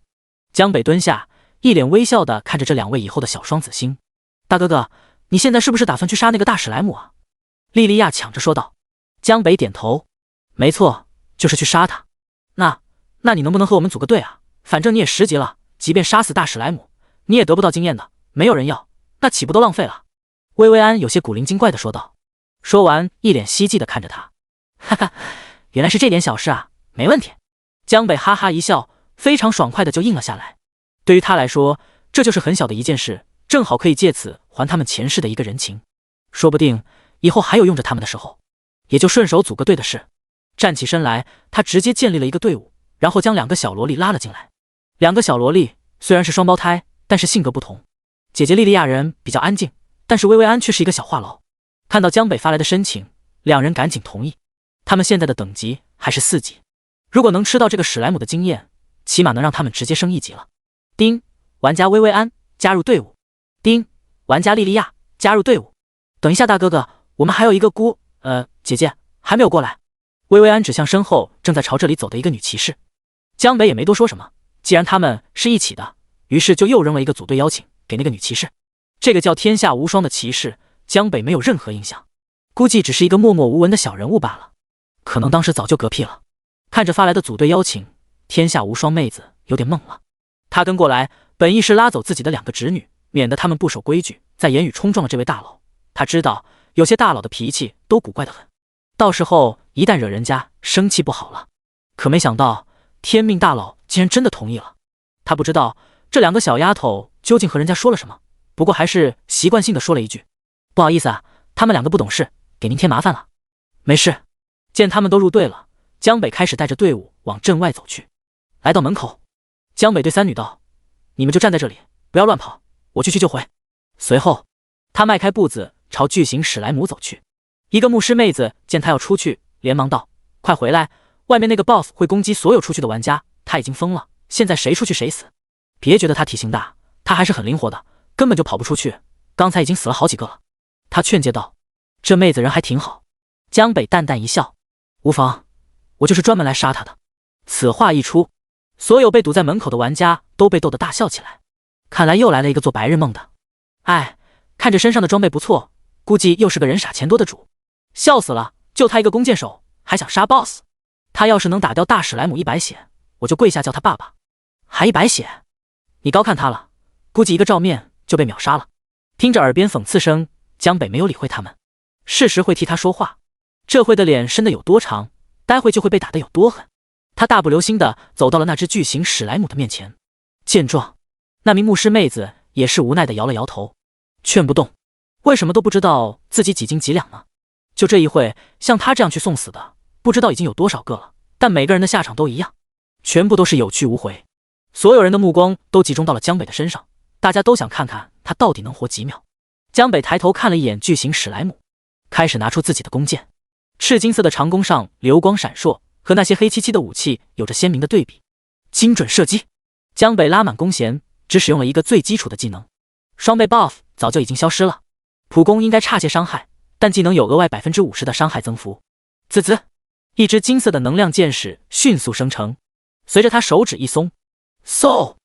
江北蹲下，一脸微笑地看着这2位以后的小双子星。大哥哥，你现在是不是打算去杀那个大史莱姆啊？莉莉娅抢着说道。江北点头，没错，就是去杀他。那你能不能和我们组个队啊？反正你也10级了，即便杀死大史莱姆，你也得不到经验的，没有人要，那岂不都浪费了？薇薇安有些古灵精怪地说道。说完，一脸希冀地看着他。哈哈，原来是这点小事啊，没问题。江北哈哈一笑，非常爽快的就应了下来。对于他来说，这就是很小的一件事，正好可以借此还他们前世的一个人情，说不定以后还有用着他们的时候，也就顺手组个队的事。站起身来，他直接建立了一个队伍，然后将2个小萝莉拉了进来。2个小萝莉虽然是双胞胎，但是性格不同。姐姐莉莉娅人比较安静，但是薇薇安却是一个小话痨。看到江北发来的申请，2人赶紧同意。他们现在的等级还是4级，如果能吃到这个史莱姆的经验，起码能让他们直接升1级了。丁，玩家薇薇安加入队伍。丁，玩家莉莉娅加入队伍。等一下，大哥哥，我们还有一个姐姐还没有过来。薇薇安指向身后正在朝这里走的一个女骑士。江北也没多说什么，既然他们是一起的，于是就又扔了一个组队邀请给那个女骑士。这个叫天下无双的骑士，江北没有任何印象，估计只是一个默默无闻的小人物罢了，可能当时早就嗝屁了。看着发来的组队邀请，天下无双妹子有点懵了。她跟过来，本意是拉走自己的2个侄女，免得他们不守规矩，在言语冲撞了这位大佬。她知道有些大佬的脾气都古怪得很，到时候一旦惹人家生气不好了。可没想到天命大佬竟然真的同意了。他不知道这2个小丫头究竟和人家说了什么，不过还是习惯性的说了一句：不好意思啊，他们2个不懂事，给您添麻烦了。没事。见他们都入队了，江北开始带着队伍往镇外走去。来到门口，江北对3女道：你们就站在这里，不要乱跑，我去就回。随后他迈开步子朝巨型史莱姆走去。一个牧师妹子见他要出去，连忙道：快回来，外面那个 BOSS 会攻击所有出去的玩家，他已经疯了，现在谁出去谁死。别觉得他体型大，他还是很灵活的，根本就跑不出去，刚才已经死了好几个了。他劝诫道。这妹子人还挺好。江北淡淡一笑，无妨，我就是专门来杀他的。此话一出，所有被堵在门口的玩家都被逗得大笑起来。看来又来了一个做白日梦的。哎，看着身上的装备不错，估计又是个人傻钱多的主。笑死了，就他一个弓箭手，还想杀 BOSS？ 他要是能打掉大史莱姆100血，我就跪下叫他爸爸。还100血？你高看他了，估计一个照面就被秒杀了。听着耳边讽刺声，江北没有理会他们。事实会替他说话，这回的脸伸得有多长，待会就会被打得有多狠。他大步流星地走到了那只巨型史莱姆的面前。见状，那名牧师妹子也是无奈地摇了摇头，劝不动。为什么都不知道自己几斤几两呢？就这一会，像他这样去送死的，不知道已经有多少个了，但每个人的下场都一样，全部都是有去无回。所有人的目光都集中到了江北的身上，大家都想看看他到底能活几秒。江北抬头看了一眼巨型史莱姆，开始拿出自己的弓箭。赤金色的长弓上流光闪烁，和那些黑漆漆的武器有着鲜明的对比。精准射击，江北拉满弓弦，只使用了一个最基础的技能。双倍 buff 早就已经消失了，普攻应该差些伤害，但技能有额外 50% 的伤害增幅。滋滋，一支金色的能量箭矢迅速生成，随着他手指一松，嗖，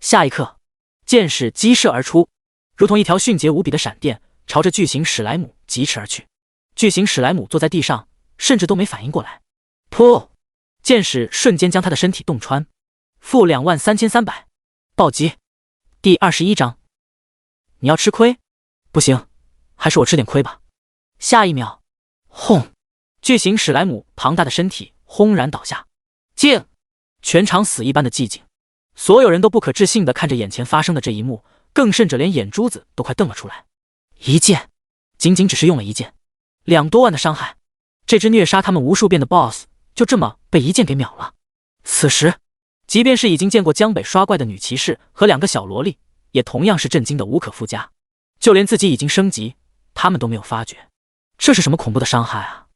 下一刻，箭矢激射而出，如同一条迅捷无比的闪电，朝着巨型史莱姆疾驰而去。巨型史莱姆坐在地上，甚至都没反应过来。噗！箭矢瞬间将他的身体洞穿。负23300，暴击。第21章，你要吃亏？不行，还是我吃点亏吧。下一秒，轰！巨型史莱姆庞大的身体轰然倒下。静！全场死一般的寂静，所有人都不可置信地看着眼前发生的这一幕，更甚者连眼珠子都快瞪了出来。一剑，仅仅只是用了一剑，2多万的伤害，这只虐杀他们无数遍的 BOSS 就这么被一剑给秒了。此时，即便是已经见过江北刷怪的女骑士和2个小萝莉，也同样是震惊的无可复加。就连自己已经升级，他们都没有发觉。这是什么恐怖的伤害啊？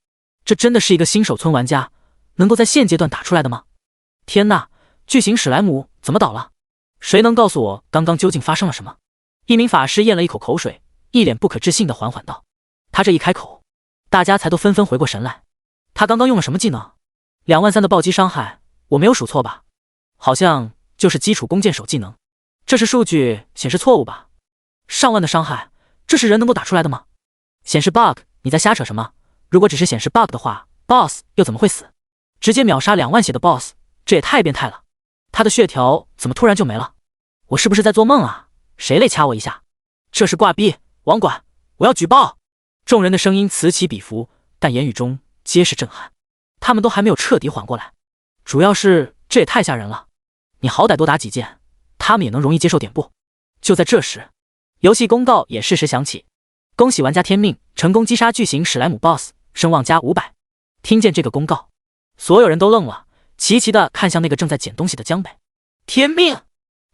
这真的是一个新手村玩家能够在现阶段打出来的吗？天呐，巨型史莱姆怎么倒了？谁能告诉我刚刚究竟发生了什么？一名法师咽了一口口水，一脸不可置信地缓缓道。他这一开口，大家才都纷纷回过神来。他刚刚用了什么技能？23000的暴击伤害，我没有数错吧？好像就是基础弓箭手技能。这是数据显示错误吧？上万的伤害，这是人能够打出来的吗？显示 bug， 你在瞎扯什么？如果只是显示 bug 的话 ，BOSS 又怎么会死？直接秒杀2万血的 BOSS， 这也太变态了。他的血条怎么突然就没了？我是不是在做梦啊？谁来掐我一下？这是挂逼！网管，我要举报！众人的声音此起彼伏，但言语中皆是震撼。他们都还没有彻底缓过来，主要是这也太吓人了。你好歹多打几剑，他们也能容易接受点不？就在这时，游戏公告也适时响起：恭喜玩家天命成功击杀巨型史莱姆 BOSS， 声望加500。听见这个公告，所有人都愣了，齐齐地看向那个正在捡东西的江北。天命！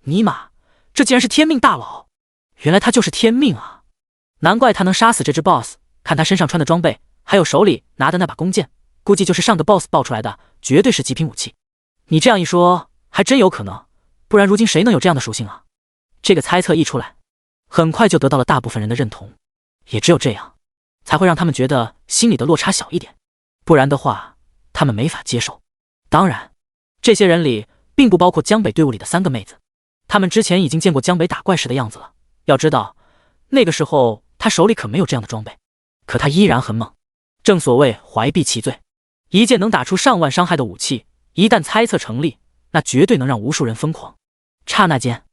尼玛，这竟然是天命大佬！原来他就是天命啊！难怪他能杀死这只 BOSS， 看他身上穿的装备，还有手里拿的那把弓箭，估计就是上个 BOSS 爆出来的，绝对是极品武器。你这样一说，还真有可能，不然如今谁能有这样的属性啊？这个猜测一出来，很快就得到了大部分人的认同，也只有这样，才会让他们觉得心里的落差小一点，不然的话，他们没法接受。当然，这些人里并不包括江北队伍里的3个妹子，他们之前已经见过江北打怪时的样子了。要知道，那个时候他手里可没有这样的装备，可他依然很猛。正所谓怀璧其罪，一件能打出上万伤害的武器，一旦猜测成立，那绝对能让无数人疯狂。刹那间，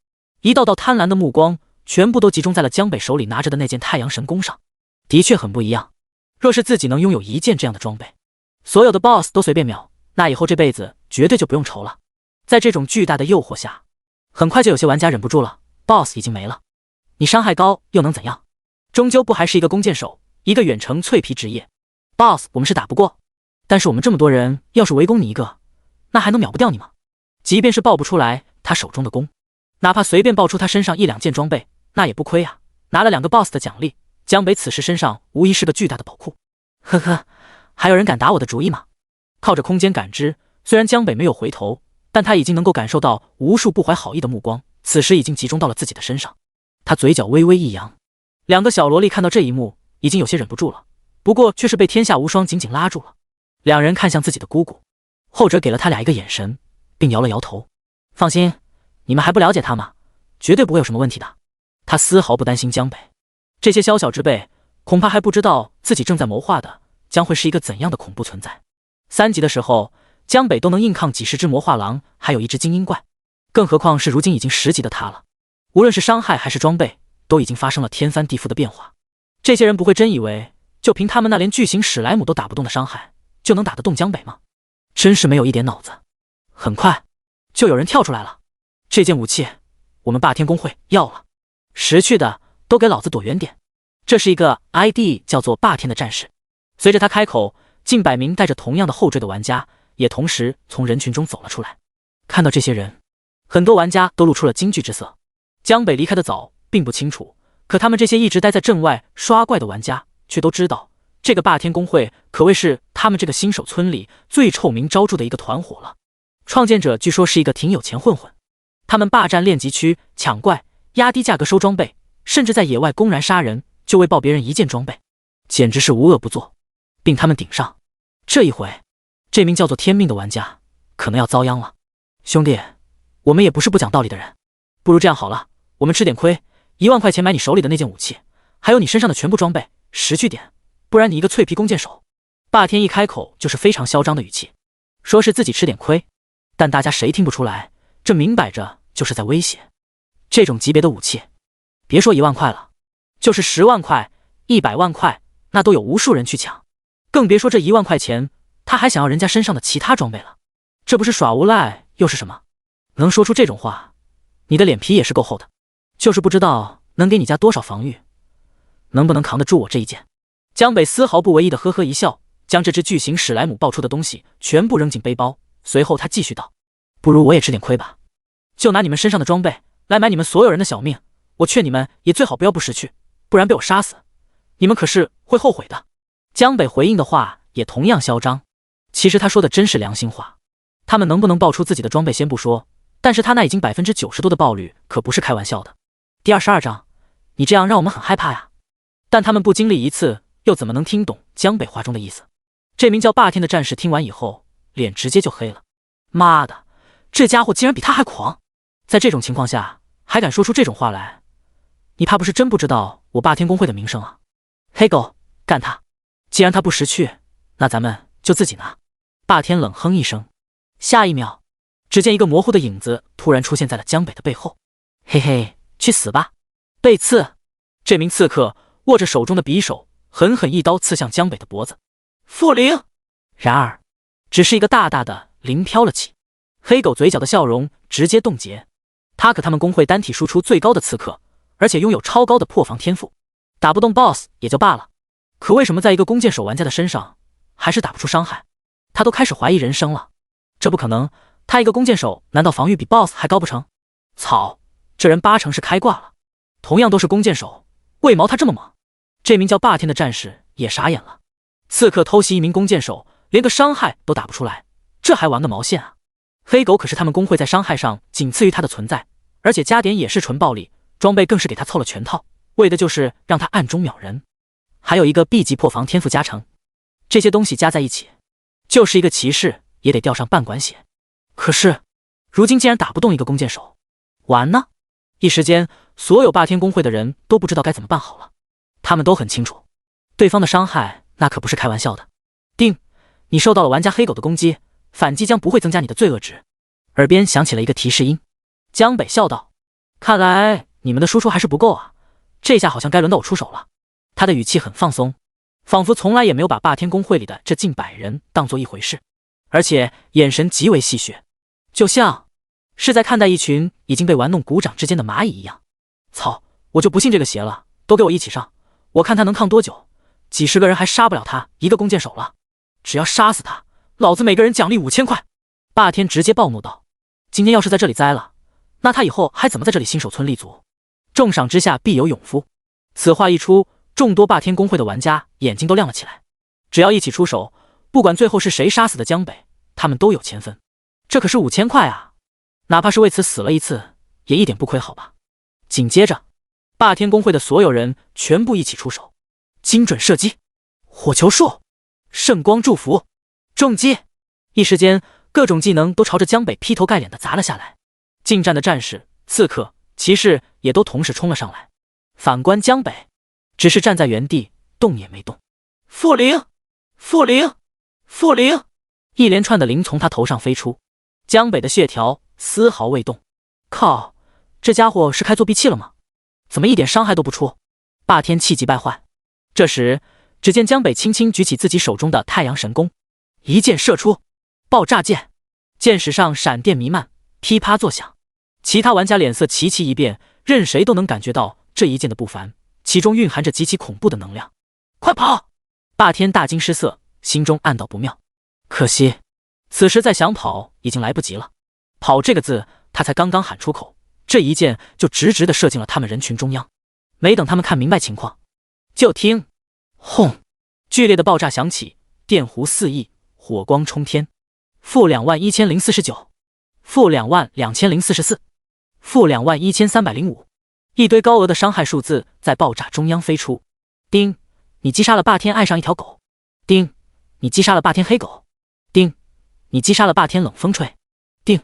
一道道贪婪的目光全部都集中在了江北手里拿着的那件太阳神弓上。的确很不一样，若是自己能拥有一件这样的装备，所有的 BOSS 都随便秒，那以后这辈子绝对就不用愁了。在这种巨大的诱惑下，很快就有些玩家忍不住了， BOSS 已经没了，你伤害高又能怎样？终究不还是一个弓箭手，一个远程脆皮职业。 BOSS 我们是打不过，但是我们这么多人要是围攻你一个，那还能秒不掉你吗？即便是爆不出来他手中的弓，哪怕随便爆出他身上1-2件装备，那也不亏啊。拿了2个 BOSS 的奖励，江北此时身上无疑是个巨大的宝库。呵呵，还有人敢打我的主意吗？靠着空间感知，虽然江北没有回头，但他已经能够感受到无数不怀好意的目光，此时已经集中到了自己的身上。他嘴角微微一扬，2个小萝莉看到这一幕，已经有些忍不住了，不过却是被天下无双紧紧拉住了。2人看向自己的姑姑，后者给了他俩一个眼神，并摇了摇头。放心，你们还不了解他吗？绝对不会有什么问题的。他丝毫不担心江北。这些宵小之辈，恐怕还不知道自己正在谋划的将会是一个怎样的恐怖存在。3级的时候，江北都能硬抗几十只魔化狼，还有一只精英怪，更何况是如今已经10级的他了。无论是伤害还是装备，都已经发生了天翻地覆的变化。这些人不会真以为就凭他们那连巨型史莱姆都打不动的伤害，就能打得动江北吗？真是没有一点脑子。很快就有人跳出来了，这件武器我们霸天公会要了，识趣的都给老子躲远点。这是一个 ID 叫做霸天的战士。随着他开口，近100名带着同样的后缀的玩家也同时从人群中走了出来。看到这些人，很多玩家都露出了惊惧之色。江北离开的早，并不清楚，可他们这些一直待在镇外刷怪的玩家却都知道，这个霸天公会可谓是他们这个新手村里最臭名昭著的一个团伙了。创建者据说是一个挺有钱混混，他们霸占练级区，抢怪，压低价格收装备，甚至在野外公然杀人，就为报别人一件装备，简直是无恶不作。并他们顶上，这一回，这名叫做天命的玩家可能要遭殃了。兄弟，我们也不是不讲道理的人，不如这样好了，我们吃点亏，1万块钱买你手里的那件武器，还有你身上的全部装备，识趣点，不然你一个脆皮弓箭手。霸天一开口就是非常嚣张的语气，说是自己吃点亏，但大家谁听不出来，这明摆着就是在威胁。这种级别的武器，别说1万块了，就是10万块、100万块，那都有无数人去抢。更别说这1万块钱，他还想要人家身上的其他装备了，这不是耍无赖又是什么？能说出这种话，你的脸皮也是够厚的，就是不知道能给你家多少防御，能不能扛得住我这一剑？江北丝毫不为意的呵呵一笑，将这只巨型史莱姆爆出的东西全部扔进背包，随后他继续道：不如我也吃点亏吧，就拿你们身上的装备来买你们所有人的小命，我劝你们也最好不要不识趣，不然被我杀死，你们可是会后悔的。江北回应的话也同样嚣张，其实他说的真是良心话。他们能不能爆出自己的装备先不说，但是他那已经90%多的爆率可不是开玩笑的。第22章，你这样让我们很害怕呀。但他们不经历一次，又怎么能听懂江北话中的意思？这名叫霸天的战士听完以后，脸直接就黑了。妈的，这家伙竟然比他还狂！在这种情况下，还敢说出这种话来，你怕不是真不知道我霸天公会的名声啊？黑狗，干他！既然他不识趣，那咱们就自己拿。霸天冷哼一声，下一秒，只见一个模糊的影子突然出现在了江北的背后。嘿嘿，去死吧！被刺！这名刺客握着手中的匕首，狠狠一刀刺向江北的脖子。负零！然而，只是一个大大的零飘了起。黑狗嘴角的笑容直接冻结。他可他们公会单体输出最高的刺客，而且拥有超高的破防天赋，打不动 BOSS 也就罢了。可为什么在一个弓箭手玩家的身上还是打不出伤害？他都开始怀疑人生了。这不可能，他一个弓箭手难道防御比 BOSS 还高不成？操，这人8成是开挂了。同样都是弓箭手，为毛他这么猛？这名叫霸天的战士也傻眼了。刺客偷袭一名弓箭手，连个伤害都打不出来，这还玩个毛线啊！黑狗可是他们公会在伤害上仅次于他的存在，而且加点也是纯暴力，装备更是给他凑了全套，为的就是让他暗中秒人。还有一个 B 级破防天赋加成，这些东西加在一起，就是一个骑士也得掉上半管血。可是，如今竟然打不动一个弓箭手，完呢？一时间，所有霸天公会的人都不知道该怎么办好了。他们都很清楚，对方的伤害那可不是开玩笑的。丁，你受到了玩家黑狗的攻击，反击将不会增加你的罪恶值。耳边响起了一个提示音。江北笑道：看来你们的输出还是不够啊，这下好像该轮到我出手了。他的语气很放松，仿佛从来也没有把霸天公会里的这近100人当作一回事，而且眼神极为戏谑，就像是在看待一群已经被玩弄股掌之间的蚂蚁一样。操，我就不信这个邪了，都给我一起上，我看他能抗多久，几十个人还杀不了他一个弓箭手了。只要杀死他，老子每个人奖励5000块。霸天直接暴怒道：今天要是在这里栽了，那他以后还怎么在这里新手村立足？重赏之下必有勇夫。此话一出，众多霸天公会的玩家眼睛都亮了起来。只要一起出手，不管最后是谁杀死的江北，他们都有钱分。这可是5000块啊，哪怕是为此死了一次，也一点不亏好吧。紧接着，霸天公会的所有人全部一起出手，精准射击，火球术，圣光祝福，重击。一时间，各种技能都朝着江北劈头盖脸的砸了下来。近战的战士、刺客、骑士也都同时冲了上来。反观江北，只是站在原地，动也没动。负零，复灵，复灵！一连串的灵从他头上飞出，江北的血条丝毫未动。靠，这家伙是开作弊器了吗？怎么一点伤害都不出？霸天气急败坏。这时，只见江北轻轻举起自己手中的太阳神弓，一箭射出，爆炸箭，箭矢上闪电弥漫，噼啪作响。其他玩家脸色齐齐一变，任谁都能感觉到这一箭的不凡，其中蕴含着极其恐怖的能量。快跑！霸天大惊失色，心中暗道不妙。可惜，此时再想跑已经来不及了。跑这个字，他才刚刚喊出口，这一箭就直直地射进了他们人群中央。没等他们看明白情况，就听轰，剧烈的爆炸响起，电弧四溢，火光冲天。-21049，-22044，-21305，一堆高额的伤害数字在爆炸中央飞出。叮，你击杀了霸天爱上一条狗。叮，你击杀了霸天黑狗。叮，你击杀了霸天冷风吹。叮，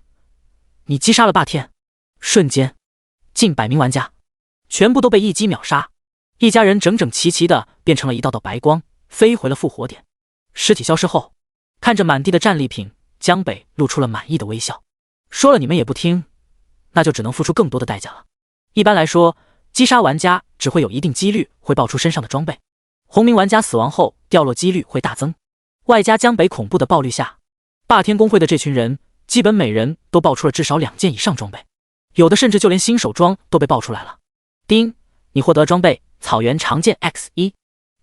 你击杀了霸天。瞬间，近100名玩家全部都被一击秒杀，一家人整整齐齐的变成了一道道白光，飞回了复活点。尸体消失后，看着满地的战利品，江北露出了满意的微笑。说了你们也不听，那就只能付出更多的代价了。一般来说，击杀玩家只会有一定几率会爆出身上的装备，红名玩家死亡后掉落几率会大增，外加江北恐怖的爆率下，霸天公会的这群人基本每人都爆出了至少2件以上装备，有的甚至就连新手装都被爆出来了。叮，你获得装备草原长剑 X1。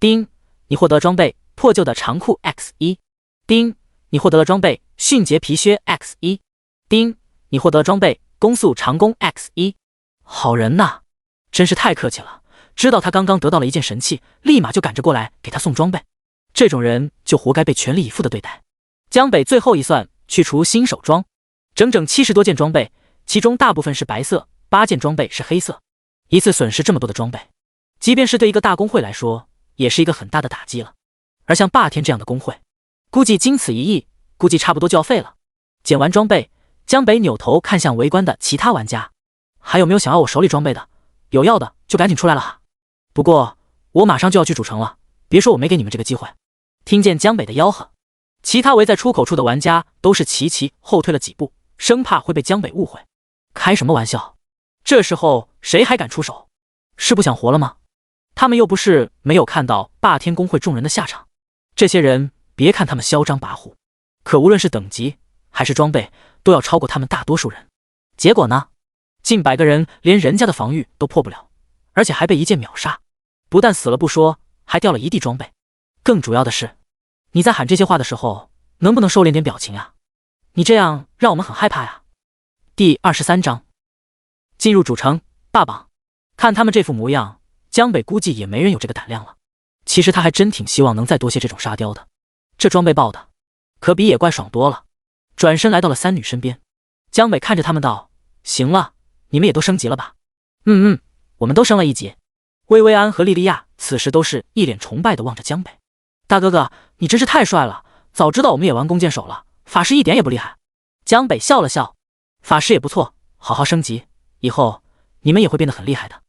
叮，你获得装备破旧的长裤 X1。叮，你获得了装备迅捷皮靴 X1。叮，你获得装备攻速长弓 X1。好人呐，真是太客气了，知道他刚刚得到了一件神器，立马就赶着过来给他送装备。这种人就活该被全力以赴的对待。江北最后一算，去除新手装，整整70多件装备，其中大部分是白色，8件装备是黑色。一次损失这么多的装备，即便是对一个大公会来说，也是一个很大的打击了。而像霸天这样的公会，估计经此一役，估计差不多就要废了。捡完装备，江北扭头看向围观的其他玩家，还有没有想要我手里装备的？有要的就赶紧出来了哈。不过我马上就要去主城了，别说我没给你们这个机会。听见江北的吆喝，其他围在出口处的玩家都是齐齐后退了几步，生怕会被江北误会。开什么玩笑？这时候谁还敢出手？是不想活了吗？他们又不是没有看到霸天公会众人的下场。这些人别看他们嚣张跋扈，可无论是等级还是装备，都要超过他们大多数人。结果呢？近100个人连人家的防御都破不了，而且还被一剑秒杀。不但死了不说，还掉了一地装备。更主要的是，你在喊这些话的时候，能不能收敛点表情啊？你这样让我们很害怕呀。第23章，进入主城霸榜。看他们这副模样，江北估计也没人有这个胆量了。其实他还真挺希望能再多些这种沙雕的，这装备爆的可比野怪爽多了。转身来到了3女身边，江北看着他们道：行了，你们也都升级了吧？我们都升了1级。薇薇安和莉莉娅此时都是一脸崇拜地望着江北。大哥哥，你真是太帅了，早知道我们也玩弓箭手了，法师一点也不厉害。江北笑了笑，法师也不错，好好升级，以后你们也会变得很厉害的。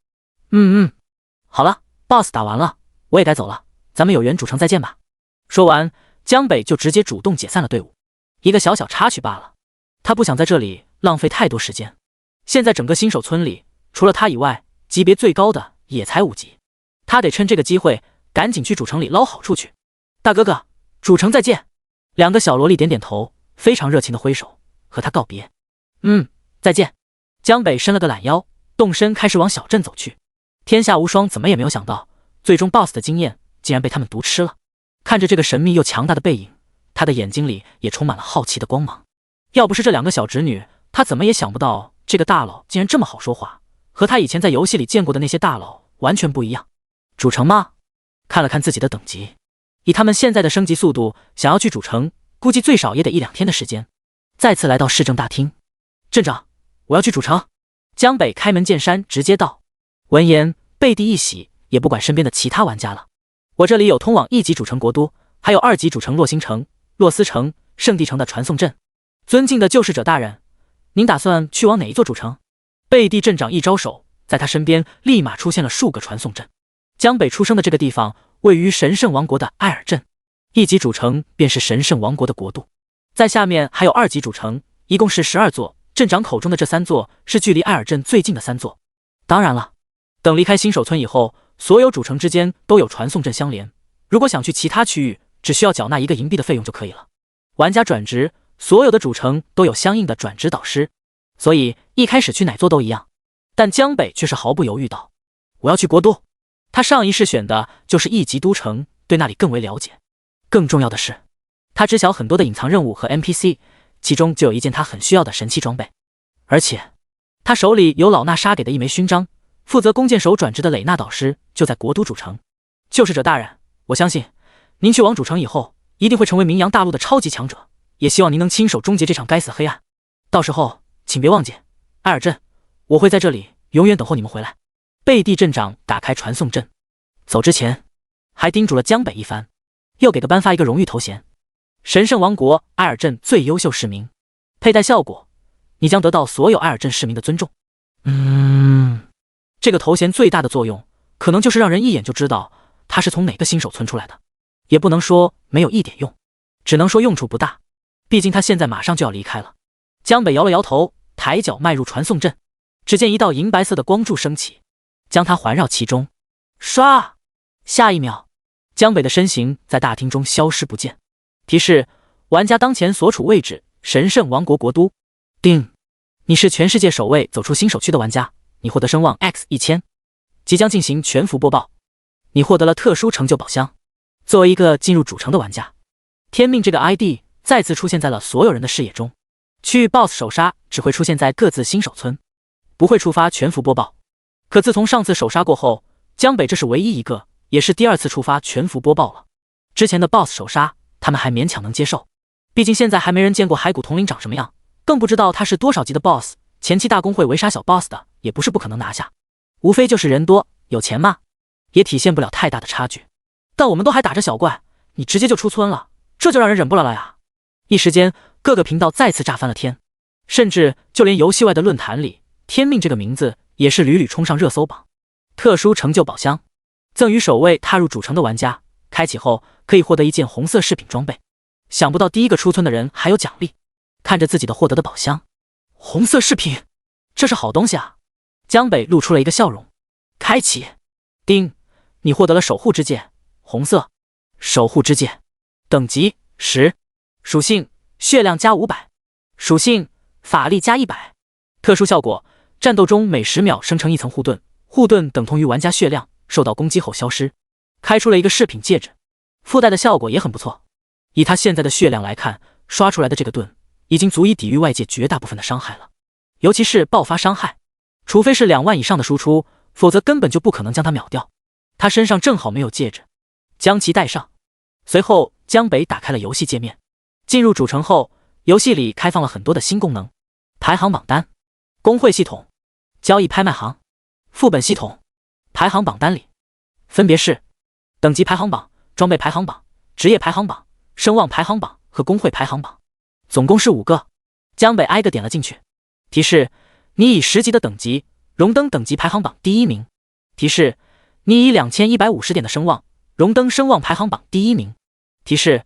好了 ，BOSS 打完了，我也该走了，咱们有缘主城再见吧。说完，江北就直接主动解散了队伍。一个小小插曲罢了，他不想在这里浪费太多时间。现在整个新手村里，除了他以外，级别最高的也才5级，他得趁这个机会赶紧去主城里捞好处去。大哥哥，主城再见。2个小萝莉点点头，非常热情的挥手和他告别。再见。江北伸了个懒腰，动身开始往小镇走去。天下无双怎么也没有想到，最终 BOSS 的经验竟然被他们独吃了。看着这个神秘又强大的背影，他的眼睛里也充满了好奇的光芒。要不是这2个小侄女，他怎么也想不到这个大佬竟然这么好说话，和他以前在游戏里见过的那些大佬完全不一样。主城吗？看了看自己的等级，以他们现在的升级速度，想要去主城，估计最少也得1-2天的时间。再次来到市政大厅，镇长，我要去主城。江北开门见山直接道。闻言，贝蒂一喜，也不管身边的其他玩家了。我这里有通往1级主城国都，还有2级主城洛星城、洛斯城、圣地城的传送阵。尊敬的救世者大人，您打算去往哪一座主城？贝蒂镇长一招手，在他身边立马出现了数个传送阵。江北出生的这个地方位于神圣王国的艾尔镇， 1级主城便是神圣王国的国度，在下面还有2级主城，一共是12座。镇长口中的这3座是距离艾尔镇最近的3座。当然了，等离开新手村以后，所有主城之间都有传送阵相连，如果想去其他区域，只需要缴纳1个银币的费用就可以了。玩家转职，所有的主城都有相应的转职导师，所以一开始去哪座都一样。但江北却是毫不犹豫道：“我要去国都。”他上一世选的就是1级都城，对那里更为了解。更重要的是，他知晓很多的隐藏任务和 NPC， 其中就有一件他很需要的神器装备。而且，他手里有老衲杀给的一枚勋章，负责弓箭手转职的蕾娜导师就在国都主城。救世者大人，我相信您去往主城以后，一定会成为名扬大陆的超级强者，也希望您能亲手终结这场该死黑暗。到时候，请别忘记艾尔镇，我会在这里永远等候你们回来。贝蒂镇长打开传送阵，走之前还叮嘱了江北一番，又给他颁发一个荣誉头衔：神圣王国艾尔镇最优秀市民。佩戴效果，你将得到所有艾尔镇市民的尊重。这个头衔最大的作用，可能就是让人一眼就知道他是从哪个新手村出来的。也不能说没有一点用，只能说用处不大，毕竟他现在马上就要离开了。江北摇了摇头，抬脚迈入传送阵，只见一道银白色的光柱升起，将他环绕其中。唰！下一秒，江北的身形在大厅中消失不见。提示：玩家当前所处位置：神圣王国国都。叮，你是全世界首位走出新手区的玩家，你获得声望 X1000。即将进行全服播报，你获得了特殊成就宝箱。作为一个进入主城的玩家，天命这个 ID 再次出现在了所有人的视野中。区域 BOSS 首杀只会出现在各自新手村，不会触发全服播报。可自从上次首杀过后，江北这是唯一一个，也是第2次触发全服播报了。之前的 BOSS 首杀他们还勉强能接受，毕竟现在还没人见过骸骨统领长什么样，更不知道他是多少级的 BOSS。前期大公会围杀小 BOSS 的也不是不可能拿下，无非就是人多有钱嘛，也体现不了太大的差距。但我们都还打着小怪，你直接就出村了，这就让人忍不了了呀！一时间，各个频道再次炸翻了天，甚至就连游戏外的论坛里，天命这个名字也是屡屡冲上热搜榜。特殊成就宝箱赠予首位踏入主城的玩家，开启后可以获得一件红色饰品装备。想不到第一个出村的人还有奖励。看着自己的获得的宝箱，红色饰品，这是好东西啊！江北露出了一个笑容。开启，叮，你获得了守护之剑，红色，守护之剑，等级10，属性血量加500，属性法力加100，特殊效果，战斗中每10秒生成一层护盾，护盾等同于玩家血量，受到攻击后消失。开出了一个饰品戒指，附带的效果也很不错。以他现在的血量来看，刷出来的这个盾已经足以抵御外界绝大部分的伤害了，尤其是爆发伤害，除非是2万以上的输出，否则根本就不可能将他秒掉。他身上正好没有戒指，将其戴上。随后江北打开了游戏界面，进入主城后，游戏里开放了很多的新功能：排行榜单、工会系统、交易拍卖行、副本系统。排行榜单里分别是等级排行榜、装备排行榜、职业排行榜、声望排行榜和工会排行榜，总共是5个。江北挨个点了进去。提示：你以10级的等级荣登等级排行榜第1名。提示：你以2150点的声望荣登声望排行榜第1名。提示：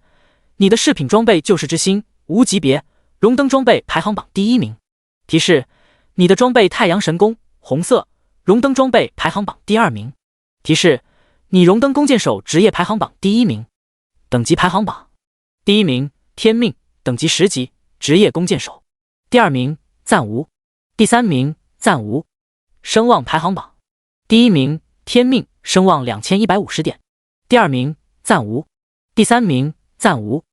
你的饰品装备救世之心无级别，荣登装备排行榜第1名。提示：你的装备太阳神弓红色，荣登装备排行榜第2名。提示：你荣登弓箭手职业排行榜第1名。等级排行榜：第1名天命，等级10级，职业弓箭手；第2名暂无；第3名暂无。声望排行榜：第1名天命，声望2150点；第2名暂无；第3名暂无。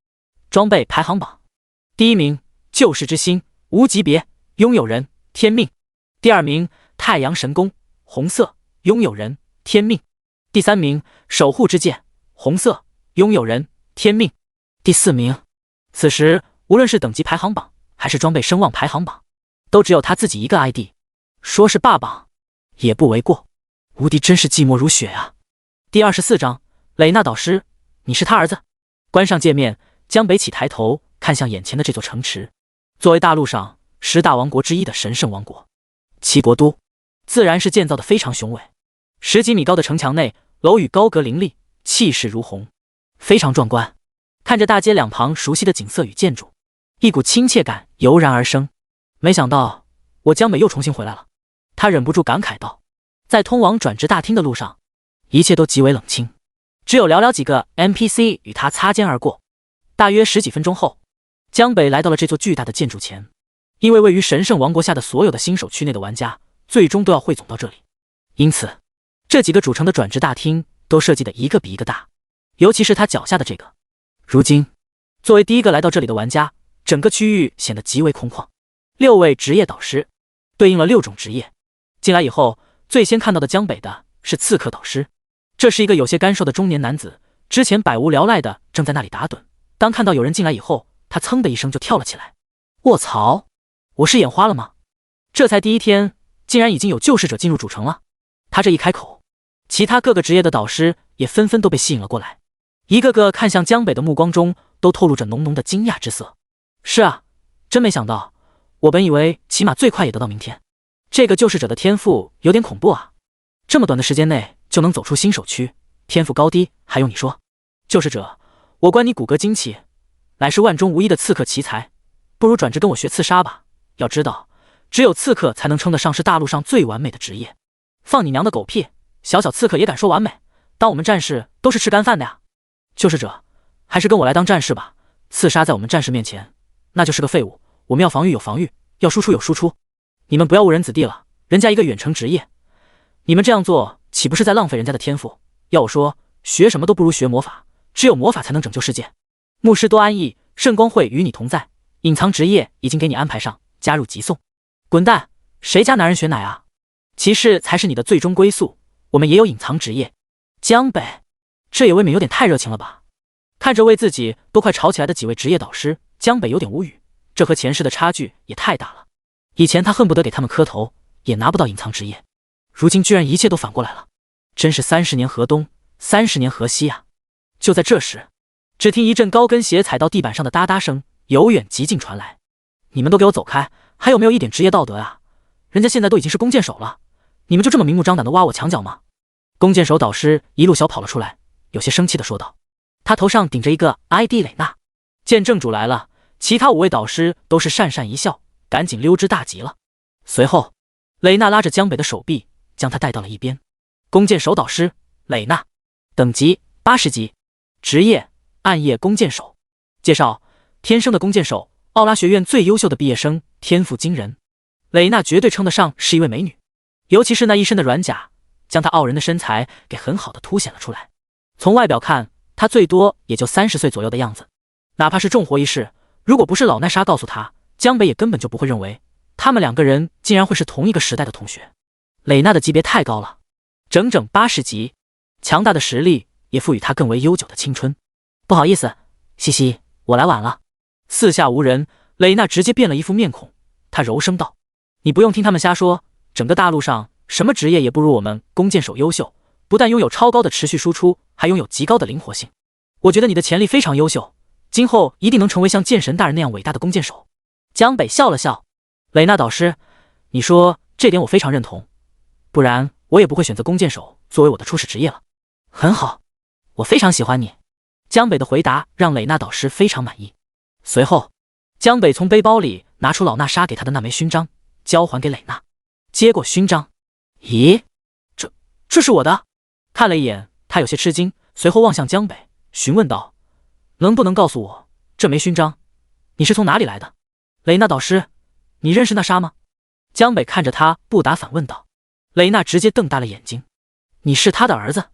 装备排行榜：第1名救世之心无级别，拥有人天命；第2名太阳神弓红色，拥有人天命；第3名守护之剑红色，拥有人天命；第4名。此时无论是等级排行榜还是装备声望排行榜，都只有他自己一个 ID， 说是霸榜也不为过。无敌真是寂寞如雪啊！第24章，蕾娜导师，你是他儿子？关上界面，江北起抬头看向眼前的这座城池。作为大陆上10大王国之一的神圣王国，其国都自然是建造的非常雄伟。10几米高的城墙内，楼宇高阁林立，气势如虹，非常壮观。看着大街两旁熟悉的景色与建筑，一股亲切感油然而生。没想到我江北又重新回来了，他忍不住感慨道。在通往转职大厅的路上，一切都极为冷清，只有寥寥几个 NPC 与他擦肩而过。大约10几分钟后，江北来到了这座巨大的建筑前，因为位于神圣王国下的所有的新手区内的玩家最终都要汇总到这里，因此这几个主城的转职大厅都设计的一个比一个大，尤其是他脚下的这个。如今作为第一个来到这里的玩家，整个区域显得极为空旷。6位职业导师对应了6种职业。进来以后，最先看到的江北的是刺客导师，这是一个有些干瘦的中年男子，之前百无聊赖的正在那里打盹，当看到有人进来以后，他噌的一声就跳了起来。卧槽，我是眼花了吗？这才第一天，竟然已经有救世者进入主城了。他这一开口，其他各个职业的导师也纷纷都被吸引了过来，一个个看向江北的目光中都透露着浓浓的惊讶之色。是啊，真没想到，我本以为起码最快也得到明天。这个救世者的天赋有点恐怖啊，这么短的时间内就能走出新手区，天赋高低还用你说？救世者，我观你骨骼惊奇，乃是万中无一的刺客奇才，不如转职跟我学刺杀吧。要知道，只有刺客才能称得上是大陆上最完美的职业。放你娘的狗屁，小小刺客也敢说完美？当我们战士都是吃干饭的呀！救世者，还是跟我来当战士吧。刺杀在我们战士面前，那就是个废物。我们要防御有防御，要输出有输出。你们不要误人子弟了，人家一个远程职业，你们这样做岂不是在浪费人家的天赋？要我说，学什么都不如学魔法，只有魔法才能拯救世界。牧师多安逸，圣光会与你同在。隐藏职业已经给你安排上，加入急送。滚蛋！谁家男人学奶啊？骑士才是你的最终归宿。我们也有隐藏职业。江北，这也未免有点太热情了吧？看着为自己都快吵起来的几位职业导师，江北有点无语，这和前世的差距也太大了。以前他恨不得给他们磕头，也拿不到隐藏职业，如今居然一切都反过来了，真是30年河东，30年河西啊！就在这时，只听一阵高跟鞋踩到地板上的哒哒声由远及近传来。你们都给我走开，还有没有一点职业道德啊？人家现在都已经是弓箭手了，你们就这么明目张胆的挖我墙角吗？弓箭手导师一路小跑了出来，有些生气的说道。他头上顶着一个 ID 蕾娜。见正主来了，其他5位导师都是讪讪一笑，赶紧溜之大吉了。随后，蕾娜拉着江北的手臂，将他带到了一边。弓箭手导师蕾娜，等级80级，职业暗夜弓箭手。介绍：天生的弓箭手，奥拉学院最优秀的毕业生，天赋惊人。蕾娜绝对称得上是一位美女，尤其是那一身的软甲，将她傲人的身材给很好的凸显了出来。从外表看，她最多也就30岁左右的样子。哪怕是重活一世，如果不是老奈莎告诉他，江北也根本就不会认为他们2个人竟然会是同一个时代的同学。蕾娜的级别太高了，整整80级，强大的实力也赋予她更为悠久的青春。不好意思，西西，我来晚了。四下无人，蕾娜直接变了一副面孔，她柔声道：你不用听他们瞎说，整个大陆上什么职业也不如我们弓箭手优秀，不但拥有超高的持续输出，还拥有极高的灵活性。我觉得你的潜力非常优秀，今后一定能成为像剑神大人那样伟大的弓箭手。江北笑了笑，蕾娜导师，你说这点我非常认同，不然我也不会选择弓箭手作为我的初始职业了。很好，我非常喜欢你。江北的回答让蕾娜导师非常满意。随后，江北从背包里拿出老娜莎给他的那枚勋章，交还给蕾娜。接过勋章，咦，这是我的？看了一眼，他有些吃惊，随后望向江北，询问道：能不能告诉我，这枚勋章你是从哪里来的？蕾娜导师，你认识娜莎吗？江北看着他，不答反问道。蕾娜直接瞪大了眼睛：你是他的儿子？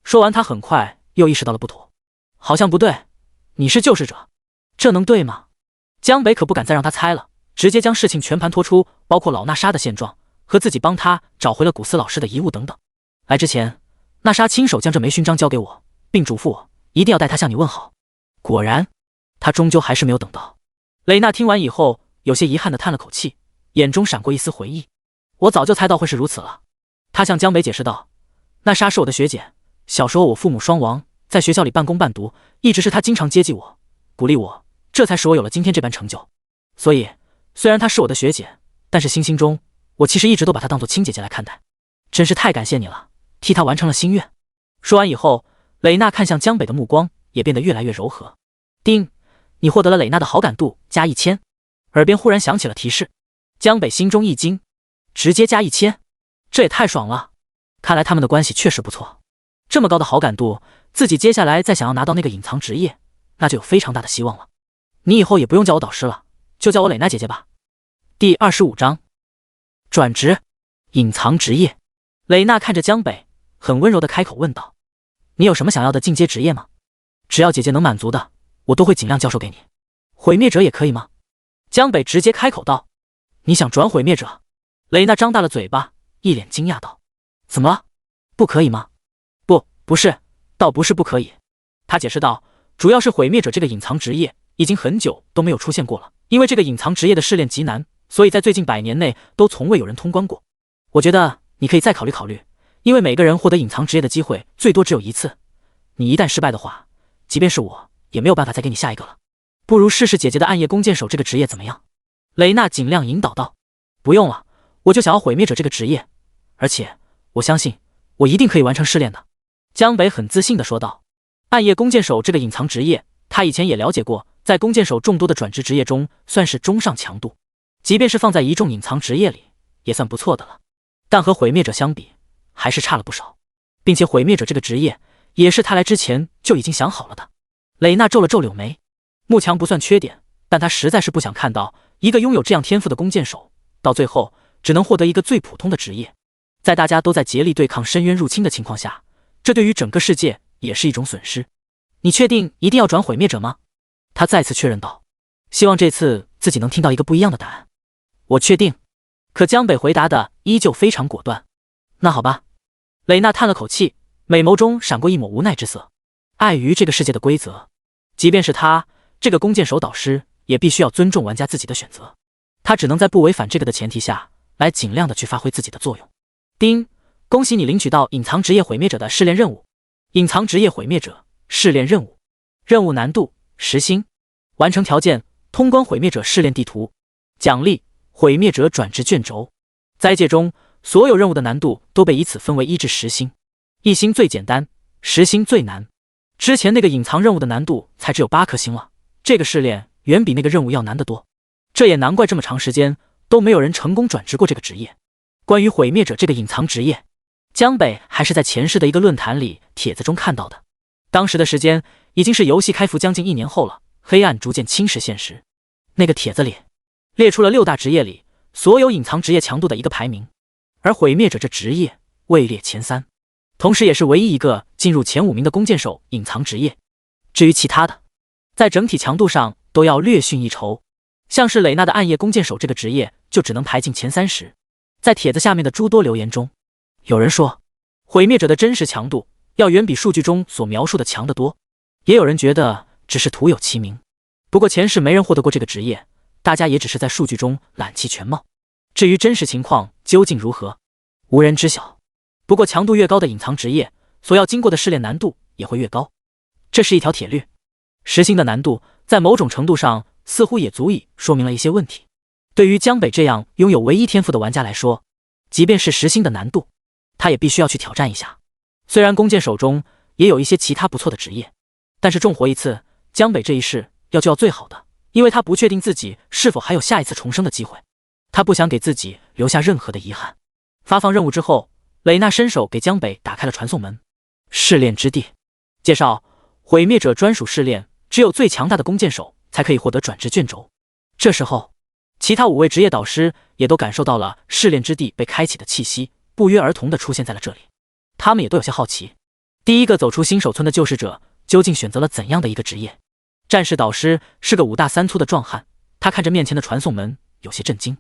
说完，他很快又意识到了不妥，好像不对，你是救世者，这能对吗？江北可不敢再让他猜了，直接将事情全盘托出，包括老娜莎的现状和自己帮他找回了古斯老师的遗物等等。来之前，娜莎亲手将这枚勋章交给我，并嘱咐我一定要带他向你问好。果然，他终究还是没有等到。蕾娜听完以后，有些遗憾地叹了口气，眼中闪过一丝回忆。我早就猜到会是如此了。他向江北解释道：娜莎是我的学姐，小时候我父母双亡，在学校里半工半读，一直是她经常接济我，鼓励我，这才使我有了今天这般成就。所以，虽然她是我的学姐，但是心中中，我其实一直都把她当作亲姐姐来看待。真是太感谢你了，替她完成了心愿。说完以后，蕾娜看向江北的目光也变得越来越柔和。丁，你获得了蕾娜的好感度加1000。耳边忽然响起了提示，江北心中一惊，直接加1000，这也太爽了！看来他们的关系确实不错，这么高的好感度，自己接下来再想要拿到那个隐藏职业，那就有非常大的希望了。你以后也不用叫我导师了，就叫我蕾娜姐姐吧。第25章，转职，隐藏职业。蕾娜看着江北，很温柔的开口问道：“你有什么想要的进阶职业吗？只要姐姐能满足的，我都会尽量教授给你。毁灭者也可以吗？”江北直接开口道：“你想转毁灭者？”蕾娜张大了嘴巴，一脸惊讶道：“怎么了？不可以吗？”“不是，倒不是不可以。”他解释道：“主要是毁灭者这个隐藏职业已经很久都没有出现过了，因为这个隐藏职业的试炼极难，所以在最近100年内都从未有人通关过。我觉得你可以再考虑考虑，因为每个人获得隐藏职业的机会最多只有1次，你一旦失败的话，即便是我也没有办法再给你下一个了。不如试试姐姐的暗夜弓箭手这个职业怎么样？”蕾娜尽量引导道：“不用了，我就想要毁灭者这个职业，而且我相信我一定可以完成试炼的。”江北很自信地说道。暗夜弓箭手这个隐藏职业，他以前也了解过，在弓箭手众多的转职职业中算是中上强度，即便是放在一众隐藏职业里也算不错的了，但和毁灭者相比还是差了不少，并且毁灭者这个职业也是他来之前就已经想好了的。蕾娜皱了皱柳眉，慕强不算缺点，但他实在是不想看到一个拥有这样天赋的弓箭手到最后只能获得一个最普通的职业。在大家都在竭力对抗深渊入侵的情况下，这对于整个世界也是一种损失。你确定一定要转毁灭者吗？他再次确认道，希望这次自己能听到一个不一样的答案。我确定。可江北回答的依旧非常果断。那好吧。蕾娜叹了口气，美眸中闪过一抹无奈之色。碍于这个世界的规则，即便是他这个弓箭手导师也必须要尊重玩家自己的选择，他只能在不违反这个的前提下来尽量的去发挥自己的作用。丁，恭喜你领取到隐藏职业毁灭者的试炼任务。隐藏职业毁灭者试炼任务，任务难度10星，完成条件通关毁灭者试炼地图，奖励毁灭者转职卷轴。灾界中所有任务的难度都被以此分为1至10星，1星最简单，10星最难。之前那个隐藏任务的难度才只有8颗星了，这个试炼远比那个任务要难得多，这也难怪这么长时间都没有人成功转职过这个职业。关于毁灭者这个隐藏职业，江北还是在前世的一个论坛里帖子中看到的。当时的时间已经是游戏开服将近1年后了，黑暗逐渐侵蚀现实。那个帖子里列出了6大职业里所有隐藏职业强度的一个排名，而毁灭者这职业位列前3，同时也是唯一一个进入前5名的弓箭手隐藏职业。至于其他的，在整体强度上都要略逊一筹，像是蕾娜的暗夜弓箭手这个职业就只能排进前30。在帖子下面的诸多留言中，有人说毁灭者的真实强度要远比数据中所描述的强得多，也有人觉得只是徒有其名。不过前世没人获得过这个职业，大家也只是在数据中揽其全貌，至于真实情况究竟如何，无人知晓。不过强度越高的隐藏职业所要经过的试炼难度也会越高，这是一条铁律。10星的难度在某种程度上似乎也足以说明了一些问题。对于江北这样拥有唯一天赋的玩家来说，即便是10星的难度，他也必须要去挑战一下。虽然弓箭手中也有一些其他不错的职业，但是重活一次，江北这一世就要最好的，因为他不确定自己是否还有下一次重生的机会，他不想给自己留下任何的遗憾。发放任务之后，蕾娜伸手给江北打开了传送门。试炼之地介绍，毁灭者专属试炼，只有最强大的弓箭手才可以获得转职卷轴。这时候其他5位职业导师也都感受到了试炼之地被开启的气息，不约而同地出现在了这里。他们也都有些好奇，第一个走出新手村的救世者究竟选择了怎样的一个职业。战士导师是个5大3粗的壮汉，他看着面前的传送门有些震惊，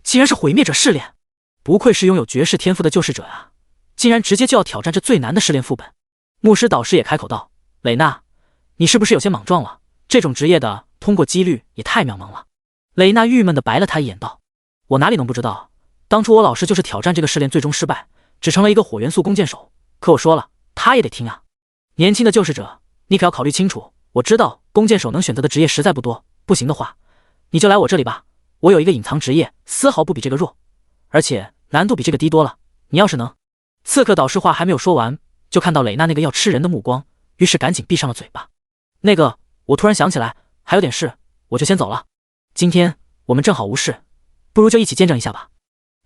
竟然是毁灭者试炼，不愧是拥有绝世天赋的救世者啊，竟然直接就要挑战这最难的试炼副本。牧师导师也开口道，蕾娜，你是不是有些莽撞了？这种职业的通过几率也太渺茫了。蕾娜郁闷地白了他一眼道，我哪里能不知道，当初我老师就是挑战这个试炼最终失败，只成了一个火元素弓箭手，可我说了他也得听啊。年轻的救世者，你可要考虑清楚，我知道弓箭手能选择的职业实在不多，不行的话你就来我这里吧，我有一个隐藏职业丝毫不比这个弱，而且难度比这个低多了，你要是能……刺客导师话还没有说完，就看到蕾娜那个要吃人的目光，于是赶紧闭上了嘴巴。那个我突然想起来还有点事，我就先走了。今天我们正好无事，不如就一起见证一下吧。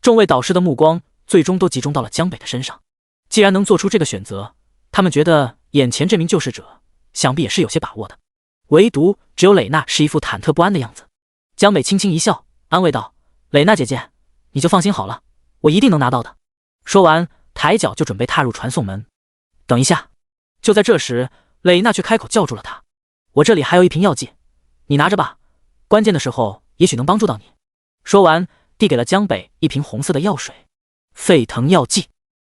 众位导师的目光最终都集中到了江北的身上。既然能做出这个选择，他们觉得眼前这名救世者想必也是有些把握的。唯独只有蕾娜是一副忐忑不安的样子。江北轻轻一笑，安慰道：“蕾娜姐姐，你就放心好了，我一定能拿到的。”说完，抬脚就准备踏入传送门。等一下！就在这时，蕾娜却开口叫住了他：“我这里还有一瓶药剂，你拿着吧，关键的时候也许能帮助到你。”说完，递给了江北一瓶红色的药水。沸腾药剂，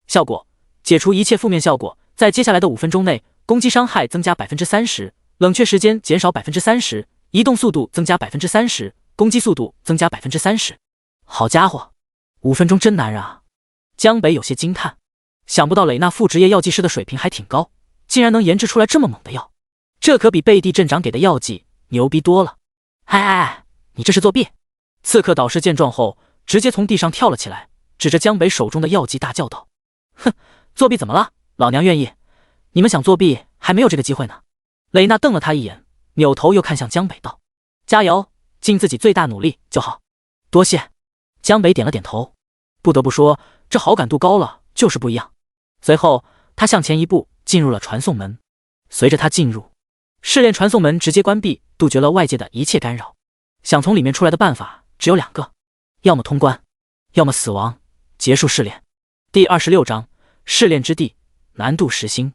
效果：解除一切负面效果，在接下来的5分钟内，攻击伤害增加 30%， 冷却时间减少 30%， 移动速度增加 30%， 攻击速度增加 30%。好家伙，5分钟真难忍啊！江北有些惊叹，想不到蕾娜副职业药剂师的水平还挺高，竟然能研制出来这么猛的药，这可比贝蒂镇长给的药剂牛逼多了。哎，你这是作弊！刺客导师见状后，直接从地上跳了起来，指着江北手中的药剂大叫道：“哼，作弊怎么了？老娘愿意。你们想作弊还没有这个机会呢。”蕾娜瞪了他一眼，扭头又看向江北道：“加油，尽自己最大努力就好。”多谢。江北点了点头。不得不说，这好感度高了就是不一样。随后他向前一步，进入了传送门。随着他进入，试炼传送门直接关闭，杜绝了外界的一切干扰。想从里面出来的办法只有2个，要么通关，要么死亡，结束试炼。第26章试炼之地，难度10星。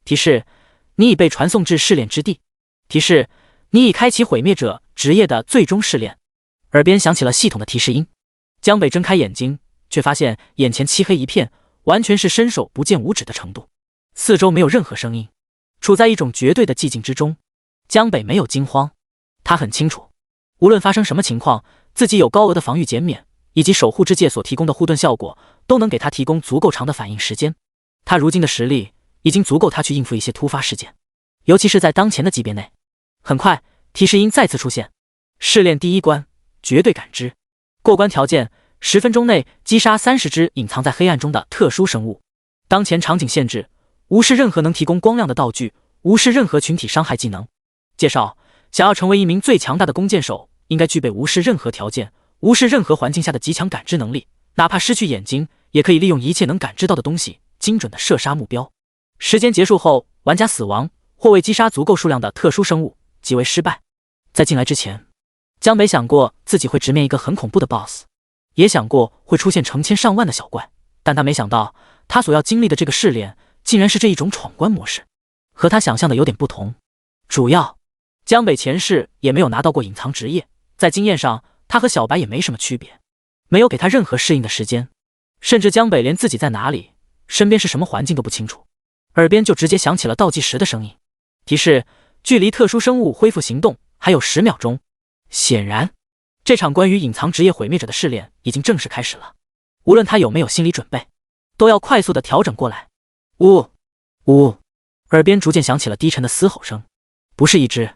提示：你已被传送至试炼之地。提示：你已开启毁灭者职业的最终试炼。耳边响起了系统的提示音。江北睁开眼睛，却发现眼前漆黑一片，完全是伸手不见五指的程度。四周没有任何声音，处在一种绝对的寂静之中。江北没有惊慌，他很清楚，无论发生什么情况，自己有高额的防御减免以及守护之戒所提供的护盾效果，都能给他提供足够长的反应时间。他如今的实力已经足够他去应付一些突发事件，尤其是在当前的级别内。很快，提示音再次出现：试炼第1关，绝对感知。过关条件：10分钟内击杀30只隐藏在黑暗中的特殊生物。当前场景限制：无视任何能提供光亮的道具，无视任何群体伤害技能。介绍：想要成为一名最强大的弓箭手，应该具备无视任何条件、无视任何环境下的极强感知能力，哪怕失去眼睛，也可以利用一切能感知到的东西，精准的射杀目标。时间结束后，玩家死亡或未击杀足够数量的特殊生物，即为失败。在进来之前，江北想过自己会直面一个很恐怖的 BOSS， 也想过会出现成千上万的小怪，但他没想到他所要经历的这个试炼竟然是这一种闯关模式，和他想象的有点不同。主要，江北前世也没有拿到过隐藏职业，在经验上他和小白也没什么区别，没有给他任何适应的时间，甚至江北连自己在哪里、身边是什么环境都不清楚。耳边就直接响起了倒计时的声音，提示：距离特殊生物恢复行动还有10秒钟。显然，这场关于隐藏职业毁灭者的试炼已经正式开始了。无论他有没有心理准备，都要快速的调整过来。呜呜，耳边逐渐响起了低沉的嘶吼声，不是一只，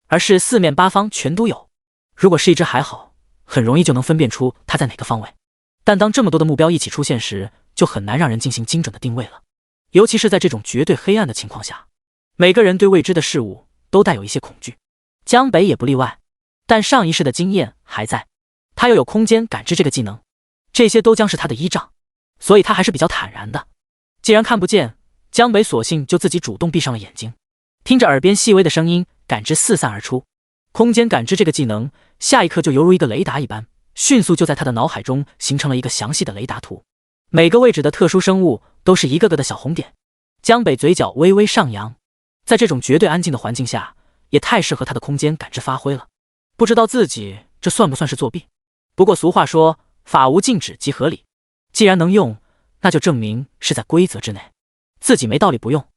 而是4面8方全都有。如果是一只还好，很容易就能分辨出它在哪个方位，但当这么多的目标一起出现时，就很难让人进行精准的定位了。尤其是在这种绝对黑暗的情况下，每个人对未知的事物都带有一些恐惧，江北也不例外。但上一世的经验还在，他又有空间感知这个技能，这些都将是他的依仗，所以他还是比较坦然的。既然看不见，江北索性就自己主动闭上了眼睛，听着耳边细微的声音，感知四散而出。空间感知这个技能，下一刻就犹如一个雷达一般，迅速就在他的脑海中形成了一个详细的雷达图。每个位置的特殊生物都是一个个的小红点。江北嘴角微微上扬，在这种绝对安静的环境下，也太适合他的空间感知发挥了。不知道自己这算不算是作弊？不过俗话说，法无禁止即合理，既然能用，那就证明是在规则之内，自己没道理不用。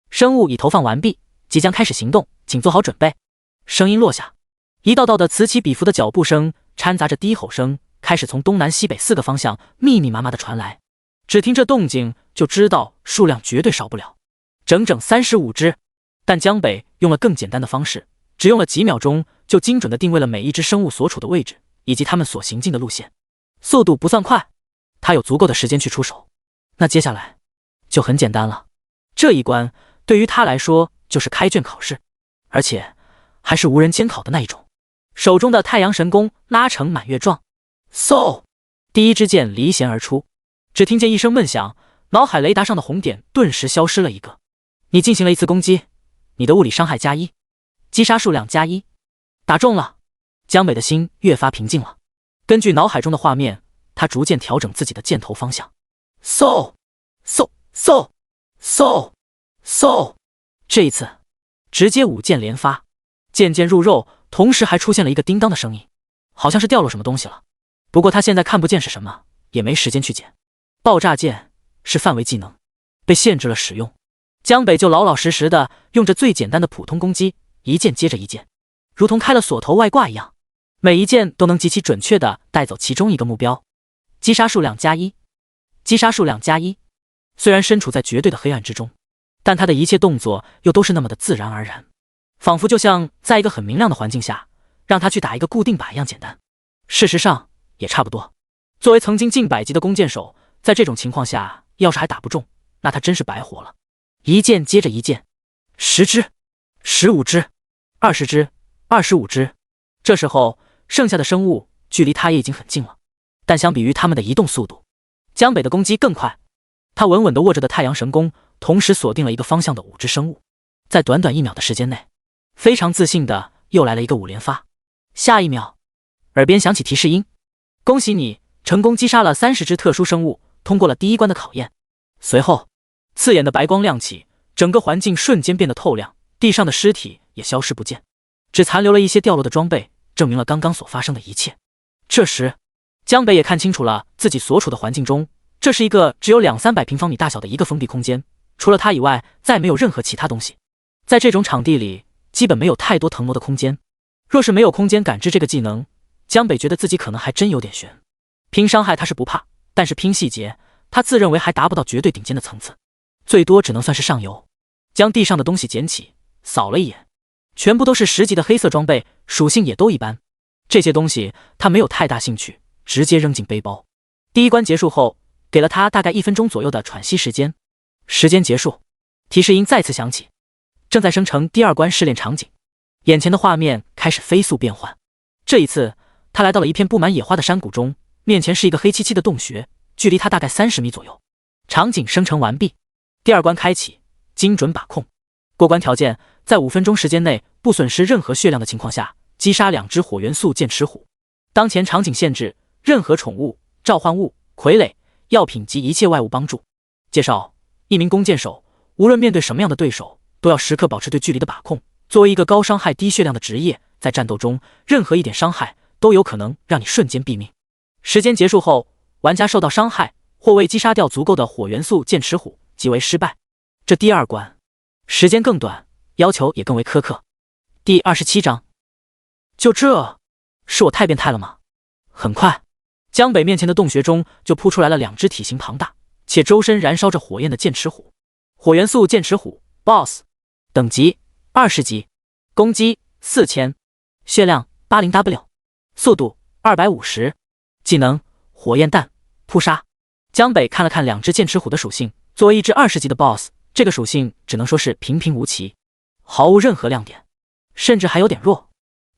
生物已投放完毕，即将开始行动，请做好准备。声音落下，一道道的此起彼伏的脚步声掺杂着低吼声，开始从东南西北4个方向密密麻麻的传来。只听这动静就知道数量绝对少不了，整整35只。但江北用了更简单的方式，只用了几秒钟就精准地定位了每一只生物所处的位置以及它们所行进的路线，速度不算快，他有足够的时间去出手。那接下来就很简单了，这一关对于他来说就是开卷考试，而且还是无人监考的那一种。手中的太阳神功拉成满月状，嗖，第一支箭离弦而出，只听见一声闷响，脑海雷达上的红点顿时消失了一个。你进行了一次攻击，你的物理伤害+1，击杀数量+1，打中了。江北的心越发平静了。根据脑海中的画面，他逐渐调整自己的箭头方向。嗖嗖嗖嗖嗖，这一次直接5箭连发，箭箭入肉，同时还出现了一个叮当的声音，好像是掉落什么东西了。不过他现在看不见是什么，也没时间去捡。爆炸箭是范围技能，被限制了使用。江北就老老实实的用着最简单的普通攻击，一箭接着一箭，如同开了锁头外挂一样，每一箭都能极其准确的带走其中一个目标。击杀数量+1，击杀数量+1。虽然身处在绝对的黑暗之中，但他的一切动作又都是那么的自然而然，仿佛就像在一个很明亮的环境下，让他去打一个固定靶一样简单。事实上也差不多。作为曾经近100级的弓箭手，在这种情况下，要是还打不中，那他真是白活了。一箭接着一箭，10支、15支、20支、25支。这时候，剩下的生物距离他也已经很近了，但相比于他们的移动速度，江北的攻击更快。他稳稳地握着的太阳神功，同时锁定了一个方向的5只生物，在短短1秒的时间内，非常自信的又来了一个5连发。下一秒，耳边响起提示音：恭喜你成功击杀了30只特殊生物，通过了第1关的考验。随后，刺眼的白光亮起，整个环境瞬间变得透亮，地上的尸体也消失不见，只残留了一些掉落的装备，证明了刚刚所发生的一切。这时，江北也看清楚了自己所处的环境中，这是一个只有200-300平方米大小的一个封闭空间，除了他以外，再没有任何其他东西。在这种场地里，基本没有太多腾挪的空间。若是没有空间感知这个技能，江北觉得自己可能还真有点悬。拼伤害他是不怕，但是拼细节，他自认为还达不到绝对顶尖的层次，最多只能算是上游。将地上的东西捡起，扫了一眼，全部都是10级的黑色装备，属性也都一般。这些东西他没有太大兴趣，直接扔进背包。第1关结束后，给了他大概1分钟左右的喘息时间。时间结束，提示音再次响起，正在生成第2关试炼场景。眼前的画面开始飞速变换。这一次，他来到了一片布满野花的山谷中，面前是一个黑漆漆的洞穴，距离他大概30米左右。场景生成完毕，第2关开启，精准把控。过关条件：在5分钟时间内，不损失任何血量的情况下，击杀2只火元素剑齿虎。当前场景限制：任何宠物、召唤物、傀儡、药品及一切外物帮助。介绍：一名弓箭手，无论面对什么样的对手，都要时刻保持对距离的把控。作为一个高伤害低血量的职业，在战斗中，任何一点伤害都有可能让你瞬间毙命。时间结束后，玩家受到伤害或未击杀掉足够的火元素剑齿虎，即为失败。这第2关时间更短，要求也更为苛刻。第27章，就这，是我太变态了吗？很快，江北面前的洞穴中就扑出来了2只体型庞大且周身燃烧着火焰的剑齿虎。火元素剑齿虎 BOSS 等级20级，攻击4000，血量 80W， 速度250，技能火焰弹扑杀。江北看了看2只剑齿虎的属性，作为一只20级的 BOSS， 这个属性只能说是平平无奇，毫无任何亮点，甚至还有点弱。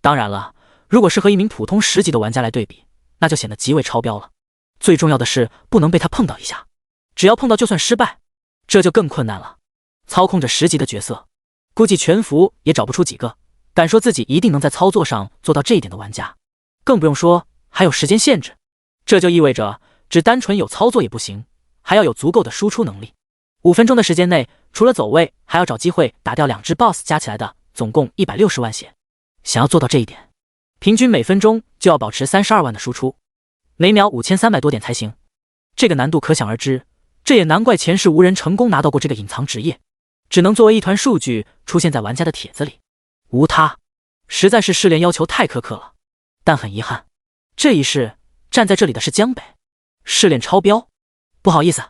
当然了，如果是和一名普通10级的玩家来对比，那就显得极为超标了。最重要的是不能被他碰到一下，只要碰到就算失败，这就更困难了。操控着10级的角色，估计全服也找不出几个敢说自己一定能在操作上做到这一点的玩家，更不用说还有时间限制。这就意味着只单纯有操作也不行，还要有足够的输出能力。5分钟的时间内，除了走位，还要找机会打掉2只 BOSS， 加起来的总共160万血。想要做到这一点，平均每分钟就要保持32万的输出，每秒5300多点才行。这个难度可想而知，这也难怪前世无人成功拿到过这个隐藏职业，只能作为一团数据出现在玩家的帖子里。无他，实在是试炼要求太苛刻了。但很遗憾，这一世站在这里的是江北，试炼超标。不好意思，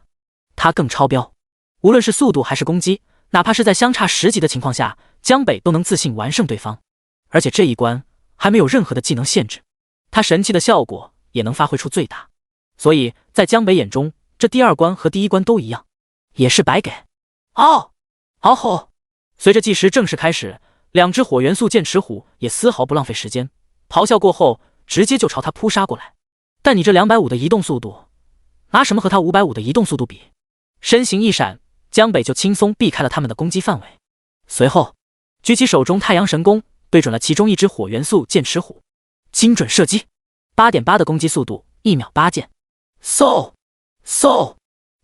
他更超标。无论是速度还是攻击，哪怕是在相差10级的情况下，江北都能自信完胜对方。而且这一关还没有任何的技能限制，他神器的效果也能发挥出最大。所以在江北眼中，这第2关和第1关都一样，也是白给。嗷嗷吼！随着计时正式开始，两只火元素剑齿虎也丝毫不浪费时间，咆哮过后直接就朝他扑杀过来。但你这250的移动速度，拿什么和他550的移动速度比？身形一闪，江北就轻松避开了他们的攻击范围。随后举起手中太阳神弓，对准了其中一只火元素剑齿虎，精准射击。8.8的攻击速度，1秒8箭。嗖嗖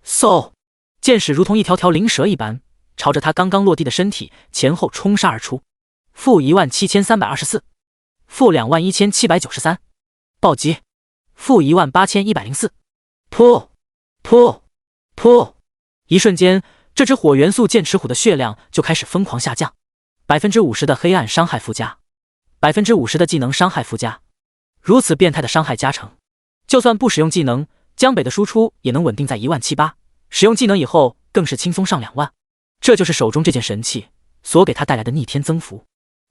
嗖，箭矢如同一条条灵蛇一般，朝着他刚刚落地的身体前后冲杀而出。负17324，负21793，暴击，负18104，噗噗噗！一瞬间，这只火元素剑齿虎的血量就开始疯狂下降，50%的黑暗伤害附加，50%的技能伤害附加，如此变态的伤害加成，就算不使用技能，江北的输出也能稳定在17800，使用技能以后更是轻松上2万。这就是手中这件神器所给他带来的逆天增幅。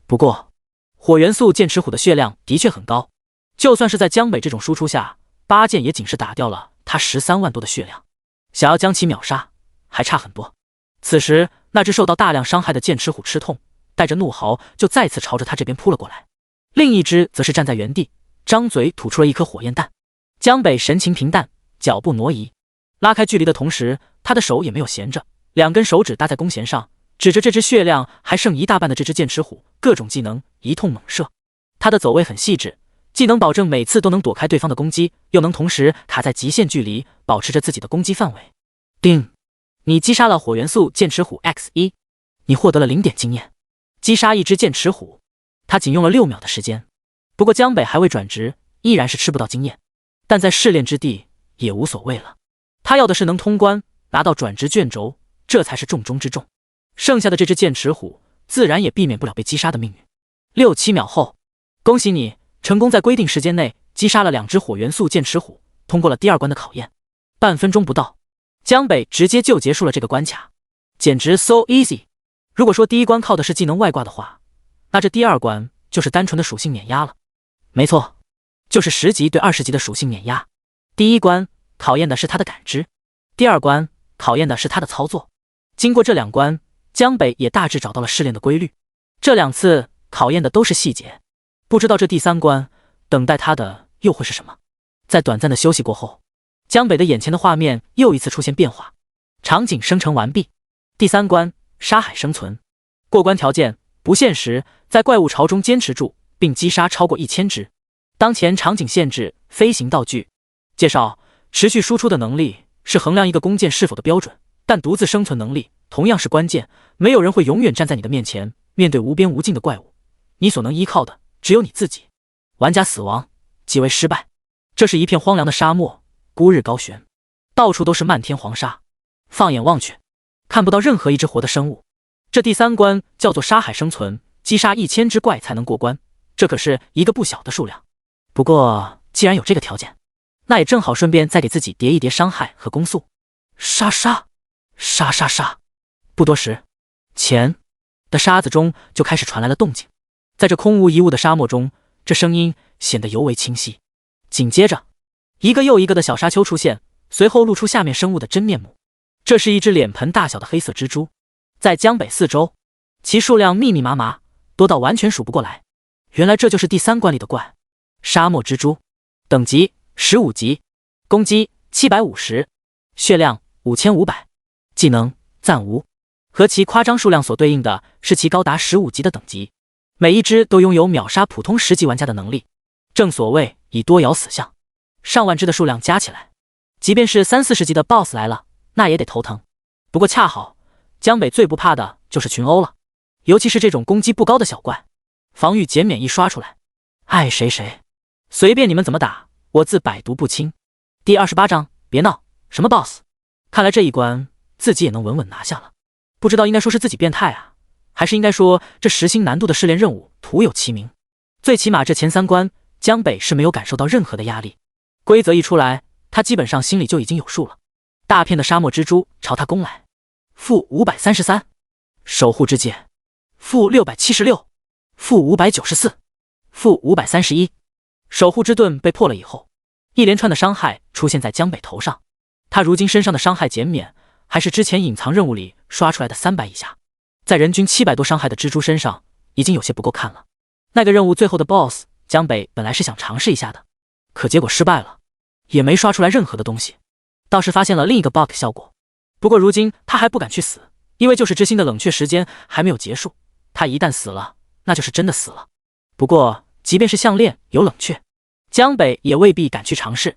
不过，火元素剑齿虎的血量的确很高，就算是在江北这种输出下，8剑也仅是打掉了他13万多的血量，想要将其秒杀还差很多。此时，那只受到大量伤害的剑齿虎吃痛，带着怒嚎就再次朝着他这边扑了过来。另一只则是站在原地，张嘴吐出了一颗火焰弹。江北神情平淡，脚步挪移，拉开距离的同时，他的手也没有闲着，2根手指搭在弓弦上，指着这只血量还剩一大半的这只剑齿虎，各种技能一通猛射。他的走位很细致，既能保证每次都能躲开对方的攻击，又能同时卡在极限距离，保持着自己的攻击范围。叮！你击杀了火元素剑齿虎 X1， 你获得了0点经验。击杀一只剑齿虎，他仅用了6秒的时间。不过江北还未转职，依然是吃不到经验，但在试炼之地也无所谓了。他要的是能通关，拿到转职卷轴，这才是重中之重。剩下的这只剑齿虎自然也避免不了被击杀的命运。6、7秒后，恭喜你成功在规定时间内击杀了2只火元素剑齿虎，通过了第2关的考验。半分钟不到，江北直接就结束了这个关卡，简直 so easy。如果说第1关靠的是技能外挂的话，那这第2关就是单纯的属性碾压了。没错，就是10级对20级的属性碾压。第1关考验的是他的感知，第2关考验的是他的操作。经过这2关，江北也大致找到了试炼的规律。这2次考验的都是细节，不知道这第3关等待他的又会是什么。在短暂的休息过后，江北的眼前的画面又一次出现变化，场景生成完毕。第3关沙海生存，过关条件不限时，在怪物巢中坚持住并击杀超过1000只。当前场景限制飞行道具。介绍：持续输出的能力是衡量一个弓箭是否的标准，但独自生存能力同样是关键。没有人会永远站在你的面前，面对无边无尽的怪物，你所能依靠的只有你自己。玩家死亡即为失败。这是一片荒凉的沙漠，孤日高悬，到处都是漫天黄沙，放眼望去，看不到任何一只活的生物。这第3关叫做沙海生存，击杀1000只怪才能过关，这可是一个不小的数量。不过既然有这个条件，那也正好顺便再给自己叠一叠伤害和攻速。沙沙沙沙沙，不多时，前的沙子中就开始传来了动静。在这空无一物的沙漠中，这声音显得尤为清晰。紧接着，一个又一个的小沙丘出现，随后露出下面生物的真面目。这是一只脸盆大小的黑色蜘蛛，在江北四周，其数量密密麻麻，多到完全数不过来。原来这就是第3关里的怪，沙漠蜘蛛。等级15级，攻击750，血量5500，技能暂无。和其夸张数量所对应的是其高达15级的等级，每一只都拥有秒杀普通10级玩家的能力。正所谓以多咬死象，上万只的数量加起来，即便是30、40级的 BOSS 来了，那也得头疼。不过恰好江北最不怕的就是群殴了，尤其是这种攻击不高的小怪，防御减免一刷出来，爱谁谁，随便你们怎么打，我自百毒不侵。第28章，别闹，什么 BOSS？ 看来这一关自己也能稳稳拿下了。不知道应该说是自己变态啊，还是应该说这10星难度的试炼任务徒有其名。最起码这前3关江北是没有感受到任何的压力，规则一出来，他基本上心里就已经有数了。大片的沙漠蜘蛛朝他攻来，负533，守护之戒，负676，负594，负531。守护之盾被破了以后，一连串的伤害出现在江北头上。他如今身上的伤害减免还是之前隐藏任务里刷出来的300以下，在人均700多伤害的蜘蛛身上，已经有些不够看了。那个任务最后的 BOSS， 江北本来是想尝试一下的，可结果失败了，也没刷出来任何的东西，倒是发现了另一个 bug 效果。不过如今他还不敢去死，因为就是之心的冷却时间还没有结束，他一旦死了，那就是真的死了。不过即便是项链有冷却，江北也未必敢去尝试，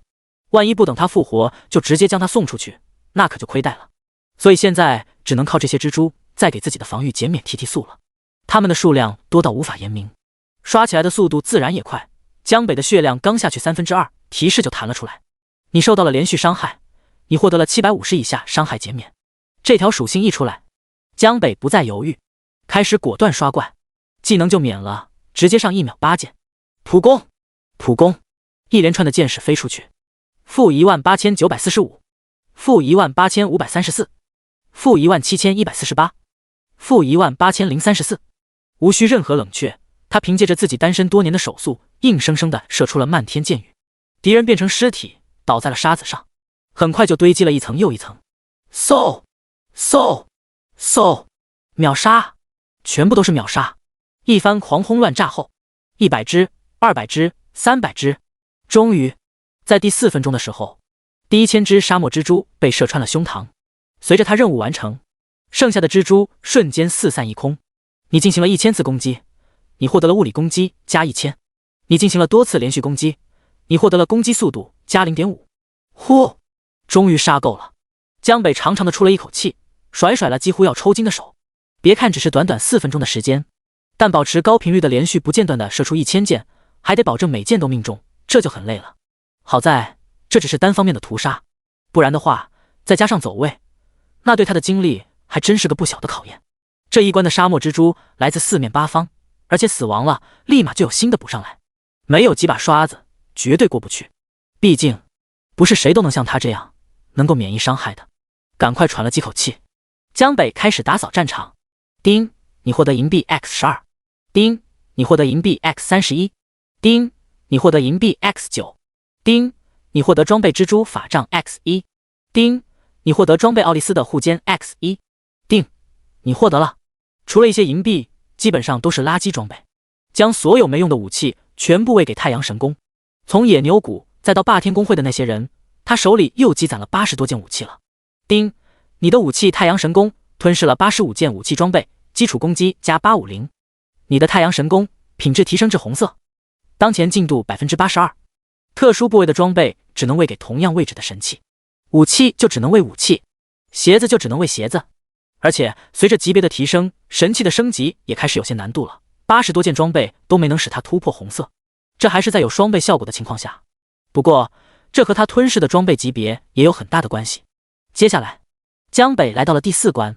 万一不等他复活就直接将他送出去，那可就亏待了。所以现在只能靠这些蜘蛛再给自己的防御减免提速了。它们的数量多到无法言明，刷起来的速度自然也快。江北的血量刚下去2/3，提示就弹了出来，你受到了连续伤害，你获得了750以下伤害减免。这条属性一出来，江北不再犹豫，开始果断刷怪，技能就免了，直接上1秒8剑，普攻普攻，一连串的箭矢飞出去，负18945，负18534，负17148，负18034，无需任何冷却，他凭借着自己单身多年的手速，硬生生的射出了漫天箭雨，敌人变成尸体倒在了沙子上，很快就堆积了一层又一层。嗖秒杀，全部都是秒杀。一番狂轰乱炸后，100只、200只、300只，终于在第4分钟的时候，第1000只沙漠蜘蛛被射穿了胸膛。随着他任务完成，剩下的蜘蛛瞬间四散一空。你进行了1000次攻击，你获得了物理攻击加1000。你进行了多次连续攻击，你获得了攻击速度加0.5。呼，终于杀够了。江北长长的出了一口气，甩了几乎要抽筋的手。别看只是短短4分钟的时间，但保持高频率的连续不间断的射出1000箭，还得保证每箭都命中，这就很累了。好在这只是单方面的屠杀，不然的话再加上走位，那对他的精力还真是个不小的考验。这一关的沙漠蜘蛛来自4面8方，而且死亡了立马就有新的补上来，没有几把刷子绝对过不去。毕竟不是谁都能像他这样能够免疫伤害的。赶快喘了几口气，江北开始打扫战场。叮，你获得银币 X12。叮，你获得银币 X31。叮，你获得银币 X9。叮，你获得装备蜘蛛法杖 X1。叮，你获得装备奥利斯的护肩 X1。叮，你获得了。除了一些银币，基本上都是垃圾装备。将所有没用的武器全部喂给太阳神宫。从野牛谷再到霸天公会的那些人，他手里又积攒了80多件武器了。叮，你的武器太阳神宫吞噬了85件武器装备，基础攻击加850。你的太阳神宫品质提升至红色，当前进度 82%。特殊部位的装备只能喂给同样位置的神器，武器就只能喂武器，鞋子就只能喂鞋子。而且随着级别的提升，神器的升级也开始有些难度了。80多件装备都没能使他突破红色，这还是在有双倍效果的情况下。不过这和他吞噬的装备级别也有很大的关系。接下来江北来到了第4关。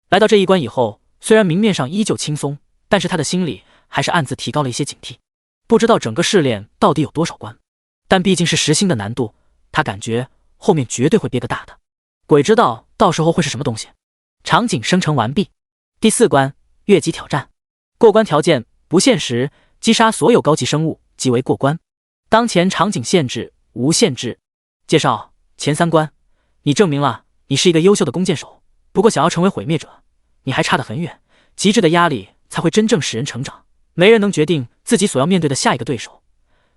来到这一关以后，虽然明面上依旧轻松，但是他的心里还是暗自提高了一些警惕。不知道整个试炼到底有多少关，但毕竟是实心的难度，他感觉后面绝对会憋个大的，鬼知道到时候会是什么东西。场景生成完毕。第4关越级挑战，过关条件不限时，击杀所有高级生物即为过关。当前场景限制无限制。介绍前3关，你证明了你是一个优秀的弓箭手，不过想要成为毁灭者，你还差得很远。极致的压力才会真正使人成长，没人能决定自己所要面对的下一个对手，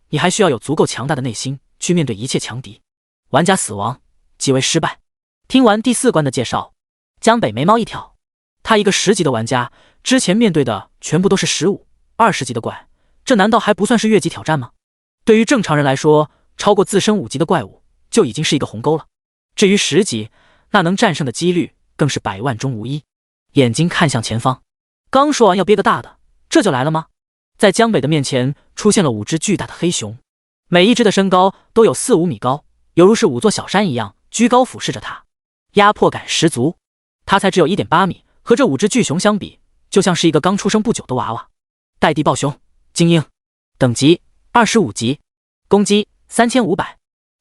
你还需要有足够强大的内心去面对一切强敌。玩家死亡即为失败。听完第4关的介绍，江北眉毛一挑，他一个10级的玩家，之前面对的全部都是15、20级的怪，这难道还不算是越级挑战吗？对于正常人来说，超过自身5级的怪物就已经是一个鸿沟了，至于10级，那能战胜的几率更是100万中无一。眼睛看向前方，刚说完要憋个大的，这就来了吗？在江北的面前出现了5只巨大的黑熊，每一只的身高都有4、5米高，犹如是5座小山一样居高俯视着他，压迫感十足。他才只有 1.8米，和这5只巨熊相比，就像是一个刚出生不久的娃娃。带地暴熊精英，等级25级，攻击3500，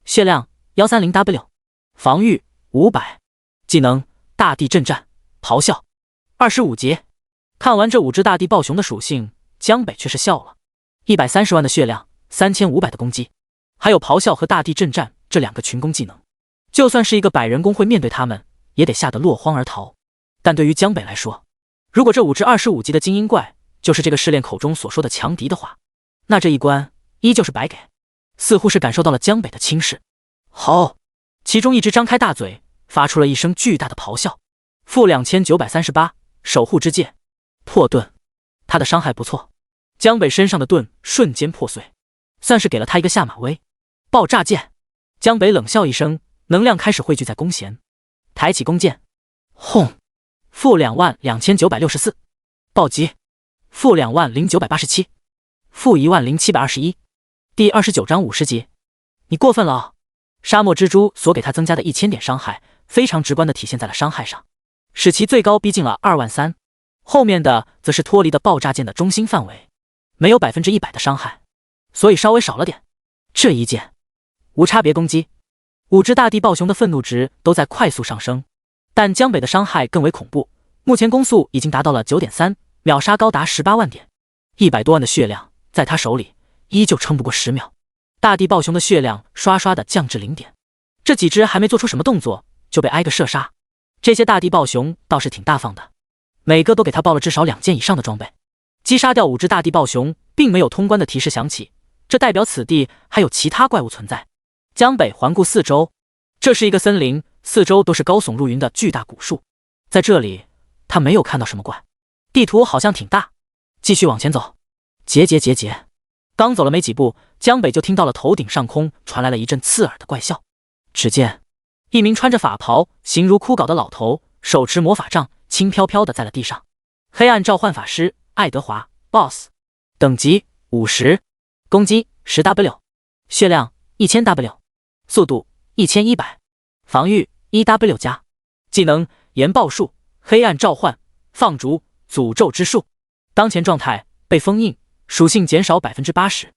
血量 130W， 防御500，技能大地震战咆哮，25级。看完这5只大地暴熊的属性，江北却是笑了。130万的血量，3500的攻击，还有咆哮和大地震战这2个群攻技能，就算是一个百人公会面对他们，也得吓得落荒而逃。但对于江北来说，如果这5只25级的精英怪就是这个试炼口中所说的强敌的话，那这一关依旧是白给。似乎是感受到了江北的轻视，吼！其中一只张开大嘴，发出了一声巨大的咆哮。负2938，守护之戒，破盾。他的伤害不错，江北身上的盾瞬间破碎，算是给了他一个下马威。爆炸剑！江北冷笑一声，能量开始汇聚在弓弦，抬起弓箭，轰！负22964，暴击！负20987，负10721。第29章50级，你过分了哦！沙漠蜘蛛所给他增加的1000点伤害，非常直观地体现在了伤害上，使其最高逼近了23000。后面的则是脱离的爆炸剑的中心范围，没有100%的伤害，所以稍微少了点。这一剑无差别攻击，5只大地暴熊的愤怒值都在快速上升，但江北的伤害更为恐怖，目前攻速已经达到了 9.3， 秒杀高达18万点，100多万的血量在他手里依旧撑不过10秒。大地暴熊的血量刷刷的降至0点，这几只还没做出什么动作就被挨个射杀。这些大地暴熊倒是挺大方的，每个都给他爆了至少2件以上的装备。击杀掉5只大地暴熊，并没有通关的提示响起，这代表此地还有其他怪物存在。江北环顾四周，这是一个森林，四周都是高耸入云的巨大古树，在这里他没有看到什么怪。地图好像挺大，继续往前走。结，刚走了没几步，江北就听到了头顶上空传来了一阵刺耳的怪笑。只见一名穿着法袍、形如枯槁的老头，手持魔法杖，轻飘飘的在了地上。黑暗召唤法师爱德华 BOSS， 等级50，攻击 10W， 血量 1000W， 速度1100，防御 1W 加，技能岩爆术、黑暗召唤、放逐、诅咒之术。当前状态被封印，属性减少 80%。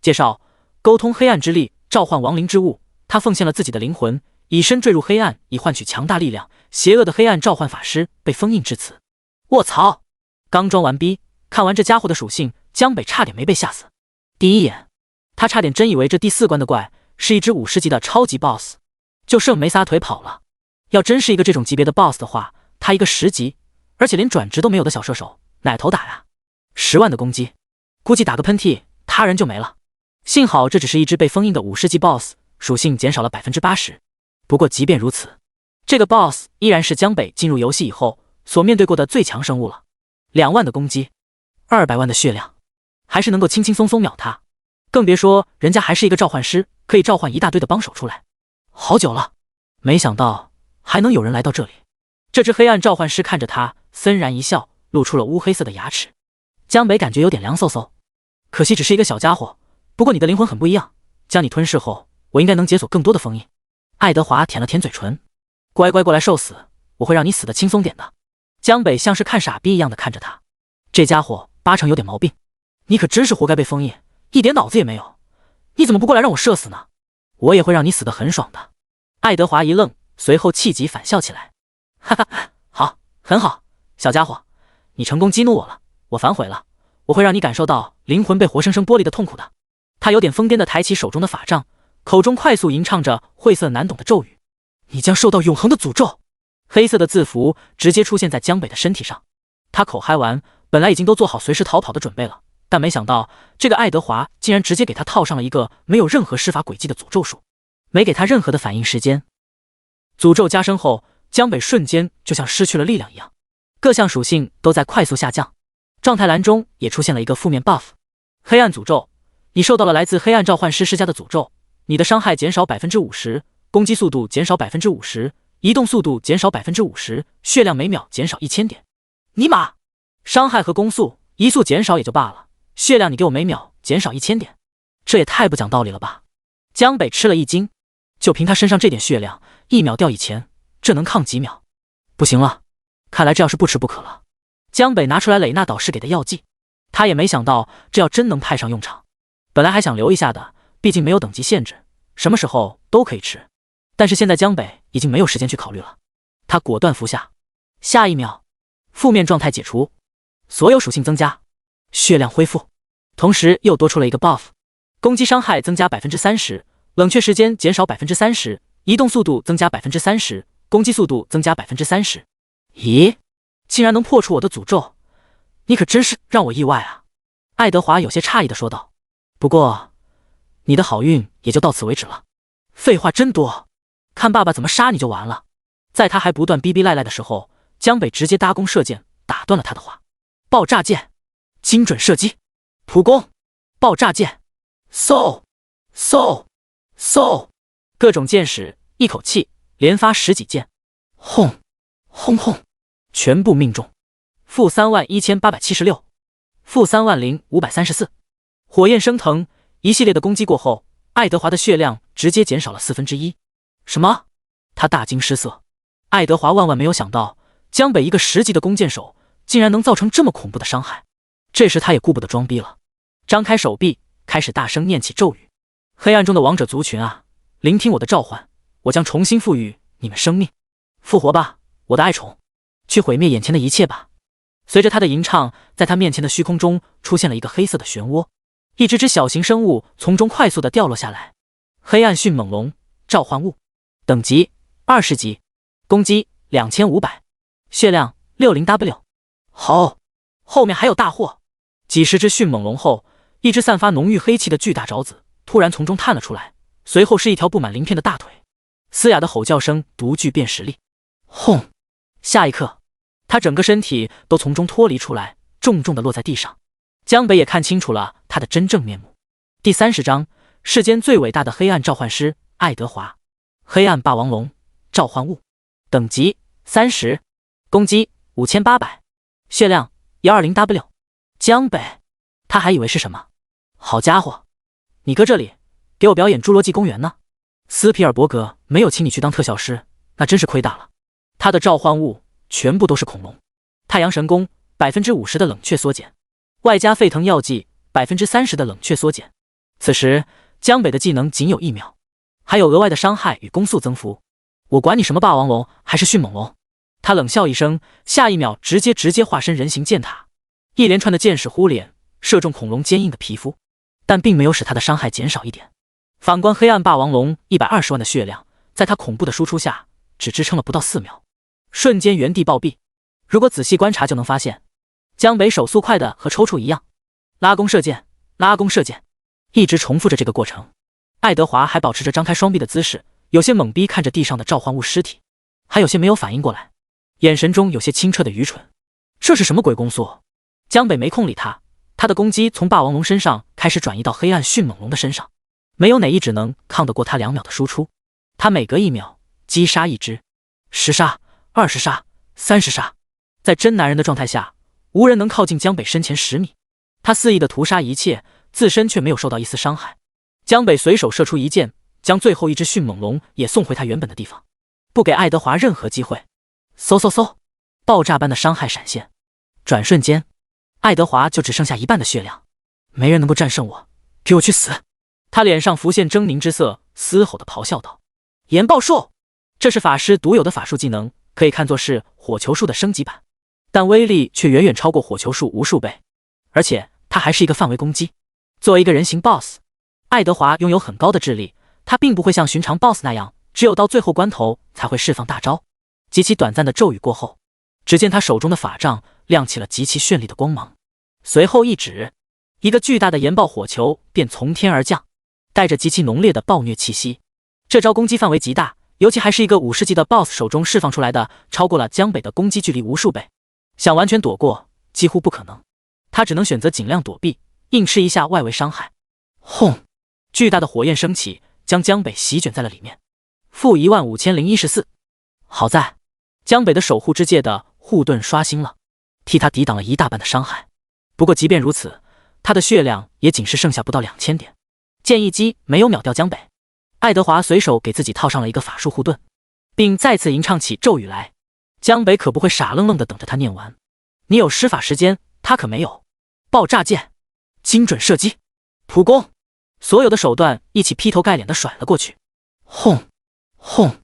介绍：沟通黑暗之力，召唤亡灵之物。他奉献了自己的灵魂，以身坠入黑暗，以换取强大力量。邪恶的黑暗召唤法师被封印至此。卧槽！刚装完逼，看完这家伙的属性，江北差点没被吓死。第一眼，他差点真以为这第4关的怪是一只50级的超级 BOSS， 就剩没撒腿跑了。要真是一个这种级别的 BOSS 的话，他一个10级，而且连转职都没有的小射手，奶头打呀！10万的攻击，估计打个喷嚏，他人就没了。幸好这只是一只被封印的50级 BOSS， 属性减少了 80%。不过即便如此，这个 BOSS 依然是江北进入游戏以后所面对过的最强生物了。2万的攻击，200万的血量，还是能够轻轻松松秒他。更别说人家还是一个召唤师，可以召唤一大堆的帮手出来。好久了，没想到还能有人来到这里。这只黑暗召唤师看着他，森然一笑，露出了乌黑色的牙齿。江北感觉有点凉飕飕，可惜只是一个小家伙。不过你的灵魂很不一样，将你吞噬后，我应该能解锁更多的封印。爱德华舔了舔嘴唇，乖乖过来受死，我会让你死得轻松点的。江北像是看傻逼一样的看着他，这家伙8成有点毛病，你可真是活该被封印，一点脑子也没有。你怎么不过来让我射死呢？我也会让你死得很爽的。爱德华一愣，随后气急反笑起来，哈哈，好，很好，小家伙，你成功激怒我了，我反悔了，我会让你感受到灵魂被活生生剥离的痛苦的。他有点疯癫的抬起手中的法杖，口中快速吟唱着晦涩难懂的咒语。你将受到永恒的诅咒。黑色的字符直接出现在江北的身体上。他口嗨完，本来已经都做好随时逃跑的准备了，但没想到这个爱德华竟然直接给他套上了一个没有任何施法轨迹的诅咒术，没给他任何的反应时间。诅咒加深后，江北瞬间就像失去了力量一样，各项属性都在快速下降，状态栏中也出现了一个负面 buff。 黑暗诅咒，你受到了来自黑暗召唤师施加的诅咒，你的伤害减少 50%， 攻击速度减少 50%， 移动速度减少 50%， 血量每秒减少1000点。尼玛，伤害和攻速移速减少也就罢了，血量你给我每秒减少1000点，这也太不讲道理了吧。江北吃了一惊，就凭他身上这点血量，1秒掉以前，这能抗几秒？不行了，看来这要是不吃不可了。江北拿出来蕾娜导师给的药剂，他也没想到这药真能派上用场。本来还想留一下的，毕竟没有等级限制，什么时候都可以吃。但是现在江北已经没有时间去考虑了，他果断服下。下一秒，负面状态解除，所有属性增加，血量恢复，同时又多出了一个 buff， 攻击伤害增加 30%， 冷却时间减少 30%， 移动速度增加 30%， 攻击速度增加 30%。 咦，竟然能破除我的诅咒，你可真是让我意外啊！爱德华有些诧异地说道。不过，你的好运也就到此为止了。废话真多，看爸爸怎么杀你就完了。在他还不断逼逼赖赖的时候，江北直接搭弓射箭，打断了他的话。爆炸箭，精准射击，普攻，爆炸箭，嗖嗖嗖，各种箭矢，一口气连发10几箭，轰轰轰，全部命中。-31876，-30534。火焰升腾，一系列的攻击过后，爱德华的血量直接减少了1/4。什么？他大惊失色。爱德华万万没有想到，江北一个10级的弓箭手竟然能造成这么恐怖的伤害。这时他也顾不得装逼了，张开手臂，开始大声念起咒语：黑暗中的王者族群啊，聆听我的召唤，我将重新赋予你们生命。复活吧，我的爱宠，去毁灭眼前的一切吧。随着他的吟唱，在他面前的虚空中出现了一个黑色的漩涡，一只小型生物从中快速地掉落下来。黑暗迅猛龙召唤物，等级20级，攻击2500，血量60W。好，后面还有大货。几十只迅猛龙后，一只散发浓郁黑气的巨大爪子突然从中探了出来，随后是一条布满鳞片的大腿。嘶哑的吼叫声独具辨识力。轰！下一刻，他整个身体都从中脱离出来，重重地落在地上。江北也看清楚了他的真正面目。第30章，世间最伟大的黑暗召唤师爱德华。黑暗霸王龙召唤物，等级30，攻击5800，血量120W。江北，他还以为是什么？好家伙，你搁这里给我表演侏罗纪公园呢？斯皮尔伯格没有请你去当特效师，那真是亏大了。他的召唤物全部都是恐龙。太阳神功50%的冷却缩减，外加沸腾药剂30%的冷却缩减。此时江北的技能仅有1秒，还有额外的伤害与攻速增幅。我管你什么霸王龙还是迅猛龙。他冷笑一声，下一秒直接化身人形箭塔，一连串的箭矢呼脸射中恐龙坚硬的皮肤，但并没有使他的伤害减少一点。反观黑暗霸王龙120万的血量，在他恐怖的输出下只支撑了不到4秒，瞬间原地暴毙。如果仔细观察就能发现，江北手速快的和抽搐一样，拉弓射箭，拉弓射箭，一直重复着这个过程。爱德华还保持着张开双臂的姿势，有些懵逼看着地上的召唤物尸体，还有些没有反应过来，眼神中有些清澈的愚蠢。这是什么鬼攻速？江北没空理他，他的攻击从霸王龙身上开始转移到黑暗迅猛龙的身上，没有哪一只能抗得过他2秒的输出。他每隔1秒击杀一只，10杀、20杀、30杀，在真男人的状态下，无人能靠近江北身前10米。他肆意的屠杀一切，自身却没有受到一丝伤害。江北随手射出一箭，将最后一只迅猛龙也送回他原本的地方，不给爱德华任何机会。嗖嗖嗖，爆炸般的伤害闪现，转瞬间，爱德华就只剩下1半的血量。没人能够战胜我，给我去死！他脸上浮现狰狞之色，嘶吼的咆哮道：炎爆术！这是法师独有的法术技能，可以看作是火球术的升级版，但威力却远远超过火球术无数倍，而且它还是一个范围攻击。作为一个人形 BOSS， 爱德华拥有很高的智力，他并不会像寻常 BOSS 那样，只有到最后关头才会释放大招。极其短暂的咒语过后，只见他手中的法杖亮起了极其绚丽的光芒，随后一指，一个巨大的炎爆火球便从天而降，带着极其浓烈的暴虐气息。这招攻击范围极大，尤其还是一个50级的 BOSS 手中释放出来的，超过了江北的攻击距离无数倍，想完全躲过几乎不可能。他只能选择尽量躲避，硬吃一下外围伤害。轰！巨大的火焰升起，将江北席卷在了里面。-15014。好在江北的守护之戒的护盾刷新了，替他抵挡了一大半的伤害。不过即便如此，他的血量也仅是剩下不到2000点。剑一击没有秒掉江北，爱德华随手给自己套上了一个法术护盾，并再次吟唱起咒语来。江北可不会傻愣愣地等着他念完，你有施法时间，他可没有。爆炸剑，精准射击，普攻，所有的手段一起劈头盖脸地甩了过去。轰轰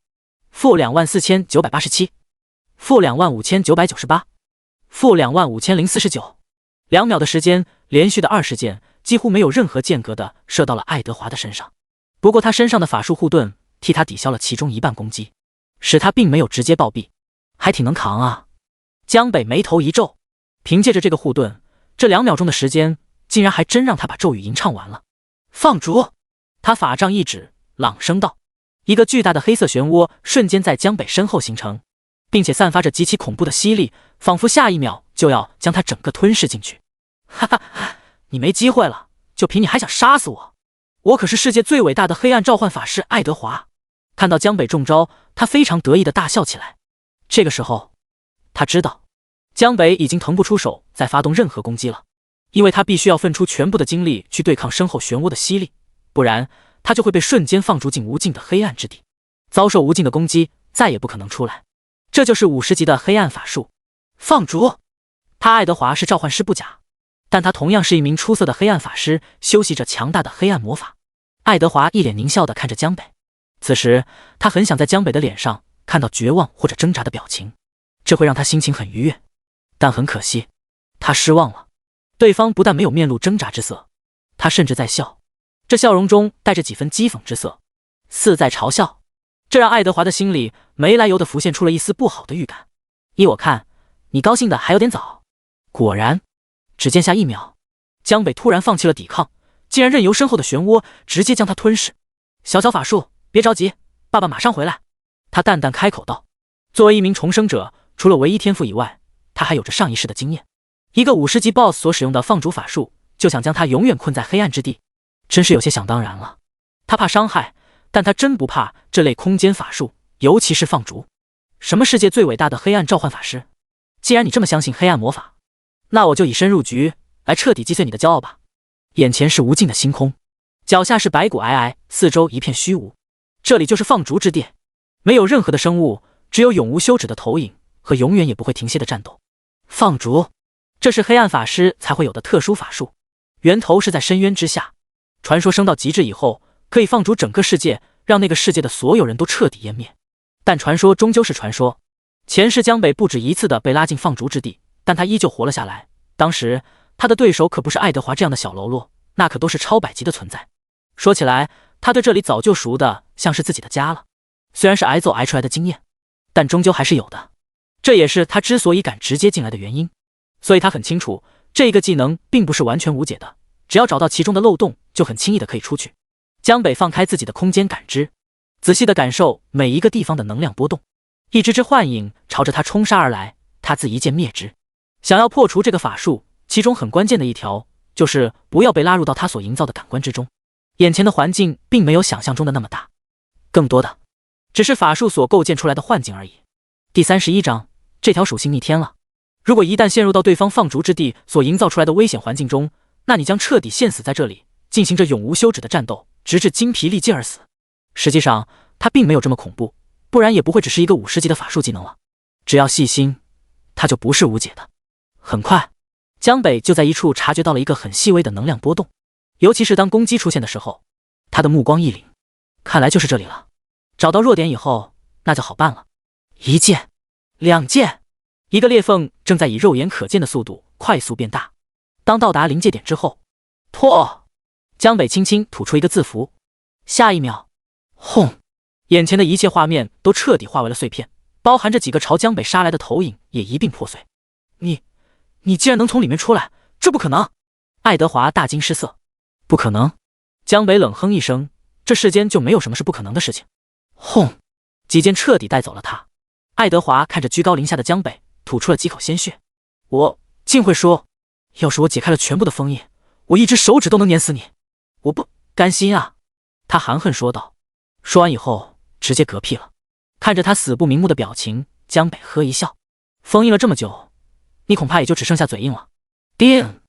！-24987，-25998，-25049。2秒的时间，连续的20箭，几乎没有任何间隔的射到了爱德华的身上。不过他身上的法术护盾替他抵消了其中1半攻击，使他并没有直接暴毙，还挺能扛啊。江北眉头一皱，凭借着这个护盾，这2秒钟的时间，竟然还真让他把咒语吟唱完了。放逐！他法杖一指，朗声道。一个巨大的黑色漩涡瞬间在江北身后形成，并且散发着极其恐怖的吸力，仿佛下一秒就要将他整个吞噬进去。哈哈，你没机会了，就凭你还想杀死我？我可是世界最伟大的黑暗召唤法师爱德华。看到江北中招，他非常得意的大笑起来。这个时候，他知道江北已经腾不出手再发动任何攻击了，因为他必须要分出全部的精力去对抗身后漩涡的吸力，不然他就会被瞬间放逐进无尽的黑暗之地，遭受无尽的攻击，再也不可能出来。这就是50级的黑暗法术放逐。他爱德华是召唤师不假，但他同样是一名出色的黑暗法师，修习着强大的黑暗魔法。爱德华一脸狞笑地看着江北，此时他很想在江北的脸上看到绝望或者挣扎的表情，这会让他心情很愉悦。但很可惜，他失望了。对方不但没有面露挣扎之色，他甚至在笑，这笑容中带着几分讥讽之色，似在嘲笑。这让爱德华的心里没来由地浮现出了一丝不好的预感。依我看，你高兴的还有点早。果然，只见下1秒，江北突然放弃了抵抗，竟然任由身后的漩涡直接将他吞噬。小法术，别着急，爸爸马上回来。他淡淡开口道。作为一名重生者，除了唯一天赋以外，他还有着上一世的经验。一个50级 BOSS 所使用的放逐法术，就想将他永远困在黑暗之地，真是有些想当然了。他怕伤害，但他真不怕这类空间法术，尤其是放逐。什么世界最伟大的黑暗召唤法师？既然你这么相信黑暗魔法，那我就以身入局，来彻底击碎你的骄傲吧。眼前是无尽的星空，脚下是白骨皑皑，四周一片虚无。这里就是放逐之地，没有任何的生物，只有永无休止的投影和永远也不会停歇的战斗。放逐，这是黑暗法师才会有的特殊法术，源头是在深渊之下。传说升到极致以后，可以放逐整个世界，让那个世界的所有人都彻底湮灭。但传说终究是传说，前世江北不止一次的被拉进放逐之地，但他依旧活了下来。当时他的对手可不是爱德华这样的小喽啰，那可都是超百级的存在。说起来，他对这里早就熟的像是自己的家了。虽然是挨揍挨出来的经验，但终究还是有的。这也是他之所以敢直接进来的原因。所以他很清楚，这个技能并不是完全无解的，只要找到其中的漏洞，就很轻易的可以出去。江北放开自己的空间感知，仔细的感受每一个地方的能量波动，一只只幻影朝着他冲杀而来，他自一剑灭之。想要破除这个法术，其中很关键的一条就是不要被拉入到他所营造的感官之中。眼前的环境并没有想象中的那么大，更多的只是法术所构建出来的幻境而已。第31章，这条属性逆天了。如果一旦陷入到对方放逐之地所营造出来的危险环境中，那你将彻底陷死在这里，进行着永无休止的战斗，直至精疲力尽而死。实际上，它并没有这么恐怖，不然也不会只是一个50级的法术技能了。只要细心，它就不是无解的。很快，江北就在一处察觉到了一个很细微的能量波动，尤其是当攻击出现的时候，他的目光一凛，看来就是这里了。找到弱点以后，那就好办了。一剑，两剑，一个裂缝正在以肉眼可见的速度快速变大。当到达临界点之后，破！江北轻轻吐出一个字符，下一秒，轰！眼前的一切画面都彻底化为了碎片，包含着几个朝江北杀来的投影也一并破碎。你竟然能从里面出来，这不可能！爱德华大惊失色。不可能！江北冷哼一声，这世间就没有什么是不可能的事情。轰！几剑彻底带走了他。爱德华看着居高临下的江北，吐出了几口鲜血。我竟会说，要是我解开了全部的封印，我一只手指都能碾死你！我不甘心啊！他含恨说道。说完以后，直接嗝屁了。看着他死不瞑目的表情，江北呵一笑。封印了这么久，你恐怕也就只剩下嘴硬了。叮！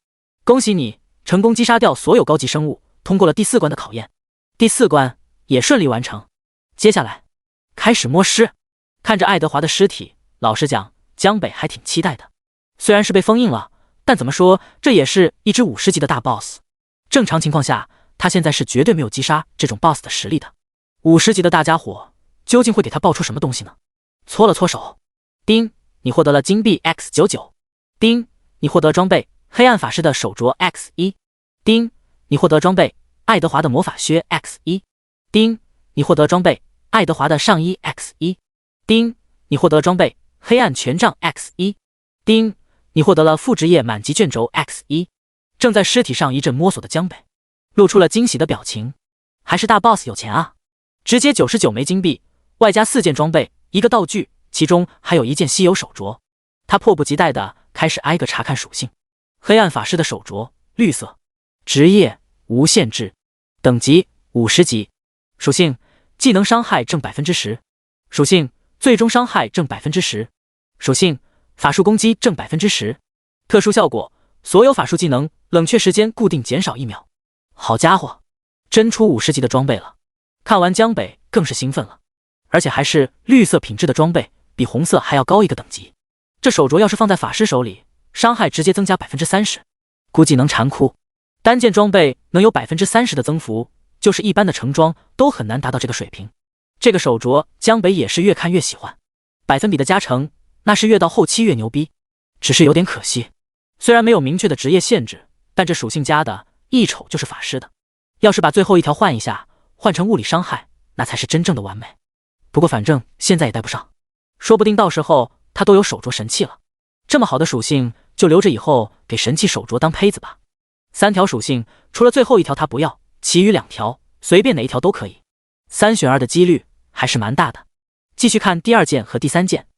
恭喜你成功击杀掉所有高级生物，通过了第4关的考验。第4关也顺利完成。接下来开始摸尸。看着爱德华的尸体，老实讲，江北还挺期待的。虽然是被封印了，但怎么说，这也是一只50级的大 boss。正常情况下，他现在是绝对没有击杀这种 boss 的实力的。50级的大家伙究竟会给他爆出什么东西呢？搓了搓手，叮，你获得了金币 X99。叮，你获得装备黑暗法师的手镯 X1。叮，你获得装备爱德华的魔法靴 X1。叮，你获得装备爱德华的上衣 X1。叮，你获得装备黑暗权杖 X1。叮，你获得了副职业满级卷轴 X1。正在尸体上一阵摸索的江北，露出了惊喜的表情。还是大 boss 有钱啊！直接99枚金币，外加4件装备，1个道具，其中还有1件稀有手镯。他迫不及待地开始挨个查看属性。黑暗法师的手镯，绿色，职业无限制，等级50级，属性技能伤害正 10%， 属性最终伤害正 10%， 属性法术攻击正 10%， 特殊效果所有法术技能冷却时间固定减少1秒。好家伙，真出50级的装备了！看完江北更是兴奋了，而且还是绿色品质的装备，比红色还要高1个等级。这手镯要是放在法师手里，伤害直接增加 30%， 估计能馋哭。单件装备能有 30% 的增幅，就是一般的成装都很难达到这个水平。这个手镯江北也是越看越喜欢，百分比的加成那是越到后期越牛逼。只是有点可惜，虽然没有明确的职业限制，但这属性加的一瞅就是法师的。要是把最后一条换一下，换成物理伤害，那才是真正的完美。不过反正现在也带不上，说不定到时候他都有手镯神器了。这么好的属性，就留着以后给神器手镯当胚子吧。3条属性，除了最后一条他不要，其余2条随便哪一条都可以。3选2的几率还是蛮大的。继续看第2件和第3件。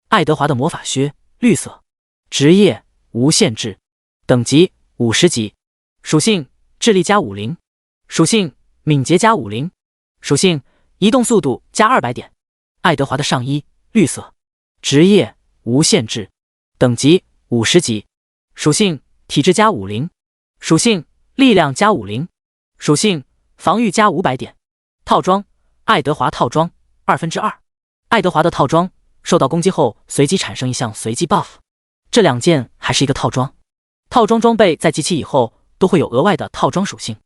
爱德华的魔法靴，绿色，职业无限制，等级50级，属性智力加50，属性敏捷加50，属性移动速度加200点。爱德华的上衣，绿色，职业无限制，等级50级，属性体质加50，属性力量加50，属性防御加500点。套装爱德华套装2/2。爱德华的套装受到攻击后随机产生一项随机 buff。 这2件还是一个套装，套装装备在集齐以后都会有额外的套装属性。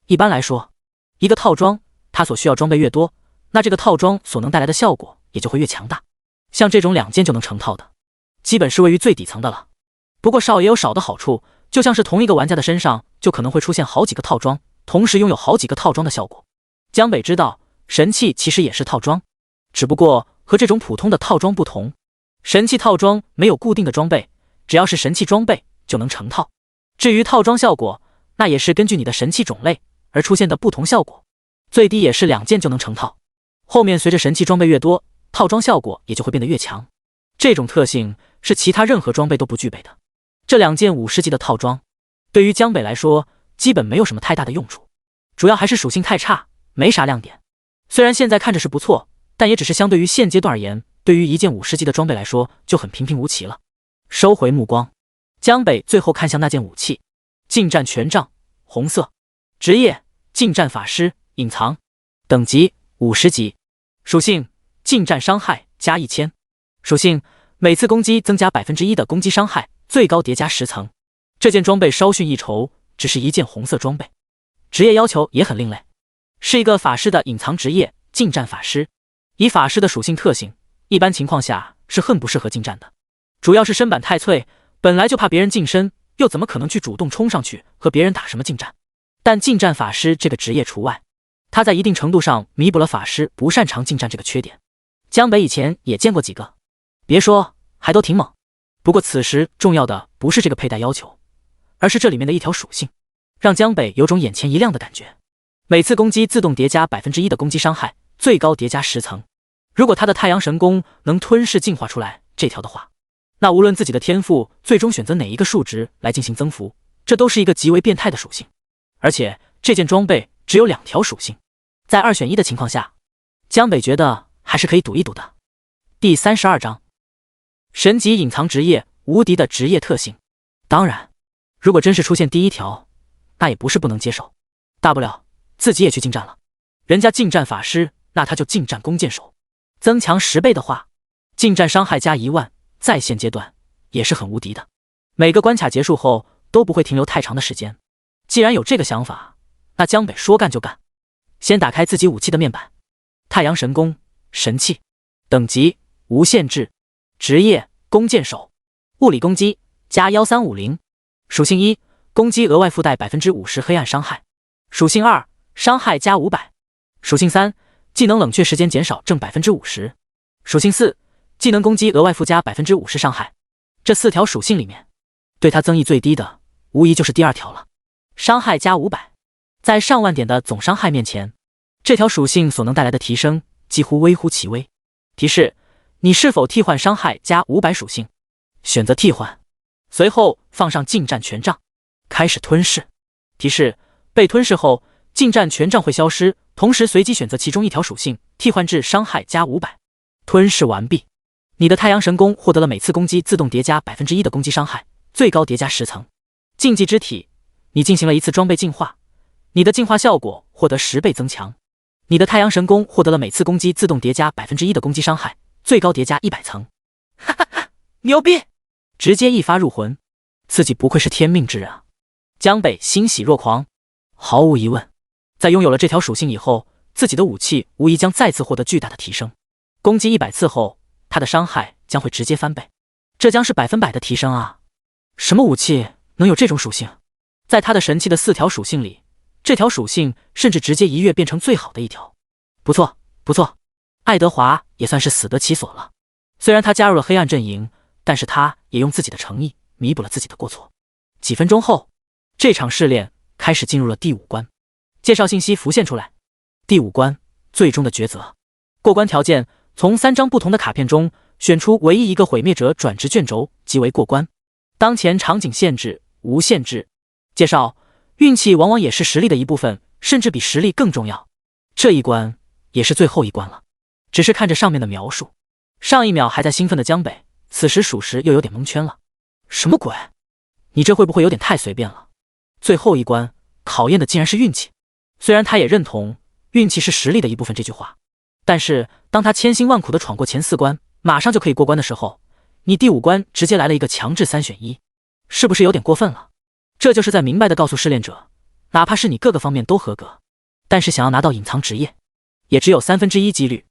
一般来说，一个套装它所需要装备越多，那这个套装所能带来的效果也就会越强大。像这种2件就能成套的，基本是位于最底层的了。不过少也有少的好处，就像是同一个玩家的身上就可能会出现好几个套装，同时拥有好几个套装的效果。江北知道神器其实也是套装，只不过和这种普通的套装不同，神器套装没有固定的装备，只要是神器装备就能成套。至于套装效果，那也是根据你的神器种类而出现的不同效果，最低也是2件就能成套。后面随着神器装备越多，套装效果也就会变得越强。这种特性是其他任何装备都不具备的。这2件50级的套装，对于江北来说基本没有什么太大的用处，主要还是属性太差，没啥亮点。虽然现在看着是不错，但也只是相对于现阶段而言，对于一件50级的装备来说就很平平无奇了。收回目光，江北最后看向那件武器，近战权杖，红色，职业近战法师，隐藏，等级50级，属性近战伤害加1000，属性每次攻击增加 1% 的攻击伤害，最高叠加10层。这件装备稍逊一筹，只是一件红色装备。职业要求也很另类，是一个法师的隐藏职业，近战法师。以法师的属性特性，一般情况下是很不适合近战的，主要是身板太脆，本来就怕别人近身，又怎么可能去主动冲上去和别人打什么近战。但近战法师这个职业除外，他在一定程度上弥补了法师不擅长近战这个缺点。江北以前也见过几个，别说还都挺猛。不过此时重要的不是这个佩戴要求，而是这里面的一条属性，让江北有种眼前一亮的感觉。每次攻击自动叠加 1% 的攻击伤害，最高叠加10层。如果他的太阳神功能吞噬进化出来这条的话，那无论自己的天赋最终选择哪一个数值来进行增幅，这都是一个极为变态的属性。而且这件装备只有2条属性，在2选1的情况下，江北觉得还是可以赌一赌的。第32章，神级隐藏职业，无敌的职业特性。当然，如果真是出现第1条，那也不是不能接受，大不了自己也去近战了。人家近战法师，那他就近战弓箭手，增强10倍的话，近战伤害加10000，在现阶段也是很无敌的。每个关卡结束后都不会停留太长的时间。既然有这个想法，那江北说干就干。先打开自己武器的面板，太阳神功，神器，等级无限制，职业弓箭手，物理攻击加1350，属性1，攻击额外附带 50% 黑暗伤害，属性2，伤害加500，属性3，技能冷却时间减少正 50%， 属性4，技能攻击额外附加 50% 伤害。这4条属性里面，对他增益最低的，无疑就是第2条了。伤害加500，在上万点的总伤害面前，这条属性所能带来的提升几乎微乎其微。提示：你是否替换伤害加500属性？选择替换，随后放上近战权杖，开始吞噬。提示：被吞噬后，近战权杖会消失，同时随机选择其中一条属性，替换至伤害加500。吞噬完毕，你的太阳神功获得了每次攻击自动叠加 1% 的攻击伤害，最高叠加10层。禁忌之体，你进行了一次装备进化，你的进化效果获得10倍增强。你的太阳神功获得了每次攻击自动叠加 1% 的攻击伤害，最高叠加100层。哈哈哈，牛逼！直接一发入魂，自己不愧是天命之人啊！江北欣喜若狂。毫无疑问，在拥有了这条属性以后，自己的武器无疑将再次获得巨大的提升。攻击100次后，他的伤害将会直接翻倍，这将是100%的提升啊！什么武器能有这种属性？在他的神器的4条属性里，这条属性甚至直接一跃变成最好的一条。不错，不错，爱德华也算是死得其所了。虽然他加入了黑暗阵营，但是他也用自己的诚意弥补了自己的过错。几分钟后，这场试炼开始进入了第5关。介绍信息浮现出来。第5关，最终的抉择。过关条件：从3张不同的卡片中选出唯一一个毁灭者转职卷轴即为过关。当前场景限制：无限制。介绍：运气往往也是实力的一部分，甚至比实力更重要。这一关也是最后一关了。只是看着上面的描述，上一秒还在兴奋的江北，此时属实又有点蒙圈了。什么鬼？你这会不会有点太随便了？最后一关考验的竟然是运气。虽然他也认同运气是实力的一部分这句话，但是当他千辛万苦的闯过前4关，马上就可以过关的时候，你第5关直接来了一个强制3选1，是不是有点过分了？这就是在明白的告诉试炼者，哪怕是你各个方面都合格，但是想要拿到隐藏职业，也只有1/3几率。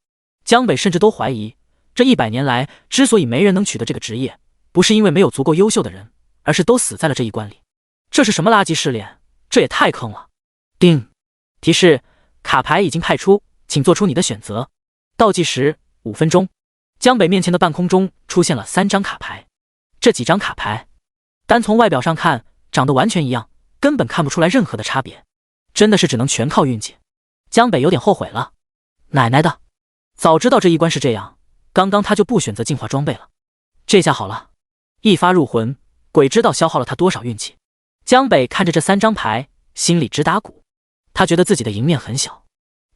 江北甚至都怀疑，这100年来之所以没人能取得这个职业，不是因为没有足够优秀的人，而是都死在了这一关里。这是什么垃圾试炼？这也太坑了！叮，提示：卡牌已经派出，请做出你的选择。倒计时5分钟。江北面前的半空中出现了3张卡牌，这几张卡牌单从外表上看长得完全一样，根本看不出来任何的差别，真的是只能全靠运气。江北有点后悔了，奶奶的，早知道这一关是这样，刚刚他就不选择进化装备了。这下好了，一发入魂，鬼知道消耗了他多少运气。江北看着这3张牌，心里直打鼓。他觉得自己的赢面很小，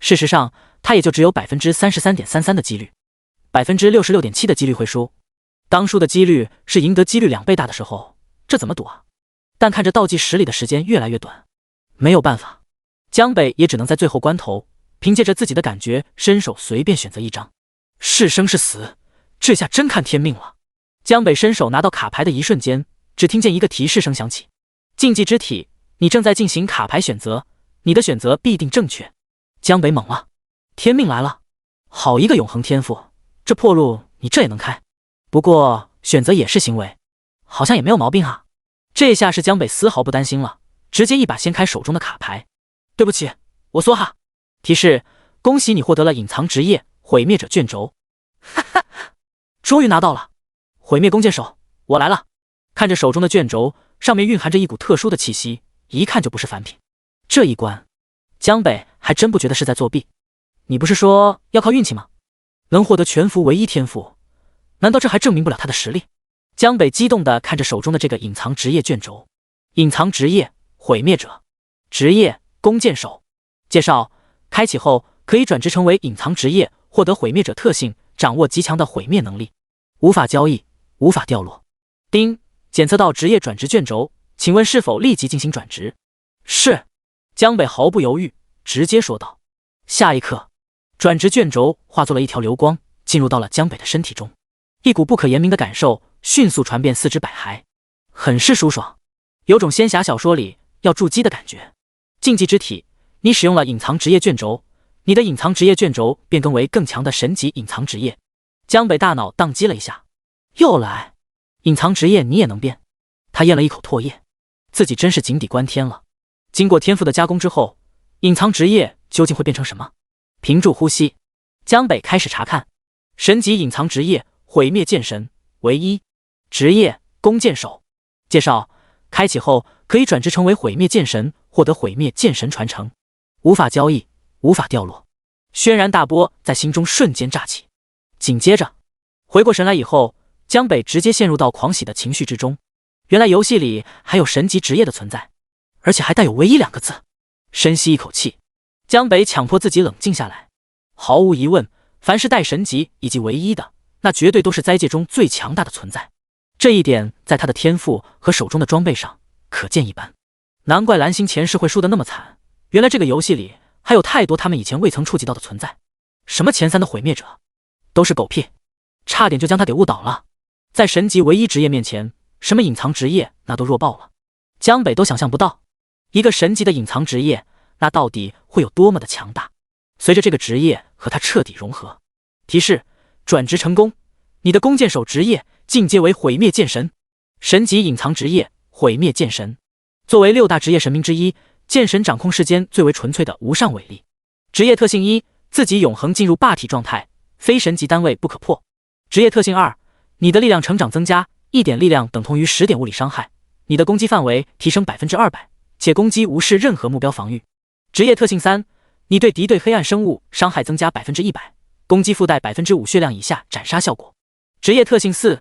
事实上他也就只有 33.33% 的几率，66.7% 的几率会输。当输的几率是赢得几率2倍大的时候，这怎么赌啊？但看着倒计时里的时间越来越短，没有办法，江北也只能在最后关头凭借着自己的感觉伸手随便选择一张。是生是死，这下真看天命了。江北伸手拿到卡牌的一瞬间，只听见一个提示声响起：禁忌之体，你正在进行卡牌选择，你的选择必定正确。江北懵了，天命来了，好一个永恒天赋，这破路你这也能开？不过选择也是行为，好像也没有毛病啊。这下是江北丝毫不担心了，直接一把掀开手中的卡牌。对不起，我梭哈。提示：恭喜你获得了隐藏职业毁灭者卷轴。哈哈，终于拿到了。毁灭弓箭手，我来了。看着手中的卷轴，上面蕴含着一股特殊的气息，一看就不是凡品。这一关，江北还真不觉得是在作弊。你不是说要靠运气吗？能获得全服唯一天赋，难道这还证明不了他的实力？江北激动地看着手中的这个隐藏职业卷轴。隐藏职业毁灭者，职业弓箭手。介绍：开启后可以转职成为隐藏职业，获得毁灭者特性，掌握极强的毁灭能力，无法交易，无法掉落。丁，检测到职业转职卷轴，请问是否立即进行转职？是。江北毫不犹豫，直接说道。下一刻，转职卷轴化作了一条流光，进入到了江北的身体中。一股不可言明的感受迅速传遍四肢百骸，很是舒爽，有种仙侠小说里要筑基的感觉。禁忌之体，你使用了隐藏职业卷轴，你的隐藏职业卷轴变更为更强的神级隐藏职业。江北大脑宕机了一下，又来隐藏职业你也能变？他咽了一口唾液，自己真是井底观天了。经过天赋的加工之后，隐藏职业究竟会变成什么？屏住呼吸，江北开始查看。神级隐藏职业毁灭剑神，唯一职业弓箭手，介绍：开启后可以转职成为毁灭剑神，获得毁灭剑神传承，无法交易，无法掉落。轩然大波在心中瞬间炸起。紧接着回过神来以后，江北直接陷入到狂喜的情绪之中。原来游戏里还有神级职业的存在，而且还带有唯一2个字。深吸一口气，江北强迫自己冷静下来。毫无疑问，凡是带神级以及唯一的，那绝对都是灾界中最强大的存在。这一点在他的天赋和手中的装备上可见一斑。难怪蓝星前世会输得那么惨，原来这个游戏里还有太多他们以前未曾触及到的存在。什么前3的毁灭者，都是狗屁，差点就将他给误导了。在神级唯一职业面前，什么隐藏职业那都弱爆了。江北都想象不到，一个神级的隐藏职业，那到底会有多么的强大。随着这个职业和他彻底融合，提示：转职成功，你的弓箭手职业进阶为毁灭剑神，神级隐藏职业毁灭剑神。作为6大职业神明之一，剑神掌控世间最为纯粹的无上伟力。职业特性1：自己永恒进入霸体状态，非神级单位不可破。职业特性2：你的力量成长增加，1点力量等同于10点物理伤害，你的攻击范围提升200%，且攻击无视任何目标防御。职业特性3：你对敌对黑暗生物伤害增加100%，攻击附带5%血量以下斩杀效果。职业特性4：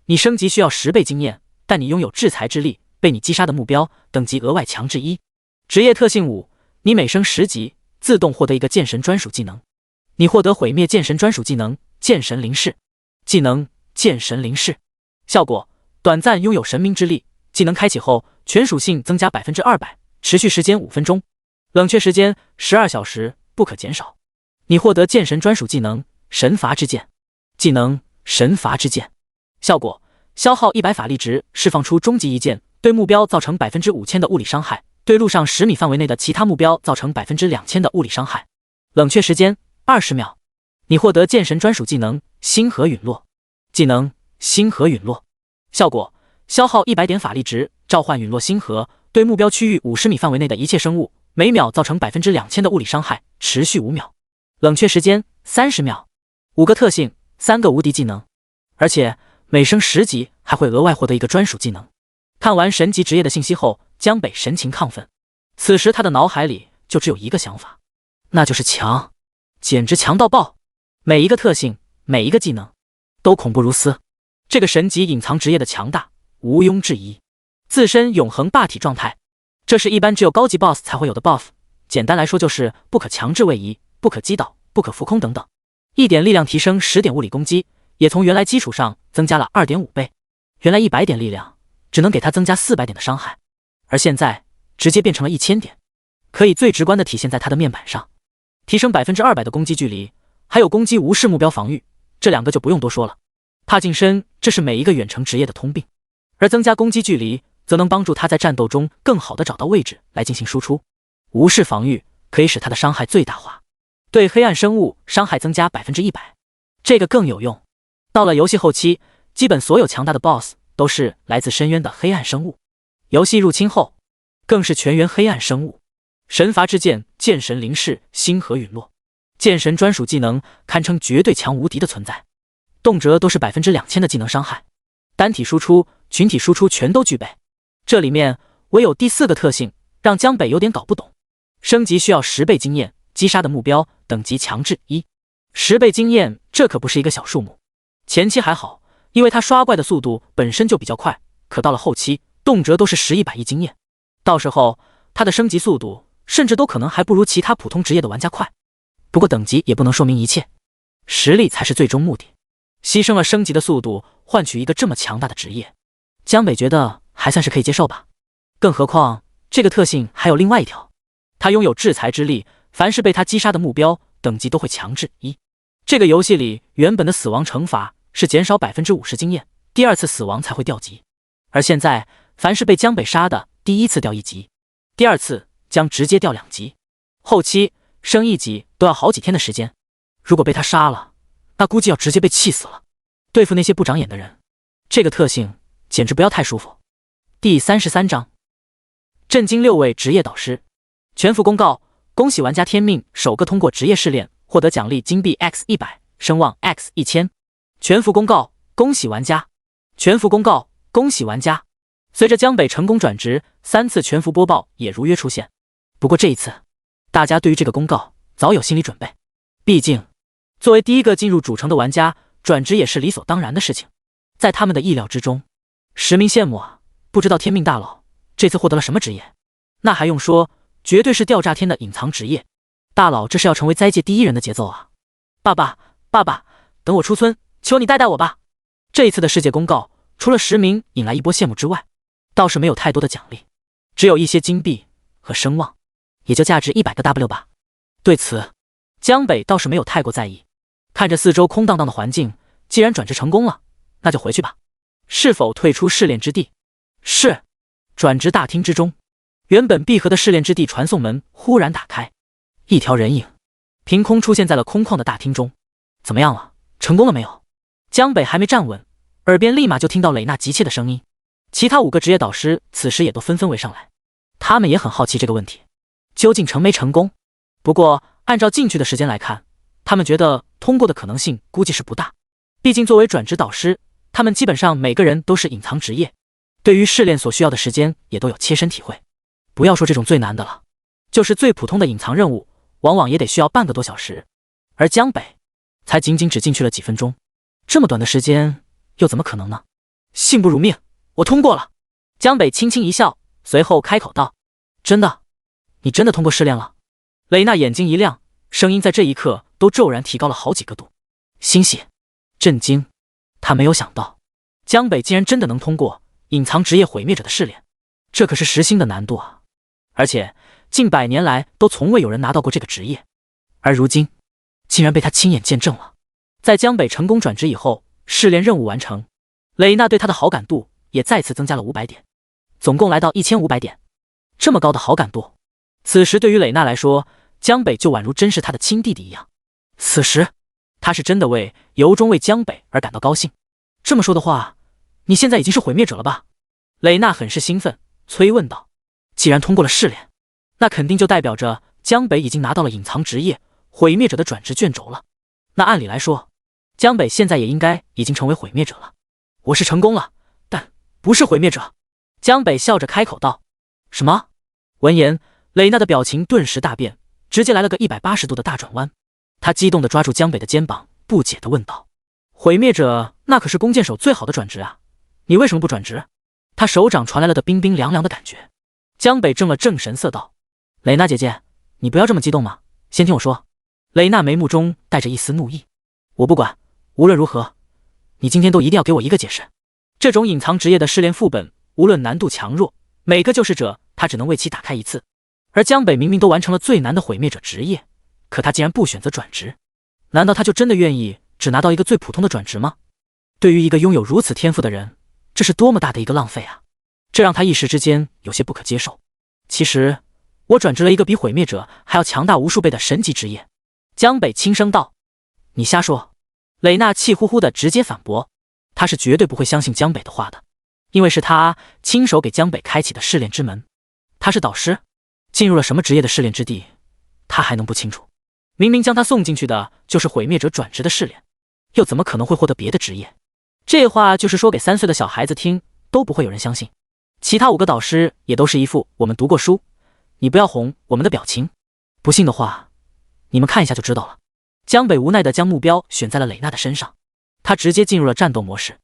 你升级需要10倍经验，但你拥有制裁之力，被你击杀的目标等级额外强制1。职业特性5：你每升10级，自动获得一个剑神专属技能。你获得毁灭剑神专属技能剑神灵视。技能剑神灵视，效果：短暂拥有神明之力，技能开启后全属性增加200%，持续时间5分钟，冷却时间12小时，不可减少。你获得剑神专属技能神罚之剑。技能神罚之剑，效果：消耗100法力值，释放出终极一剑，对目标造成5000%的物理伤害，对路上10米范围内的其他目标造成2000%的物理伤害。冷却时间20秒。你获得剑神专属技能星河陨落。技能星河陨落，效果：消耗100点法力值，召唤陨落星河，对目标区域50米范围内的一切生物，每秒造成2000%的物理伤害，持续5秒。冷却时间30秒。5个特性，3个无敌技能，而且每升10级还会额外获得一个专属技能。看完神级职业的信息后，江北神情亢奋。此时他的脑海里就只有一个想法，那就是强，简直强到爆！每一个特性，每一个技能都恐怖如斯。这个神级隐藏职业的强大毋庸置疑。自身永恒霸体状态，这是一般只有高级 BOSS 才会有的 buff， 简单来说就是不可强制位移，不可击倒，不可浮空等等。1点力量提升10点物理攻击，也从原来基础上增加了2.5倍。原来100点力量只能给他增加400点的伤害，而现在直接变成了1000点，可以最直观的体现在他的面板上。提升200%的攻击距离，还有攻击无视目标防御，这2个就不用多说了。踏近身，这是每一个远程职业的通病，而增加攻击距离则能帮助他在战斗中更好的找到位置来进行输出。无视防御可以使他的伤害最大化，对黑暗生物伤害增加100%，这个更有用。到了游戏后期，基本所有强大的 BOSS 都是来自深渊的黑暗生物，游戏入侵后更是全员黑暗生物。神罚之剑剑神灵视星河陨落，剑神专属技能堪称绝对强无敌的存在，动辄都是2000%的技能伤害，单体输出、群体输出全都具备。这里面唯有第4个特性让江北有点搞不懂，升级需要10倍经验，击杀的目标等级强制1，10倍经验这可不是一个小数目。前期还好，因为他刷怪的速度本身就比较快，可到了后期动辄都是10-100经验，到时候他的升级速度甚至都可能还不如其他普通职业的玩家快。不过等级也不能说明一切，实力才是最终目的。牺牲了升级的速度，换取一个这么强大的职业，江北觉得还算是可以接受吧。更何况这个特性还有另外一条，他拥有制裁之力，凡是被他击杀的目标等级都会强制1。这个游戏里原本的死亡惩罚是减少50%经验，第2次死亡才会掉级，而现在凡是被江北杀的，第1次掉1级，第2次将直接掉2级，后期升1级都要好几天的时间。如果被他杀了，那估计要直接被气死了。对付那些不长眼的人，这个特性简直不要太舒服。第33章，震惊6位职业导师。全服公告，恭喜玩家天命首个通过职业试炼，获得奖励金币 X100， 声望 X1000。全服公告，恭喜玩家！全服公告，恭喜玩家！随着江北成功转职，3次全服播报也如约出现。不过这一次，大家对于这个公告早有心理准备，毕竟作为第一个进入主城的玩家，转职也是理所当然的事情。在他们的意料之中，实名羡慕啊！不知道天命大佬这次获得了什么职业？那还用说，绝对是吊炸天的隐藏职业。大佬这是要成为灾界第一人的节奏啊！爸爸，爸爸，等我出村，求你带带我吧！这一次的世界公告，除了实名引来一波羡慕之外，倒是没有太多的奖励，只有一些金币和声望，也就价值100个 W 吧。对此，江北倒是没有太过在意，看着四周空荡荡的环境，既然转职成功了，那就回去吧。是否退出试炼之地？是。转职大厅之中，原本闭合的试炼之地传送门忽然打开，一条人影凭空出现在了空旷的大厅中。怎么样了？成功了没有？江北还没站稳，耳边立马就听到蕾娜急切的声音。其他5个职业导师此时也都纷纷围上来，他们也很好奇这个问题，究竟成没成功？不过按照进去的时间来看，他们觉得通过的可能性估计是不大，毕竟作为转职导师，他们基本上每个人都是隐藏职业，对于试炼所需要的时间也都有切身体会。不要说这种最难的了，就是最普通的隐藏任务，往往也得需要半个多小时，而江北才仅仅只进去了几分钟，这么短的时间又怎么可能呢？信不如命，我通过了。江北轻轻一笑，随后开口道：真的？你真的通过试炼了？蕾娜眼睛一亮，声音在这一刻都骤然提高了好几个度，欣喜、震惊。他没有想到江北竟然真的能通过隐藏职业毁灭者的试炼，这可是实心的难度啊！而且近100年来都从未有人拿到过这个职业，而如今竟然被他亲眼见证了。在江北成功转职以后，试炼任务完成，蕾娜对他的好感度也再次增加了500点，总共来到1500点。这么高的好感度，此时对于蕾娜来说，江北就宛如真是他的亲弟弟一样。此时他是真的由衷为江北而感到高兴。这么说的话，你现在已经是毁灭者了吧？蕾娜很是兴奋，催问道。既然通过了试炼，那肯定就代表着江北已经拿到了隐藏职业毁灭者的转职卷轴了。那按理来说，江北现在也应该已经成为毁灭者了。我是成功了，但不是毁灭者。江北笑着开口道。什么？闻言，蕾娜的表情顿时大变，直接来了个180度的大转弯。她激动地抓住江北的肩膀，不解地问道：毁灭者那可是弓箭手最好的转职啊，你为什么不转职？他手掌传来了的冰冰凉凉的感觉。江北正了正神色道：蕾娜姐姐，你不要这么激动嘛，先听我说。蕾娜眉目中带着一丝怒意。我不管，无论如何，你今天都一定要给我一个解释。这种隐藏职业的试炼副本，无论难度强弱，每个救世者他只能为其打开一次。而江北明明都完成了最难的毁灭者职业，可他竟然不选择转职，难道他就真的愿意只拿到一个最普通的转职吗？对于一个拥有如此天赋的人，这是多么大的一个浪费啊！这让他一时之间有些不可接受。其实我转职了一个比毁灭者还要强大无数倍的神级职业。江北轻声道。你瞎说！蕾娜气呼呼的直接反驳。他是绝对不会相信江北的话的，因为是他亲手给江北开启的试炼之门。他是导师，进入了什么职业的试炼之地，他还能不清楚？明明将他送进去的就是毁灭者转职的试炼，又怎么可能会获得别的职业？这话就是说给3岁的小孩子听，都不会有人相信。其他5个导师也都是一副我们读过书，你不要哄我们的表情。不信的话，你们看一下就知道了。江北无奈地将目标选在了蕾娜的身上，他直接进入了战斗模式。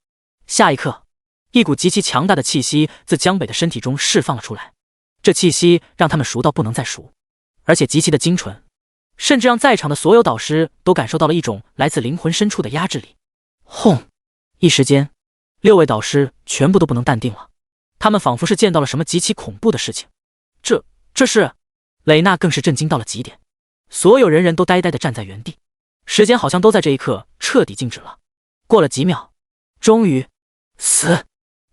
下一刻，一股极其强大的气息自江北的身体中释放了出来，这气息让他们熟到不能再熟，而且极其的精纯，甚至让在场的所有导师都感受到了一种来自灵魂深处的压制力。轰！一时间，6位导师全部都不能淡定了，他们仿佛是见到了什么极其恐怖的事情。这是……蕾娜更是震惊到了极点，所有人都呆呆地站在原地，时间好像都在这一刻彻底静止了。过了几秒，终于死！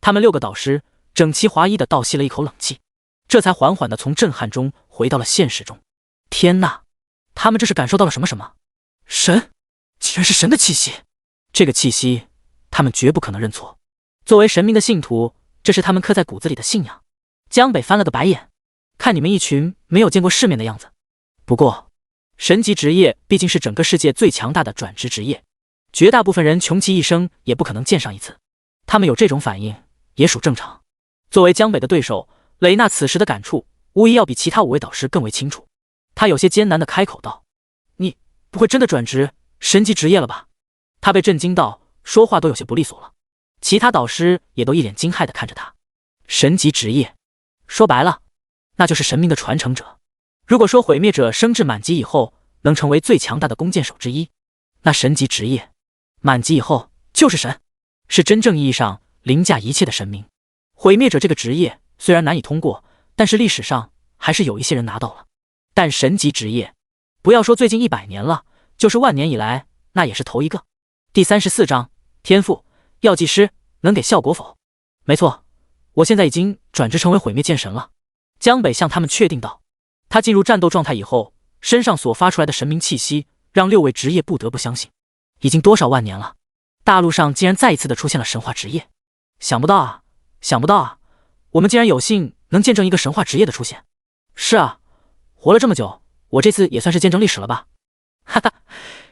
他们6个导师整齐划一地倒吸了一口冷气，这才缓缓地从震撼中回到了现实中。天哪，他们这是感受到了什么？神！竟然是神的气息！这个气息他们绝不可能认错，作为神明的信徒，这是他们刻在骨子里的信仰。江北翻了个白眼，看你们一群没有见过世面的样子。不过神级职业毕竟是整个世界最强大的转职职业，绝大部分人穷其一生也不可能见上一次，他们有这种反应也属正常。作为江北的对手，蕾娜此时的感触无疑要比其他5位导师更为清楚。他有些艰难地开口道：“你不会真的转职神级职业了吧？”他被震惊到，说话都有些不利索了。其他导师也都一脸惊骇地看着他。神级职业，说白了，那就是神明的传承者。如果说毁灭者升至满级以后能成为最强大的弓箭手之一，那神级职业满级以后就是神，是真正意义上凌驾一切的神明。毁灭者这个职业虽然难以通过，但是历史上还是有一些人拿到了。但神级职业，不要说最近100年了，就是万年以来，那也是头一个。第34章天赋，药剂师能给效果否？没错，我现在已经转职成为毁灭剑神了。江北向他们确定道。他进入战斗状态以后，身上所发出来的神明气息，让6位职业不得不相信，已经多少万年了，大陆上竟然再一次的出现了神话职业。想不到啊，想不到啊，我们竟然有幸能见证一个神话职业的出现。是啊，活了这么久，我这次也算是见证历史了吧。哈哈，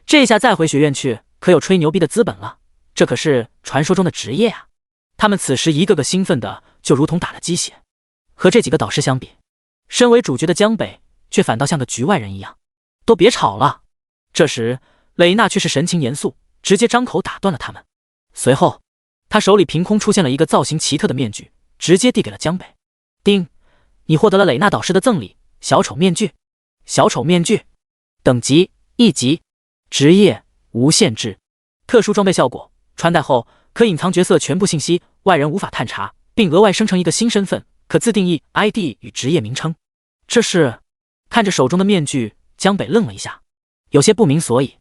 这下再回学院去，可有吹牛逼的资本了。这可是传说中的职业啊！他们此时一个个兴奋的就如同打了鸡血。和这几个导师相比，身为主角的江北却反倒像个局外人一样。都别吵了！这时蕾娜却是神情严肃，直接张口打断了他们。随后他手里凭空出现了一个造型奇特的面具，直接递给了江北。丁，你获得了蕾娜导师的赠礼小丑面具。小丑面具，等级1级，职业无限制，特殊装备效果，穿戴后可隐藏角色全部信息，外人无法探查，并额外生成一个新身份，可自定义 ID 与职业名称。这是……看着手中的面具，江北愣了一下，有些不明所以。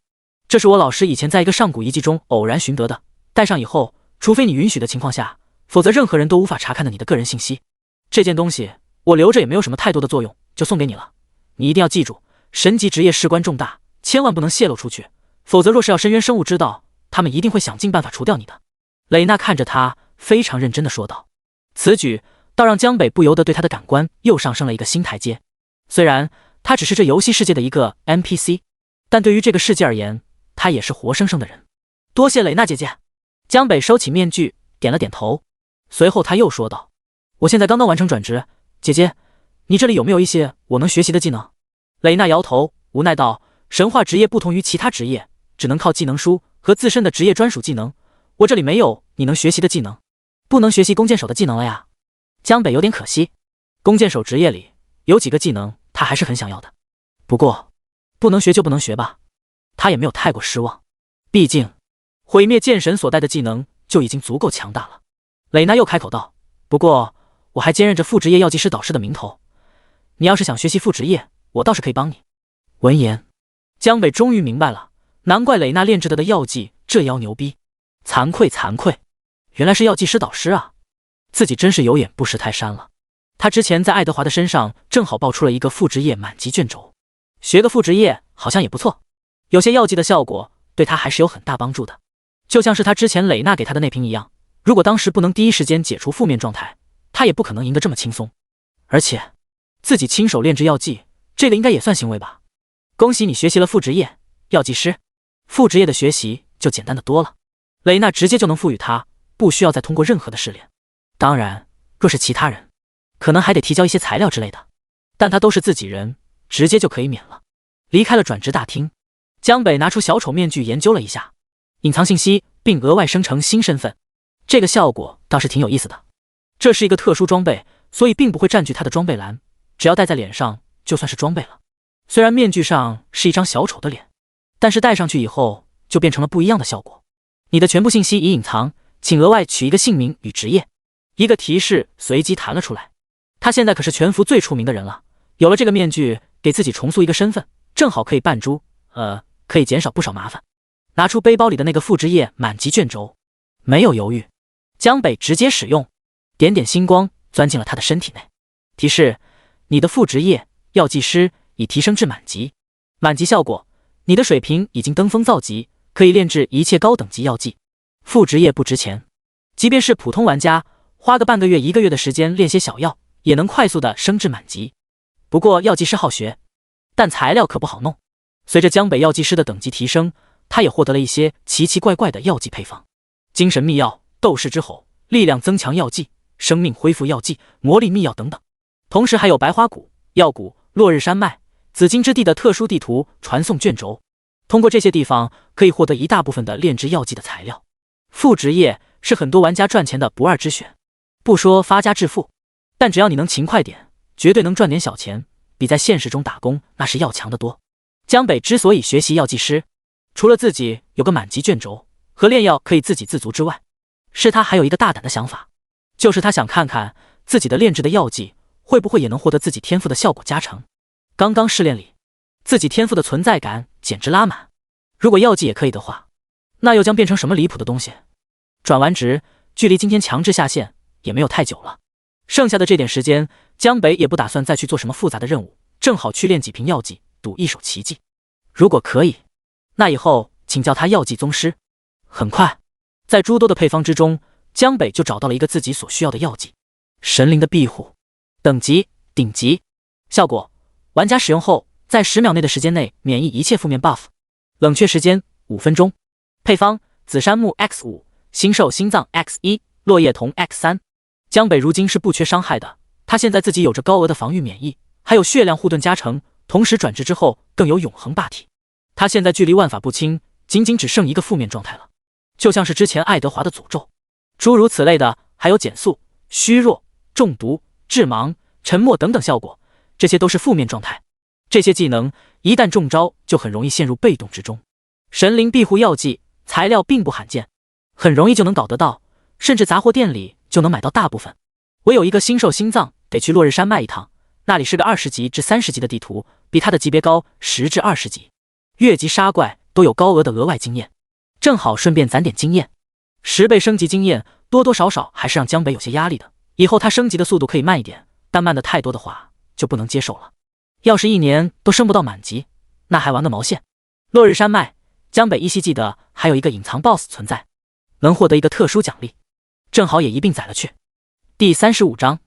这是我老师以前在一个上古遗迹中偶然寻得的，戴上以后，除非你允许的情况下，否则任何人都无法查看的你的个人信息。这件东西我留着也没有什么太多的作用，就送给你了。你一定要记住，神级职业事关重大，千万不能泄露出去，否则若是要深渊生物知道，他们一定会想尽办法除掉你的。蕾娜看着他，非常认真地说道。此举倒让江北不由得对他的感官又上升了一个新台阶。虽然他只是这游戏世界的一个 NPC， 但对于这个世界而言，他也是活生生的人。多谢蕾娜姐姐。江北收起面具，点了点头。随后他又说道：我现在刚刚完成转职，姐姐，你这里有没有一些我能学习的技能？蕾娜摇头，无奈道：神话职业不同于其他职业，只能靠技能书和自身的职业专属技能，我这里没有你能学习的技能，不能学习弓箭手的技能了呀。江北有点可惜，弓箭手职业里有几个技能他还是很想要的，不过不能学就不能学吧，他也没有太过失望，毕竟毁灭剑神所带的技能就已经足够强大了。蕾娜又开口道：不过我还兼任着副职业药剂师导师的名头，你要是想学习副职业，我倒是可以帮你。闻言，江北终于明白了，难怪蕾娜炼制的药剂这妖牛逼。惭愧惭愧，原来是药剂师导师啊，自己真是有眼不识泰山了。他之前在爱德华的身上正好爆出了一个副职业满级卷轴，学个副职业好像也不错，有些药剂的效果对他还是有很大帮助的。就像是他之前蕾娜给他的那瓶一样，如果当时不能第一时间解除负面状态，他也不可能赢得这么轻松。而且自己亲手炼制药剂，这个应该也算行为吧。恭喜你学习了副职业药剂师，副职业的学习就简单的多了，蕾娜直接就能赋予他，不需要再通过任何的试炼。当然若是其他人，可能还得提交一些材料之类的，但他都是自己人，直接就可以免了。离开了转职大厅，江北拿出小丑面具研究了一下，隐藏信息并额外生成新身份，这个效果倒是挺有意思的。这是一个特殊装备，所以并不会占据他的装备栏，只要戴在脸上就算是装备了。虽然面具上是一张小丑的脸，但是戴上去以后就变成了不一样的效果。你的全部信息已隐藏，请额外取一个姓名与职业。一个提示随即弹了出来。他现在可是全服最出名的人了，有了这个面具，给自己重塑一个身份，正好可以扮猪，可以减少不少麻烦。拿出背包里的那个副职业满级卷轴，没有犹豫，江北直接使用，点点星光钻进了他的身体内。提示：你的副职业药剂师已提升至满级，满级效果：你的水平已经登峰造极，可以炼制一切高等级药剂。副职业不值钱，即便是普通玩家，花个半个月1个月的时间练些小药，也能快速的升至满级。不过药剂师好学，但材料可不好弄。随着江北药剂师的等级提升，他也获得了一些奇奇怪怪的药剂配方：精神秘药、斗士之吼、力量增强药剂、生命恢复药剂、魔力秘药等等。同时还有白花谷、药谷、落日山脉、紫金之地的特殊地图传送卷轴。通过这些地方可以获得一大部分的炼制药剂的材料。副职业是很多玩家赚钱的不二之选。不说发家致富，但只要你能勤快点，绝对能赚点小钱，比在现实中打工那是要强得多。江北之所以学习药剂师，除了自己有个满级卷轴和炼药可以自给自足之外，是他还有一个大胆的想法，就是他想看看自己的炼制的药剂会不会也能获得自己天赋的效果加成。刚刚试炼里，自己天赋的存在感简直拉满，如果药剂也可以的话，那又将变成什么离谱的东西？转完职，距离今天强制下线也没有太久了，剩下的这点时间，江北也不打算再去做什么复杂的任务，正好去炼几瓶药剂，赌一手奇迹。如果可以，那以后请叫他药剂宗师。很快，在诸多的配方之中，江北就找到了一个自己所需要的药剂——神灵的庇护，等级顶级，效果：玩家使用后，在10秒内的时间内免疫一切负面 buff， 冷却时间5分钟。配方：紫杉木 X5， 星兽心脏 X1， 落叶桐 X3。江北如今是不缺伤害的，他现在自己有着高额的防御免疫，还有血量护盾加成，同时转职之后更有永恒霸体。他现在距离万法不侵仅仅只剩一个负面状态了，就像是之前爱德华的诅咒，诸如此类的，还有减速、虚弱、中毒、致盲、沉默等等效果，这些都是负面状态。这些技能一旦中招，就很容易陷入被动之中。神灵庇护药剂材料并不罕见，很容易就能搞得到，甚至杂货店里就能买到大部分。唯有一个星兽心脏得去落日山脉一趟，那里是个20级至30级的地图，比他的级别高10至20级，越级杀怪都有高额的额外经验，正好顺便攒点经验。10倍升级经验多多少少还是让江北有些压力的，以后他升级的速度可以慢一点，但慢的太多的话就不能接受了。要是1年都升不到满级，那还玩个毛线。落日山脉，江北依稀记得还有一个隐藏 BOSS 存在，能获得一个特殊奖励，正好也一并宰了去。第35章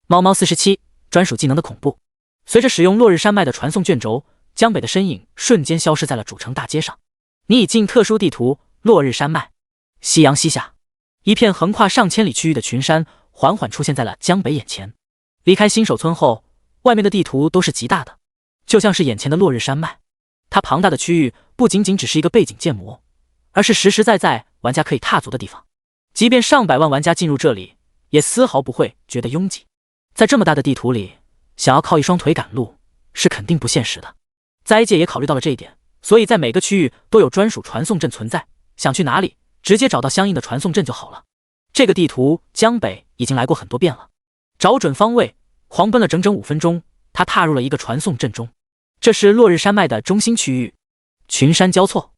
猫猫47专属技能的恐怖。随着使用落日山脉的传送卷轴，江北的身影瞬间消失在了主城大街上。你已进特殊地图落日山脉。夕阳西下，一片横跨上千里区域的群山缓缓出现在了江北眼前。离开新手村后，外面的地图都是极大的，就像是眼前的落日山脉。它庞大的区域不仅仅只是一个背景建模，而是实实在在玩家可以踏足的地方。即便上百万玩家进入这里，也丝毫不会觉得拥挤。在这么大的地图里，想要靠一双腿赶路是肯定不现实的。灾界也考虑到了这一点，所以在每个区域都有专属传送阵存在，想去哪里直接找到相应的传送阵就好了。这个地图江北已经来过很多遍了，找准方位狂奔了整整5分钟，他踏入了一个传送阵中。这是落日山脉的中心区域，群山交错。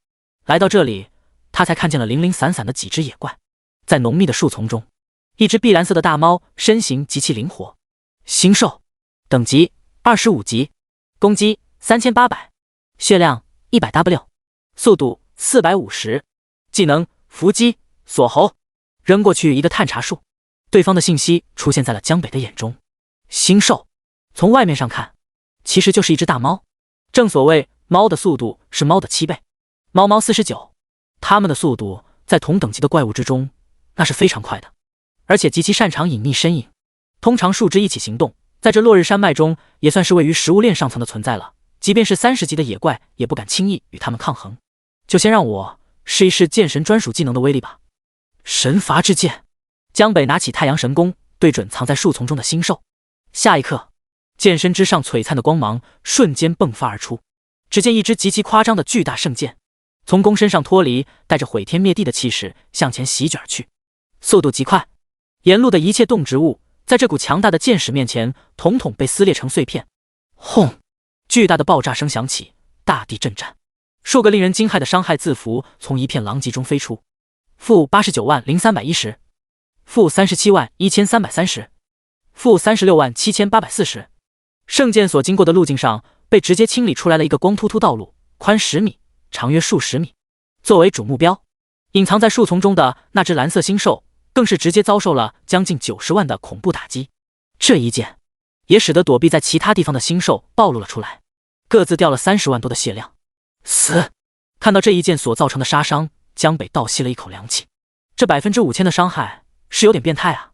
来到这里，他才看见了零零散散的几只野怪。在浓密的树丛中，一只碧蓝色的大猫身形极其灵活。星兽等级25级，攻击3800，血量100W， 速度450，技能伏击锁喉。扔过去一个探查术，对方的信息出现在了江北的眼中。星兽从外面上看其实就是一只大猫，正所谓猫的速度是猫的7倍。猫猫49，它们的速度在同等级的怪物之中那是非常快的，而且极其擅长隐匿身影，通常树枝一起行动，在这落日山脉中也算是位于食物链上层的存在了，即便是30级的野怪也不敢轻易与他们抗衡。就先让我试一试剑神专属技能的威力吧。神罚之剑，江北拿起太阳神弓对准藏在树丛中的星兽。下一刻，剑身之上璀璨的光芒瞬间迸发而出，只见一支极其夸张的巨大圣剑从弓身上脱离，带着毁天灭地的气势向前席卷而去，速度极快，沿路的一切动植物在这股强大的剑矢面前统统被撕裂成碎片。轰！巨大的爆炸声响起，大地震颤，数个令人惊骇的伤害字符从一片狼藉中飞出。-890310，-371330，-367840。圣剑所经过的路径上被直接清理出来了一个光秃秃道路，宽10米，长约数十米。作为主目标，隐藏在树丛中的那只蓝色星兽更是直接遭受了将近90万的恐怖打击。这一剑也使得躲避在其他地方的星兽暴露了出来，各自掉了30万多的血量。死！看到这一剑所造成的杀伤，江北倒吸了一口凉气。这5000%的伤害是有点变态啊！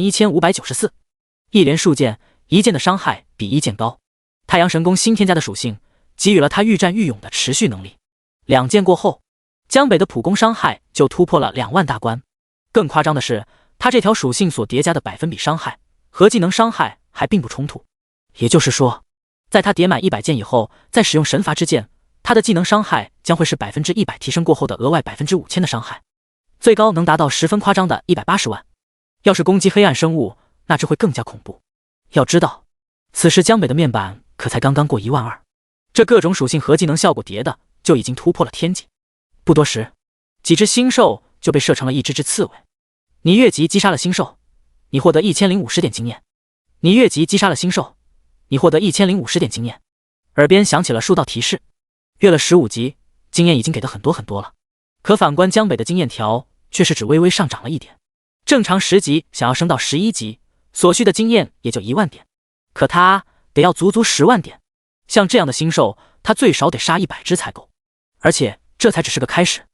21594，一连数剑，一剑的伤害比一剑高。太阳神功新添加的属性给予了他愈战愈勇的持续能力。2剑过后，江北的普攻伤害就突破了2万大关。更夸张的是，他这条属性所叠加的百分比伤害和技能伤害还并不冲突。也就是说，在他叠满100剑以后，再使用神罚之剑，他的技能伤害将会是100%提升过后的额外5000的伤害，最高能达到十分夸张的180万。要是攻击黑暗生物，那这会更加恐怖。要知道，此时江北的面板可才刚刚过12000，这各种属性和技能效果叠的就已经突破了天际。不多时，几只星兽就被射成了一只只刺猬。你越级击杀了星兽，你获得1050点经验；你越级击杀了星兽，你获得1050点经验。耳边响起了数道提示，越了15级，经验已经给的很多很多了。可反观江北的经验条却是只微微上涨了一点。正常10级想要升到11级，所需的经验也就1万点，可他得要足足10万点。像这样的星兽，他最少得杀100只才够。而且这才只是个开始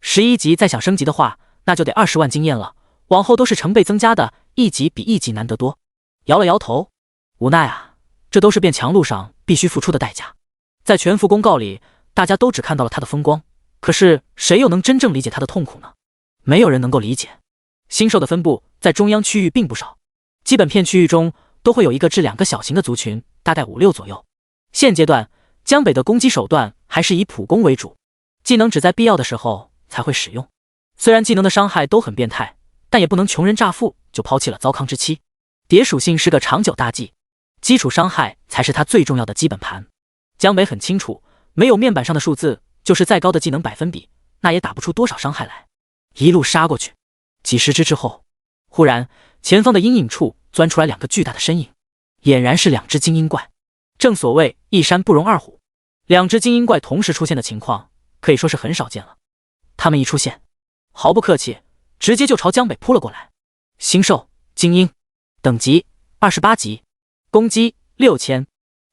，11级再想升级的话，那就得20万经验了，往后都是成倍增加的，一级比一级难得多。摇了摇头，无奈啊，这都是变强路上必须付出的代价。在全服公告里，大家都只看到了他的风光，可是谁又能真正理解他的痛苦呢？没有人能够理解。星兽的分布在中央区域并不少，基本片区域中都会有1个至2个小型的族群，大概5、6左右。现阶段，江北的攻击手段还是以普攻为主，技能只在必要的时候才会使用。虽然技能的伤害都很变态，但也不能穷人乍富就抛弃了糟糠之妻。叠属性是个长久大计，基础伤害才是他最重要的基本盘。江北很清楚，没有面板上的数字，就是再高的技能百分比，那也打不出多少伤害来。一路杀过去，几十只之后，忽然前方的阴影处钻出来2个巨大的身影，俨然是2只精英怪。正所谓一山不容二虎，2只精英怪同时出现的情况可以说是很少见了。他们一出现，毫不客气，直接就朝江北扑了过来。星兽精英，等级28级，攻击6000，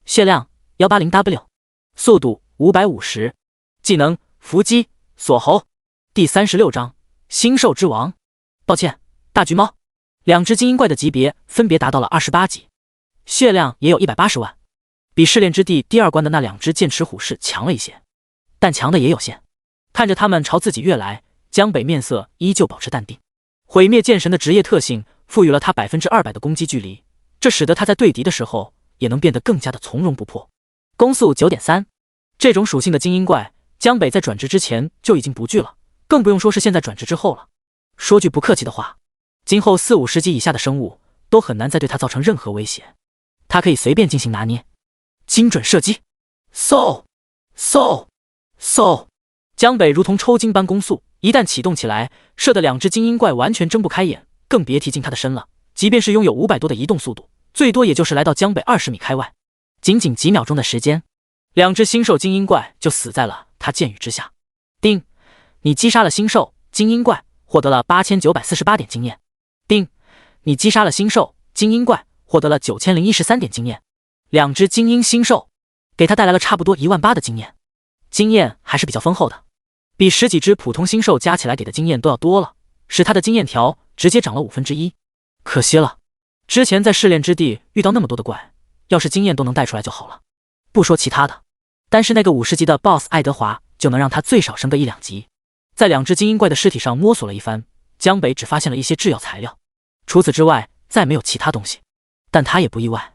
血量 180W， 速度550，技能伏击锁喉。第36章星兽之王。抱歉，大橘猫。2只精英怪的级别分别达到了28级，血量也有180万，比试炼之地第2关的那2只剑齿虎士强了一些，但强的也有限。看着他们朝自己跃来，江北面色依旧保持淡定。毁灭剑神的职业特性赋予了他200%的攻击距离，这使得他在对敌的时候也能变得更加的从容不迫。攻速 9.3， 这种属性的精英怪，江北在转职之前就已经不惧了，更不用说是现在转职之后了。说句不客气的话，今后40-50级以下的生物都很难再对他造成任何威胁，他可以随便进行拿捏。精准射击，嗖嗖嗖！江北如同抽筋般攻速，一旦启动起来，射的2只精英怪完全睁不开眼，更别提近他的身了。即便是拥有500多的移动速度，最多也就是来到江北20米开外。仅仅几秒钟的时间，2只星兽精英怪就死在了他剑雨之下。叮，你击杀了星兽精英怪，获得了8948点经验。叮，你击杀了星兽精英怪，获得了9013点经验。2只精英星兽给他带来了差不多18000的经验，经验还是比较丰厚的，比10几只普通星兽加起来给的经验都要多了，使他的经验条直接涨了1/5。可惜了，之前在试炼之地遇到那么多的怪，要是经验都能带出来就好了。不说其他的，单是那个50级的 BOSS 爱德华就能让他最少升个1-2级。在2只精英怪的尸体上摸索了一番，江北只发现了一些制药材料，除此之外再没有其他东西。但他也不意外，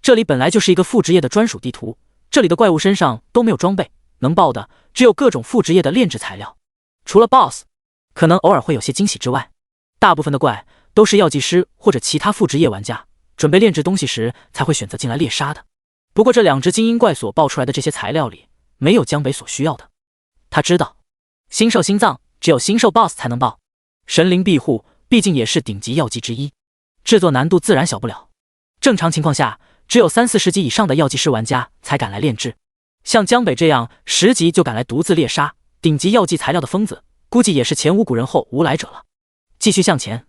这里本来就是一个副职业的专属地图，这里的怪物身上都没有装备，能爆的只有各种副职业的炼制材料。除了 BOSS 可能偶尔会有些惊喜之外，大部分的怪都是药剂师或者其他副职业玩家准备炼制东西时才会选择进来猎杀的。不过这2只精英怪所爆出来的这些材料里，没有江北所需要的。他知道星兽心脏只有星兽 BOSS 才能爆，神灵庇护毕竟也是顶级药剂之一，制作难度自然小不了。正常情况下，只有30-40级以上的药剂师玩家才敢来炼制，像江北这样10级就敢来独自猎杀顶级药剂材料的疯子，估计也是前无古人后无来者了。继续向前，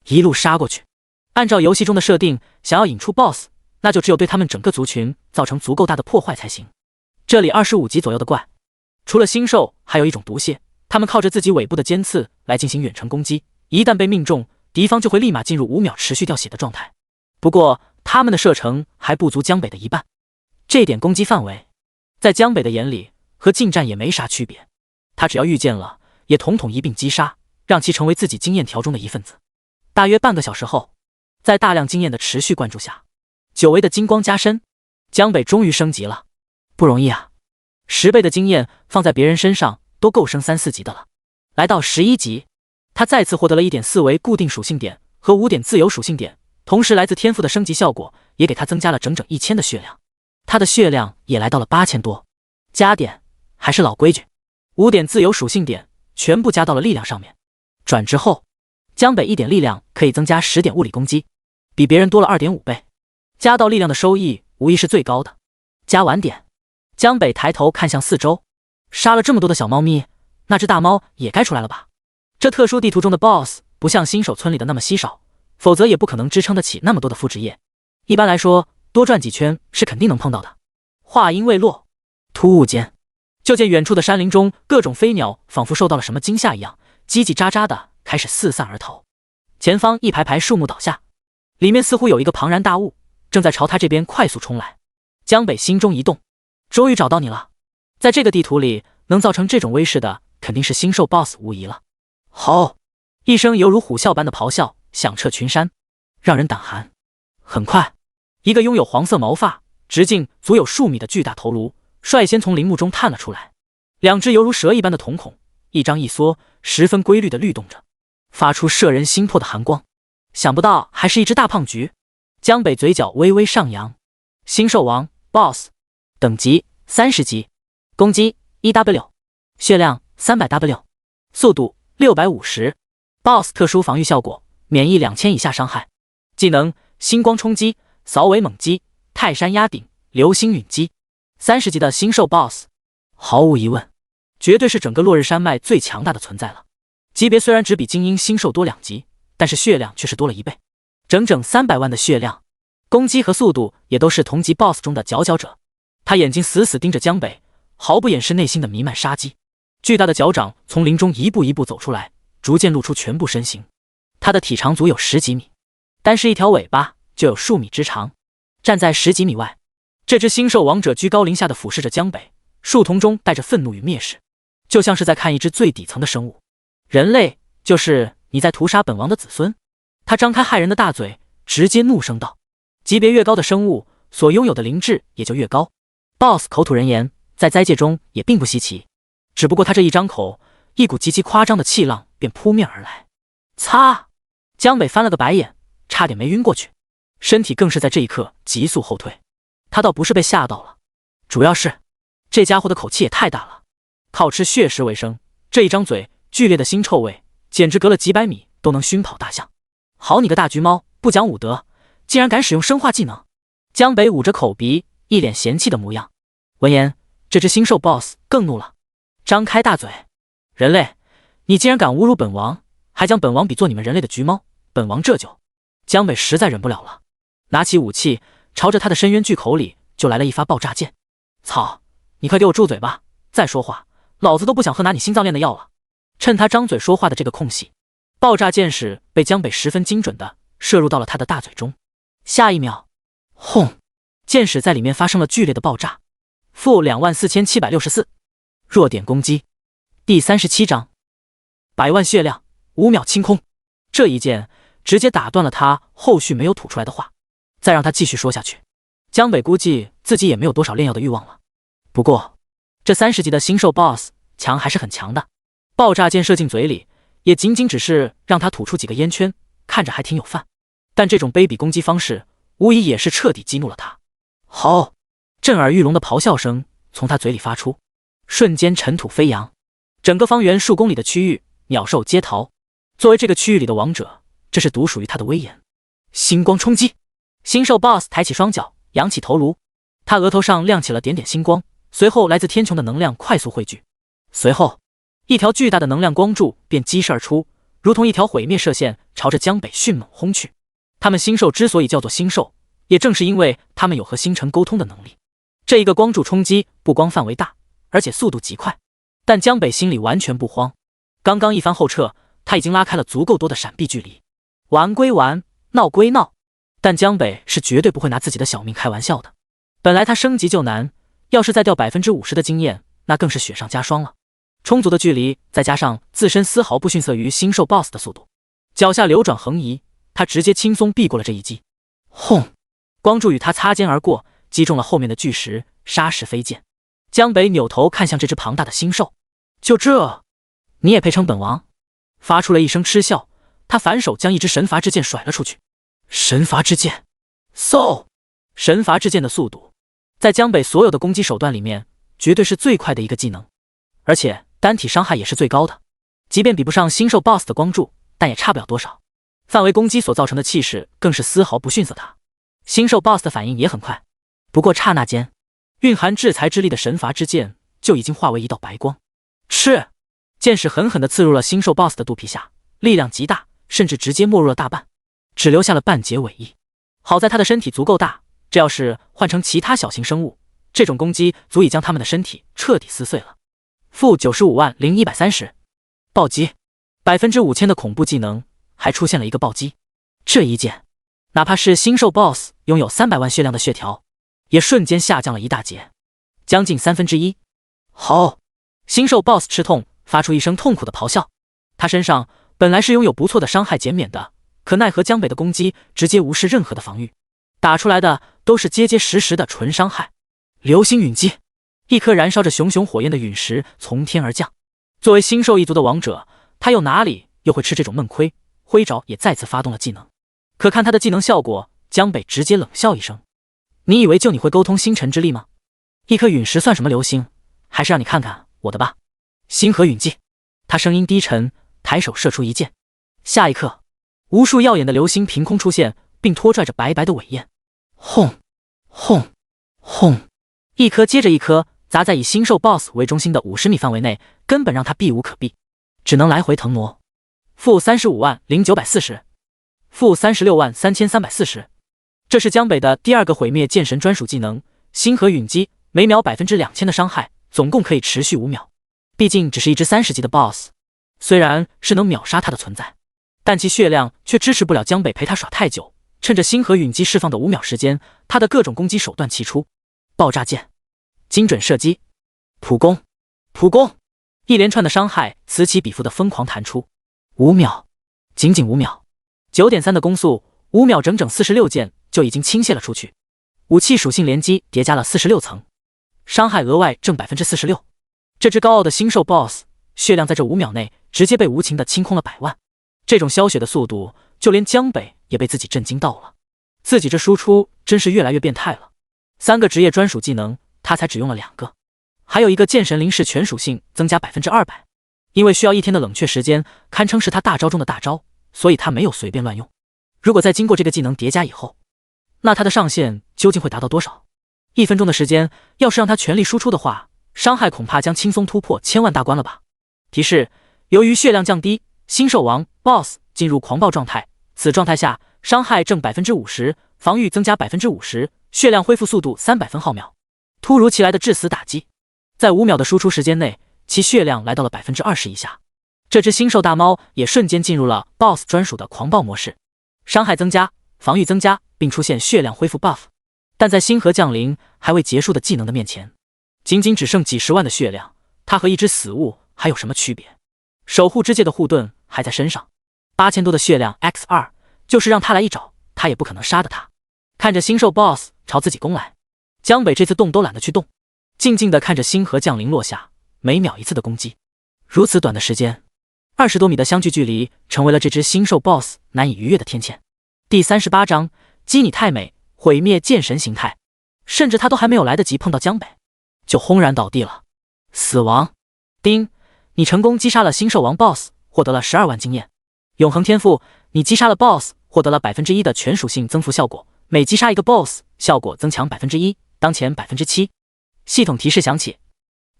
一路杀过去。按照游戏中的设定，想要引出 BOSS， 那就只有对他们整个族群造成足够大的破坏才行。这里25级左右的怪，除了星兽，还有一种毒蟹，他们靠着自己尾部的尖刺来进行远程攻击，一旦被命中，敌方就会立马进入5秒持续掉血的状态。不过他们的射程还不足江北的一半，这点攻击范围在江北的眼里和近战也没啥区别，他只要遇见了也统统一并击杀，让其成为自己经验条中的一份子。大约半个小时后，在大量经验的持续灌注下，久违的金光加深，江北终于升级了。不容易啊，10倍的经验放在别人身上都够升3-4级的了。来到11级，他再次获得了1.4维固定属性点和5点自由属性点，同时来自天赋的升级效果也给他增加了整整1000的血量，他的血量也来到了8000多。加点还是老规矩，5点自由属性点全部加到了力量上面。转职后，江北1点力量可以增加10点物理攻击，比别人多了2.5倍，加到力量的收益无疑是最高的。加完点，江北抬头看向四周，杀了这么多的小猫咪，那只大猫也该出来了吧？这特殊地图中的 BOSS 不像新手村里的那么稀少，否则也不可能支撑得起那么多的副职业。一般来说，多转几圈是肯定能碰到的。话音未落，突兀间，就见远处的山林中各种飞鸟仿佛受到了什么惊吓一样，叽叽喳喳的开始四散而逃。前方一排排树木倒下，里面似乎有一个庞然大物正在朝他这边快速冲来。江北心中一动，终于找到你了。在这个地图里，能造成这种威势的肯定是星兽 BOSS 无疑了。吼！一声犹如虎啸般的咆哮响彻群山，让人胆寒。很快，一个拥有黄色毛发、直径足有数米的巨大头颅率先从林木中探了出来，2只犹如蛇一般的瞳孔一张一缩，十分规律地律动着，发出摄人心魄的寒光。想不到还是一只大胖橘。江北嘴角微微上扬。星兽王 BOSS 等级30级，攻击 1W， 血量 300W， 速度650， BOSS 特殊防御效果，免疫2000以下伤害。技能星光冲击、扫尾猛击、泰山压顶、流星陨击。30级的星兽 BOSS， 毫无疑问绝对是整个落日山脉最强大的存在了。级别虽然只比精英星兽多2级，但是血量却是多了1倍，整整300万的血量。攻击和速度也都是同级 BOSS 中的佼佼者。他眼睛死死盯着江北，毫不掩饰内心的弥漫杀机。巨大的脚掌从林中一步一步走出来，逐渐露出全部身形。他的体长足有10几米，单是一条尾巴就有数米之长。站在10几米外，这只星兽王者居高临下的俯视着江北，树瞳中带着愤怒与蔑视，就像是在看一只最底层的生物。人类就是你在屠杀本王的子孙？他张开骇人的大嘴，直接怒声道。级别越高的生物，所拥有的灵智也就越高。BOSS 口吐人言，在灾界中也并不稀奇，只不过他这一张口，一股极其夸张的气浪便扑面而来。擦！江北翻了个白眼，差点没晕过去，身体更是在这一刻急速后退。他倒不是被吓到了，主要是这家伙的口气也太大了，靠吃血食为生，这一张嘴，剧烈的腥臭味简直隔了几百米都能熏跑大象。好你个大橘猫，不讲武德，竟然敢使用生化技能！江北捂着口鼻，一脸嫌弃的模样。闻言，这只星兽 BOSS 更怒了，张开大嘴：人类，你竟然敢侮辱本王，还将本王比作你们人类的橘猫，本王这就……江北实在忍不了了，拿起武器，朝着他的深渊巨口里就来了一发爆炸剑。操，你快给我住嘴吧，再说话，老子都不想喝拿你心脏炼的药了。趁他张嘴说话的这个空隙，爆炸箭矢被江北十分精准的射入到了他的大嘴中。下一秒，轰！箭矢在里面发生了剧烈的爆炸。负24764，弱点攻击。第37章，100万血量，5秒清空。这一剑直接打断了他后续没有吐出来的话。再让他继续说下去，江北估计自己也没有多少炼药的欲望了。不过，这30级的星兽 BOSS 强还是很强的，爆炸箭射进嘴里，也仅仅只是让他吐出几个烟圈，看着还挺有范。但这种卑鄙攻击方式，无疑也是彻底激怒了他。吼！震耳欲聋的咆哮声从他嘴里发出，瞬间尘土飞扬，整个方圆数公里的区域鸟兽皆逃。作为这个区域里的王者，这是独属于他的威严。星光冲击！星兽 BOSS 抬起双脚，扬起头颅，他额头上亮起了点点星光，随后来自天穹的能量快速汇聚，随后一条巨大的能量光柱便激射而出，如同一条毁灭射线，朝着江北迅猛轰去。他们星兽之所以叫做星兽，也正是因为他们有和星辰沟通的能力。这一个光柱冲击不光范围大，而且速度极快，但江北心里完全不慌。刚刚一番后撤，他已经拉开了足够多的闪避距离。玩归玩，闹归闹，但江北是绝对不会拿自己的小命开玩笑的。本来他升级就难，要是再掉50%的经验，那更是雪上加霜了。充足的距离，再加上自身丝毫不逊色于星兽 BOSS 的速度，脚下流转横移，他直接轻松避过了这一击。轰！光柱与他擦肩而过，击中了后面的巨石，沙石飞溅。江北扭头看向这只庞大的星兽，就这，你也配称本王？发出了一声嗤笑，他反手将一只神罚之剑甩了出去。神罚之剑，嗖！神罚之剑的速度，在江北所有的攻击手段里面，绝对是最快的一个技能，而且单体伤害也是最高的。即便比不上星兽 BOSS 的光柱，但也差不了多少。范围攻击所造成的气势，更是丝毫不逊色他。星兽 BOSS 的反应也很快，不过刹那间，蕴含制裁之力的神罚之剑就已经化为一道白光。是，剑矢狠狠地刺入了星兽 BOSS 的肚皮下，力量极大，甚至直接没入了大半，只留下了半截尾翼。好在他的身体足够大，这要是换成其他小型生物，这种攻击足以将他们的身体彻底撕碎了。-950130，暴击，5000%的恐怖技能，还出现了一个暴击。这一剑，哪怕是星兽 BOSS 拥有300万血量的血条，也瞬间下降了一大截，将近1/3。好！星兽 BOSS 吃痛，发出一声痛苦的咆哮。他身上本来是拥有不错的伤害减免的，可奈何江北的攻击直接无视任何的防御，打出来的都是结结实实的纯伤害。流星陨击，一颗燃烧着熊熊火焰的陨石从天而降。作为星兽一族的王者，他又哪里又会吃这种闷亏？挥爪也再次发动了技能，可看他的技能效果，江北直接冷笑一声：“你以为就你会沟通星辰之力吗？一颗陨石算什么流星？还是让你看看我的吧！”星河陨击，他声音低沉，抬手射出一剑。下一刻，无数耀眼的流星凭空出现，并拖拽着白白的尾焰。轰！轰！轰！一颗接着一颗砸在以星兽 BOSS 为中心的50米范围内，根本让他避无可避，只能来回腾挪。-350940， -363340。这是江北的第2个毁灭剑神专属技能星河陨击，每秒2000%的伤害，总共可以持续5秒。毕竟只是一只30级的 BOSS， 虽然是能秒杀他的存在，但其血量却支持不了江北陪他耍太久。趁着星河陨击释放的5秒时间，他的各种攻击手段齐出：爆炸剑、精准射击、普攻、普攻，一连串的伤害此起彼伏的疯狂弹出。5秒，仅仅5秒，9.3的攻速，5秒整整46剑就已经倾泻了出去。武器属性连击叠加了46层，伤害额外挣 46%。这只高傲的星兽 BOSS 血量在这5秒内直接被无情的清空了100万。这种消血的速度，就连江北也被自己震惊到了。自己这输出真是越来越变态了。3个职业专属技能，他才只用了2个，还有一个剑神灵视全属性增加 200%。因为需要1天的冷却时间，堪称是他大招中的大招，所以他没有随便乱用。如果在经过这个技能叠加以后，那他的上限究竟会达到多少？1分钟的时间，要是让他全力输出的话，伤害恐怕将轻松突破1000万大关了吧。提示：由于血量降低，星兽王 BOSS 进入狂暴状态，此状态下伤害正 50%， 防御增加 50%， 血量恢复速度300分毫秒。突如其来的致死打击，在5秒的输出时间内，其血量来到了 20% 以下。这只星兽大猫也瞬间进入了 BOSS 专属的狂暴模式，伤害增加，防御增加，并出现血量恢复 buff。但在星河降临还未结束的技能的面前，仅仅只剩几十万的血量，它和一只死物还有什么区别？守护之戒的护盾还在身上，8000多的血量 x2， 就是让他来一爪，他也不可能杀得他。看着星兽 BOSS 朝自己攻来，江北这次动都懒得去动，静静地看着星河降临落下，每秒一次的攻击。如此短的时间，20多米的相距距离，成为了这只星兽 BOSS 难以逾越的天堑。第38章，基你太美，毁灭剑神形态。甚至他都还没有来得及碰到江北，就轰然倒地了，死亡。丁，你成功击杀了星兽王 BOSS， 获得了12万经验。永恒天赋，你击杀了 BOSS， 获得了 1% 的全属性增幅效果，每击杀一个 BOSS， 效果增强 1%， 当前 7%。系统提示响起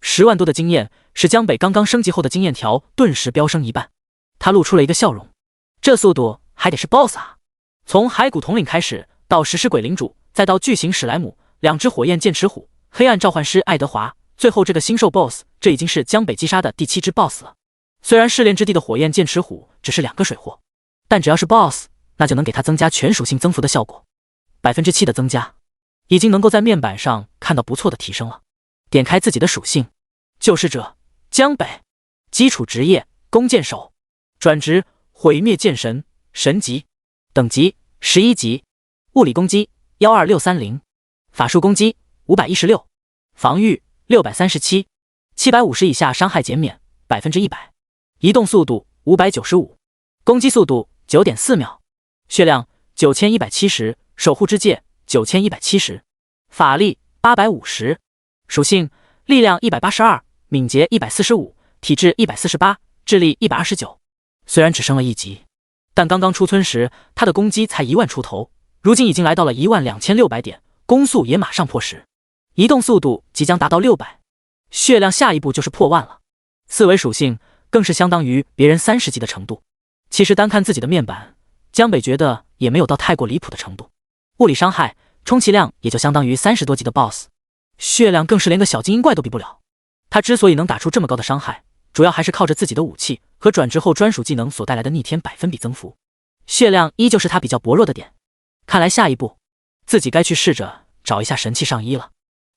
，10万多的经验使江北刚刚升级后的经验条顿时飙升一半。他露出了一个笑容，这速度还得是 BOSS 啊！从骸骨统领开始，到食尸鬼领主，再到巨型史莱姆，2只火焰剑齿虎，黑暗召唤师爱德华，最后这个星兽 BOSS， 这已经是江北击杀的第7只 BOSS 了。虽然试炼之地的火焰剑齿虎只是2个水货，但只要是 BOSS， 那就能给他增加全属性增幅的效果。7%的增加，已经能够在面板上看到不错的提升了。点开自己的属性，救世者江北，基础职业弓箭手，转职毁灭剑神神级，等级11级，物理攻击12630，法术攻击516，防御637， 750以下伤害减免 100%， 移动速度595，攻击速度 9.4 秒，血量9170，守护之戒9170，法力850，属性力量182，敏捷145，体质148，智力129。虽然只升了1级，但刚刚出村时他的攻击才1万出头，如今已经来到了12600点，攻速也马上破10，移动速度即将达到600，血量下一步就是破万了。4维属性更是相当于别人30级的程度。其实单看自己的面板，江北觉得也没有到太过离谱的程度。物理伤害充其量也就相当于30多级的 BOSS， 血量更是连个小精英怪都比不了。他之所以能打出这么高的伤害，主要还是靠着自己的武器和转职后专属技能所带来的逆天100%增幅。血量依旧是他比较薄弱的点，看来下一步自己该去试着找一下神器上衣了。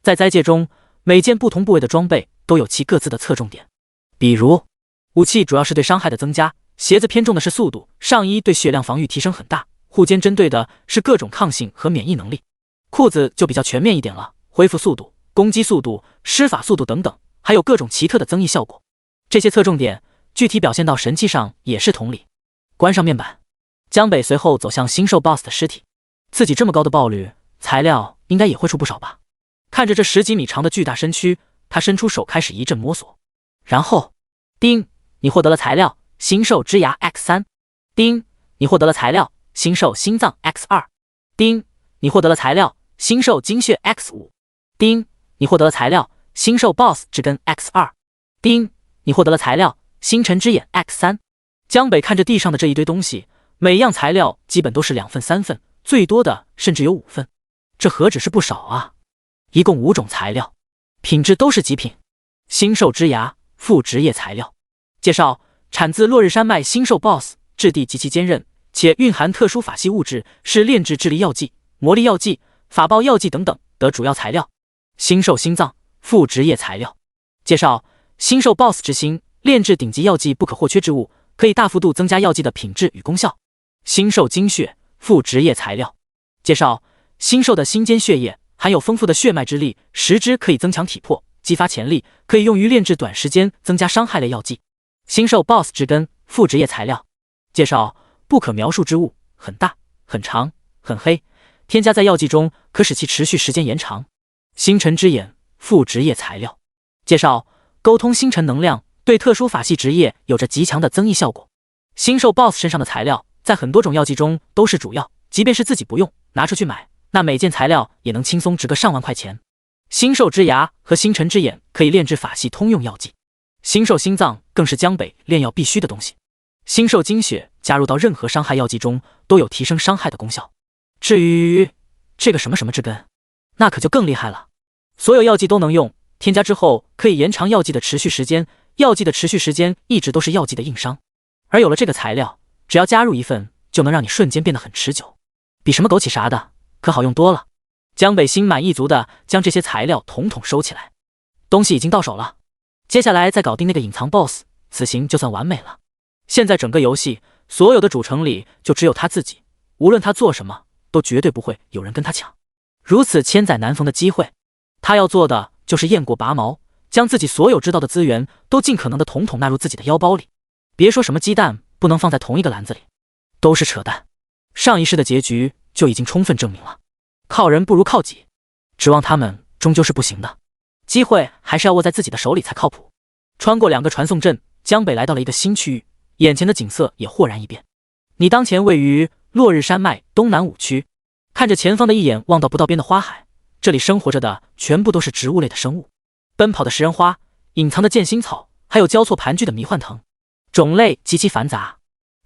在灾界中，每件不同部位的装备都有其各自的侧重点，比如武器主要是对伤害的增加，鞋子偏重的是速度，上衣对血量防御提升很大，护肩针对的是各种抗性和免疫能力，裤子就比较全面一点了，恢复速度、攻击速度、施法速度等等，还有各种奇特的增益效果。这些侧重点具体表现到神器上也是同理。关上面板，江北随后走向星兽 BOSS 的尸体。自己这么高的爆率，材料应该也会出不少吧。看着这10几米长的巨大身躯，他伸出手开始一阵摸索。然后叮，你获得了材料星兽之牙 X3。叮，你获得了材料星兽心脏 X2。叮，你获得了材料星兽精血 X5。叮，你获得了材料星兽 BOSS 之根 X2。叮，你获得了材料星辰之眼 X3。江北看着地上的这一堆东西，每样材料基本都是2份3份，最多的甚至有5份，这何止是不少啊！一共5种材料，品质都是极品。星兽之牙副职业材料介绍：产自落日山脉星兽 BOSS， 质地极其坚韧，且蕴含特殊法系物质，是炼制智力药剂、魔力药剂、法爆药剂等等的主要材料。星兽心脏副职业材料介绍：星兽 BOSS 之心，炼制顶级药剂不可或缺之物，可以大幅度增加药剂的品质与功效。星兽精血副职业材料介绍：星兽的心间血液含有丰富的血脉之力，食之可以增强体魄，激发潜力，可以用于炼制短时间增加伤害类药剂。星兽 BOSS 之根副职业材料介绍：不可描述之物，很大、很长、很黑，添加在药剂中可使其持续时间延长。星辰之眼副职业材料介绍：沟通星辰能量，对特殊法系职业有着极强的增益效果。星兽 BOSS 身上的材料在很多种药剂中都是主要，即便是自己不用，拿出去买，那每件材料也能轻松值个上万块钱。星兽之牙和星辰之眼可以炼制法系通用药剂，星兽心脏更是江北炼药必须的东西。星兽精血加入到任何伤害药剂中都有提升伤害的功效。至于这个什么什么之根，那可就更厉害了，所有药剂都能用，添加之后可以延长药剂的持续时间，药剂的持续时间一直都是药剂的硬伤，而有了这个材料，只要加入一份，就能让你瞬间变得很持久，比什么枸杞啥的可好用多了。江北心满意足的将这些材料统统收起来，东西已经到手了，接下来再搞定那个隐藏 BOSS， 此行就算完美了。现在整个游戏所有的主城里就只有他自己，无论他做什么，都绝对不会有人跟他抢。如此千载难逢的机会，他要做的就是雁过拔毛，将自己所有知道的资源都尽可能的统统纳入自己的腰包里。别说什么鸡蛋不能放在同一个篮子里，都是扯淡。上一世的结局就已经充分证明了，靠人不如靠己，指望他们终究是不行的。机会还是要握在自己的手里才靠谱。穿过2个传送阵，江北来到了一个新区域，眼前的景色也豁然一变。你当前位于落日山脉东南5区，看着前方的一眼望到不到边的花海，这里生活着的全部都是植物类的生物，奔跑的食人花，隐藏的剑心草，还有交错盘踞的迷幻藤，种类极其繁杂。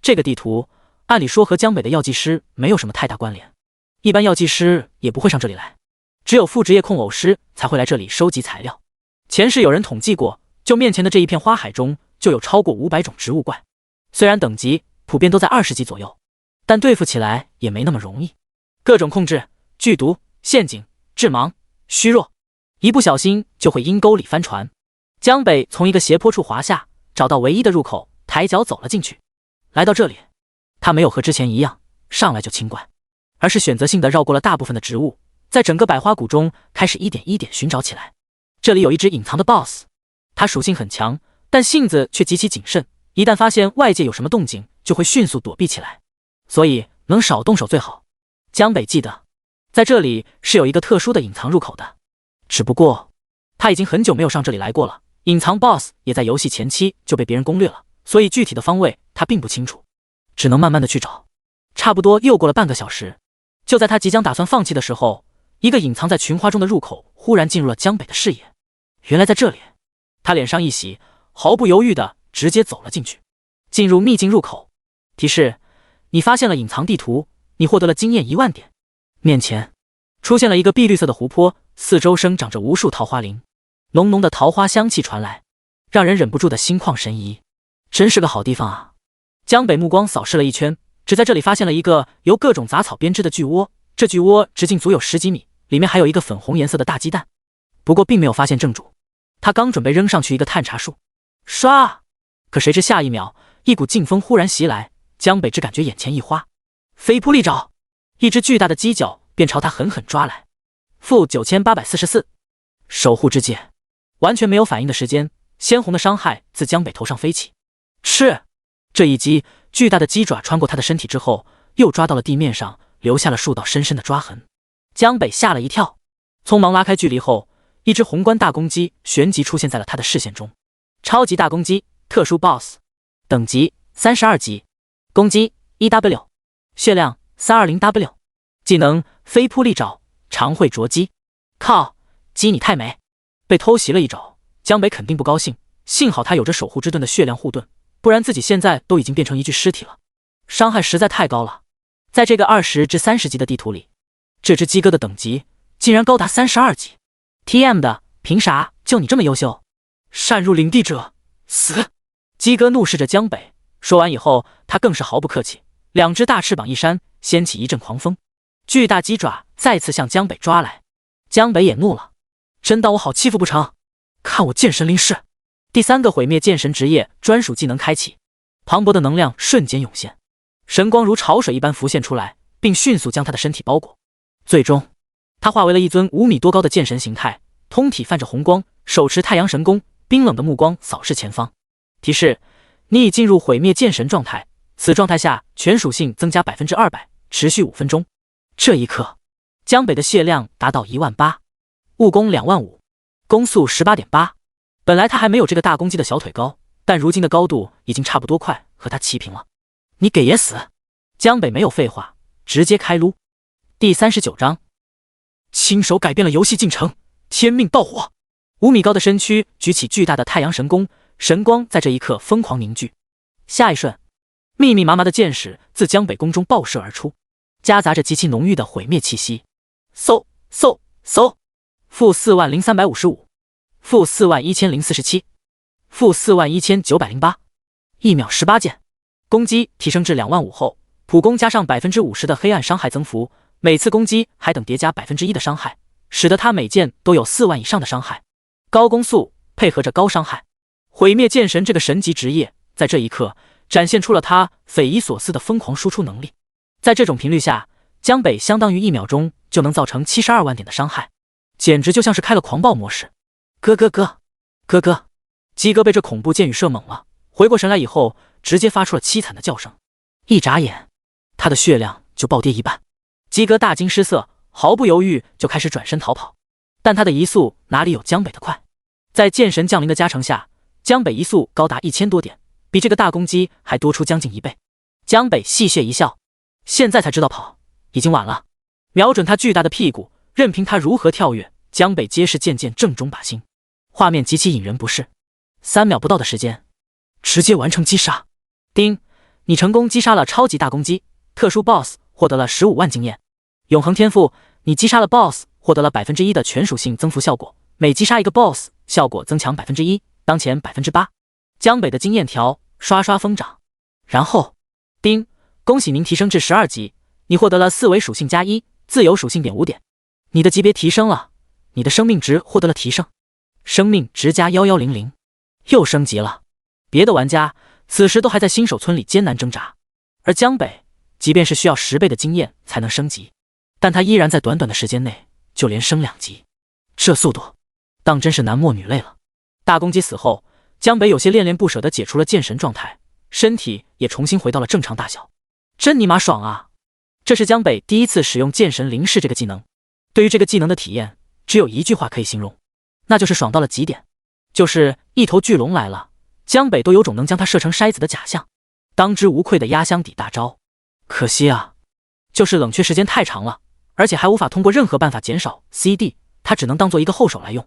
这个地图按理说和江北的药剂师没有什么太大关联，一般药剂师也不会上这里来，只有副职业控偶师才会来这里收集材料。前世有人统计过，就面前的这一片花海中就有超过500种植物怪，虽然等级普遍都在20级左右，但对付起来也没那么容易。各种控制、剧毒、陷阱、致盲、虚弱，一不小心就会阴沟里翻船。江北从一个斜坡处滑下，找到唯一的入口，抬脚走了进去。来到这里，他没有和之前一样上来就清怪，而是选择性的绕过了大部分的植物，在整个百花谷中开始一点一点寻找起来。这里有一只隐藏的 BOSS， 他属性很强，但性子却极其谨慎，一旦发现外界有什么动静，就会迅速躲避起来，所以能少动手最好。江北记得，在这里是有一个特殊的隐藏入口的，只不过他已经很久没有上这里来过了，隐藏 BOSS 也在游戏前期就被别人攻略了，所以具体的方位他并不清楚，只能慢慢的去找。差不多又过了半个小时，就在他即将打算放弃的时候，一个隐藏在群花中的入口忽然进入了江北的视野。原来在这里，他脸上一喜，毫不犹豫的直接走了进去。进入秘境入口，提示：你发现了隐藏地图，你获得了经验10000点。面前出现了一个碧绿色的湖泊，四周生长着无数桃花林，浓浓的桃花香气传来，让人忍不住的心旷神怡。真是个好地方啊！江北目光扫视了一圈，只在这里发现了一个由各种杂草编织的巨窝，这巨窝直径足有10几米，里面还有一个粉红颜色的大鸡蛋，不过并没有发现正主。他刚准备扔上去一个探查术，唰！可谁知下一秒，一股劲风忽然袭来，江北只感觉眼前一花，飞扑利爪，一只巨大的鸡脚便朝他狠狠抓来。负9844，守护之戒，完全没有反应的时间，鲜红的伤害自江北头上飞起。吃！这一击，巨大的鸡爪穿过他的身体之后，又抓到了地面上，留下了数道深深的抓痕。江北吓了一跳，匆忙拉开距离后，一只宏观大公鸡旋即出现在了他的视线中。超级大公鸡，特殊 BOSS， 等级32级，公鸡 1W， 血量 320W， 技能飞扑利爪，长喙啄鸡。靠，鸡你太美！被偷袭了一爪，江北肯定不高兴，幸好他有着守护之盾的血量护盾，不然自己现在都已经变成一具尸体了。伤害实在太高了，在这个20至30级的地图里，这只鸡哥的等级竟然高达32级。TM 的，凭啥？就你这么优秀？擅入领地者，死！鸡哥怒视着江北，说完以后，他更是毫不客气，2只大翅膀一扇，掀起一阵狂风，巨大鸡爪再次向江北抓来。江北也怒了，真当我好欺负不成？看我剑神临世！第3个毁灭剑神职业专属技能开启，磅礴的能量瞬间涌现，神光如潮水一般浮现出来，并迅速将他的身体包裹。最终，他化为了一尊5米多高的剑神形态，通体泛着红光，手持太阳神弓，冰冷的目光扫视前方。提示：你已进入毁灭剑神状态，此状态下全属性增加 200%， 持续5分钟。这一刻，江北的血量达到18000，物攻25000，攻速 18.8。本来他还没有这个大公鸡的小腿高，但如今的高度已经差不多快和他齐平了。你给爷死！江北没有废话，直接开撸。第39章，亲手改变了游戏进程，天命爆火。5米高的身躯举起巨大的太阳神弓，神光在这一刻疯狂凝聚。下一瞬，密密麻麻的箭矢自江北弓中爆射而出，夹杂着极其浓郁的毁灭气息。嗖嗖嗖！负40355，负41047，负41908，一秒18箭。攻击提升至25000后，普攻加上 50% 的黑暗伤害增幅，每次攻击还等叠加 1% 的伤害，使得他每箭都有4万以上的伤害。高攻速配合着高伤害，毁灭剑神这个神级职业在这一刻展现出了他匪夷所思的疯狂输出能力。在这种频率下，江北相当于1秒钟就能造成72万点的伤害，简直就像是开了狂暴模式。咯咯咯，咯咯！鸡哥被这恐怖箭雨射懵了，回过神来以后，直接发出了凄惨的叫声。一眨眼，他的血量就暴跌一半。鸡哥大惊失色，毫不犹豫就开始转身逃跑。但他的移速哪里有江北的快？在剑神降临的加成下，江北移速高达1000多点，比这个大公鸡还多出将近1倍。江北戏谑一笑，现在才知道跑，已经晚了。瞄准他巨大的屁股，任凭他如何跳跃，江北皆是渐渐正中靶心。画面极其引人不适，3秒不到的时间，直接完成击杀。叮，你成功击杀了超级大公鸡，特殊 BOSS 获得了15万经验。永恒天赋，你击杀了 BOSS， 获得了 1% 的全属性增幅效果，每击杀一个 BOSS， 效果增强 1%， 当前 8%。江北的经验条刷刷疯涨。然后，叮，恭喜您提升至12级，你获得了4维属性加1，自由属性点5点，你的级别提升了，你的生命值获得了提升，生命值加1100，又升级了。别的玩家此时都还在新手村里艰难挣扎，而江北即便是需要10倍的经验才能升级，但他依然在短短的时间内就连升2级，这速度当真是男莫女泪了。大公鸡死后，江北有些恋恋不舍地解除了剑神状态，身体也重新回到了正常大小，真尼玛爽啊！这是江北第一次使用剑神灵视这个技能，对于这个技能的体验只有一句话可以形容，那就是爽到了极点。就是一头巨龙来了，江北都有种能将它射成筛子的假象，当之无愧的压箱底大招。可惜啊，就是冷却时间太长了，而且还无法通过任何办法减少 CD， 它只能当做一个后手来用。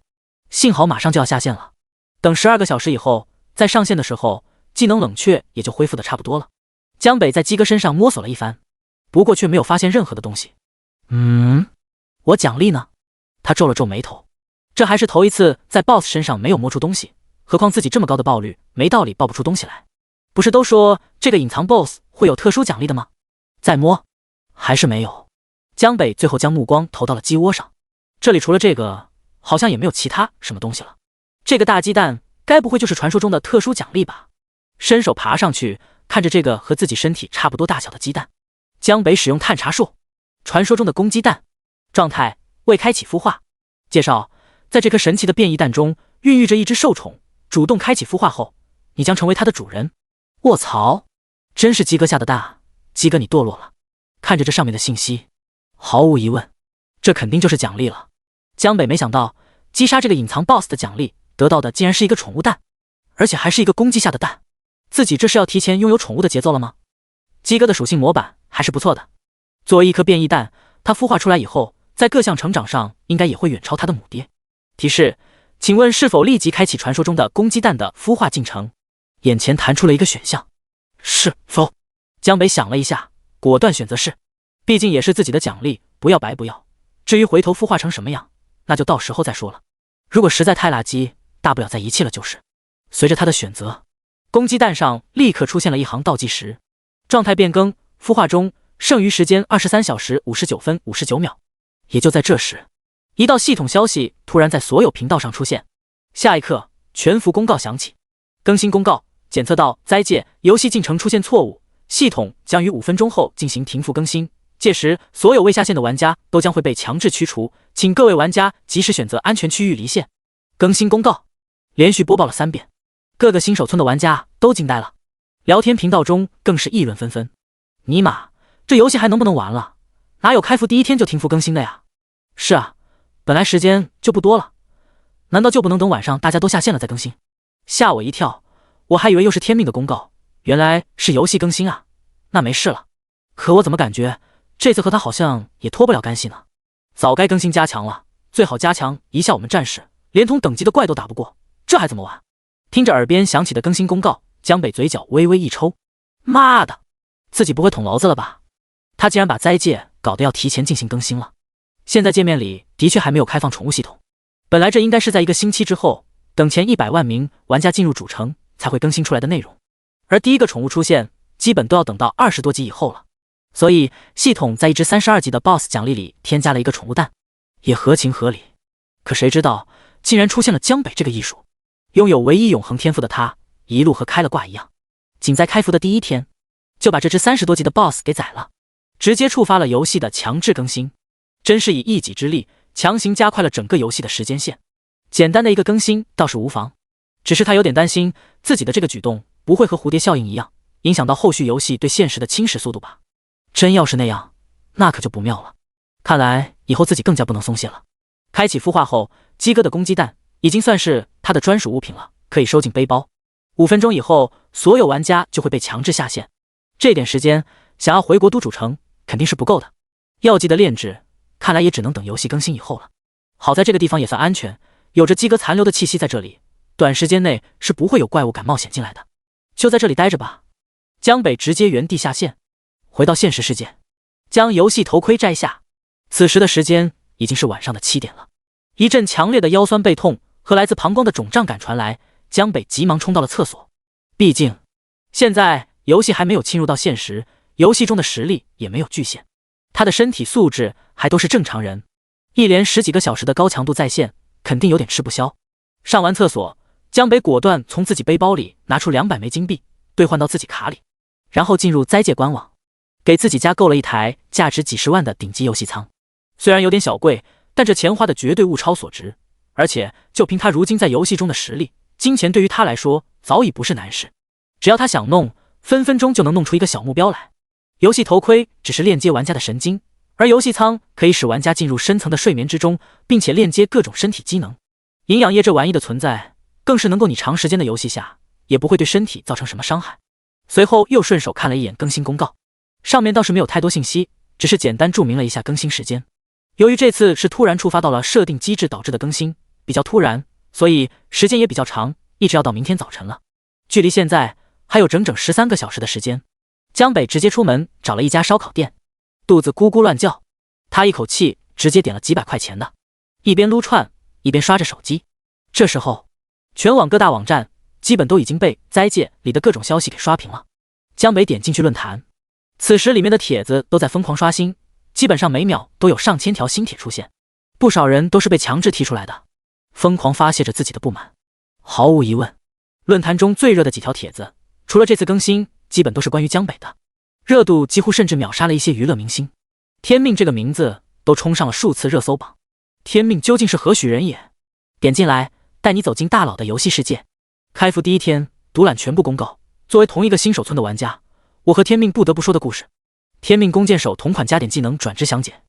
幸好马上就要下线了，等12个小时以后再上线的时候，技能冷却也就恢复的差不多了。江北在鸡哥身上摸索了一番，不过却没有发现任何的东西。我奖励呢？他皱了皱眉头，这还是头一次在 BOSS 身上没有摸出东西，何况自己这么高的爆率，没道理爆不出东西来。不是都说这个隐藏 BOSS 会有特殊奖励的吗？再摸，还是没有。江北最后将目光投到了鸡窝上，这里除了这个，好像也没有其他什么东西了。这个大鸡蛋该不会就是传说中的特殊奖励吧？伸手爬上去，看着这个和自己身体差不多大小的鸡蛋，江北使用探查术，传说中的公鸡蛋，状态未开启孵化。介绍，在这颗神奇的变异蛋中孕育着一只兽宠，主动开启孵化后，你将成为它的主人。卧槽，真是鸡哥下的蛋，鸡哥你堕落了。看着这上面的信息，毫无疑问，这肯定就是奖励了。江北没想到击杀这个隐藏 BOSS 的奖励得到的竟然是一个宠物蛋，而且还是一个公鸡下的蛋。自己这是要提前拥有宠物的节奏了吗？鸡哥的属性模板还是不错的，作为一颗变异蛋，它孵化出来以后，在各项成长上应该也会远超它的母爹。提示，请问是否立即开启传说中的公鸡蛋的孵化进程？眼前弹出了一个选项，是否？江北想了一下，果断选择是，毕竟也是自己的奖励，不要白不要。至于回头孵化成什么样，那就到时候再说了。如果实在太垃圾，大不了再遗弃了就是。随着他的选择，公鸡蛋上立刻出现了一行倒计时，状态变更，孵化中，剩余时间23小时59分59秒。也就在这时，一道系统消息突然在所有频道上出现。下一刻，全服公告响起，更新公告，检测到灾界游戏进程出现错误，系统将于5分钟后进行停服更新，届时所有未下线的玩家都将会被强制驱除，请各位玩家及时选择安全区域离线。更新公告连续播报了3遍，各个新手村的玩家都惊呆了，聊天频道中更是议论纷纷。尼玛，这游戏还能不能玩了？哪有开服第一天就停服更新的呀？是啊，本来时间就不多了，难道就不能等晚上大家都下线了再更新？吓我一跳，我还以为又是天命的公告，原来是游戏更新啊，那没事了。可我怎么感觉这次和他好像也脱不了干系呢？早该更新加强了，最好加强一下我们战士，连同等级的怪都打不过，这还怎么玩？听着耳边响起的更新公告，江北嘴角微微一抽，妈的，自己不会捅娄子了吧？他竟然把灾界搞得要提前进行更新了。现在界面里的确还没有开放宠物系统，本来这应该是在1个星期之后，等前100万名玩家进入主城才会更新出来的内容，而第一个宠物出现基本都要等到20多级以后了，所以系统在一只32级的 BOSS 奖励里添加了一个宠物蛋，也合情合理。可谁知道竟然出现了江北这个艺术，拥有唯一永恒天赋的他，一路和开了挂一样，仅在开服的第1天就把这只30多级的 BOSS 给宰了。直接触发了游戏的强制更新，真是以一己之力强行加快了整个游戏的时间线。简单的一个更新倒是无妨，只是他有点担心自己的这个举动不会和蝴蝶效应一样，影响到后续游戏对现实的侵蚀速度吧。真要是那样，那可就不妙了。看来以后自己更加不能松懈了。开启孵化后，鸡哥的公鸡蛋已经算是他的专属物品了，可以收进背包。5分钟以后，所有玩家就会被强制下线。这点时间，想要回国都主城肯定是不够的。药剂的炼制，看来也只能等游戏更新以后了。好在这个地方也算安全，有着鸡哥残留的气息在这里，短时间内是不会有怪物敢冒险进来的。就在这里待着吧。江北直接原地下线，回到现实世界，将游戏头盔摘下。此时的时间已经是晚上的7点了。一阵强烈的腰酸背痛和来自膀胱的肿胀感传来，江北急忙冲到了厕所。毕竟现在游戏还没有侵入到现实，游戏中的实力也没有巨限，他的身体素质还都是正常人，一连10几个小时的高强度在线，肯定有点吃不消。上完厕所，江北果断从自己背包里拿出200枚金币兑换到自己卡里，然后进入灾界官网，给自己家购了一台价值几十万的顶级游戏舱。虽然有点小贵，但这钱花的绝对物超所值，而且就凭他如今在游戏中的实力，金钱对于他来说早已不是难事，只要他想弄，分分钟就能弄出一个小目标来。游戏头盔只是链接玩家的神经，而游戏舱可以使玩家进入深层的睡眠之中，并且链接各种身体机能。营养液这玩意的存在，更是能够你长时间的游戏下也不会对身体造成什么伤害。随后又顺手看了一眼更新公告，上面倒是没有太多信息，只是简单注明了一下更新时间。由于这次是突然触发到了设定机制导致的更新，比较突然，所以时间也比较长，一直要到明天早晨了。距离现在还有整整13个小时的时间。江北直接出门找了一家烧烤店，肚子咕咕乱叫，他一口气直接点了几百块钱的，一边撸串一边刷着手机。这时候全网各大网站基本都已经被灾界里的各种消息给刷屏了。江北点进去论坛，此时里面的帖子都在疯狂刷新，基本上每秒都有上千条新帖出现，不少人都是被强制踢出来的，疯狂发泄着自己的不满。毫无疑问，论坛中最热的几条帖子，除了这次更新，基本都是关于江北的，热度几乎甚至秒杀了一些娱乐明星。天命这个名字都冲上了数次热搜榜，天命究竟是何许人也？点进来，带你走进大佬的游戏世界。开服第一天，独揽全部公告。作为同一个新手村的玩家，我和天命不得不说的故事：天命弓箭手同款加点技能转职详解。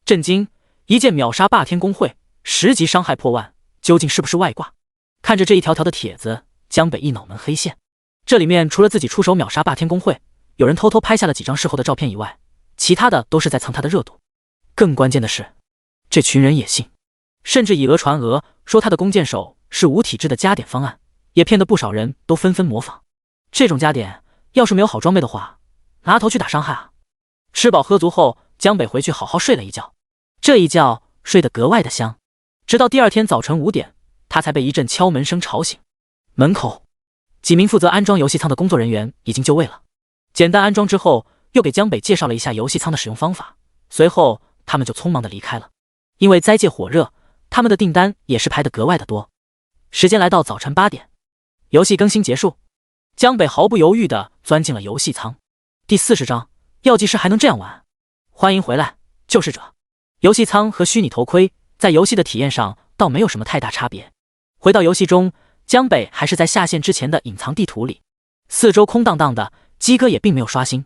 震惊！一剑秒杀霸天公会，10级伤害破万，究竟是不是外挂？看着这一条条的帖子，江北一脑门黑线。这里面除了自己出手秒杀霸天公会，有人偷偷拍下了几张事后的照片以外，其他的都是在蹭他的热度。更关键的是，这群人也信，甚至以讹传讹，说他的弓箭手是无体质的加点方案，也骗得不少人都纷纷模仿。这种加点要是没有好装备的话，拿头去打伤害啊！吃饱喝足后，江北回去好好睡了一觉，这一觉睡得格外的香。直到第二天早晨5点，他才被一阵敲门声吵醒。门口几名负责安装游戏舱的工作人员已经就位了，简单安装之后，又给江北介绍了一下游戏舱的使用方法，随后他们就匆忙的离开了。因为灾界火热，他们的订单也是排得格外的多。时间来到早晨8点，游戏更新结束，江北毫不犹豫地钻进了游戏舱。第40章，药剂师还能这样玩？欢迎回来，救世者。游戏舱和虚拟头盔在游戏的体验上倒没有什么太大差别。回到游戏中，江北还是在下线之前的隐藏地图里，四周空荡荡的，鸡哥也并没有刷新。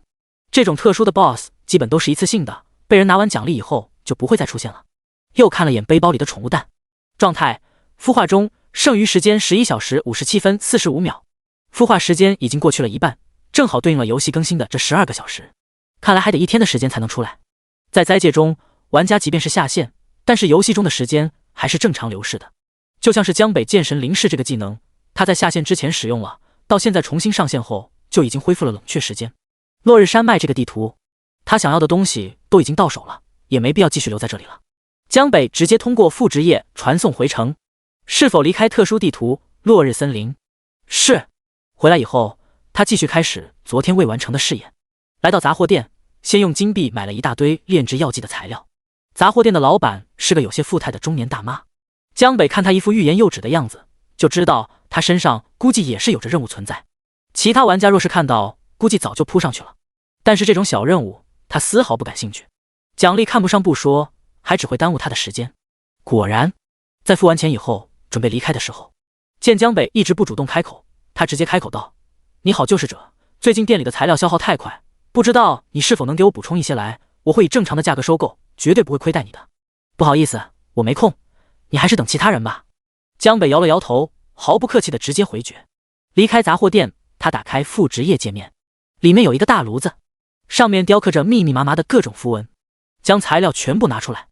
这种特殊的 BOSS 基本都是一次性的，被人拿完奖励以后就不会再出现了。又看了眼背包里的宠物蛋，状态孵化中，剩余时间11小时57分45秒，孵化时间已经过去了一半，正好对应了游戏更新的这12个小时，看来还得1天的时间才能出来。在灾界中，玩家即便是下线，但是游戏中的时间还是正常流逝的。就像是江北剑神灵视这个技能，他在下线之前使用了，到现在重新上线后就已经恢复了冷却时间。落日山脉这个地图，他想要的东西都已经到手了，也没必要继续留在这里了。江北直接通过副职业传送回城，是否离开特殊地图落日森林？是。回来以后，他继续开始昨天未完成的试验。来到杂货店，先用金币买了一大堆炼制药剂的材料。杂货店的老板是个有些富态的中年大妈。江北看他一副欲言又止的样子，就知道他身上估计也是有着任务存在。其他玩家若是看到，估计早就扑上去了。但是这种小任务，他丝毫不感兴趣。奖励看不上不说，还只会耽误他的时间。果然，在付完钱以后，准备离开的时候，见江北一直不主动开口，他直接开口道：“你好，救世者，最近店里的材料消耗太快，不知道你是否能给我补充一些来？我会以正常的价格收购，绝对不会亏待你的。”不好意思，我没空，你还是等其他人吧。江北摇了摇头，毫不客气的直接回绝。离开杂货店，他打开副职业界面，里面有一个大炉子，上面雕刻着密密麻麻的各种符文。将材料全部拿出来，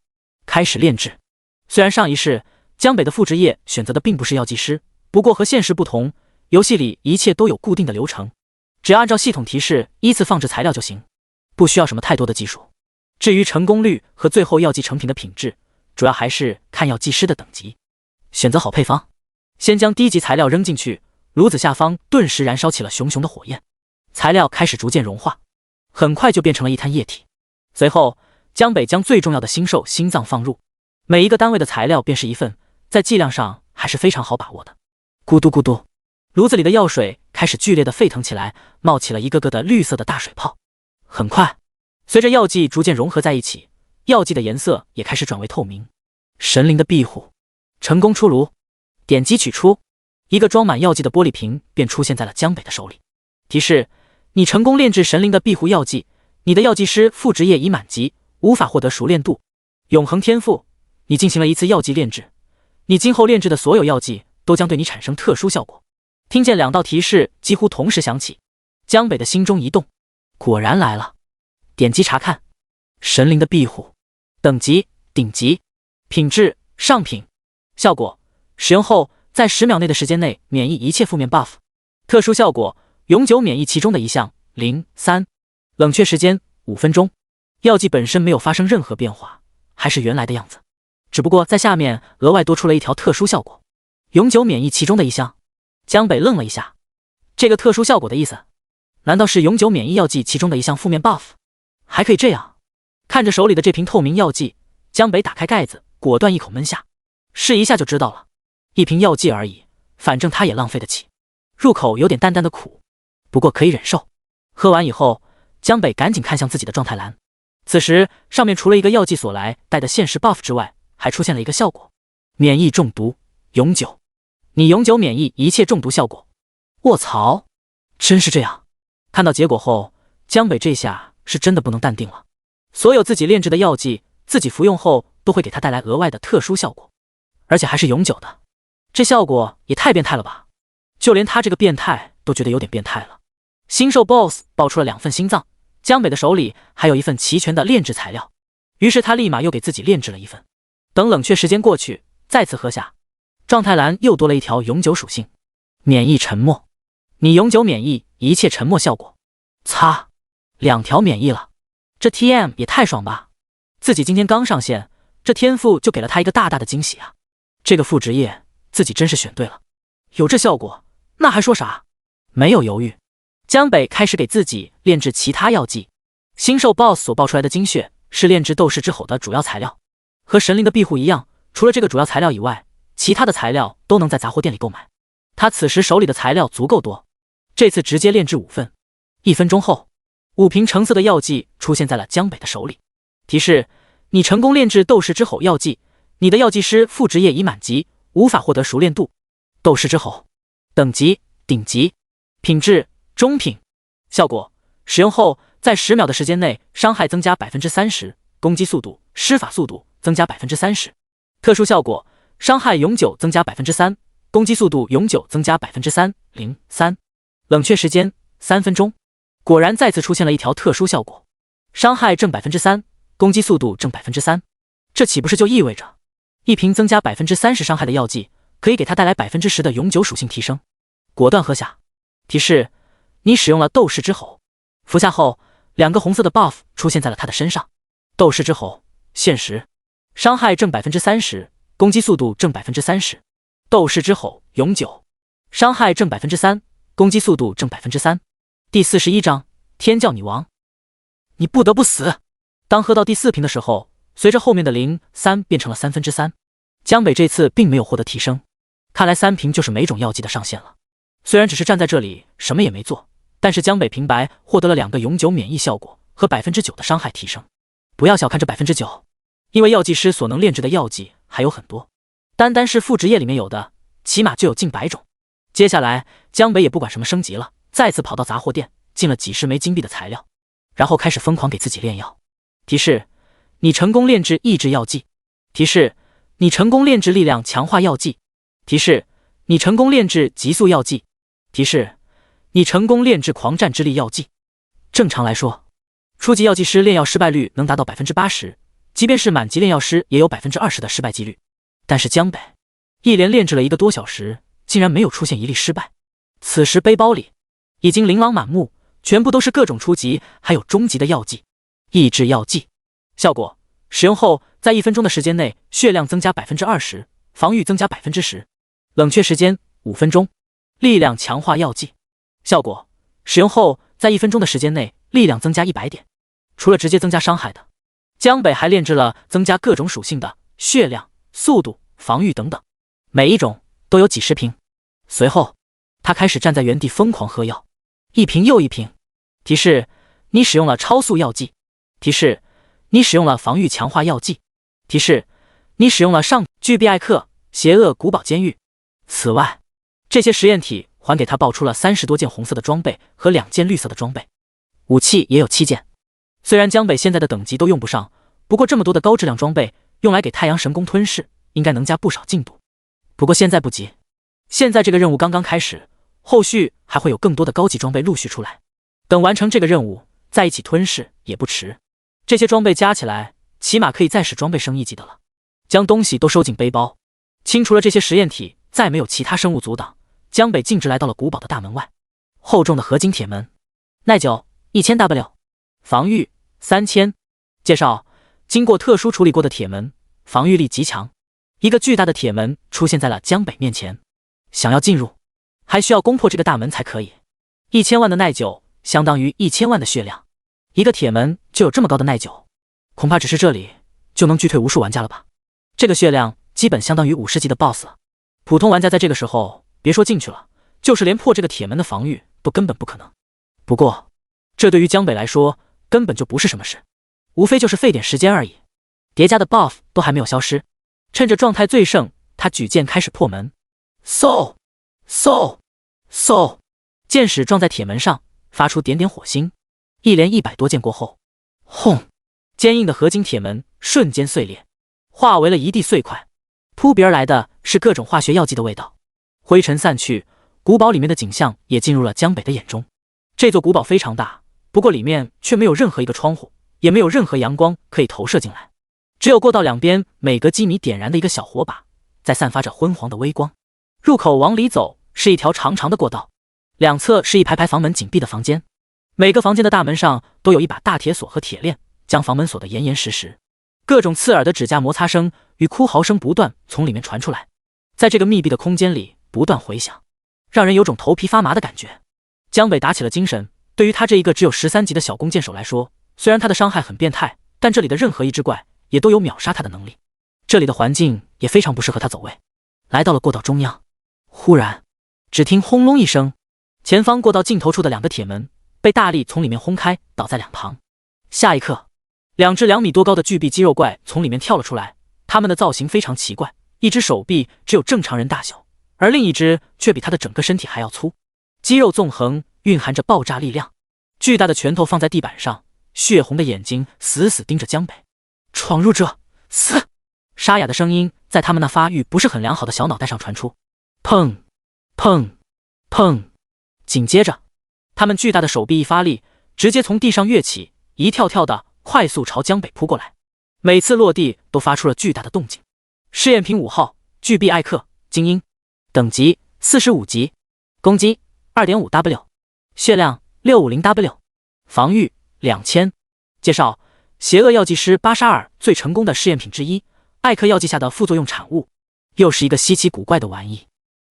开始炼制。虽然上一世江北的副职业选择的并不是药剂师，不过和现实不同，游戏里一切都有固定的流程，只要按照系统提示依次放置材料就行，不需要什么太多的技术。至于成功率和最后药剂成品的品质，主要还是看药剂师的等级。选择好配方，先将低级材料扔进去，炉子下方顿时燃烧起了熊熊的火焰，材料开始逐渐融化，很快就变成了一滩液体。随后江北将最重要的星兽心脏放入，每一个单位的材料便是一份，在剂量上还是非常好把握的。咕嘟咕嘟，炉子里的药水开始剧烈的沸腾起来，冒起了一个个的绿色的大水泡。很快，随着药剂逐渐融合在一起，药剂的颜色也开始转为透明。神灵的庇护成功出炉，点击取出，一个装满药剂的玻璃瓶便出现在了江北的手里。提示：你成功炼制神灵的庇护药剂，你的药剂师副职业已满级，无法获得熟练度。永恒天赋，你进行了一次药剂炼制，你今后炼制的所有药剂都将对你产生特殊效果。听见两道提示几乎同时响起，江北的心中一动，果然来了。点击查看，神灵的庇护，等级顶级，品质上品，效果使用后在10秒内的时间内免疫一切负面 buff， 特殊效果永久免疫其中的一项03，冷却时间5分钟。药剂本身没有发生任何变化，还是原来的样子，只不过在下面额外多出了一条特殊效果，永久免疫其中的一项。江北愣了一下，这个特殊效果的意思，难道是永久免疫药剂其中的一项负面 buff？ 还可以这样？看着手里的这瓶透明药剂，江北打开盖子，果断一口闷下，试一下就知道了。一瓶药剂而已，反正他也浪费得起。入口有点淡淡的苦，不过可以忍受。喝完以后，江北赶紧看向自己的状态栏，此时上面除了一个药剂所来带的现实 buff 之外，还出现了一个效果：免疫中毒永久，你永久免疫一切中毒效果。卧槽，真是这样！看到结果后，江北这下是真的不能淡定了。所有自己炼制的药剂，自己服用后都会给他带来额外的特殊效果，而且还是永久的。这效果也太变态了吧！就连他这个变态都觉得有点变态了。星兽 BOSS 爆出了2份心脏，江北的手里还有一份齐全的炼制材料，于是他立马又给自己炼制了一份。等冷却时间过去，再次喝下，状态栏又多了一条永久属性：免疫沉默，你永久免疫一切沉默效果。擦，2条免疫了，这 TM 也太爽吧！自己今天刚上线，这天赋就给了他一个大大的惊喜啊！这个副职业自己真是选对了，有这效果，那还说啥？没有犹豫，江北开始给自己炼制其他药剂。星兽 BOSS 所爆出来的精血是炼制斗士之吼的主要材料，和神灵的庇护一样，除了这个主要材料以外，其他的材料都能在杂货店里购买。他此时手里的材料足够多，这次直接炼制5份。1分钟后，5瓶橙色的药剂出现在了江北的手里。提示：你成功炼制斗士之吼药剂，你的药剂师副职业已满级，无法获得熟练度。斗士之吼，等级顶级，品质中品，效果使用后在10秒的时间内伤害增加 30%， 攻击速度、施法速度增加 30%。特殊效果：伤害永久增加 3%， 攻击速度永久增加 3%。冷却时间3分钟。果然再次出现了一条特殊效果：伤害正 3%， 攻击速度正 3%。这岂不是就意味着一瓶增加 30% 伤害的药剂可以给他带来 10% 的永久属性提升？果断喝下。提示：你使用了斗士之吼。服下后，2个红色的 buff 出现在了他的身上。斗士之吼现实，伤害正 30%， 攻击速度正 30%。斗士之吼永久，伤害正 3%， 攻击速度正 3%。第41章天教女王，你不得不死。当喝到第4瓶的时候，随着后面的03变成了3/3。江北这次并没有获得提升，看来3瓶就是每种药剂的上限了。虽然只是站在这里什么也没做，但是江北平白获得了2个永久免疫效果和9%的伤害提升。不要小看这9%，因为药剂师所能炼制的药剂还有很多，单单是副职业里面有的，起码就有近100种。接下来，江北也不管什么升级了，再次跑到杂货店，进了几10枚金币的材料，然后开始疯狂给自己炼药。提示：你成功炼制抑制药剂。提示：你成功炼制力量强化药剂。提示：你成功炼制急速药剂。提示：你成功炼制狂战之力药剂。正常来说，初级药剂师炼药失败率能达到80%，即便是满级炼药师也有20%的失败几率。但是江北一连炼制了1个多小时，竟然没有出现一例失败。此时背包里已经琳琅满目，全部都是各种初级还有中级的药剂。抑制药剂效果：使用后在1分钟的时间内，血量增加20%，防御增加10%。冷却时间5分钟。力量强化药剂效果：使用后在1分钟的时间内，力量增加100点。除了直接增加伤害的，江北还炼制了增加各种属性的血量、速度、防御等等，每一种都有几10瓶。随后他开始站在原地疯狂喝药，一瓶又一瓶。提示：你使用了超速药剂。提示：你使用了防御强化药剂。提示：你使用了上巨臂艾克邪恶古堡监狱。此外，这些实验体还给他爆出了30多件红色的装备和2件绿色的装备，武器也有7件。虽然江北现在的等级都用不上，不过这么多的高质量装备用来给太阳神功吞噬，应该能加不少进度。不过现在不急，现在这个任务刚刚开始，后续还会有更多的高级装备陆续出来，等完成这个任务在一起吞噬也不迟。这些装备加起来起码可以再使装备升1级的了。将东西都收进背包，清除了这些实验体，再没有其他生物阻挡，江北径直来到了古堡的大门外。厚重的合金铁门，耐久1000W， 防御3000。介绍：经过特殊处理过的铁门，防御力极强。一个巨大的铁门出现在了江北面前，想要进入，还需要攻破这个大门才可以。1000万的耐久相当于1000万的血量，一个铁门就有这么高的耐久，恐怕只是这里就能击退无数玩家了吧。这个血量基本相当于50级的 BOSS 了，普通玩家在这个时候别说进去了，就是连破这个铁门的防御都根本不可能。不过这对于江北来说根本就不是什么事，无非就是费点时间而已。叠加的 buff 都还没有消失，趁着状态最盛，他举剑开始破门。嗖嗖嗖，剑矢撞在铁门上，发出点点火星。一连100多剑过后，轰！坚硬的合金铁门瞬间碎裂，化为了一地碎块。扑鼻而来的是各种化学药剂的味道。灰尘散去，古堡里面的景象也进入了江北的眼中。这座古堡非常大，不过里面却没有任何一个窗户，也没有任何阳光可以投射进来，只有过道两边每隔几米点燃的一个小火把，在散发着昏黄的微光。入口往里走是一条长长的过道，两侧是一排排房门紧闭的房间，每个房间的大门上都有一把大铁锁和铁链，将房门锁得严严实实。各种刺耳的指甲摩擦声与哭嚎声不断从里面传出来，在这个密闭的空间里不断回响，让人有种头皮发麻的感觉。江北打起了精神，对于他这一个只有13级的小弓箭手来说，虽然他的伤害很变态，但这里的任何一只怪也都有秒杀他的能力。这里的环境也非常不适合他走位。来到了过道中央，忽然只听轰隆一声，前方过道尽头处的两个铁门被大力从里面轰开，倒在两旁。下一刻，两只2米多高的巨臂肌肉怪从里面跳了出来，它们的造型非常奇怪，一只手臂只有正常人大小，而另一只却比它的整个身体还要粗，肌肉纵横，蕴含着爆炸力量。巨大的拳头放在地板上，血红的眼睛死死盯着江北。闯入者，死！沙哑的声音在他们那发育不是很良好的小脑袋上传出。砰砰砰！紧接着，他们巨大的手臂一发力，直接从地上跃起，一跳跳的快速朝江北扑过来，每次落地都发出了巨大的动静。试验品5号，巨臂艾克，精英，等级45级，攻击 2.5W， 血量 650W， 防御2000。介绍：邪恶药剂师巴沙尔最成功的试验品之一，艾克药剂下的副作用产物，又是一个稀奇古怪的玩意。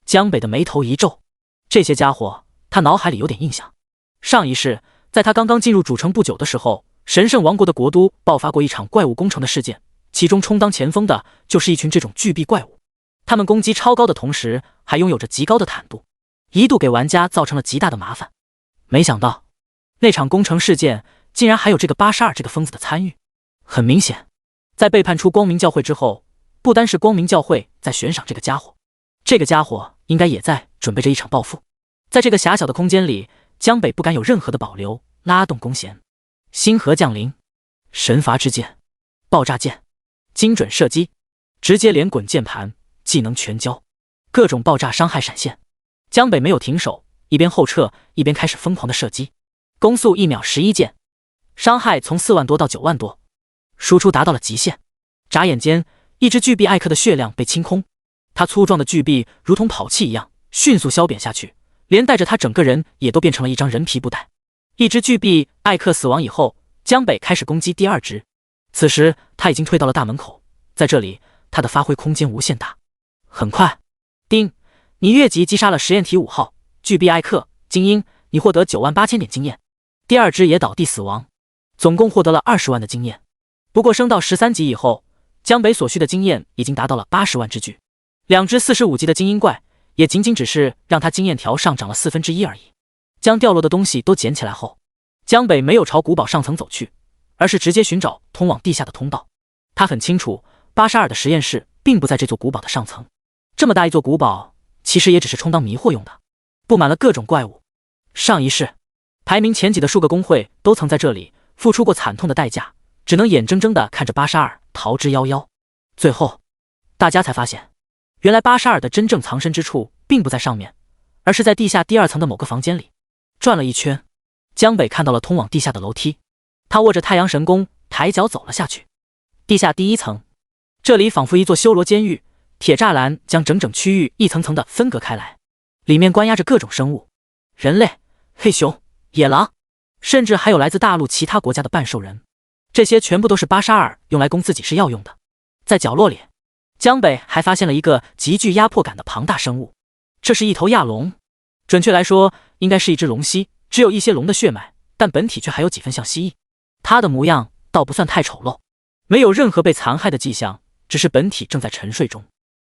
江北的眉头一皱，这些家伙他脑海里有点印象。上一世，在他刚刚进入主城不久的时候，神圣王国的国都爆发过一场怪物攻城的事件，其中充当前锋的就是一群这种巨臂怪物。他们攻击超高的同时，还拥有着极高的坦度，一度给玩家造成了极大的麻烦。没想到那场攻城事件竟然还有这个82这个疯子的参与。很明显，在背叛出光明教会之后，不单是光明教会在悬赏这个家伙，这个家伙应该也在准备着一场报复。在这个狭小的空间里，江北不敢有任何的保留，拉动弓弦，星河降临，神罚之剑，爆炸剑，精准射击，直接连滚键盘，技能全交，各种爆炸伤害闪现。江北没有停手，一边后撤一边开始疯狂的射击，攻速1秒11箭，伤害从4万多到9万多，输出达到了极限。眨眼间，一只巨臂艾克的血量被清空，他粗壮的巨臂如同跑气一样迅速消扁下去，连带着他整个人也都变成了一张人皮布袋。一只巨臂艾克死亡以后，江北开始攻击第2只。此时他已经退到了大门口，在这里他的发挥空间无限大。很快，丁，你越级击杀了实验体5号巨臂艾克精英，你获得98000点经验。第2只也倒地死亡，总共获得了20万的经验。不过升到13级以后，江北所需的经验已经达到了80万之巨。2只45级的精英怪也仅仅只是让他经验条上涨了1/4而已。将掉落的东西都捡起来后，江北没有朝古堡上层走去，而是直接寻找通往地下的通道。他很清楚82的实验室并不在这座古堡的上层，这么大一座古堡其实也只是充当迷惑用的，布满了各种怪物。上一世排名前几的数个工会都曾在这里付出过惨痛的代价，只能眼睁睁地看着82逃之夭夭。最后大家才发现，原来82的真正藏身之处并不在上面，而是在地下第2层的某个房间里。转了一圈，江北看到了通往地下的楼梯，他握着太阳神弓抬脚走了下去。地下第1层，这里仿佛一座修罗监狱，铁栅栏将整整区域一层层的分隔开来，里面关押着各种生物，人类、黑熊、野狼，甚至还有来自大陆其他国家的半兽人，这些全部都是82用来供自己是药用的。在角落里，江北还发现了一个极具压迫感的庞大生物，这是一头亚龙，准确来说应该是一只龙蜥，只有一些龙的血脉，但本体却还有几分像蜥蜴。它的模样倒不算太丑陋，没有任何被残害的迹象，只是本体正在沉睡中。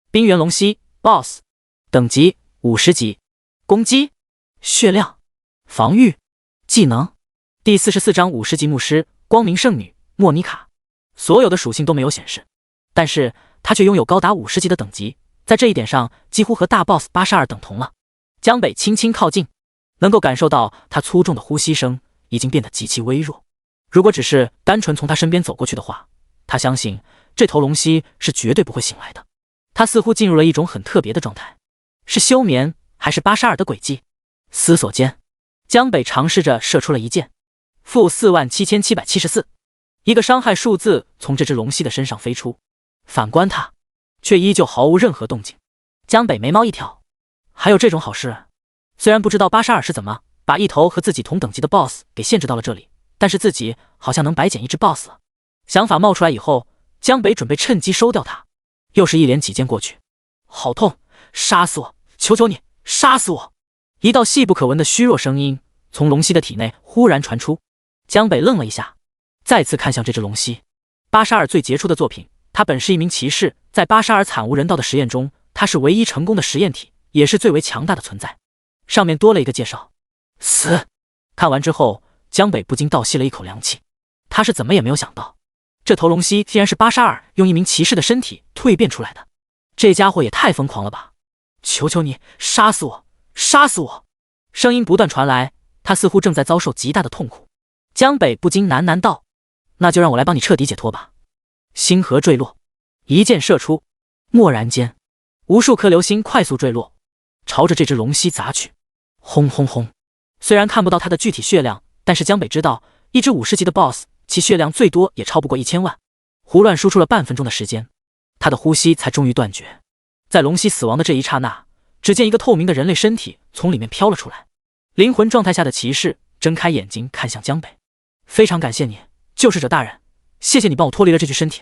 冰原龙蜥 BOSS 等级50级，攻击、血量、防御、技能。第44章50级牧师光明圣女莫妮卡，所有的属性都没有显示，但是他却拥有高达50级的等级，在这一点上几乎和大 BOSS 82等同了。江北轻轻靠近，能够感受到他粗重的呼吸声已经变得极其微弱。如果只是单纯从他身边走过去的话，他相信这头龙蜥是绝对不会醒来的。他似乎进入了一种很特别的状态，是休眠还是82的诡计？思索间，江北尝试着射出了一箭，-47774，一个伤害数字从这只龙蜥的身上飞出。反观他，却依旧毫无任何动静。江北眉毛一挑，还有这种好事？虽然不知道82是怎么把一头和自己同等级的 BOSS 给限制到了这里，但是自己好像能白捡一只 BOSS 了。想法冒出来以后，江北准备趁机收掉它。又是一连几箭过去，好痛！杀死我！求求你，杀死我！一道细不可闻的虚弱声音从龙蜥的体内忽然传出。江北愣了一下，再次看向这只龙蜥。82最杰出的作品，他本是一名骑士，在82惨无人道的实验中，他是唯一成功的实验体，也是最为强大的存在。上面多了一个介绍，死。看完之后，江北不禁倒吸了一口凉气。他是怎么也没有想到，这头龙蜥竟然是82用一名骑士的身体蜕变出来的。这家伙也太疯狂了吧！求求你，杀死我！杀死我！声音不断传来，他似乎正在遭受极大的痛苦。江北不禁喃喃道：那就让我来帮你彻底解脱吧。星河坠落，一箭射出，蓦然间，无数颗流星快速坠落，朝着这只龙蜥砸去。轰轰轰！虽然看不到它的具体血量，但是江北知道，一只50级的 BOSS， 其血量最多也超不过1000万。胡乱输出了半分钟的时间，他的呼吸才终于断绝。在龙蜥死亡的这一刹那，只见一个透明的人类身体从里面飘了出来。灵魂状态下的骑士睁开眼睛看向江北，非常感谢你，救世者大人，谢谢你帮我脱离了这具身体。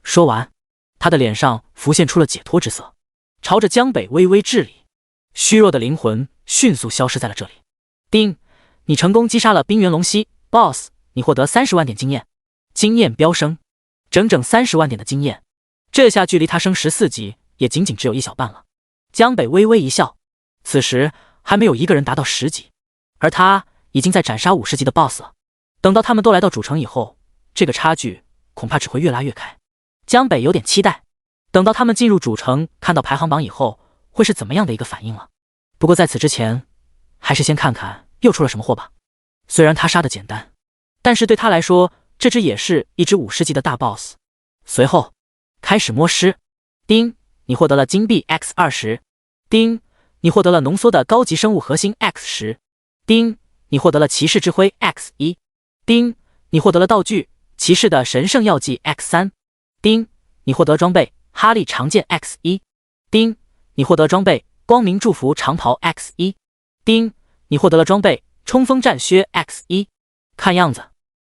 说完，他的脸上浮现出了解脱之色，朝着江北微微致礼。虚弱的灵魂迅速消失在了这里。丁，你成功击杀了冰原龙蜥 BOSS， 你获得30万点经验，经验飙升，整整30万点的经验，这下距离他升14级也仅仅只有一小半了。江北微微一笑，此时还没有一个人达到10级，而他已经在斩杀50级的 BOSS 了。等到他们都来到主城以后，这个差距恐怕只会越拉越开。江北有点期待，等到他们进入主城，看到排行榜以后，会是怎么样的一个反应了。不过在此之前，还是先看看又出了什么货吧。虽然他杀的简单，但是对他来说，这只也是一只50级的大 boss。随后开始摸尸，丁，你获得了金币 X20，丁，你获得了浓缩的高级生物核心 X10，丁，你获得了骑士之徽 X1，丁，你获得了道具骑士的神圣药剂 X3，丁，你获得装备哈利长剑 X1，丁，你获得装备光明祝福长袍 X1，丁，你获得了装备冲锋战靴 X1。看样子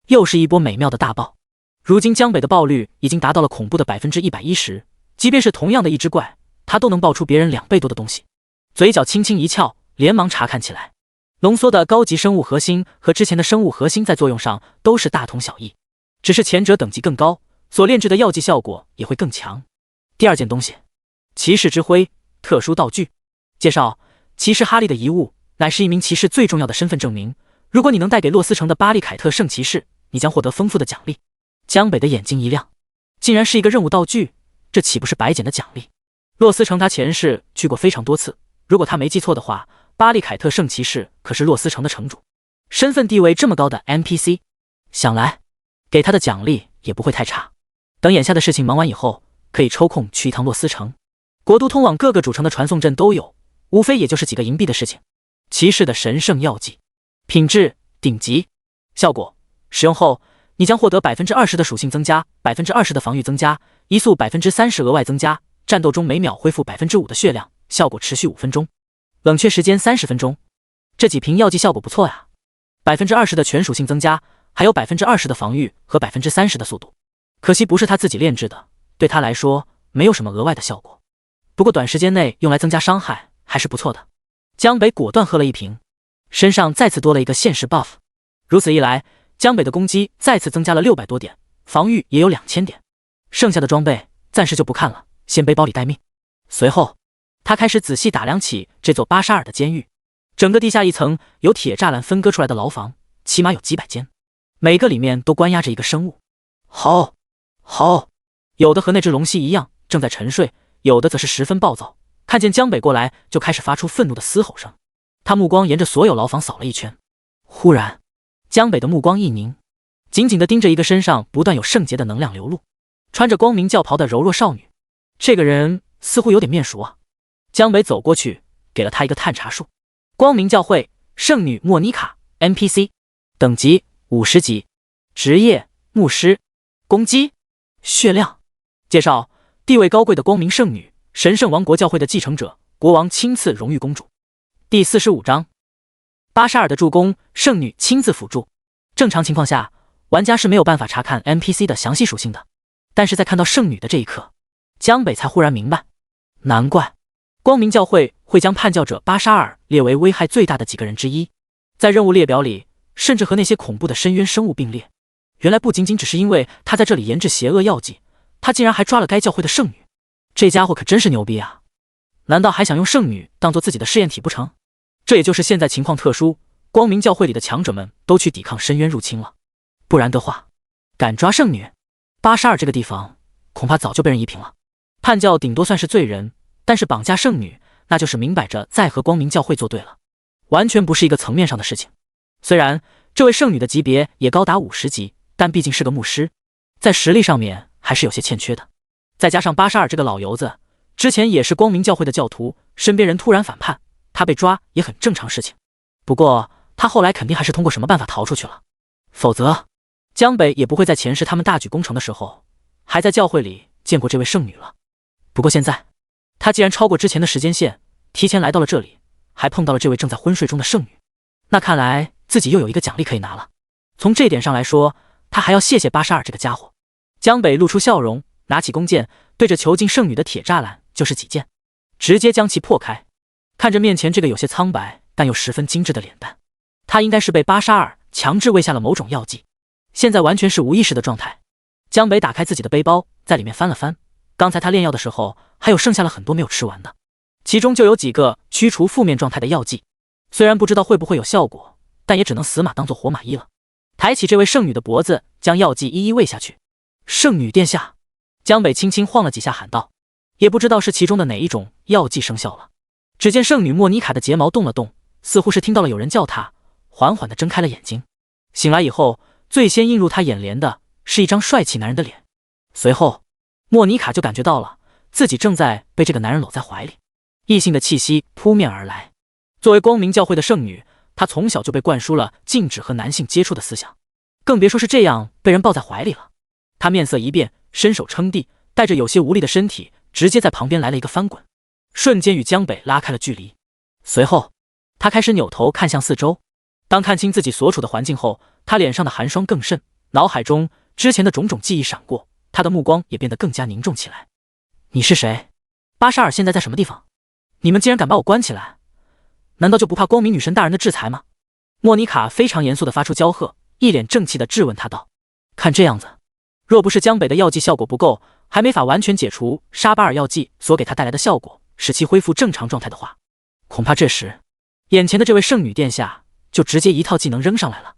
又是一波美妙的大爆。如今江北的爆率已经达到了恐怖的 110%， 即便是同样的一只怪，他都能爆出别人2倍多的东西。嘴角轻轻一翘，连忙查看起来。浓缩的高级生物核心和之前的生物核心在作用上都是大同小异，只是前者等级更高，所炼制的药剂效果也会更强。第二件东西，骑士之徽特殊道具。介绍：骑士哈利的遗物乃是一名骑士最重要的身份证明，如果你能带给洛斯城的巴利凯特圣骑士，你将获得丰富的奖励。江北的眼睛一亮，竟然是一个任务道具，这岂不是白捡的奖励？洛斯城他前世去过非常多次，如果他没记错的话，巴利凯特圣骑士可是洛斯城的城主，身份地位这么高的 NPC， 想来给他的奖励也不会太差。等眼下的事情忙完以后，可以抽空去一趟洛斯城。国都通往各个主城的传送阵都有，无非也就是几个银币的事情。骑士的神圣药剂，品质顶级，效果使用后你将获得 20% 的属性增加， 20% 的防御增加，移速 30% 额外增加，战斗中每秒恢复 5% 的血量，效果持续5分钟，冷却时间30分钟。这几瓶药剂效果不错呀， 20% 的全属性增加，还有 20% 的防御和 30% 的速度。可惜不是他自己炼制的，对他来说没有什么额外的效果，不过短时间内用来增加伤害还是不错的。江北果断喝了一瓶，身上再次多了一个现实 buff， 如此一来，江北的攻击再次增加了600多点，防御也有2000点。剩下的装备暂时就不看了，先背包里待命。随后他开始仔细打量起这座巴沙尔的监狱。整个地下一层有铁栅栏分割出来的牢房，起码有几百间，每个里面都关押着一个生物。吼吼，有的和那只龙蜥一样正在沉睡，有的则是十分暴躁，看见江北过来就开始发出愤怒的嘶吼声。他目光沿着所有牢房扫了一圈，忽然江北的目光一凝，紧紧地盯着一个身上不断有圣洁的能量流露，穿着光明教袍的柔弱少女。这个人似乎有点面熟啊。江北走过去，给了他一个探查术。光明教会圣女莫妮卡 NPC， 等级50级，职业牧师，攻击血量。介绍：地位高贵的光明圣女，神圣王国教会的继承者，国王亲赐荣誉公主。第45章，巴沙尔的助攻，圣女亲自辅助。正常情况下，玩家是没有办法查看 NPC 的详细属性的，但是在看到圣女的这一刻，江北才忽然明白，难怪光明教会会将叛教者巴沙尔列为危害最大的几个人之一，在任务列表里甚至和那些恐怖的深渊生物并列。原来不仅仅只是因为他在这里研制邪恶药剂，他竟然还抓了该教会的圣女，这家伙可真是牛逼啊！难道还想用圣女当做自己的试验体不成？这也就是现在情况特殊，光明教会里的强者们都去抵抗深渊入侵了，不然的话，敢抓圣女，巴沙尔这个地方恐怕早就被人夷平了。叛教顶多算是罪人，但是绑架圣女，那就是明摆着在和光明教会作对了，完全不是一个层面上的事情。虽然这位圣女的级别也高达50级，但毕竟是个牧师，在实力上面还是有些欠缺的。再加上巴沙尔这个老油子之前也是光明教会的教徒，身边人突然反叛，他被抓也很正常事情。不过他后来肯定还是通过什么办法逃出去了，否则江北也不会在前世他们大举攻城的时候还在教会里见过这位圣女了。不过现在他既然超过之前的时间线，提前来到了这里，还碰到了这位正在昏睡中的圣女，那看来自己又有一个奖励可以拿了。从这点上来说，他还要谢谢巴沙尔这个家伙。江北露出笑容，拿起弓箭，对着囚禁圣女的铁栅栏就是几箭，直接将其破开。看着面前这个有些苍白但又十分精致的脸蛋，他应该是被巴沙尔强制喂下了某种药剂，现在完全是无意识的状态。江北打开自己的背包，在里面翻了翻，刚才他炼药的时候还有剩下了很多没有吃完的，其中就有几个驱除负面状态的药剂，虽然不知道会不会有效果，但也只能死马当做活马医了。抬起这位圣女的脖子，将药剂一一喂下去。圣女殿下，江北轻轻晃了几下，喊道。也不知道是其中的哪一种药剂生效了。只见圣女莫妮卡的睫毛动了动，似乎是听到了有人叫她，缓缓地睁开了眼睛。醒来以后，最先映入她眼帘的是一张帅气男人的脸。随后，莫妮卡就感觉到了自己正在被这个男人搂在怀里，异性的气息扑面而来。作为光明教会的圣女，她从小就被灌输了禁止和男性接触的思想，更别说是这样被人抱在怀里了。她面色一变，伸手撑地，带着有些无力的身体直接在旁边来了一个翻滚，瞬间与江北拉开了距离。随后，他开始扭头看向四周。当看清自己所处的环境后，他脸上的寒霜更甚，脑海中之前的种种记忆闪过，他的目光也变得更加凝重起来。你是谁？巴沙尔现在在什么地方？你们竟然敢把我关起来，难道就不怕光明女神大人的制裁吗？莫妮卡非常严肃地发出娇喝，一脸正气地质问他道。看这样子，若不是江北的药剂效果不够，还没法完全解除沙巴尔药剂所给他带来的效果，使其恢复正常状态的话，恐怕这时眼前的这位圣女殿下就直接一套技能扔上来了。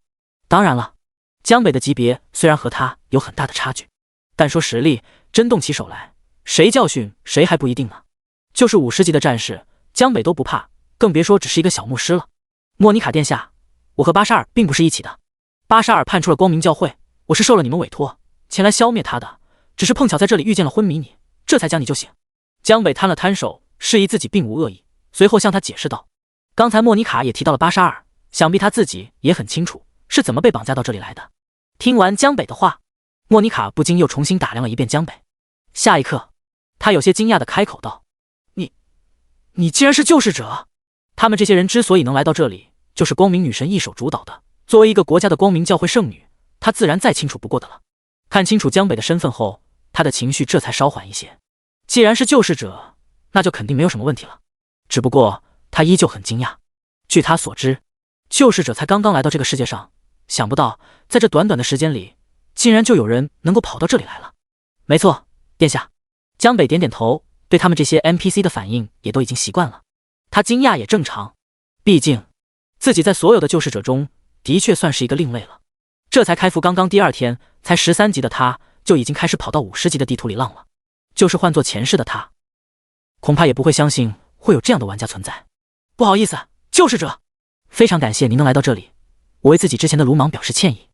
当然了，江北的级别虽然和他有很大的差距，但说实力，真动起手来，谁教训谁还不一定呢。就是50级的战士，江北都不怕，更别说只是一个小牧师了。莫妮卡殿下，我和巴沙尔并不是一起的。巴沙尔叛出了光明教会，我是受了你们委托前来消灭他的，只是碰巧在这里遇见了昏迷你，这才将你救醒。江北摊了摊手，示意自己并无恶意，随后向他解释道。刚才莫妮卡也提到了巴沙尔，想必他自己也很清楚是怎么被绑架到这里来的。听完江北的话，莫妮卡不禁又重新打量了一遍江北。下一刻，他有些惊讶地开口道：你竟然是救世者！他们这些人之所以能来到这里，就是光明女神一手主导的。作为一个国家的光明教会圣女，她自然再清楚不过的了。看清楚江北的身份后，他的情绪这才稍缓一些。既然是救世者，那就肯定没有什么问题了。只不过他依旧很惊讶，据他所知，救世者才刚刚来到这个世界上，想不到在这短短的时间里，竟然就有人能够跑到这里来了。没错，殿下。江北点点头，对他们这些 NPC 的反应也都已经习惯了。他惊讶也正常，毕竟自己在所有的救世者中的确算是一个另类了。这才开服刚刚第2天，才13级的他就已经开始跑到50级的地图里浪了。就是换做前世的他，恐怕也不会相信会有这样的玩家存在。不好意思，救世者，非常感谢您能来到这里，我为自己之前的鲁莽表示歉意。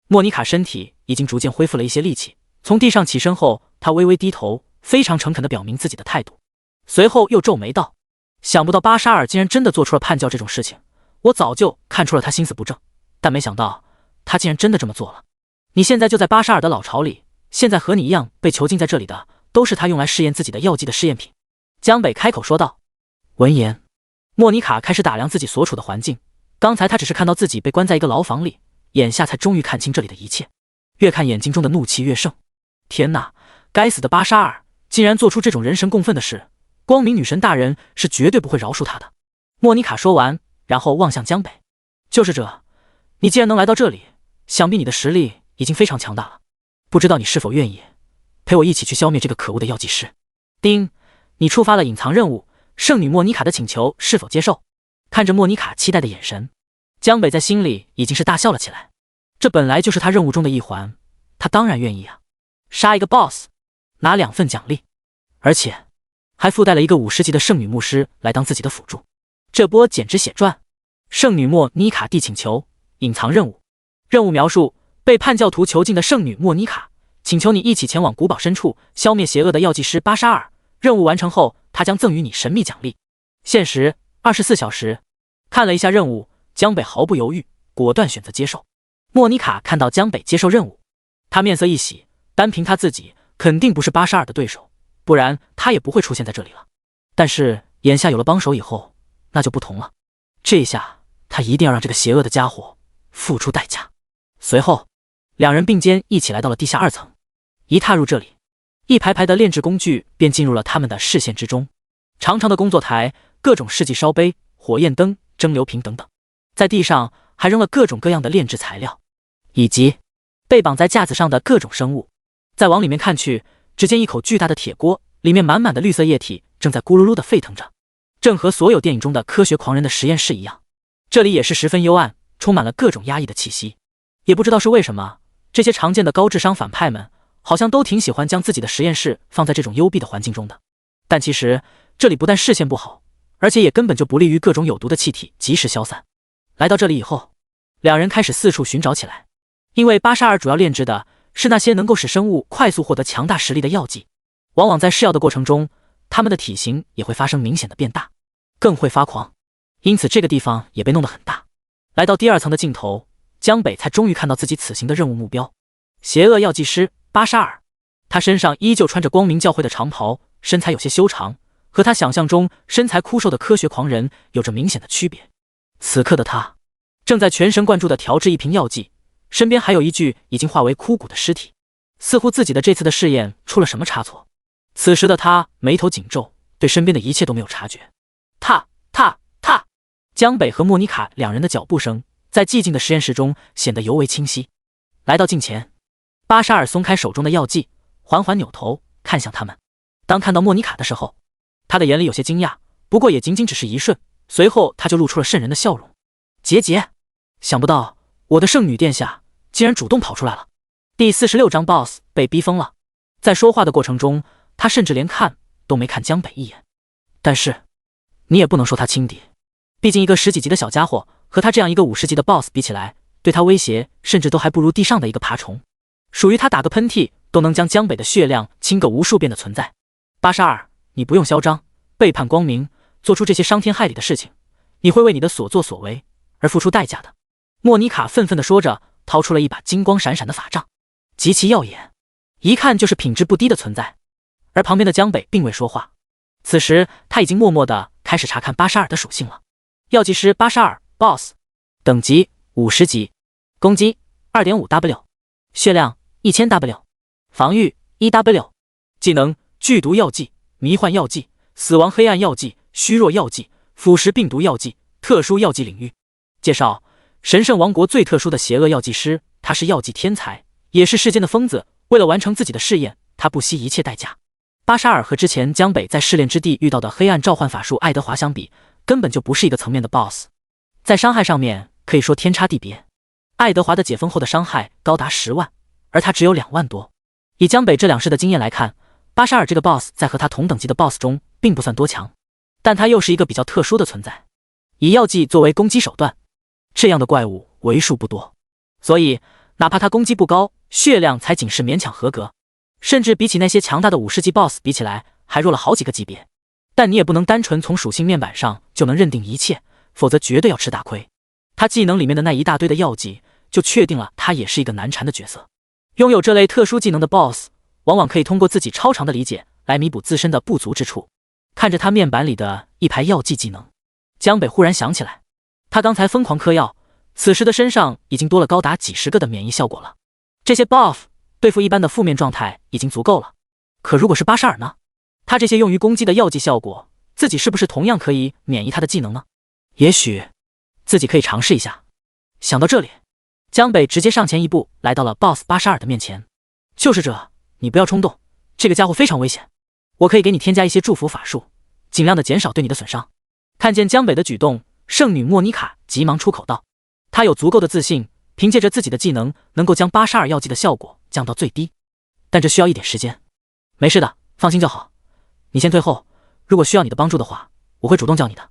莫妮卡身体已经逐渐恢复了一些力气，从地上起身后，她微微低头，非常诚恳地表明自己的态度，随后又皱眉道：想不到巴沙尔竟然真的做出了叛教这种事情，我早就看出了他心思不正，但没想到他竟然真的这么做了。你现在就在巴沙尔的老巢里，现在和你一样被囚禁在这里的，都是他用来试验自己的药剂的试验品。江北开口说道。闻言，莫妮卡开始打量自己所处的环境，刚才她只是看到自己被关在一个牢房里，眼下才终于看清这里的一切，越看眼睛中的怒气越盛。天哪，该死的巴沙尔竟然做出这种人神共愤的事，光明女神大人是绝对不会饶恕他的。莫妮卡说完，然后望向江北。救世者，你既然能来到这里，想必你的实力已经非常强大了，不知道你是否愿意陪我一起去消灭这个可恶的药剂师。丁，你触发了隐藏任务，圣女莫妮卡的请求是否接受？看着莫妮卡期待的眼神，江北在心里已经是大笑了起来。这本来就是他任务中的一环，他当然愿意啊。杀一个 BOSS， 拿2份奖励，而且还附带了一个50级的圣女牧师来当自己的辅助，这波简直血赚。圣女莫妮卡递请求，隐藏任务。任务描述：被叛教徒囚禁的圣女莫妮卡，请求你一起前往古堡深处，消灭邪恶的药剂师巴沙尔。任务完成后，他将赠予你神秘奖励。限时24小时。看了一下任务，江北毫不犹豫，果断选择接受。莫妮卡看到江北接受任务，他面色一喜，单凭他自己肯定不是巴沙尔的对手，不然他也不会出现在这里了。但是眼下有了帮手以后，那就不同了。这一下他一定要让这个邪恶的家伙付出代价。随后两人并肩一起来到了地下2层。一踏入这里，一排排的炼制工具便进入了他们的视线之中。长长的工作台，各种试剂烧杯、火焰灯、蒸馏瓶等等，在地上还扔了各种各样的炼制材料，以及被绑在架子上的各种生物。再往里面看去，只见一口巨大的铁锅，里面满满的绿色液体正在咕噜噜的沸腾着，正和所有电影中的科学狂人的实验室一样。这里也是十分幽暗，充满了各种压抑的气息。也不知道是为什么，这些常见的高智商反派们好像都挺喜欢将自己的实验室放在这种幽闭的环境中的。但其实这里不但视线不好，而且也根本就不利于各种有毒的气体及时消散。来到这里以后，两人开始四处寻找起来，因为巴沙尔主要炼制的是那些能够使生物快速获得强大实力的药剂，往往在试药的过程中，它们的体型也会发生明显的变大，更会发狂，因此这个地方也被弄得很大。来到第2层的尽头，江北才终于看到自己此行的任务目标——邪恶药剂师巴沙尔。他身上依旧穿着光明教会的长袍，身材有些修长，和他想象中身材枯瘦的科学狂人有着明显的区别。此刻的他正在全神贯注地调制一瓶药剂，身边还有一具已经化为枯骨的尸体，似乎自己的这次的试验出了什么差错。此时的他眉头紧皱，对身边的一切都没有察觉。踏踏踏，江北和莫妮卡两人的脚步声在寂静的实验室中显得尤为清晰。来到近前，巴沙尔松开手中的药剂，缓缓扭头看向他们。当看到莫妮卡的时候，他的眼里有些惊讶，不过也仅仅只是一瞬，随后他就露出了瘆人的笑容。杰杰，想不到我的圣女殿下竟然主动跑出来了。第46章 BOSS 被逼疯了。在说话的过程中，他甚至连看都没看江北一眼。但是你也不能说他轻敌，毕竟一个10几级的小家伙和他这样一个50级的 BOSS 比起来，对他威胁甚至都还不如地上的一个爬虫，属于他打个喷嚏都能将江北的血量清个无数遍的存在。巴沙尔，你不用嚣张，背叛光明，做出这些伤天害理的事情，你会为你的所作所为而付出代价的。莫妮卡愤愤地说着，掏出了一把金光闪闪的法杖，极其耀眼，一看就是品质不低的存在。而旁边的江北并未说话，此时他已经默默地开始查看巴沙尔的属性了。药剂师巴沙尔 BOSS 等级50级，攻击 2.5W， 血量 1000W， 防御 1W， 技能剧毒药剂、迷幻药剂、死亡黑暗药剂、虚弱药剂、腐蚀病毒药剂、特殊药剂领域。介绍：神圣王国最特殊的邪恶药剂师，他是药剂天才，也是世间的疯子。为了完成自己的试验，他不惜一切代价。巴沙尔和之前江北在试炼之地遇到的黑暗召唤法术爱德华相比，根本就不是一个层面的 BOSS， 在伤害上面可以说天差地别。爱德华的解封后的伤害高达10万，而他只有2万多。以江北这两世的经验来看，巴沙尔这个 BOSS 在和他同等级的 BOSS 中并不算多强，但他又是一个比较特殊的存在，以药剂作为攻击手段，这样的怪物为数不多，所以哪怕他攻击不高，血量才仅是勉强合格，甚至比起那些强大的50级 BOSS 比起来还弱了好几个级别。但你也不能单纯从属性面板上就能认定一切，否则绝对要吃大亏。他技能里面的那一大堆的药剂就确定了他也是一个难缠的角色。拥有这类特殊技能的 BOSS 往往可以通过自己超长的理解来弥补自身的不足之处。看着他面板里的一排药剂技能，江北忽然想起来，他刚才疯狂嗑药，此时的身上已经多了高达几十个的免疫效果了。这些 buff 对付一般的负面状态已经足够了，可如果是巴沙尔呢？他这些用于攻击的药剂效果，自己是不是同样可以免疫他的技能呢？也许自己可以尝试一下。想到这里，江北直接上前一步，来到了 BOSS 巴沙尔的面前。就是这，你不要冲动，这个家伙非常危险，我可以给你添加一些祝福法术，尽量的减少对你的损伤。看见江北的举动，圣女莫妮卡急忙出口道，她有足够的自信，凭借着自己的技能能够将巴沙尔药剂的效果降到最低，但这需要一点时间。没事的，放心就好。你先退后，如果需要你的帮助的话，我会主动叫你的。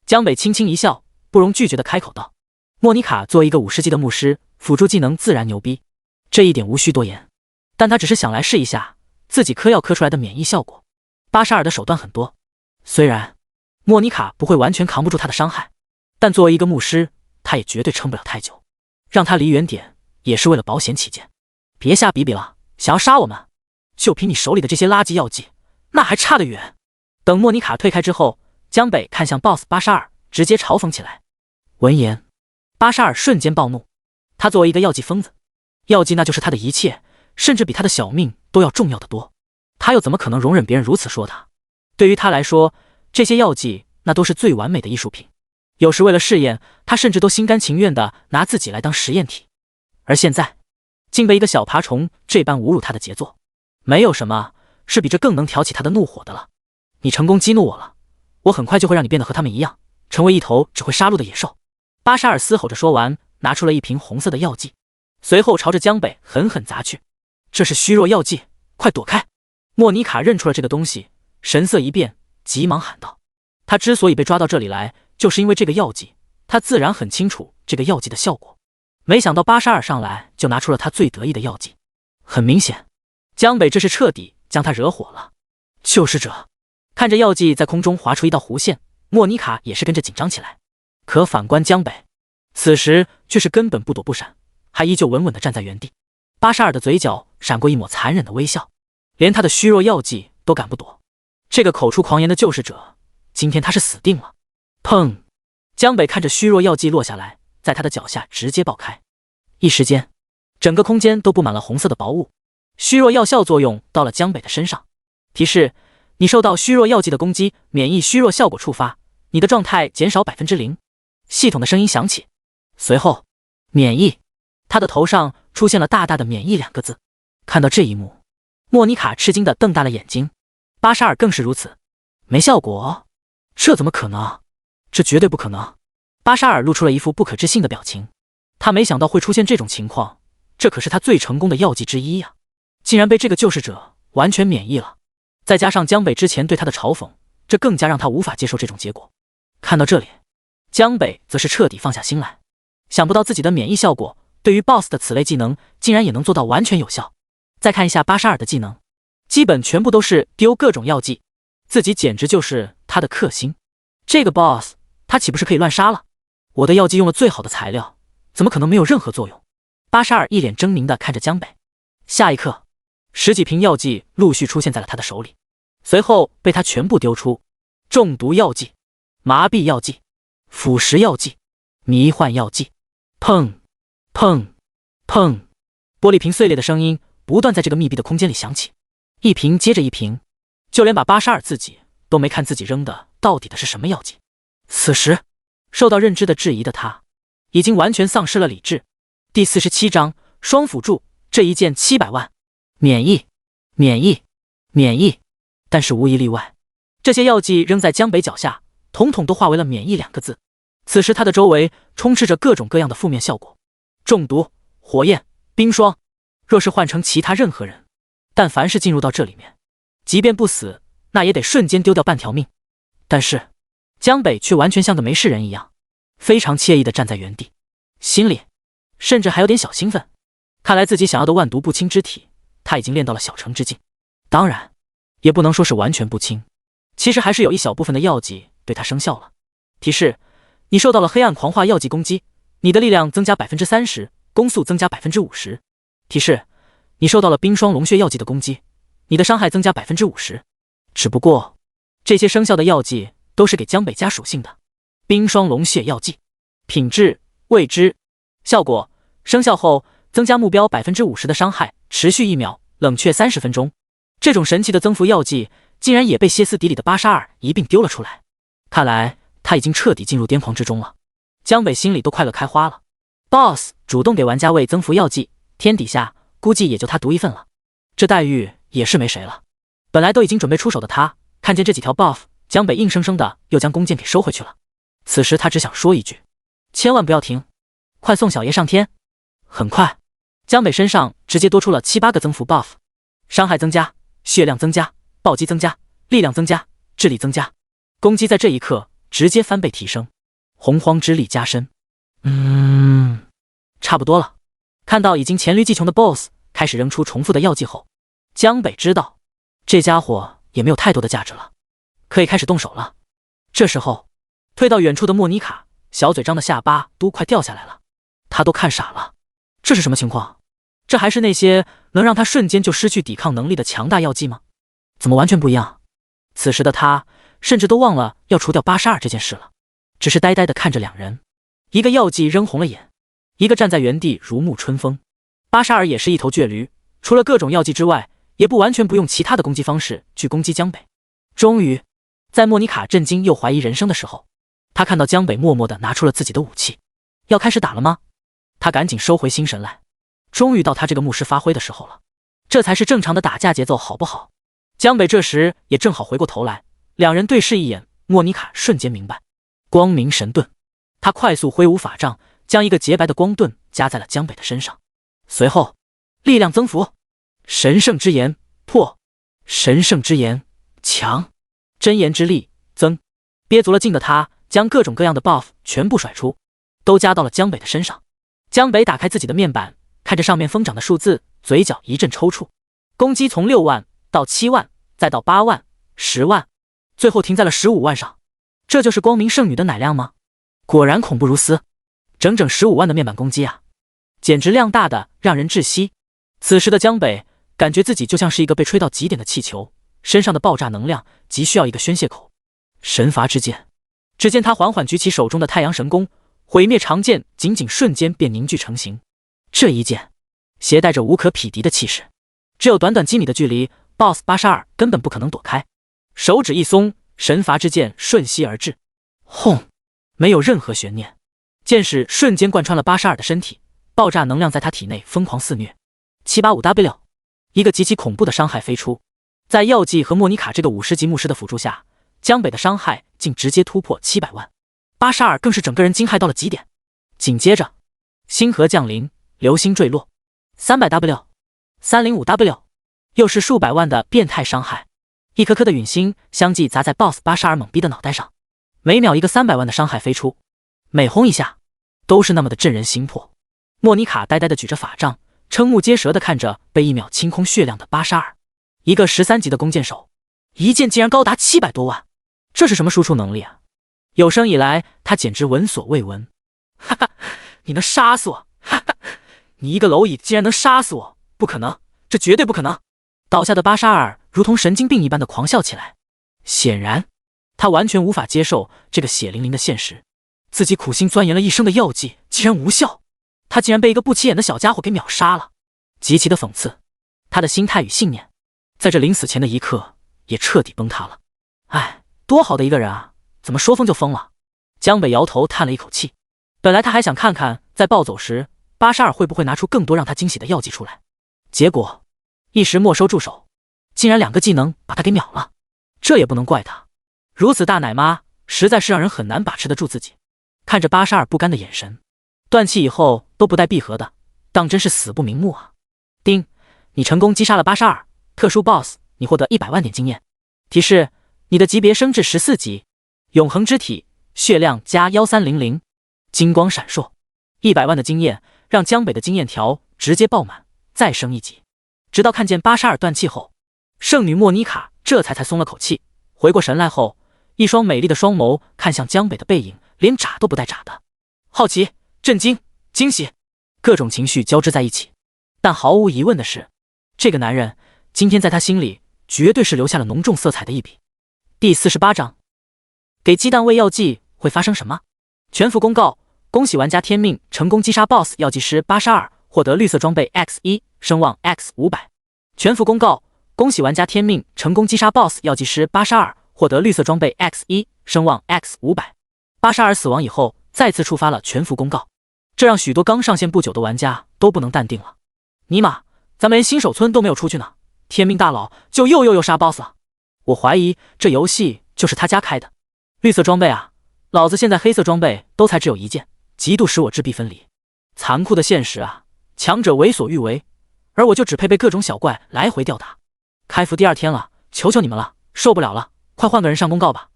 江北轻轻一笑，不容拒绝的开口道。莫妮卡作为一个50级的牧师，辅助技能自然牛逼，这一点无需多言，但她只是想来试一下自己嗑药嗑出来的免疫效果。巴沙尔的手段很多，虽然莫妮卡不会完全扛不住他的伤害，但作为一个牧师，他也绝对撑不了太久，让他离远点也是为了保险起见。别瞎比比了，想要杀我们，就凭你手里的这些垃圾药剂，那还差得远。等莫妮卡退开之后，江北看向 BOSS 巴沙尔，直接嘲讽起来。闻言，巴沙尔瞬间暴怒，他作为一个药剂疯子，药剂那就是他的一切，甚至比他的小命都要重要的多，他又怎么可能容忍别人如此说他？对于他来说，这些药剂那都是最完美的艺术品，有时为了试验，他甚至都心甘情愿地拿自己来当实验体。而现在竟被一个小爬虫这般侮辱他的杰作，没有什么是比这更能挑起他的怒火的了。你成功激怒我了，我很快就会让你变得和他们一样，成为一头只会杀戮的野兽。巴沙尔嘶吼着说完，拿出了一瓶红色的药剂。随后朝着江北狠狠砸去。这是虚弱药剂，快躲开！莫妮卡认出了这个东西，神色一变，急忙喊道。他之所以被抓到这里来，就是因为这个药剂，他自然很清楚这个药剂的效果。没想到巴沙尔上来就拿出了他最得意的药剂，很明显，江北这是彻底将他惹火了。救世者！看着药剂在空中划出一道弧线，莫妮卡也是跟着紧张起来。可反观江北，此时却是根本不躲不闪，还依旧稳稳地站在原地。巴沙尔的嘴角闪过一抹残忍的微笑，连他的虚弱药剂都敢不躲。这个口出狂言的救世者，今天他是死定了！砰！江北看着虚弱药剂落下来，在他的脚下直接爆开。一时间，整个空间都布满了红色的薄雾。虚弱药效作用到了江北的身上。提示：你受到虚弱药剂的攻击，免疫虚弱效果触发，你的状态减少 0%。系统的声音响起，随后，免疫，他的头上出现了大大的免疫2个字。看到这一幕，莫妮卡吃惊地瞪大了眼睛，巴沙尔更是如此。没效果？这怎么可能？这绝对不可能！巴沙尔露出了一副不可置信的表情，他没想到会出现这种情况，这可是他最成功的药剂之一呀，竟然被这个救世者完全免疫了。再加上江北之前对他的嘲讽，这更加让他无法接受这种结果。看到这里，江北则是彻底放下心来，想不到自己的免疫效果对于 BOSS 的此类技能竟然也能做到完全有效。再看一下巴沙尔的技能，基本全部都是丢各种药剂，自己简直就是他的克星。这个 BOSS 他岂不是可以乱杀了？我的药剂用了最好的材料，怎么可能没有任何作用？巴沙尔一脸狰狞地看着江北。下一刻，10几瓶药剂陆续出现在了他的手里，随后被他全部丢出。中毒药剂、麻痹药剂、腐蚀药剂、迷幻药剂，砰砰砰！玻璃瓶碎裂的声音不断在这个密闭的空间里响起，一瓶接着一瓶，就连把巴沙尔自己都没看自己扔的到底的是什么药剂。此时，受到认知的质疑的他，已经完全丧失了理智。第47章双辅助，这一剑700万，免疫，免疫，免疫。但是无一例外，这些药剂扔在江北脚下，统统都化为了免疫2个字。此时他的周围充斥着各种各样的负面效果，中毒、火焰、冰霜。若是换成其他任何人，但凡是进入到这里面，即便不死，那也得瞬间丢掉半条命。但是江北却完全像个没事人一样，非常惬意地站在原地，心里甚至还有点小兴奋。看来自己想要的万毒不侵之体，他已经练到了小成之境。当然，也不能说是完全不侵，其实还是有一小部分的药剂对他生效了。提示：你受到了黑暗狂化药剂攻击，你的力量增加 30%， 攻速增加 50%。提示：你受到了冰霜龙血药剂的攻击，你的伤害增加 50%。只不过，这些生效的药剂都是给江北加属性的。冰霜龙血药剂，品质未知，效果生效后增加目标 50% 的伤害，持续1秒，冷却30分钟。这种神奇的增幅药剂竟然也被歇斯底里的巴沙尔一并丢了出来，看来他已经彻底进入癫狂之中了。江北心里都快乐开花了。 BOSS 主动给玩家喂增幅药剂，天底下估计也就他独一份了，这待遇也是没谁了。本来都已经准备出手的他，看见这几条 buff， 江北硬生生的又将弓箭给收回去了。此时他只想说一句，千万不要停，快送小爷上天。很快，江北身上直接多出了7、8个增幅 buff， 伤害增加，血量增加，暴击增加，力量增加，智力增加，攻击在这一刻直接翻倍提升，洪荒之力加深。差不多了。看到已经黔驴技穷的 BOSS 开始扔出重复的药剂后，江北知道这家伙也没有太多的价值了，可以开始动手了。这时候，退到远处的莫妮卡小嘴张的下巴都快掉下来了，他都看傻了，这是什么情况？这还是那些能让他瞬间就失去抵抗能力的强大药剂吗？怎么完全不一样？此时的他甚至都忘了要除掉巴沙尔这件事了，只是呆呆地看着两人，一个药剂扔红了眼，一个站在原地如沐春风。巴沙尔也是一头倔驴，除了各种药剂之外，也不完全不用其他的攻击方式去攻击江北。终于，在莫妮卡震惊又怀疑人生的时候，他看到江北默默地拿出了自己的武器，要开始打了吗？他赶紧收回心神来，终于到他这个牧师发挥的时候了，这才是正常的打架节奏，好不好？江北这时也正好回过头来，两人对视一眼，莫妮卡瞬间明白，光明神盾。他快速挥舞法杖，将一个洁白的光盾加在了江北的身上。随后力量增幅，神圣之炎破，神圣之炎强，真言之力增。憋足了劲的他将各种各样的 buff 全部甩出，都加到了江北的身上。江北打开自己的面板，看着上面疯涨的数字，嘴角一阵抽搐。攻击从6万到7万，再到8万、10万，最后停在了15万上。这就是光明圣女的奶量吗？果然恐怖如斯，整整15万的面板攻击啊，简直量大的让人窒息。此时的江北感觉自己就像是一个被吹到极点的气球，身上的爆炸能量急需要一个宣泄口。神罚之剑，只见他缓缓举起手中的太阳神弓，毁灭长剑仅仅瞬间便凝聚成型。这一剑携带着无可匹敌的气势，只有短短几米的距离 ，BOSS 82根本不可能躲开。手指一松，神罚之剑瞬息而至，轰！没有任何悬念，剑矢瞬间贯穿了82的身体，爆炸能量在他体内疯狂肆虐。785W， 一个极其恐怖的伤害飞出，在药剂和莫妮卡这个50级牧师的辅助下，江北的伤害竟直接突破700万。82更是整个人惊骇到了极点。紧接着，星河降临，流星坠落，300W、305W， 又是数百万的变态伤害，一颗颗的陨星相继砸在 BOSS 82懵逼的脑袋上。每秒一个300万的伤害飞出，每轰一下都是那么的震人心魄。莫妮卡呆呆地举着法杖，瞠目结舌地看着被一秒清空血量的82，一个13级的弓箭手，一箭竟然高达700多万，这是什么输出能力啊？有生以来他简直闻所未闻。哈哈，你能杀死我？哈哈，你一个蝼蚁竟然能杀死我？不可能，这绝对不可能！倒下的82如同神经病一般的狂笑起来，显然他完全无法接受这个血淋淋的现实，自己苦心钻研了一生的药剂竟然无效，他竟然被一个不起眼的小家伙给秒杀了，极其的讽刺。他的心态与信念在这临死前的一刻也彻底崩塌了。哎，多好的一个人啊，怎么说疯就疯了？江北摇头叹了一口气，本来他还想看看在暴走时82会不会拿出更多让他惊喜的药剂出来，结果一时没收住手，竟然2个技能把他给秒了。这也不能怪他，如此大奶妈实在是让人很难把持得住自己。看着82不甘的眼神，断气以后都不带闭合的，当真是死不瞑目啊！丁，你成功击杀了82，特殊 BOSS， 你获得100万点经验。提示，你的级别升至14级，永恒之体，血量加1300，金光闪烁。100万的经验让江北的经验条直接爆满，再升一级。直到看见82断气后，圣女莫妮卡这才松了口气，回过神来后，一双美丽的双眸看向江北的背影，连眨都不带眨的。好奇、震惊、惊喜，各种情绪交织在一起。但毫无疑问的是，这个男人今天在他心里绝对是留下了浓重色彩的一笔。第48章，给鸡蛋喂药剂会发生什么？全服公告，恭喜玩家天命成功击杀 BOSS 药剂师82，获得绿色装备 X1， 声望 X500。全服公告，恭喜玩家天命成功击杀 BOSS 药剂师82，获得绿色装备 X1， 声望 X500。82死亡以后，再次触发了全服公告，这让许多刚上线不久的玩家都不能淡定了。尼玛，咱们连新手村都没有出去呢，天命大佬就又杀 BOSS 了。我怀疑这游戏就是他家开的。绿色装备啊，老子现在黑色装备都才只有1件，极度使我质壁分离。残酷的现实啊，强者为所欲为，而我就只配被各种小怪来回吊打。开服第2天了，求求你们了，受不了了，快换个人上公告吧。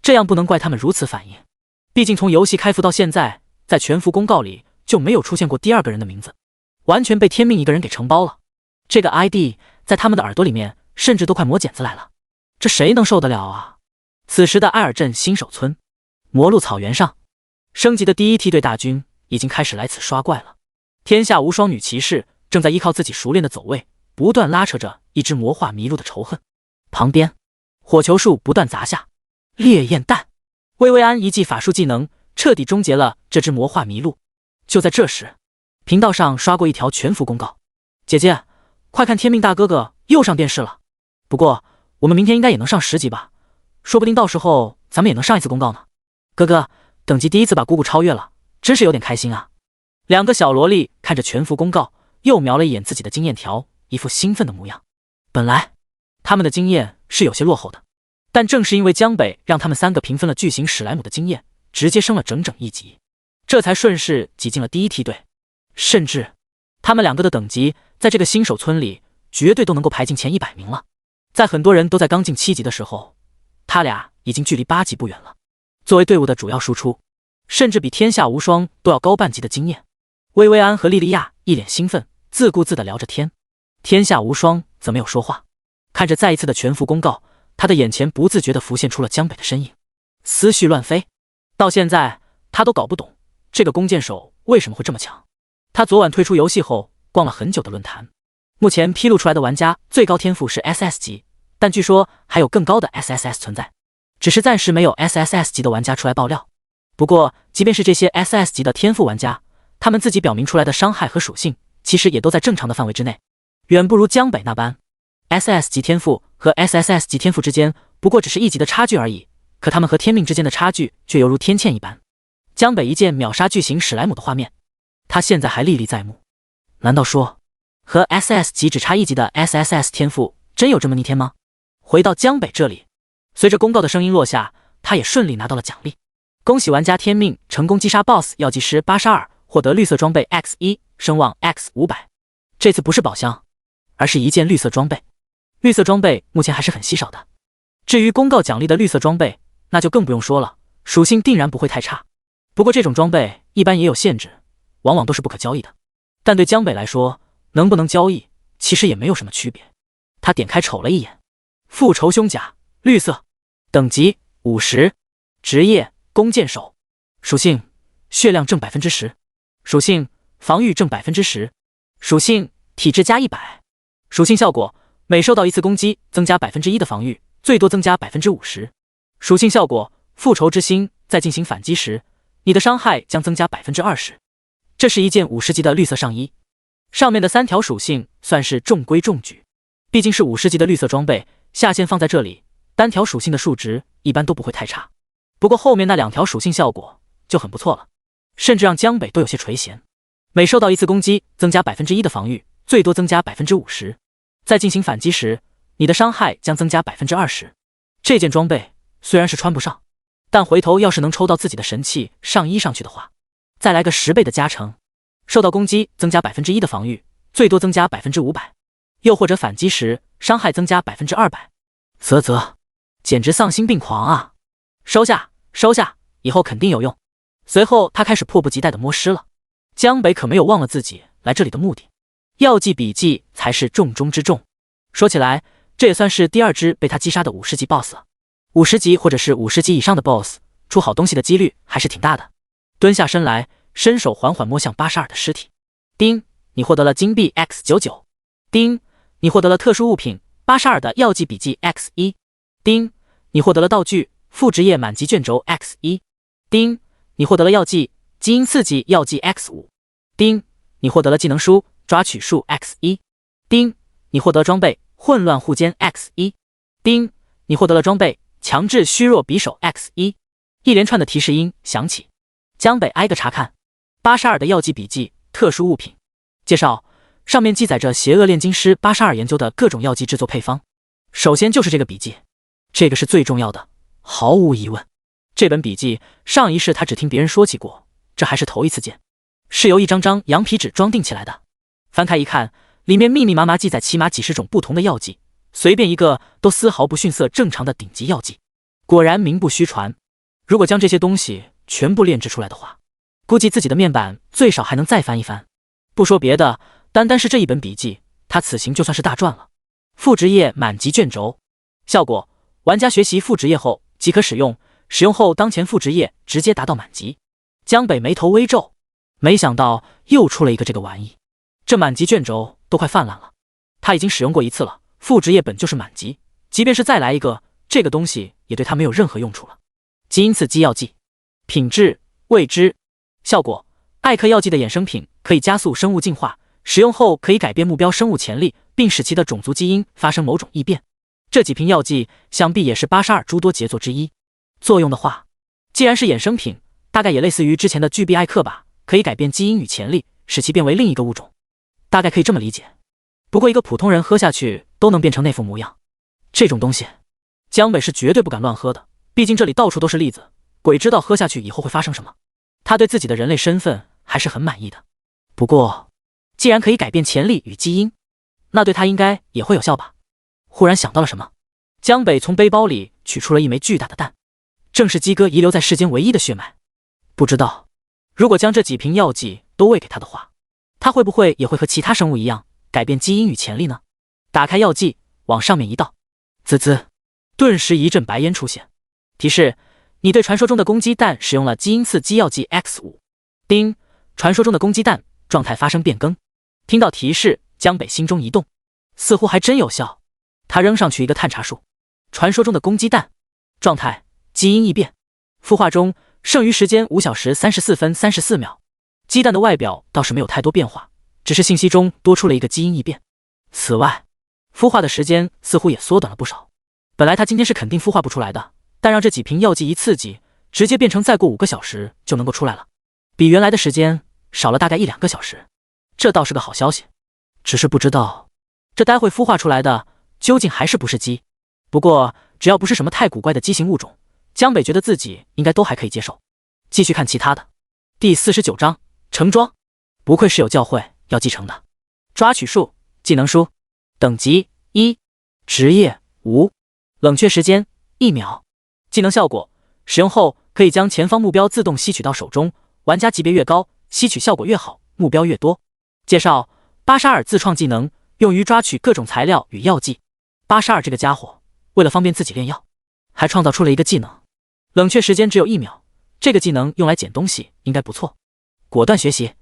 这样不能怪他们如此反应，毕竟从游戏开服到现在，在全服公告里就没有出现过第2个人的名字，完全被天命一个人给承包了。这个 ID 在他们的耳朵里面甚至都快磨茧子来了，这谁能受得了啊？此时的艾尔镇新手村魔鹿草原上，升级的第1梯队大军已经开始来此刷怪了。天下无双女骑士正在依靠自己熟练的走位，不断拉扯着一只魔化麋鹿的仇恨。旁边火球术不断砸下，烈焰弹，薇薇安一记法术技能彻底终结了这只魔化麋鹿。就在这时，频道上刷过一条全服公告，姐姐快看，天命大哥哥又上电视了。不过我们明天应该也能上10级吧，说不定到时候咱们也能上一次公告呢。哥哥等级第1次把姑姑超越了，真是有点开心啊。2个小萝莉看着全服公告，又瞄了一眼自己的经验条，一副兴奋的模样。本来他们的经验是有些落后的，但正是因为江北让他们3个平分了巨型史莱姆的经验，直接升了整整1级，这才顺势挤进了第1梯队。甚至他们两个的等级在这个新手村里绝对都能够排进前100名了。在很多人都在刚进7级的时候，他俩已经距离8级不远了。作为队伍的主要输出，甚至比天下无双都要高半级的经验。薇薇安和莉莉亚一脸兴奋，自顾自地聊着天。天下无双则没有说话，看着再一次的全服公告，他的眼前不自觉地浮现出了江北的身影，思绪乱飞。到现在他都搞不懂这个弓箭手为什么会这么强。他昨晚退出游戏后逛了很久的论坛，目前披露出来的玩家最高天赋是 SS 级，但据说还有更高的 SSS 存在，只是暂时没有 SSS 级的玩家出来爆料。不过即便是这些 SS 级的天赋玩家，他们自己表明出来的伤害和属性其实也都在正常的范围之内，远不如江北那般。 SS 级天赋和 SSS 级天赋之间不过只是1级的差距而已，可他们和天命之间的差距却犹如天堑一般。江北一剑秒杀巨型史莱姆的画面，他现在还历历在目。难道说和 SS 级只差1级的 SSS 天赋真有这么逆天吗？回到江北这里，随着公告的声音落下，他也顺利拿到了奖励。恭喜玩家天命成功击杀 BOSS 药剂师82，获得绿色装备 X1， 声望 X500。这次不是宝箱，而是一件绿色装备。绿色装备目前还是很稀少的。至于公告奖励的绿色装备，那就更不用说了，属性定然不会太差。不过这种装备一般也有限制，往往都是不可交易的。但对江北来说，能不能交易其实也没有什么区别。他点开瞅了一眼，复仇胸甲，绿色，等级50，职业弓箭手，属性血量正 10%， 属性防御正 10%， 属性体质加100，属性效果每受到1次攻击增加 1% 的防御，最多增加 50%。 属性效果复仇之心，在进行反击时，你的伤害将增加 20%。 这是一件50级的绿色上衣，上面的3条属性算是中规中矩，毕竟是50级的绿色装备，下限放在这里，单条属性的数值一般都不会太差。不过后面那2条属性效果就很不错了，甚至让江北都有些垂涎。每受到1次攻击增加 1% 的防御，最多增加 50%， 在进行反击时，你的伤害将增加 20%。 这件装备虽然是穿不上，但回头要是能抽到自己的神器上衣上去的话，再来个10倍的加成，受到攻击增加 1% 的防御，最多增加 500%， 又或者反击时伤害增加 200%。 啧，简直丧心病狂啊！收下收下，以后肯定有用。随后他开始迫不及待地摸尸了。江北可没有忘了自己来这里的目的，药剂笔记才是重中之重。说起来，这也算是第2只被他击杀的50级 BOSS 了。50级或者是50级以上的 BOSS 出好东西的几率还是挺大的。蹲下身来，伸手缓缓摸向82的尸体。叮，你获得了金币 X99。叮，你获得了特殊物品82的药剂笔记 X1。叮，你获得了道具副职业满级卷轴 X1。叮，你获得了药剂基因刺激药剂 X5。叮，你获得了技能书抓取术 X1。叮，你获得装备混乱护肩 X1。叮，你获得了装备强制虚弱匕首 X1。一连串的提示音响起，江北挨个查看。82的药剂笔记特殊物品介绍，上面记载着邪恶炼金师82研究的各种药剂制作配方。首先就是这个笔记，这个是最重要的，毫无疑问。这本笔记上一世他只听别人说起过，这还是头一次见，是由一张张羊皮纸装订起来的。翻开一看，里面密密麻麻记载起码几十种不同的药剂，随便一个都丝毫不逊色正常的顶级药剂。果然名不虚传，如果将这些东西全部炼制出来的话，估计自己的面板最少还能再翻一番。不说别的，单单是这一本笔记，他此行就算是大赚了。副职业满级卷轴效果，玩家学习副职业后即可使用，使用后当前副职业直接达到满级。江北眉头微皱，没想到又出了一个这个玩意，这满级卷轴都快泛滥了。他已经使用过1次了，副职业本就是满级，即便是再来一个，这个东西也对他没有任何用处了。基因刺激药剂，品质未知，效果艾克药剂的衍生品可以加速生物进化，使用后可以改变目标生物潜力，并使其的种族基因发生某种异变。这几瓶药剂想必也是82诸多杰作之一。作用的话，既然是衍生品，大概也类似于之前的巨臂艾克吧，可以改变基因与潜力，使其变为另一个物种，大概可以这么理解。不过一个普通人喝下去都能变成那副模样，这种东西江北是绝对不敢乱喝的，毕竟这里到处都是例子，鬼知道喝下去以后会发生什么。他对自己的人类身份还是很满意的。不过既然可以改变潜力与基因，那对他应该也会有效吧？忽然想到了什么，江北从背包里取出了一枚巨大的蛋，正是鸡哥遗留在世间唯一的血脉。不知道，如果将这几瓶药剂都喂给他的话，他会不会也会和其他生物一样改变基因与潜力呢？打开药剂，往上面一倒，滋滋，顿时一阵白烟出现。提示：你对传说中的公鸡蛋使用了基因刺激药剂 X5。叮，传说中的公鸡蛋状态发生变更。听到提示，江北心中一动，似乎还真有效。他扔上去一个探查术，传说中的公鸡蛋状态基因异变，孵化中，剩余时间5小时34分34秒。鸡蛋的外表倒是没有太多变化，只是信息中多出了一个基因异变。此外，孵化的时间似乎也缩短了不少。本来他今天是肯定孵化不出来的，但让这几瓶药剂一刺激，直接变成再过5个小时就能够出来了，比原来的时间少了大概1-2个小时。这倒是个好消息，只是不知道这待会孵化出来的究竟还是不是鸡。不过只要不是什么太古怪的畸形物种，江北觉得自己应该都还可以接受。继续看其他的。第49章成装，不愧是有教会要继承的。抓取术，技能书，等级1，职业无，冷却时间1秒。技能效果，使用后可以将前方目标自动吸取到手中，玩家级别越高，吸取效果越好，目标越多。介绍：巴沙尔自创技能，用于抓取各种材料与药剂。巴沙尔这个家伙为了方便自己炼药，还创造出了一个技能，冷却时间只有1秒。这个技能用来捡东西应该不错，果断学习。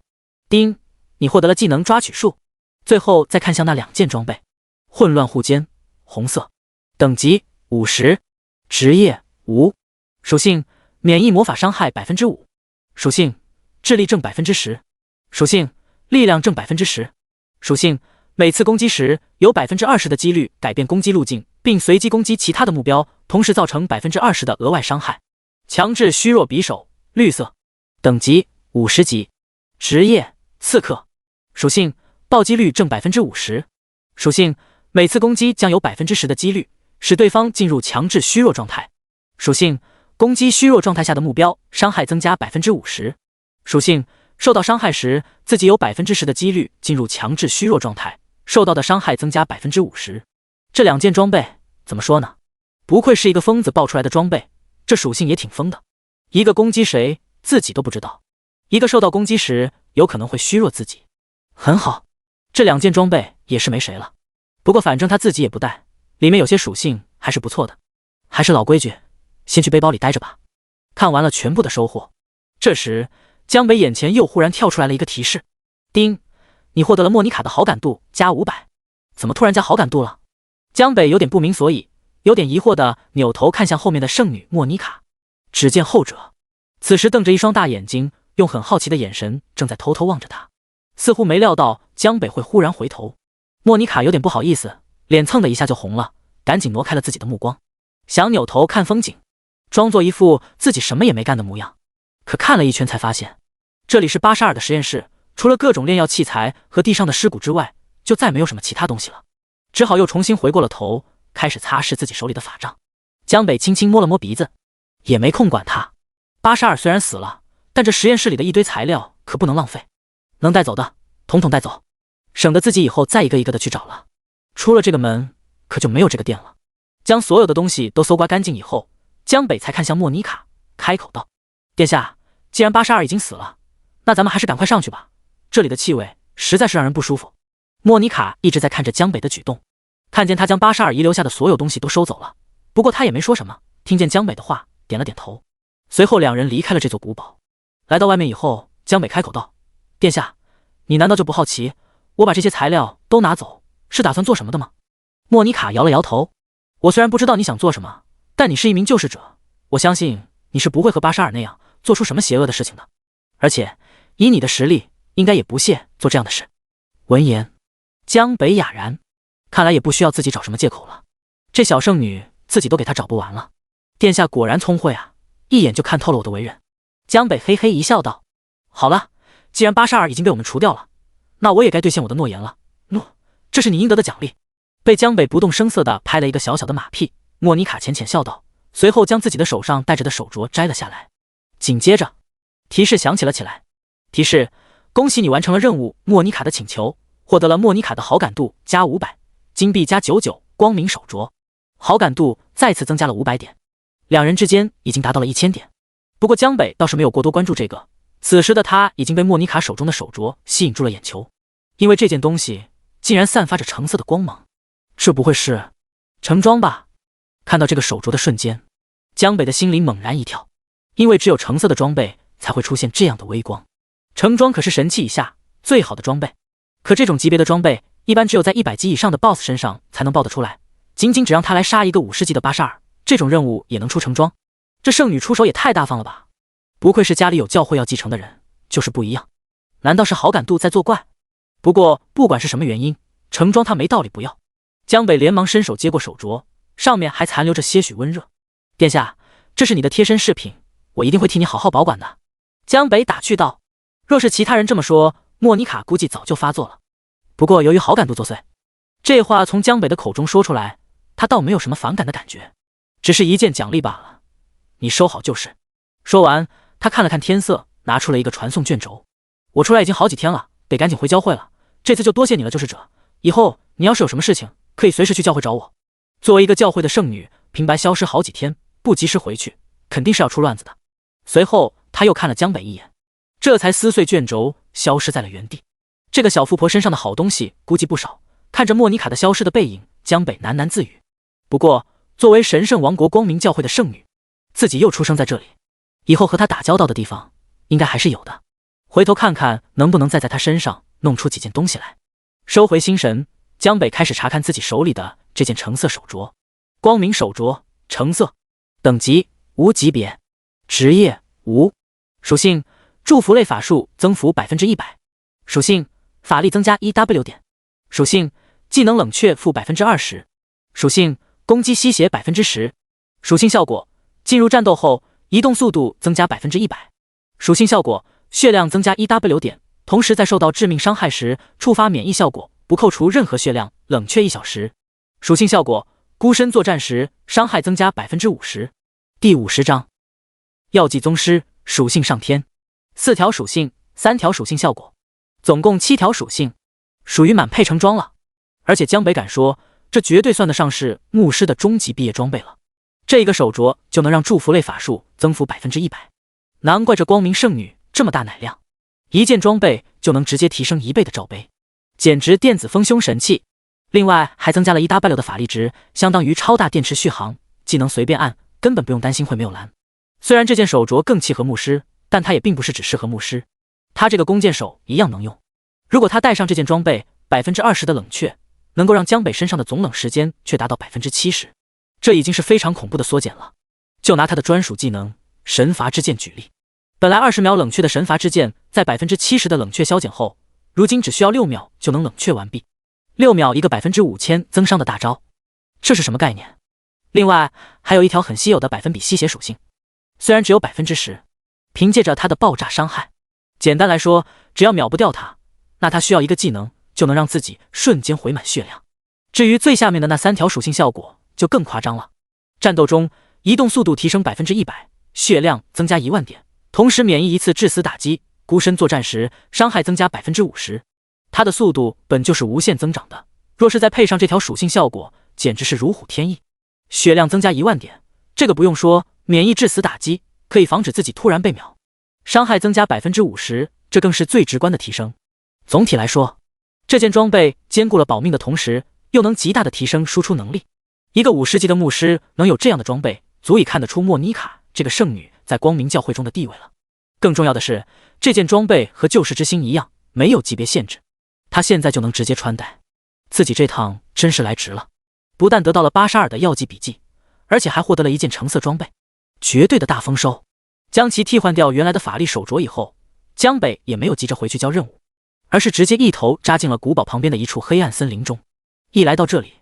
叮，你获得了技能抓取术。最后再看向那2件装备，混乱护肩，红色，等级50，职业无，属性免疫魔法伤害 5%， 属性智力正 10%， 属性力量正 10%， 属性每次攻击时有 20% 的几率改变攻击路径，并随机攻击其他的目标，同时造成 20% 的额外伤害。强制虚弱匕首，绿色，等级50级，职业刺客，属性暴击率正 50%， 属性每次攻击将有 10% 的几率使对方进入强制虚弱状态，属性攻击虚弱状态下的目标伤害增加 50%， 属性受到伤害时自己有 10% 的几率进入强制虚弱状态，受到的伤害增加 50%。 这2件装备怎么说呢，不愧是一个疯子爆出来的装备，这属性也挺疯的，一个攻击谁自己都不知道，一个受到攻击时有可能会虚弱自己。很好，这2件装备也是没谁了，不过反正他自己也不带，里面有些属性还是不错的。还是老规矩，先去背包里待着吧。看完了全部的收获，这时江北眼前又忽然跳出来了一个提示，叮，你获得了莫妮卡的好感度加500。怎么突然加好感度了？江北有点不明所以，有点疑惑的扭头看向后面的圣女莫妮卡，只见后者此时瞪着一双大眼睛，用很好奇的眼神正在偷偷望着他，似乎没料到江北会忽然回头。莫妮卡有点不好意思，脸蹭的一下就红了，赶紧挪开了自己的目光，想扭头看风景，装作一副自己什么也没干的模样。可看了一圈才发现，这里是巴沙尔的实验室，除了各种炼药器材和地上的尸骨之外，就再没有什么其他东西了，只好又重新回过了头，开始擦拭自己手里的法杖。江北轻轻摸了摸鼻子，也没空管他。巴沙尔虽然死了，但这实验室里的一堆材料可不能浪费，能带走的统统带走，省得自己以后再一个一个的去找了。出了这个门，可就没有这个店了。将所有的东西都搜刮干净以后，江北才看向莫妮卡，开口道：殿下，既然巴沙尔已经死了，那咱们还是赶快上去吧，这里的气味实在是让人不舒服。莫妮卡一直在看着江北的举动，看见他将巴沙尔遗留下的所有东西都收走了，不过他也没说什么，听见江北的话点了点头。随后2人离开了这座古堡。来到外面以后，江北开口道：殿下，你难道就不好奇我把这些材料都拿走是打算做什么的吗？莫妮卡摇了摇头，我虽然不知道你想做什么，但你是一名救世者，我相信你是不会和巴沙尔那样做出什么邪恶的事情的，而且以你的实力应该也不屑做这样的事。闻言，江北哑然，看来也不需要自己找什么借口了，这小圣女自己都给他找不完了。殿下果然聪慧啊，一眼就看透了我的为人。江北嘿嘿一笑道：好了，既然巴沙尔已经被我们除掉了，那我也该兑现我的诺言了。这是你应得的奖励。被江北不动声色地拍了一个小小的马屁，莫妮卡浅浅笑道，随后将自己的手上戴着的手镯摘了下来。紧接着提示响起了起来，提示：恭喜你完成了任务，莫妮卡的请求，获得了莫妮卡的好感度加500，金币加99，光明手镯，好感度再次增加了500点，两人之间已经达到了1000点。不过江北倒是没有过多关注这个，此时的他已经被莫妮卡手中的手镯吸引住了眼球，因为这件东西竟然散发着橙色的光芒，这不会是橙装吧？看到这个手镯的瞬间，江北的心里猛然一跳，因为只有橙色的装备才会出现这样的微光，橙装可是神器以下最好的装备，可这种级别的装备一般只有在100级以上的 BOSS 身上才能爆得出来，仅仅只让他来杀一个50级的82，这种任务也能出橙装，这圣女出手也太大方了吧！不愧是家里有教会要继承的人，就是不一样。难道是好感度在作怪？不过不管是什么原因，橙装他没道理不要。江北连忙伸手接过手镯，上面还残留着些许温热。殿下，这是你的贴身饰品，我一定会替你好好保管的。江北打趣道。若是其他人这么说，莫妮卡估计早就发作了。不过由于好感度作祟，这话从江北的口中说出来，他倒没有什么反感的感觉，只是一件奖励罢了，你收好就是。说完，他看了看天色，拿出了一个传送卷轴。我出来已经好几天了，得赶紧回教会了，这次就多谢你了，救世者。以后你要是有什么事情，可以随时去教会找我。作为一个教会的圣女，平白消失好几天，不及时回去，肯定是要出乱子的。随后他又看了江北一眼，这才撕碎卷轴，消失在了原地。这个小富婆身上的好东西估计不少，看着莫妮卡的消失的背影，江北喃喃自语。不过作为神圣王国光明教会的圣女，自己又出生在这里，以后和她打交道的地方应该还是有的，回头看看能不能再在她身上弄出几件东西来。收回心神，江北开始查看自己手里的这件橙色手镯。光明手镯，橙色，等级无级别，职业无，属性祝福类法术增幅100%，属性法力增加1W 点，属性技能冷却负20%，属性攻击吸血10%，属性效果进入战斗后移动速度增加100%，属性效果血量增加1W 点，同时在受到致命伤害时触发免疫效果，不扣除任何血量，冷却1小时。属性效果孤身作战时伤害增加50%。第50章药剂宗师，属性上天，4条属性，3条属性效果，总共7条属性，属于满配橙装了。而且江北敢说，这绝对算得上是牧师的终极毕业装备了。这一个手镯就能让祝福类法术增幅100%，难怪这光明圣女这么大奶量，一件装备就能直接提升1倍的罩杯，简直电子丰胸神器。另外还增加了1W 的法力值，相当于超大电池续航，技能随便按，根本不用担心会没有蓝。虽然这件手镯更契合牧师，但它也并不是只适合牧师，他这个弓箭手一样能用。如果他带上这件装备，20%的冷却能够让江北身上的总冷时间却达到70%，这已经是非常恐怖的缩减了。就拿他的专属技能神罚之剑举例，本来20秒冷却的神罚之剑，在70%的冷却消减后，如今只需要6秒就能冷却完毕。6秒一个5000增伤的大招，这是什么概念？另外还有一条很稀有的百分比吸血属性，虽然只有10%，凭借着它的爆炸伤害，简单来说，只要秒不掉它，那它需要一个技能就能让自己瞬间回满血量。至于最下面的那3条属性效果就更夸张了，战斗中移动速度提升100%，血量增加1万点，同时免疫一次致死打击，孤身作战时伤害增加50%。它的速度本就是无限增长的，若是再配上这条属性效果，简直是如虎添翼。血量增加1万点，这个不用说，免疫致死打击可以防止自己突然被秒，伤害增加50%，这更是最直观的提升。总体来说，这件装备兼顾了保命的同时，又能极大的提升输出能力。一个50级的牧师能有这样的装备，足以看得出莫妮卡这个圣女在光明教会中的地位了。更重要的是，这件装备和救世之星一样，没有级别限制，她现在就能直接穿戴，自己这趟真是来值了。不但得到了82的药剂笔记，而且还获得了一件橙色装备，绝对的大丰收。将其替换掉原来的法力手镯以后，江北也没有急着回去交任务，而是直接一头扎进了古堡旁边的一处黑暗森林中。一来到这里，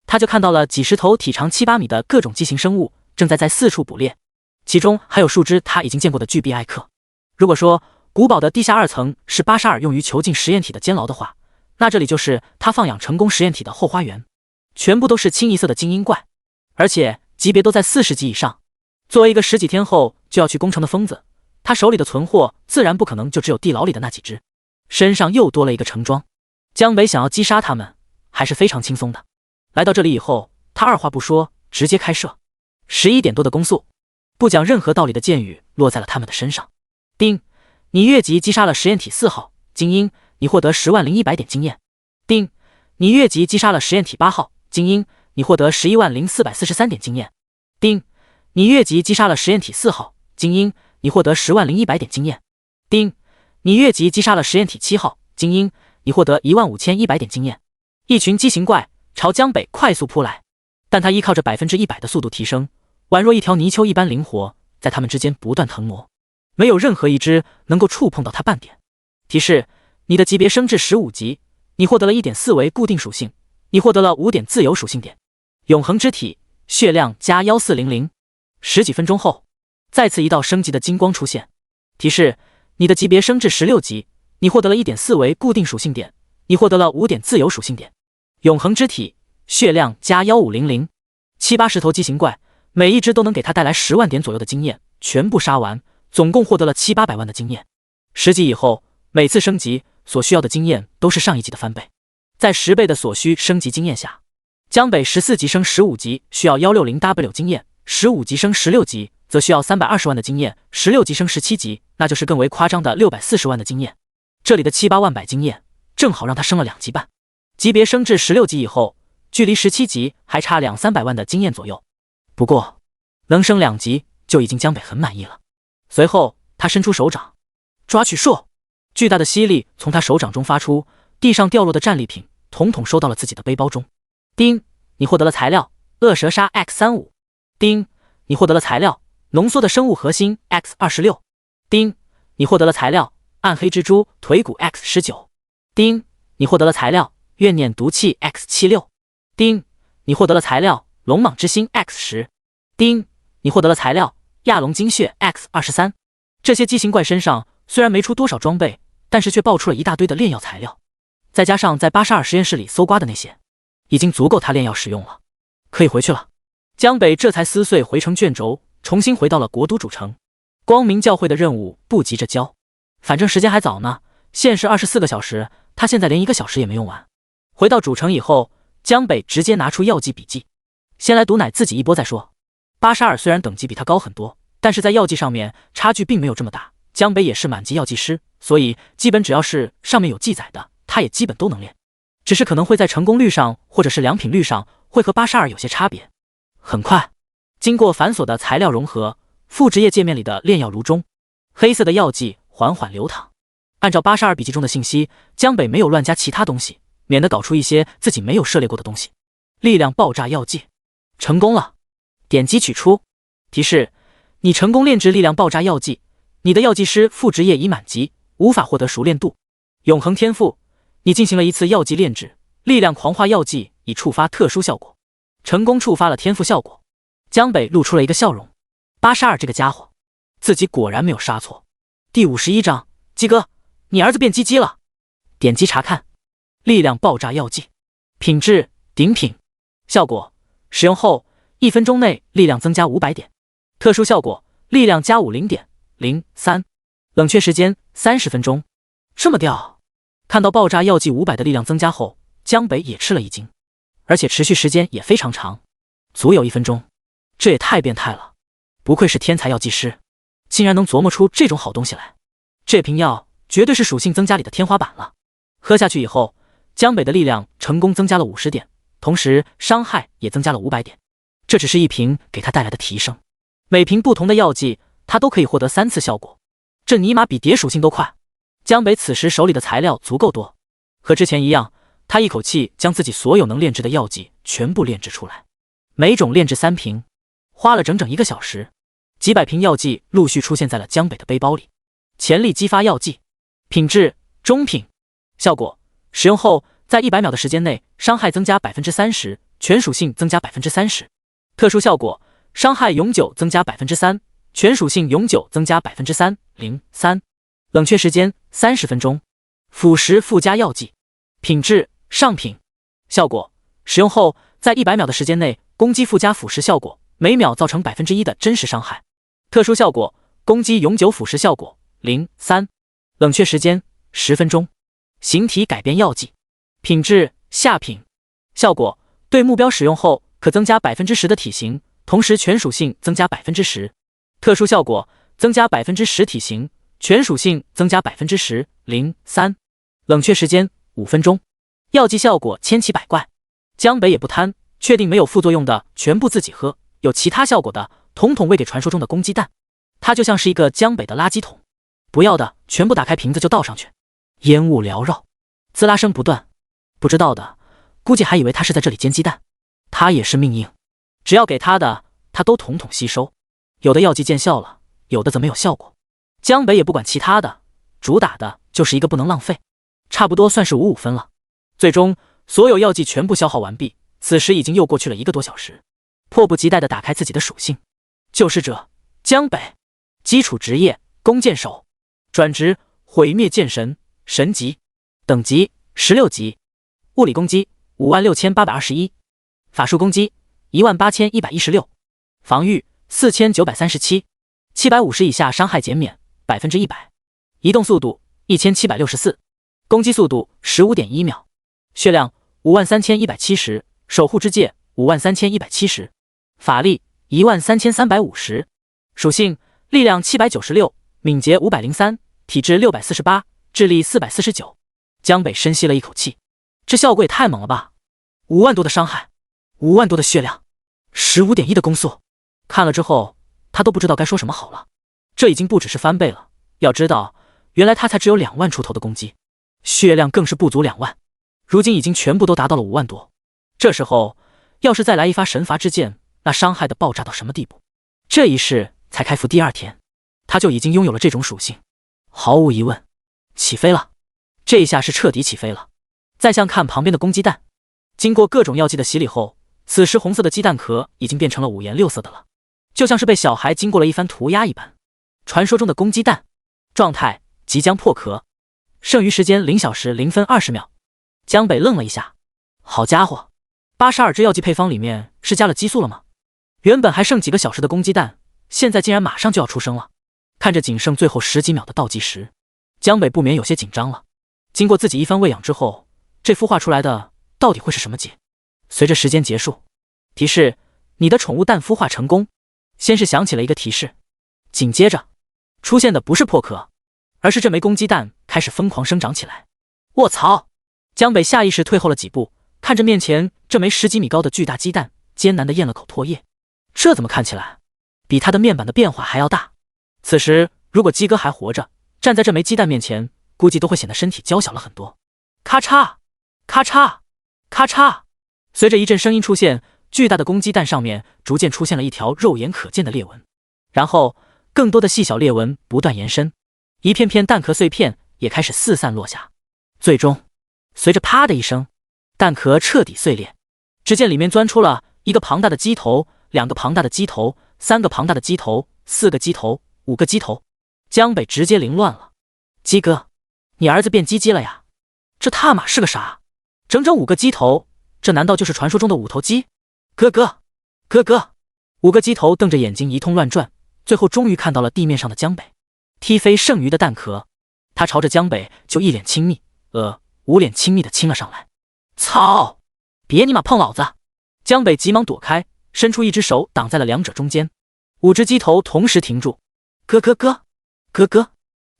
他就看到了几十头体长7、8米的各种畸形生物正在四处捕猎，其中还有数只他已经见过的巨臂艾克。如果说古堡的地下2层是巴沙尔用于囚禁实验体的监牢的话，那这里就是他放养成功实验体的后花园，全部都是清一色的精英怪，而且级别都在40级以上。作为一个10几天后就要去攻城的疯子，他手里的存货自然不可能就只有地牢里的那几只。身上又多了一个橙装。江北想要击杀他们，还是非常轻松的。来到这里以后，他二话不说，直接开射。11点多的攻速，不讲任何道理的箭雨落在了他们的身上。丁，你越级击杀了实验体4号精英，你获得100100点经验。丁，你越级击杀了实验体8号精英，你获得110443点经验。丁，你越级击杀了实验体4号精英，你获得100100点经验。丁，你越级击杀了实验体7号精英，你获得15100点经验。一群畸形怪朝江北快速扑来，但他依靠着100%的速度提升，宛若一条泥鳅一般灵活，在他们之间不断腾挪，没有任何一只能够触碰到他半点。提示：你的级别升至15级，你获得了 1.4 为固定属性，你获得了5点自由属性点。永恒之体，血量加1400。10几分钟后，再次一道升级的金光出现。提示：你的级别升至16级，你获得了 1.4 为固定属性点，你获得了5点自由属性点。永恒之体，血量加1500。70-80头畸形怪，每一只都能给他带来10万点左右的经验，全部杀完，总共获得了700-800万的经验。10级以后，每次升级所需要的经验都是上一级的翻倍。在10倍的所需升级经验下，江北14级升15级需要 160W 经验，15级升16级则需要320万的经验，16级升17级那就是更为夸张的640万的经验。这里的7-8万百经验正好让他升了2级半。级别升至16级以后，距离17级还差200-300万的经验左右。不过能升2级就已经江北很满意了。随后他伸出手掌，抓取兽，巨大的吸力从他手掌中发出，地上掉落的战利品统统收到了自己的背包中。丁，你获得了材料恶蛇鲨 X35。丁，你获得了材料浓缩的生物核心 X26。丁，你获得了材料暗黑蜘蛛腿骨 X19。丁，你获得了材料怨念毒气 X76。丁，你获得了材料龙蟒之心 X10。丁，你获得了材料亚龙精血 X23。这些畸形怪身上虽然没出多少装备，但是却爆出了一大堆的炼药材料，再加上在82实验室里搜刮的那些，已经足够他炼药使用了，可以回去了。江北这才撕碎回城卷轴，重新回到了国都主城。光明教会的任务不急着交，反正时间还早呢，限时24个小时，他现在连1个小时也没用完。回到主城以后，江北直接拿出药剂笔记，先来毒奶自己一波再说。巴沙尔虽然等级比他高很多，但是在药剂上面差距并没有这么大。江北也是满级药剂师，所以基本只要是上面有记载的，他也基本都能练，只是可能会在成功率上或者是良品率上会和巴沙尔有些差别。很快，经过繁琐的材料融合，副职业界面里的炼药炉中，黑色的药剂缓缓流淌。按照巴沙尔笔记中的信息，江北没有乱加其他东西，免得搞出一些自己没有涉猎过的东西。力量爆炸药剂成功了，点击取出。提示：你成功炼制力量爆炸药剂，你的药剂师副职业已满级，无法获得熟练度。永恒天赋：你进行了一次药剂炼制，力量狂化药剂已触发特殊效果，成功触发了天赋效果。江北露出了一个笑容，巴沙尔这个家伙，自己果然没有杀错。第51章，鸡哥，你儿子变鸡鸡了。点击查看。力量爆炸药剂，品质顶品，效果使用后1分钟内力量增加500点，特殊效果力量加50点03，冷却时间30分钟。这么屌！看到爆炸药剂500的力量增加后，江北也吃了一惊，而且持续时间也非常长，足有1分钟，这也太变态了！不愧是天才药剂师，竟然能琢磨出这种好东西来。这瓶药绝对是属性增加里的天花板了。喝下去以后，江北的力量成功增加了50点，同时伤害也增加了500点。这只是一瓶给他带来的提升，每瓶不同的药剂他都可以获得3次效果，这尼玛比叠属性都快。江北此时手里的材料足够多，和之前一样，他一口气将自己所有能炼制的药剂全部炼制出来，每种炼制3瓶，花了整整1个小时。几百瓶药剂陆续出现在了江北的背包里。潜力激发药剂，品质中品，效果使用后在100秒的时间内伤害增加 30%， 全属性增加 30%。 特殊效果伤害永久增加 3%， 全属性永久增加 303， 冷却时间30分钟。腐蚀附加药剂，品质上品，效果使用后在100秒的时间内攻击附加腐蚀效果，每秒造成 1% 的真实伤害。特殊效果攻击永久腐蚀效果03，冷却时间10分钟。形体改变药剂，品质下品，效果对目标使用后可增加 10% 的体型，同时全属性增加 10%。特殊效果增加 10% 体型，全属性增加 10%。03冷却时间5分钟。药剂效果千奇百怪，江北也不贪，确定没有副作用的全部自己喝，有其他效果的统统喂给传说中的公鸡蛋。它就像是一个江北的垃圾桶，不要的全部打开瓶子就倒上去。烟雾缭绕，滋啦声不断，不知道的估计还以为他是在这里煎鸡蛋。他也是命硬，只要给他的他都统统吸收，有的药剂见效了，有的则没有效果。江北也不管其他的，主打的就是一个不能浪费，差不多算是55分了。最终所有药剂全部消耗完毕，此时已经又过去了1个多小时，迫不及待地打开自己的属性。救世者江北，基础职业弓箭手，转职毁灭剑神神级，等级16级，物理攻击56821，法术攻击18116，防御4937， 750以下伤害减免 100%， 移动速度1764，攻击速度 15.1 秒，血量53170，守护之戒53170，法力13350，属性力量796，敏捷503，体质648，智力449。江北深吸了一口气，这效果也太猛了吧！5万多的伤害，5万多的血量，15.1的攻速，看了之后他都不知道该说什么好了。这已经不只是翻倍了，要知道原来他才只有2万出头的攻击，血量更是不足2万，如今已经全部都达到了5万多。这时候要是再来一发神罚之剑，那伤害的爆炸到什么地步？这一世才开服第2天，他就已经拥有了这种属性，毫无疑问起飞了。这一下是彻底起飞了。再像看旁边的公鸡蛋，经过各种药剂的洗礼后，此时红色的鸡蛋壳已经变成了5颜6色的了，就像是被小孩经过了一番涂鸦一般。传说中的公鸡蛋状态即将破壳，剩余时间0小时0分20秒。江北愣了一下，好家伙，82只药剂配方里面是加了激素了吗？原本还剩几个小时的公鸡蛋，现在竟然马上就要出生了。看着仅剩最后10几秒的倒计时，江北不免有些紧张了。经过自己一番喂养之后，这孵化出来的到底会是什么鸡？随着时间结束，提示你的宠物蛋孵化成功。先是响起了一个提示，紧接着出现的不是破壳，而是这枚公鸡蛋开始疯狂生长起来。卧槽！江北下意识退后了几步，看着面前这枚10几米高的巨大鸡蛋，艰难地咽了口唾液。这怎么看起来比他的面板的变化还要大？此时如果鸡哥还活着，站在这枚鸡蛋面前，估计都会显得身体娇小了很多。咔嚓咔嚓咔嚓，随着一阵声音出现，巨大的公鸡蛋上面逐渐出现了一条肉眼可见的裂纹，然后更多的细小裂纹不断延伸，一片片蛋壳碎片也开始四散落下。最终随着啪的一声，蛋壳彻底碎裂，只见里面钻出了一个庞大的鸡头，2个庞大的鸡头，3个庞大的鸡头，4个鸡头，5个鸡头。江北直接凌乱了。鸡哥，你儿子变鸡了呀？这他妈是个啥？整整5个鸡头，这难道就是传说中的5头鸡？哥哥，哥哥！5个鸡头瞪着眼睛一通乱转，最后终于看到了地面上的江北，踢飞剩余的蛋壳。他朝着江北就一脸亲密，捂脸亲密的亲了上来。操！别尼玛碰老子！江北急忙躲开，伸出一只手挡在了2者中间。5只鸡头同时停住。哥哥哥，哥哥！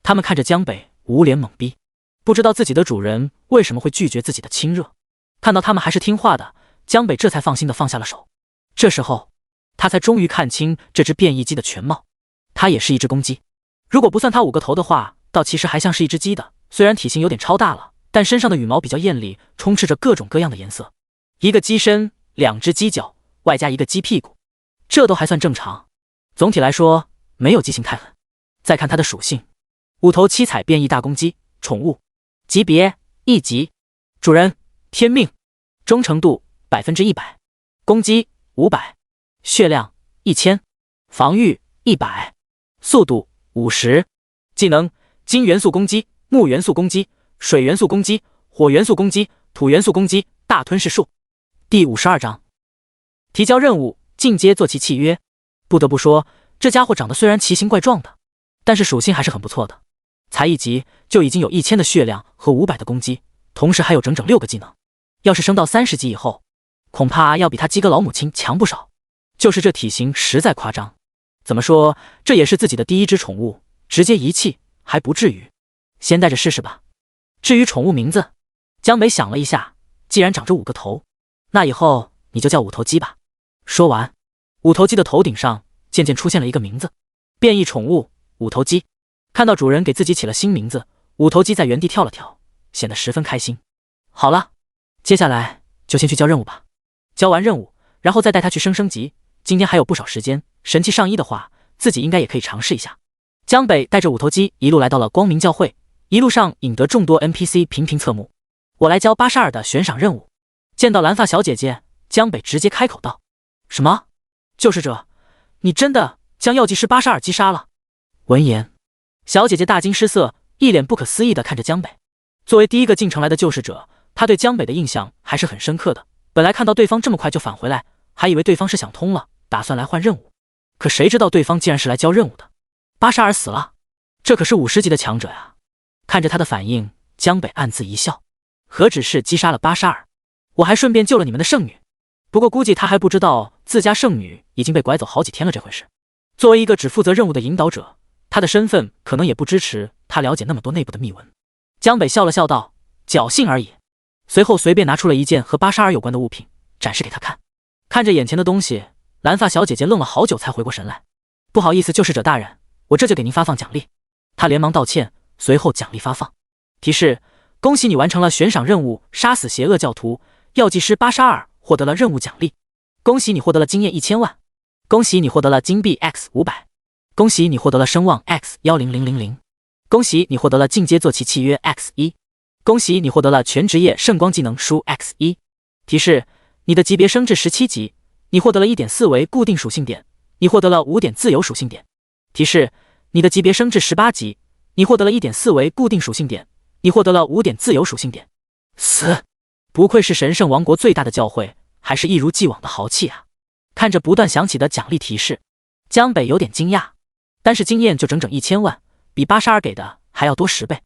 他们看着江北，捂脸懵逼，不知道自己的主人为什么会拒绝自己的亲热。看到他们还是听话的，江北这才放心的放下了手。这时候他才终于看清这只变异鸡的全貌，它也是一只公鸡。如果不算它5个头的话，倒其实还像是一只鸡的，虽然体型有点超大了，但身上的羽毛比较艳丽，充斥着各种各样的颜色。一个鸡身，2只鸡脚，外加一个鸡屁股，这都还算正常。总体来说没有畸形太狠。再看它的属性，5头7彩变异大公鸡，宠物级别1级，主人天命，忠诚度100%，攻击500，血量1000，防御100，速度50，技能金元素攻击、木元素攻击、水元素攻击、火元素攻击、土元素攻击，大吞噬术。第52章提交任务，进阶坐骑契约。不得不说，这家伙长得虽然奇形怪状的，但是属性还是很不错的。才1级就已经有1000的血量和500的攻击，同时还有整整6个技能。要是升到30级以后，恐怕要比他鸡哥老母亲强不少。就是这体型实在夸张。怎么说，这也是自己的第1只宠物，直接遗弃还不至于，先带着试试吧。至于宠物名字，江北想了一下，既然长着5个头，那以后你就叫5头鸡吧。说完，5头鸡的头顶上渐渐出现了一个名字，变异宠物5头鸡。看到主人给自己起了新名字，5头鸡在原地跳了跳，显得十分开心。好了，接下来就先去交任务吧。交完任务，然后再带他去升级。今天还有不少时间，神器上衣的话，自己应该也可以尝试一下。江北带着5头鸡一路来到了光明教会，一路上引得众多 NPC 频频侧目。我来交82的悬赏任务。见到蓝发小姐姐，江北直接开口道：什么？就是这？你真的将药剂师82击杀了？闻言，小姐姐大惊失色，一脸不可思议地看着江北。作为第1个进城来的救世者，她对江北的印象还是很深刻的。本来看到对方这么快就返回来，还以为对方是想通了，打算来换任务，可谁知道对方竟然是来交任务的。82死了，这可是50级的强者呀！看着他的反应，江北暗自一笑，何止是击杀了82，我还顺便救了你们的圣女。不过估计他还不知道自家圣女已经被拐走好几天了这回事。作为一个只负责任务的引导者，他的身份可能也不支持他了解那么多内部的秘闻。江北笑了笑道：侥幸而已。随后随便拿出了一件和82有关的物品展示给他看。看着眼前的东西，蓝发小姐姐愣了好久才回过神来。不好意思，救世者大人，我这就给您发放奖励。她连忙道歉，随后奖励发放。提示：恭喜你完成了悬赏任务，杀死邪恶教徒，药剂师82获得了任务奖励。恭喜你获得了经验1000万。恭喜你获得了金币 X500。恭喜你获得了声望 X10000。恭喜你获得了进阶坐骑契约 X1。恭喜你获得了全职业圣光技能书 X1。提示：你的级别升至17级，你获得了1.4维固定属性点，你获得了5点自由属性点。提示：你的级别升至18级，你获得了1.4维固定属性点，你获得了5点自由属性点。死！不愧是神圣王国最大的教会，还是一如既往的豪气啊！看着不断响起的奖励提示，江北有点惊讶，但是经验就整整1000万，比82给的还要多10倍，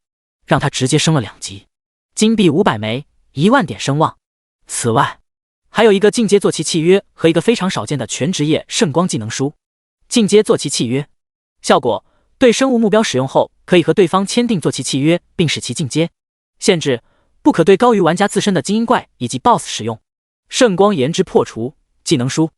让他直接升了2级。金币500枚，10000点声望。此外，还有一个进阶坐骑契约和一个非常少见的全职业圣光技能书。进阶坐骑契约效果：对生物目标使用后，可以和对方签订坐骑契约，并使其进阶。限制：不可对高于玩家自身的精英怪以及 BOSS 使用。圣光炎之破除技能书。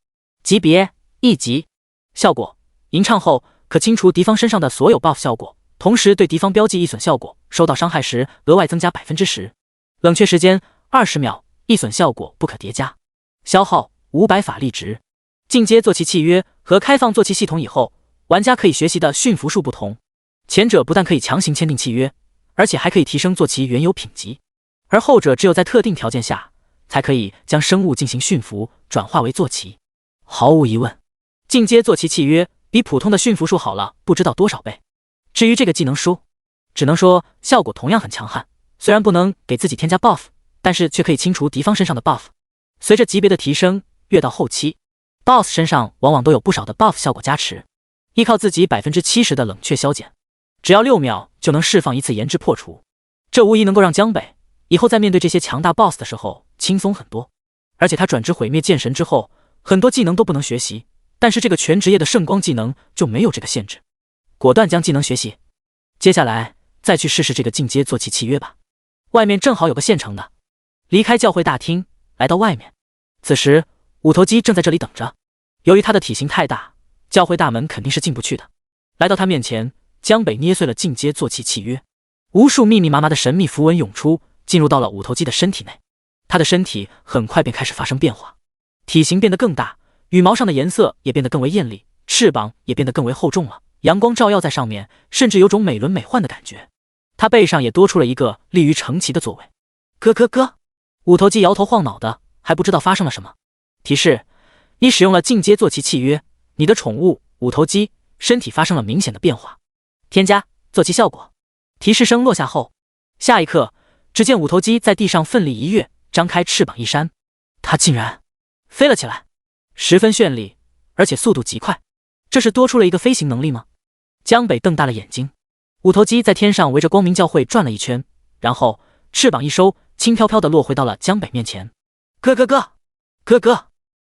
级别1级。效果：吟唱后可清除敌方身上的所有 buff 效果，同时对敌方标记易损效果，受到伤害时额外增加 10%。冷却时间20秒，易损效果不可叠加。消耗500法力值。进阶坐骑契约和开放坐骑系统以后，玩家可以学习的驯服术不同。前者不但可以强行签订契约，而且还可以提升坐骑原有品级，而后者只有在特定条件下才可以将生物进行驯服，转化为坐骑。毫无疑问，进阶坐骑契约比普通的驯服术好了不知道多少倍。至于这个技能书，只能说效果同样很强悍，虽然不能给自己添加 buff， 但是却可以清除敌方身上的 buff。随着级别的提升，越到后期 BOSS 身上往往都有不少的 buff 效果加持，依靠自己 70% 的冷却消减，只要6秒就能释放一次炎之破除。这无疑能够让江北以后在面对这些强大 BOSS 的时候轻松很多。而且他转职毁灭剑神之后，很多技能都不能学习，但是这个全职业的圣光技能就没有这个限制，果断将技能学习。接下来再去试试这个进阶坐骑契约吧。外面正好有个现成的。离开教会大厅，来到外面，此时5头鸡正在这里等着。由于他的体型太大，教会大门肯定是进不去的。来到他面前，江北捏碎了进阶坐骑契约，无数密密麻麻的神秘符文涌出，进入到了5头鸡的身体内。他的身体很快便开始发生变化，体型变得更大，羽毛上的颜色也变得更为艳丽，翅膀也变得更为厚重了，阳光照耀在上面，甚至有种美轮美奂的感觉。他背上也多出了一个立于城旗的座位。咯，5头鸡摇头晃脑的，还不知道发生了什么。提示：你使用了进阶坐骑契约，你的宠物5头鸡身体发生了明显的变化。添加坐骑效果。提示声落下后，下一刻，只见5头鸡在地上奋力一跃，张开翅膀一扇，它竟然飞了起来，十分绚丽，而且速度极快。这是多出了一个飞行能力吗？江北瞪大了眼睛。五头鸡在天上围着光明教会转了一圈，然后翅膀一收，轻飘飘地落回到了江北面前。咯咯咯，咯咯！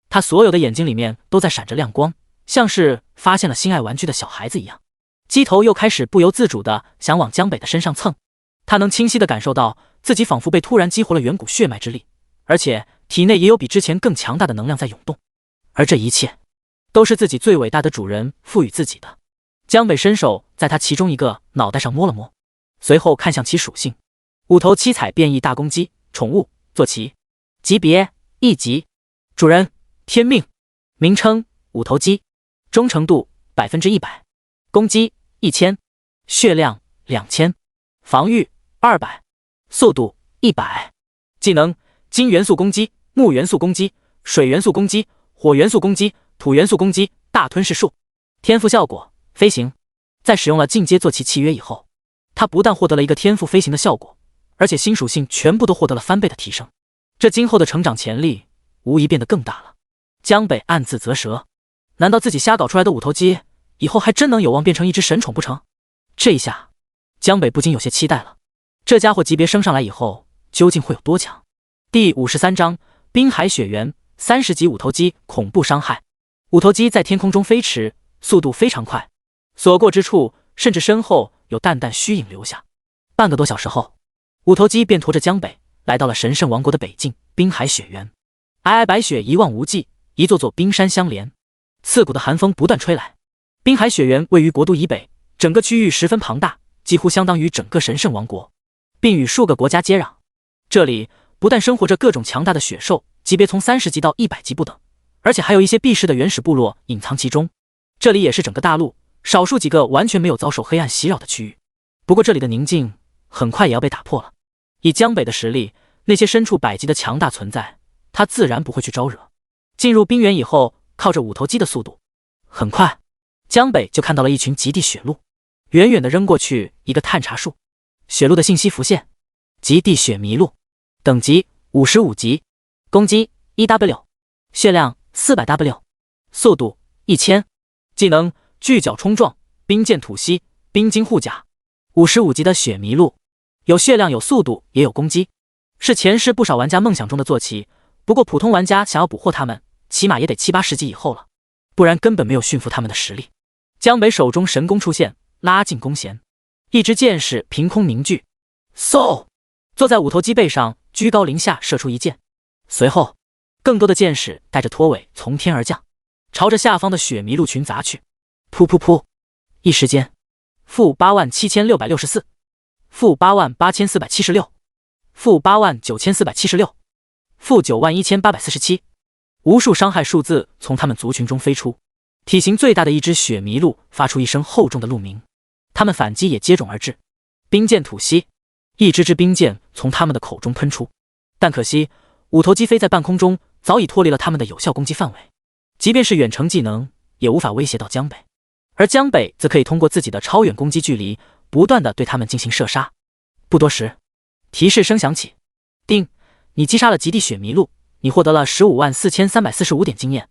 他所有的眼睛里面都在闪着亮光，像是发现了心爱玩具的小孩子一样。鸡头又开始不由自主地想往江北的身上蹭，他能清晰地感受到自己仿佛被突然激活了远古血脉之力，而且体内也有比之前更强大的能量在涌动。而这一切都是自己最伟大的主人赋予自己的。江北伸手在他其中一个脑袋上摸了摸，随后看向其属性：五头七彩变异大公鸡，宠物，坐骑，级别1级，主人天命，名称五头鸡，忠诚度100%，攻击1000，血量2000，防御200，速度100。技能：金元素攻击、木元素攻击、水元素攻击、火元素攻击、土元素攻击、大吞噬术。天赋效果：飞行。在使用了进阶坐骑契约以后，他不但获得了一个天赋飞行的效果，而且新属性全部都获得了翻倍的提升。这今后的成长潜力无疑变得更大了。江北暗自啧舌，难道自己瞎搞出来的五头鸡以后还真能有望变成一只神宠不成？这一下，江北不禁有些期待了。这家伙级别升上来以后，究竟会有多强？第53章滨海雪原30级五头鸡恐怖伤害。五头鸡在天空中飞驰，速度非常快，所过之处甚至身后有淡淡虚影留下。半个多小时后，五头鸡便驮着江北来到了神圣王国的北境滨海雪原。皑皑白雪一望无际，一座座冰山相连，刺骨的寒风不断吹来。滨海雪原位于国都以北，整个区域十分庞大，几乎相当于整个神圣王国，并与数个国家接壤。这里不但生活着各种强大的雪兽，级别从30级到100级不等，而且还有一些避世的原始部落隐藏其中。这里也是整个大陆少数几个完全没有遭受黑暗袭扰的区域。不过这里的宁静很快也要被打破了。以江北的实力，那些身处100级的强大存在，他自然不会去招惹。进入冰原以后，靠着五头鸡的速度，很快江北就看到了一群极地雪鹿，远远地扔过去一个探查术，雪鹿的信息浮现：极地雪麋鹿，等级55级，攻击1W， 血量400W， 速度1000，技能巨角冲撞、冰剑吐息、冰晶护甲。55级的雪麋鹿，有血量有速度也有攻击，是前世不少玩家梦想中的坐骑。不过普通玩家想要捕获他们，起码也得70-80级以后了，不然根本没有驯服他们的实力。江北手中神弓出现，拉近弓弦，一支箭矢凭空凝聚，嗖，坐在五头鸡背上，居高临下射出一箭。随后更多的箭矢带着拖尾从天而降，朝着下方的雪麋鹿群砸去。噗噗噗，一时间-87664， -88476， -89476， -91847，无数伤害数字从他们族群中飞出。体型最大的一只雪麋鹿发出一声厚重的鹿鸣，他们反击也接踵而至。冰剑吐息，一支支冰剑从他们的口中喷出，但可惜五头鸡飞在半空中，早已脱离了他们的有效攻击范围，即便是远程技能也无法威胁到江北。而江北则可以通过自己的超远攻击距离，不断的对他们进行射杀。不多时，提示声响起，叮，你击杀了极地雪麋鹿，你获得了154345点经验，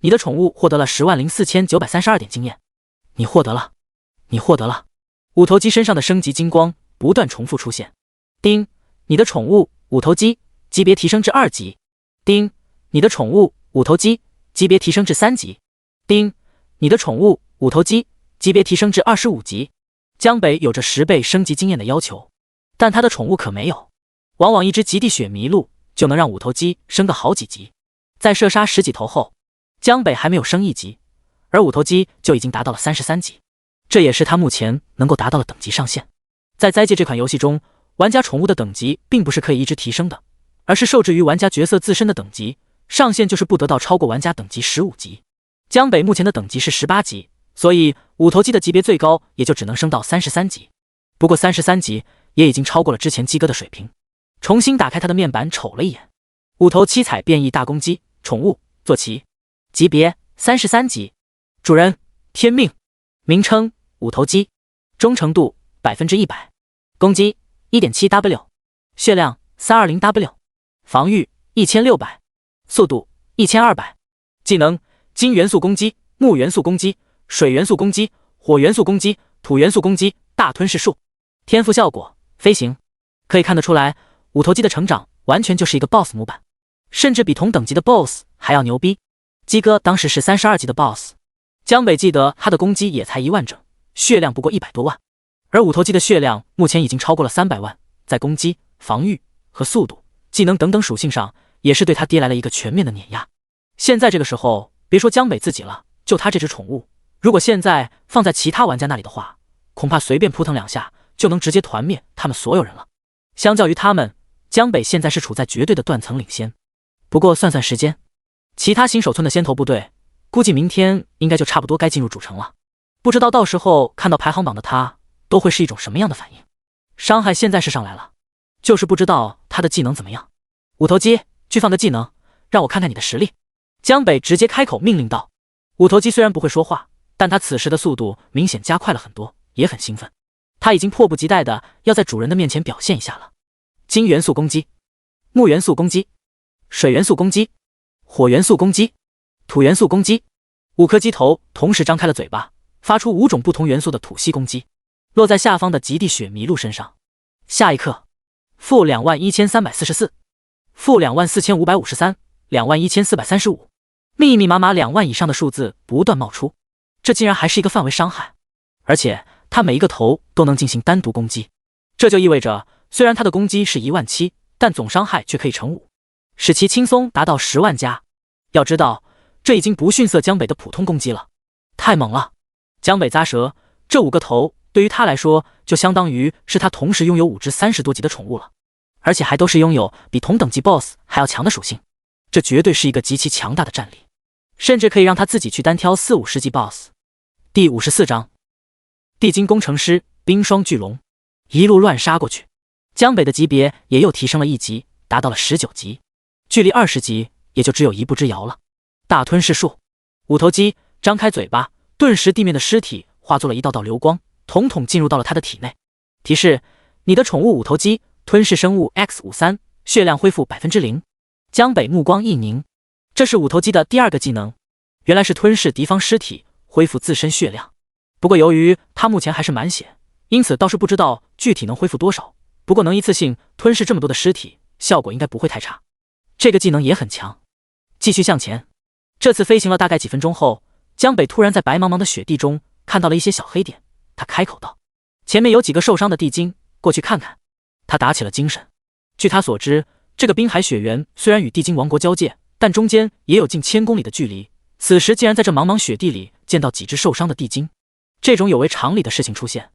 你的宠物获得了104932点经验，你获得了。五头鸡身上的升级金光不断重复出现。叮，你的宠物五头鸡级别提升至2级。叮，你的宠物五头鸡级别提升至3级。叮，你的宠物五头鸡级别提升至25级。江北有着10倍升级经验的要求，但他的宠物可没有，往往一只极地雪麋鹿就能让五头鸡升个好几级。在射杀10几头后，江北还没有升1级，而五头鸡就已经达到了33级，这也是他目前能够达到的等级上限。在灾界这款游戏中，玩家宠物的等级并不是可以一直提升的，而是受制于玩家角色自身的等级，上限就是不得到超过玩家等级15级。江北目前的等级是18级，所以五头鸡的级别最高也就只能升到33级。不过33级也已经超过了之前鸡哥的水平。重新打开他的面板瞅了一眼，五头七彩变异大公鸡，宠物，坐骑，级别33级，主人天命，名称五头鸡，忠诚度100%，攻击 1.7W， 血量 320W， 防御1600，速度1200，技能金元素攻击、木元素攻击、水元素攻击、火元素攻击、土元素攻击，大吞噬术。天赋效果：飞行。可以看得出来，五头肌的成长完全就是一个 BOSS 模板，甚至比同等级的 BOSS 还要牛逼。鸡哥当时是32级的 BOSS， 江北记得他的攻击也才1万整，血量不过100多万，而五头肌的血量目前已经超过了300万，在攻击、防御和速度、技能等等属性上，也是对他爹来了一个全面的碾压。现在这个时候，别说江北自己了，就他这只宠物，如果现在放在其他玩家那里的话，恐怕随便扑腾2下就能直接团灭他们所有人了。相较于他们，江北现在是处在绝对的断层领先。不过算算时间，其他新手村的先头部队估计明天应该就差不多该进入主城了。不知道到时候看到排行榜的他都会是一种什么样的反应。伤害现在是上来了，就是不知道他的技能怎么样。五头肌，去放个技能，让我看看你的实力。江北直接开口命令道。五头肌虽然不会说话，但他此时的速度明显加快了很多，也很兴奋。他已经迫不及待的要在主人的面前表现一下了。金元素攻击，木元素攻击，水元素攻击，火元素攻击，土元素攻击。5颗鸡头同时张开了嘴巴，发出5种不同元素的吐息攻击，落在下方的极地雪麋鹿身上。下一刻，负21344，负24553， 21435，密密麻麻2万以上的数字不断冒出，这竟然还是一个范围伤害，而且他每一个头都能进行单独攻击，这就意味着虽然他的攻击是17000，但总伤害却可以乘5，使其轻松达到10万加。要知道，这已经不逊色江北的普通攻击了，太猛了！江北咂舌，这5个头对于他来说，就相当于是他同时拥有5只30多级的宠物了，而且还都是拥有比同等级 BOSS 还要强的属性，这绝对是一个极其强大的战力，甚至可以让他自己去单挑40-50级 BOSS。第54章，地精工程师冰霜巨龙，一路乱杀过去。江北的级别也又提升了1级，达到了19级，距离20级也就只有一步之遥了。大吞噬术，五头肌张开嘴巴，顿时地面的尸体化作了一道道流光，统统进入到了他的体内。提示：你的宠物五头肌吞噬生物 X53， 血量恢复 0%。 江北目光一凝，这是五头肌的第2个技能，原来是吞噬敌方尸体，恢复自身血量。不过由于他目前还是满血，因此倒是不知道具体能恢复多少，不过能一次性吞噬这么多的尸体，效果应该不会太差。这个技能也很强。继续向前，这次飞行了大概几分钟后，江北突然在白茫茫的雪地中看到了一些小黑点，他开口道：前面有几个受伤的地精，过去看看。他打起了精神。据他所知，这个滨海雪原虽然与地精王国交界，但中间也有近1000公里的距离，此时竟然在这茫茫雪地里见到几只受伤的地精，这种有违常理的事情出现，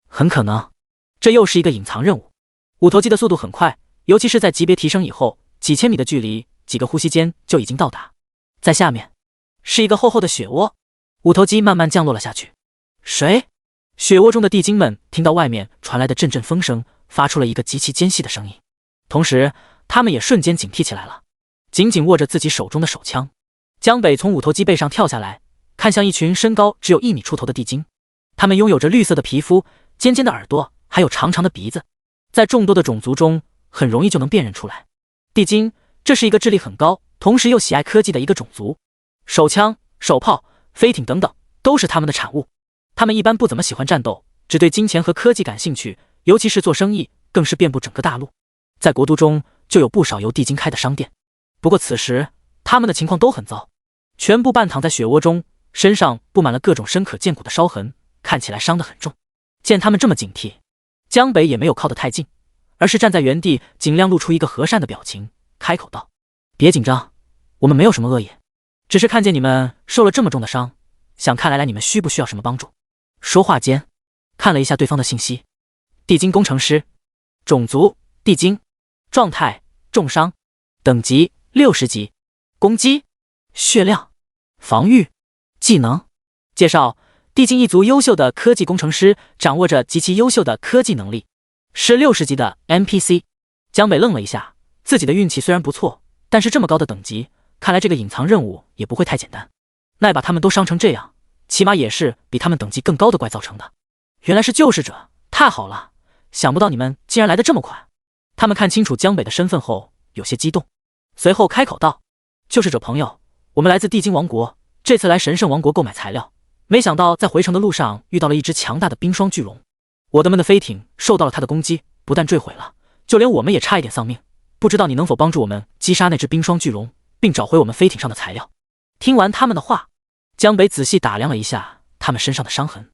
很可能这又是一个隐藏任务。五头肌的速度很快，尤其是在级别提升以后，几千米的距离，几个呼吸间就已经到达。在下面是一个厚厚的雪窝，五头肌慢慢降落了下去。谁？雪窝中的地精们听到外面传来的阵阵风声，发出了一个极其尖细的声音，同时他们也瞬间警惕起来了，紧紧握着自己手中的手枪。江北从五头肌背上跳下来，看向一群身高只有1米出头的地精，他们拥有着绿色的皮肤、尖尖的耳朵，还有长长的鼻子，在众多的种族中很容易就能辨认出来。地精，这是一个智力很高，同时又喜爱科技的一个种族，手枪、手炮、飞艇等等都是他们的产物。他们一般不怎么喜欢战斗，只对金钱和科技感兴趣，尤其是做生意，更是遍布整个大陆。在国都中就有不少由地精开的商店，不过此时他们的情况都很糟，全部半躺在雪窝中，身上布满了各种深可见骨的烧痕，看起来伤得很重。见他们这么警惕，江北也没有靠得太近，而是站在原地，尽量露出一个和善的表情，开口道：别紧张，我们没有什么恶意，只是看见你们受了这么重的伤，想看来你们需不需要什么帮助。说话间看了一下对方的信息，地精工程师，种族地精，状态重伤，等级60级，攻击血量，防御技能。介绍：地精一族优秀的科技工程师，掌握着极其优秀的科技能力，是60级的 NPC。 江北愣了一下，自己的运气虽然不错，但是这么高的等级，看来这个隐藏任务也不会太简单。那把他们都伤成这样，起码也是比他们等级更高的怪造成的。原来是救世者，太好了，想不到你们竟然来得这么快。他们看清楚江北的身份后有些激动，随后开口道：救世者朋友，我们来自地精王国，这次来神圣王国购买材料，没想到在回城的路上遇到了一只强大的冰霜巨龙，我们的飞艇受到了它的攻击，不但坠毁了，就连我们也差一点丧命。不知道你能否帮助我们击杀那只冰霜巨龙，并找回我们飞艇上的材料？听完他们的话，江北仔细打量了一下他们身上的伤痕，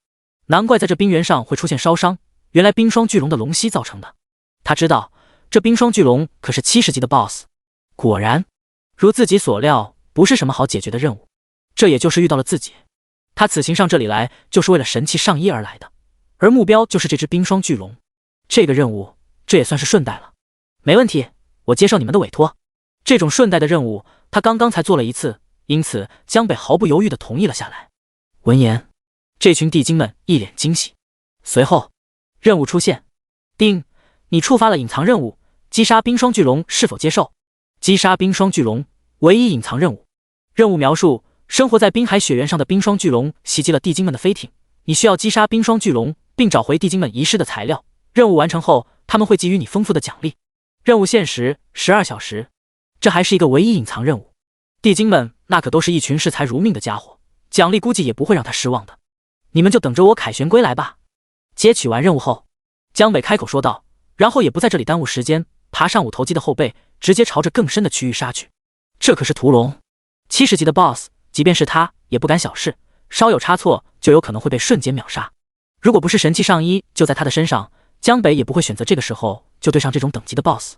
难怪在这冰原上会出现烧伤，原来冰霜巨龙的龙息造成的。他知道这冰霜巨龙可是70级的 BOSS， 果然如自己所料，不是什么好解决的任务。这也就是遇到了自己。他此行上这里来，就是为了神器上衣而来的，而目标就是这只冰霜巨龙。这个任务，这也算是顺带了。没问题，我接受你们的委托。这种顺带的任务，他刚刚才做了一次，因此江北毫不犹豫地同意了下来。闻言，这群地精们一脸惊喜。随后，任务出现：丁，你触发了隐藏任务，击杀冰霜巨龙，是否接受？击杀冰霜巨龙，唯一隐藏任务。任务描述：生活在滨海雪原上的冰霜巨龙袭击了地精们的飞艇，你需要击杀冰霜巨龙，并找回地精们遗失的材料。任务完成后，他们会给予你丰富的奖励。任务限时12小时。这还是一个唯一隐藏任务。地精们那可都是一群视财如命的家伙，奖励估计也不会让他失望的。你们就等着我凯旋归来吧。接取完任务后，江北开口说道，然后也不在这里耽误时间，爬上五头鸡的后背，直接朝着更深的区域杀去。这可是屠龙70级的 BOSS， 即便是他也不敢小视，稍有差错就有可能会被瞬间秒杀。如果不是神器上衣就在他的身上，江北也不会选择这个时候就对上这种等级的 BOSS。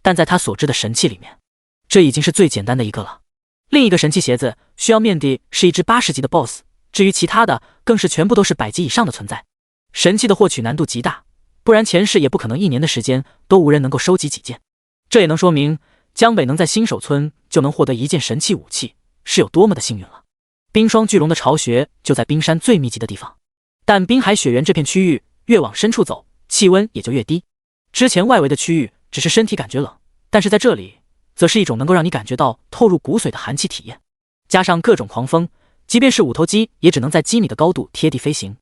但在他所知的神器里面，这已经是最简单的一个了。另一个神器鞋子需要面的是一只80级的 BOSS， 至于其他的更是全部都是100级以上的存在。神器的获取难度极大，不然前世也不可能1年的时间都无人能够收集几件。这也能说明江北能在新手村就能获得一件神器武器是有多么的幸运了。冰霜巨龙的巢穴就在冰山最密集的地方，但滨海雪原这片区域越往深处走，气温也就越低。之前外围的区域只是身体感觉冷，但是在这里则是一种能够让你感觉到透入骨髓的寒气体验，加上各种狂风，即便是五头鸡也只能在几米的高度贴地飞行。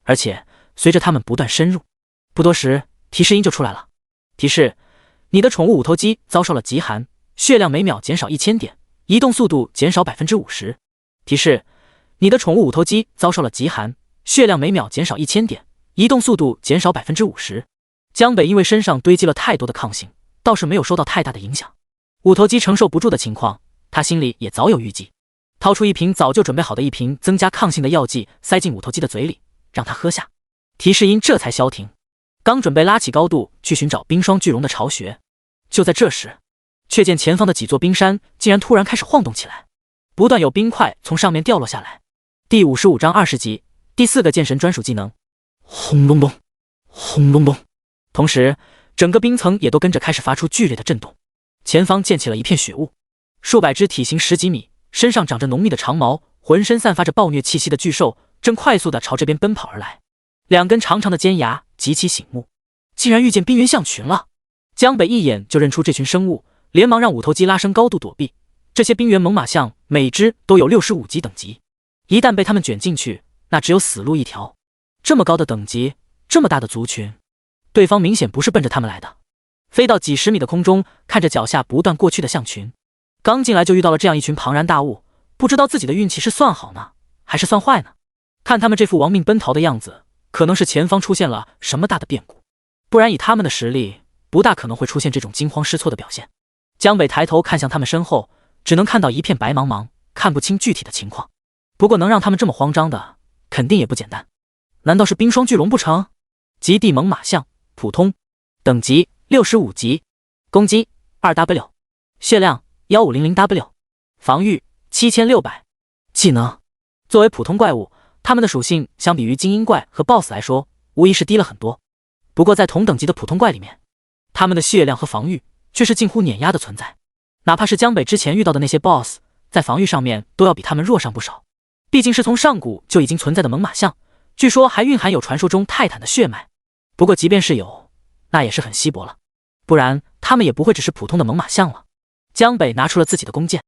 而且随着它们不断深入，不多时提示音就出来了。提示：你的宠物五头鸡遭受了极寒，血量每秒减少1000点，移动速度减少 50%。 提示：你的宠物五头鸡遭受了极寒，血量每秒减少1000点，移动速度减少 50%。 江北因为身上堆积了太多的抗性，倒是没有受到太大的影响。五头鸡承受不住的情况，他心里也早有预计，掏出一瓶早就准备好的一瓶增加抗性的药剂，塞进五头鸡的嘴里，让他喝下。提示音这才消停，刚准备拉起高度去寻找冰霜巨龙的巢穴，就在这时，却见前方的几座冰山竟然突然开始晃动起来，不断有冰块从上面掉落下来。第55章20级，第4个剑神专属技能，轰隆隆，轰隆隆。同时，整个冰层也都跟着开始发出剧烈的震动。前方溅起了一片雪雾，数百只体型10几米、身上长着浓密的长毛、浑身散发着暴虐气息的巨兽正快速地朝这边奔跑而来。2根长长的尖牙极其醒目，竟然遇见冰原象群了。江北一眼就认出这群生物，连忙让五头鸡拉升高度躲避。这些冰原猛犸象每只都有65级等级，一旦被他们卷进去，那只有死路一条。这么高的等级，这么大的族群，对方明显不是奔着他们来的。飞到几十米的空中，看着脚下不断过去的象群，刚进来就遇到了这样一群庞然大物，不知道自己的运气是算好呢，还是算坏呢？看他们这副亡命奔逃的样子，可能是前方出现了什么大的变故，不然以他们的实力，不大可能会出现这种惊慌失措的表现。江北抬头看向他们身后，只能看到一片白茫茫，看不清具体的情况。不过能让他们这么慌张的，肯定也不简单。难道是冰霜巨龙不成？极地猛犸象，普通，等级65级，攻击 2W， 血量 1500W， 防御7600。技能：作为普通怪物，他们的属性相比于精英怪和 BOSS 来说，无疑是低了很多。不过在同等级的普通怪里面，他们的血量和防御却是近乎碾压的存在。哪怕是江北之前遇到的那些 BOSS， 在防御上面都要比他们弱上不少。毕竟是从上古就已经存在的猛犸象，据说还蕴含有传说中泰坦的血脉。不过即便是有，那也是很稀薄了，不然他们也不会只是普通的猛犸象了。江北拿出了自己的弓箭，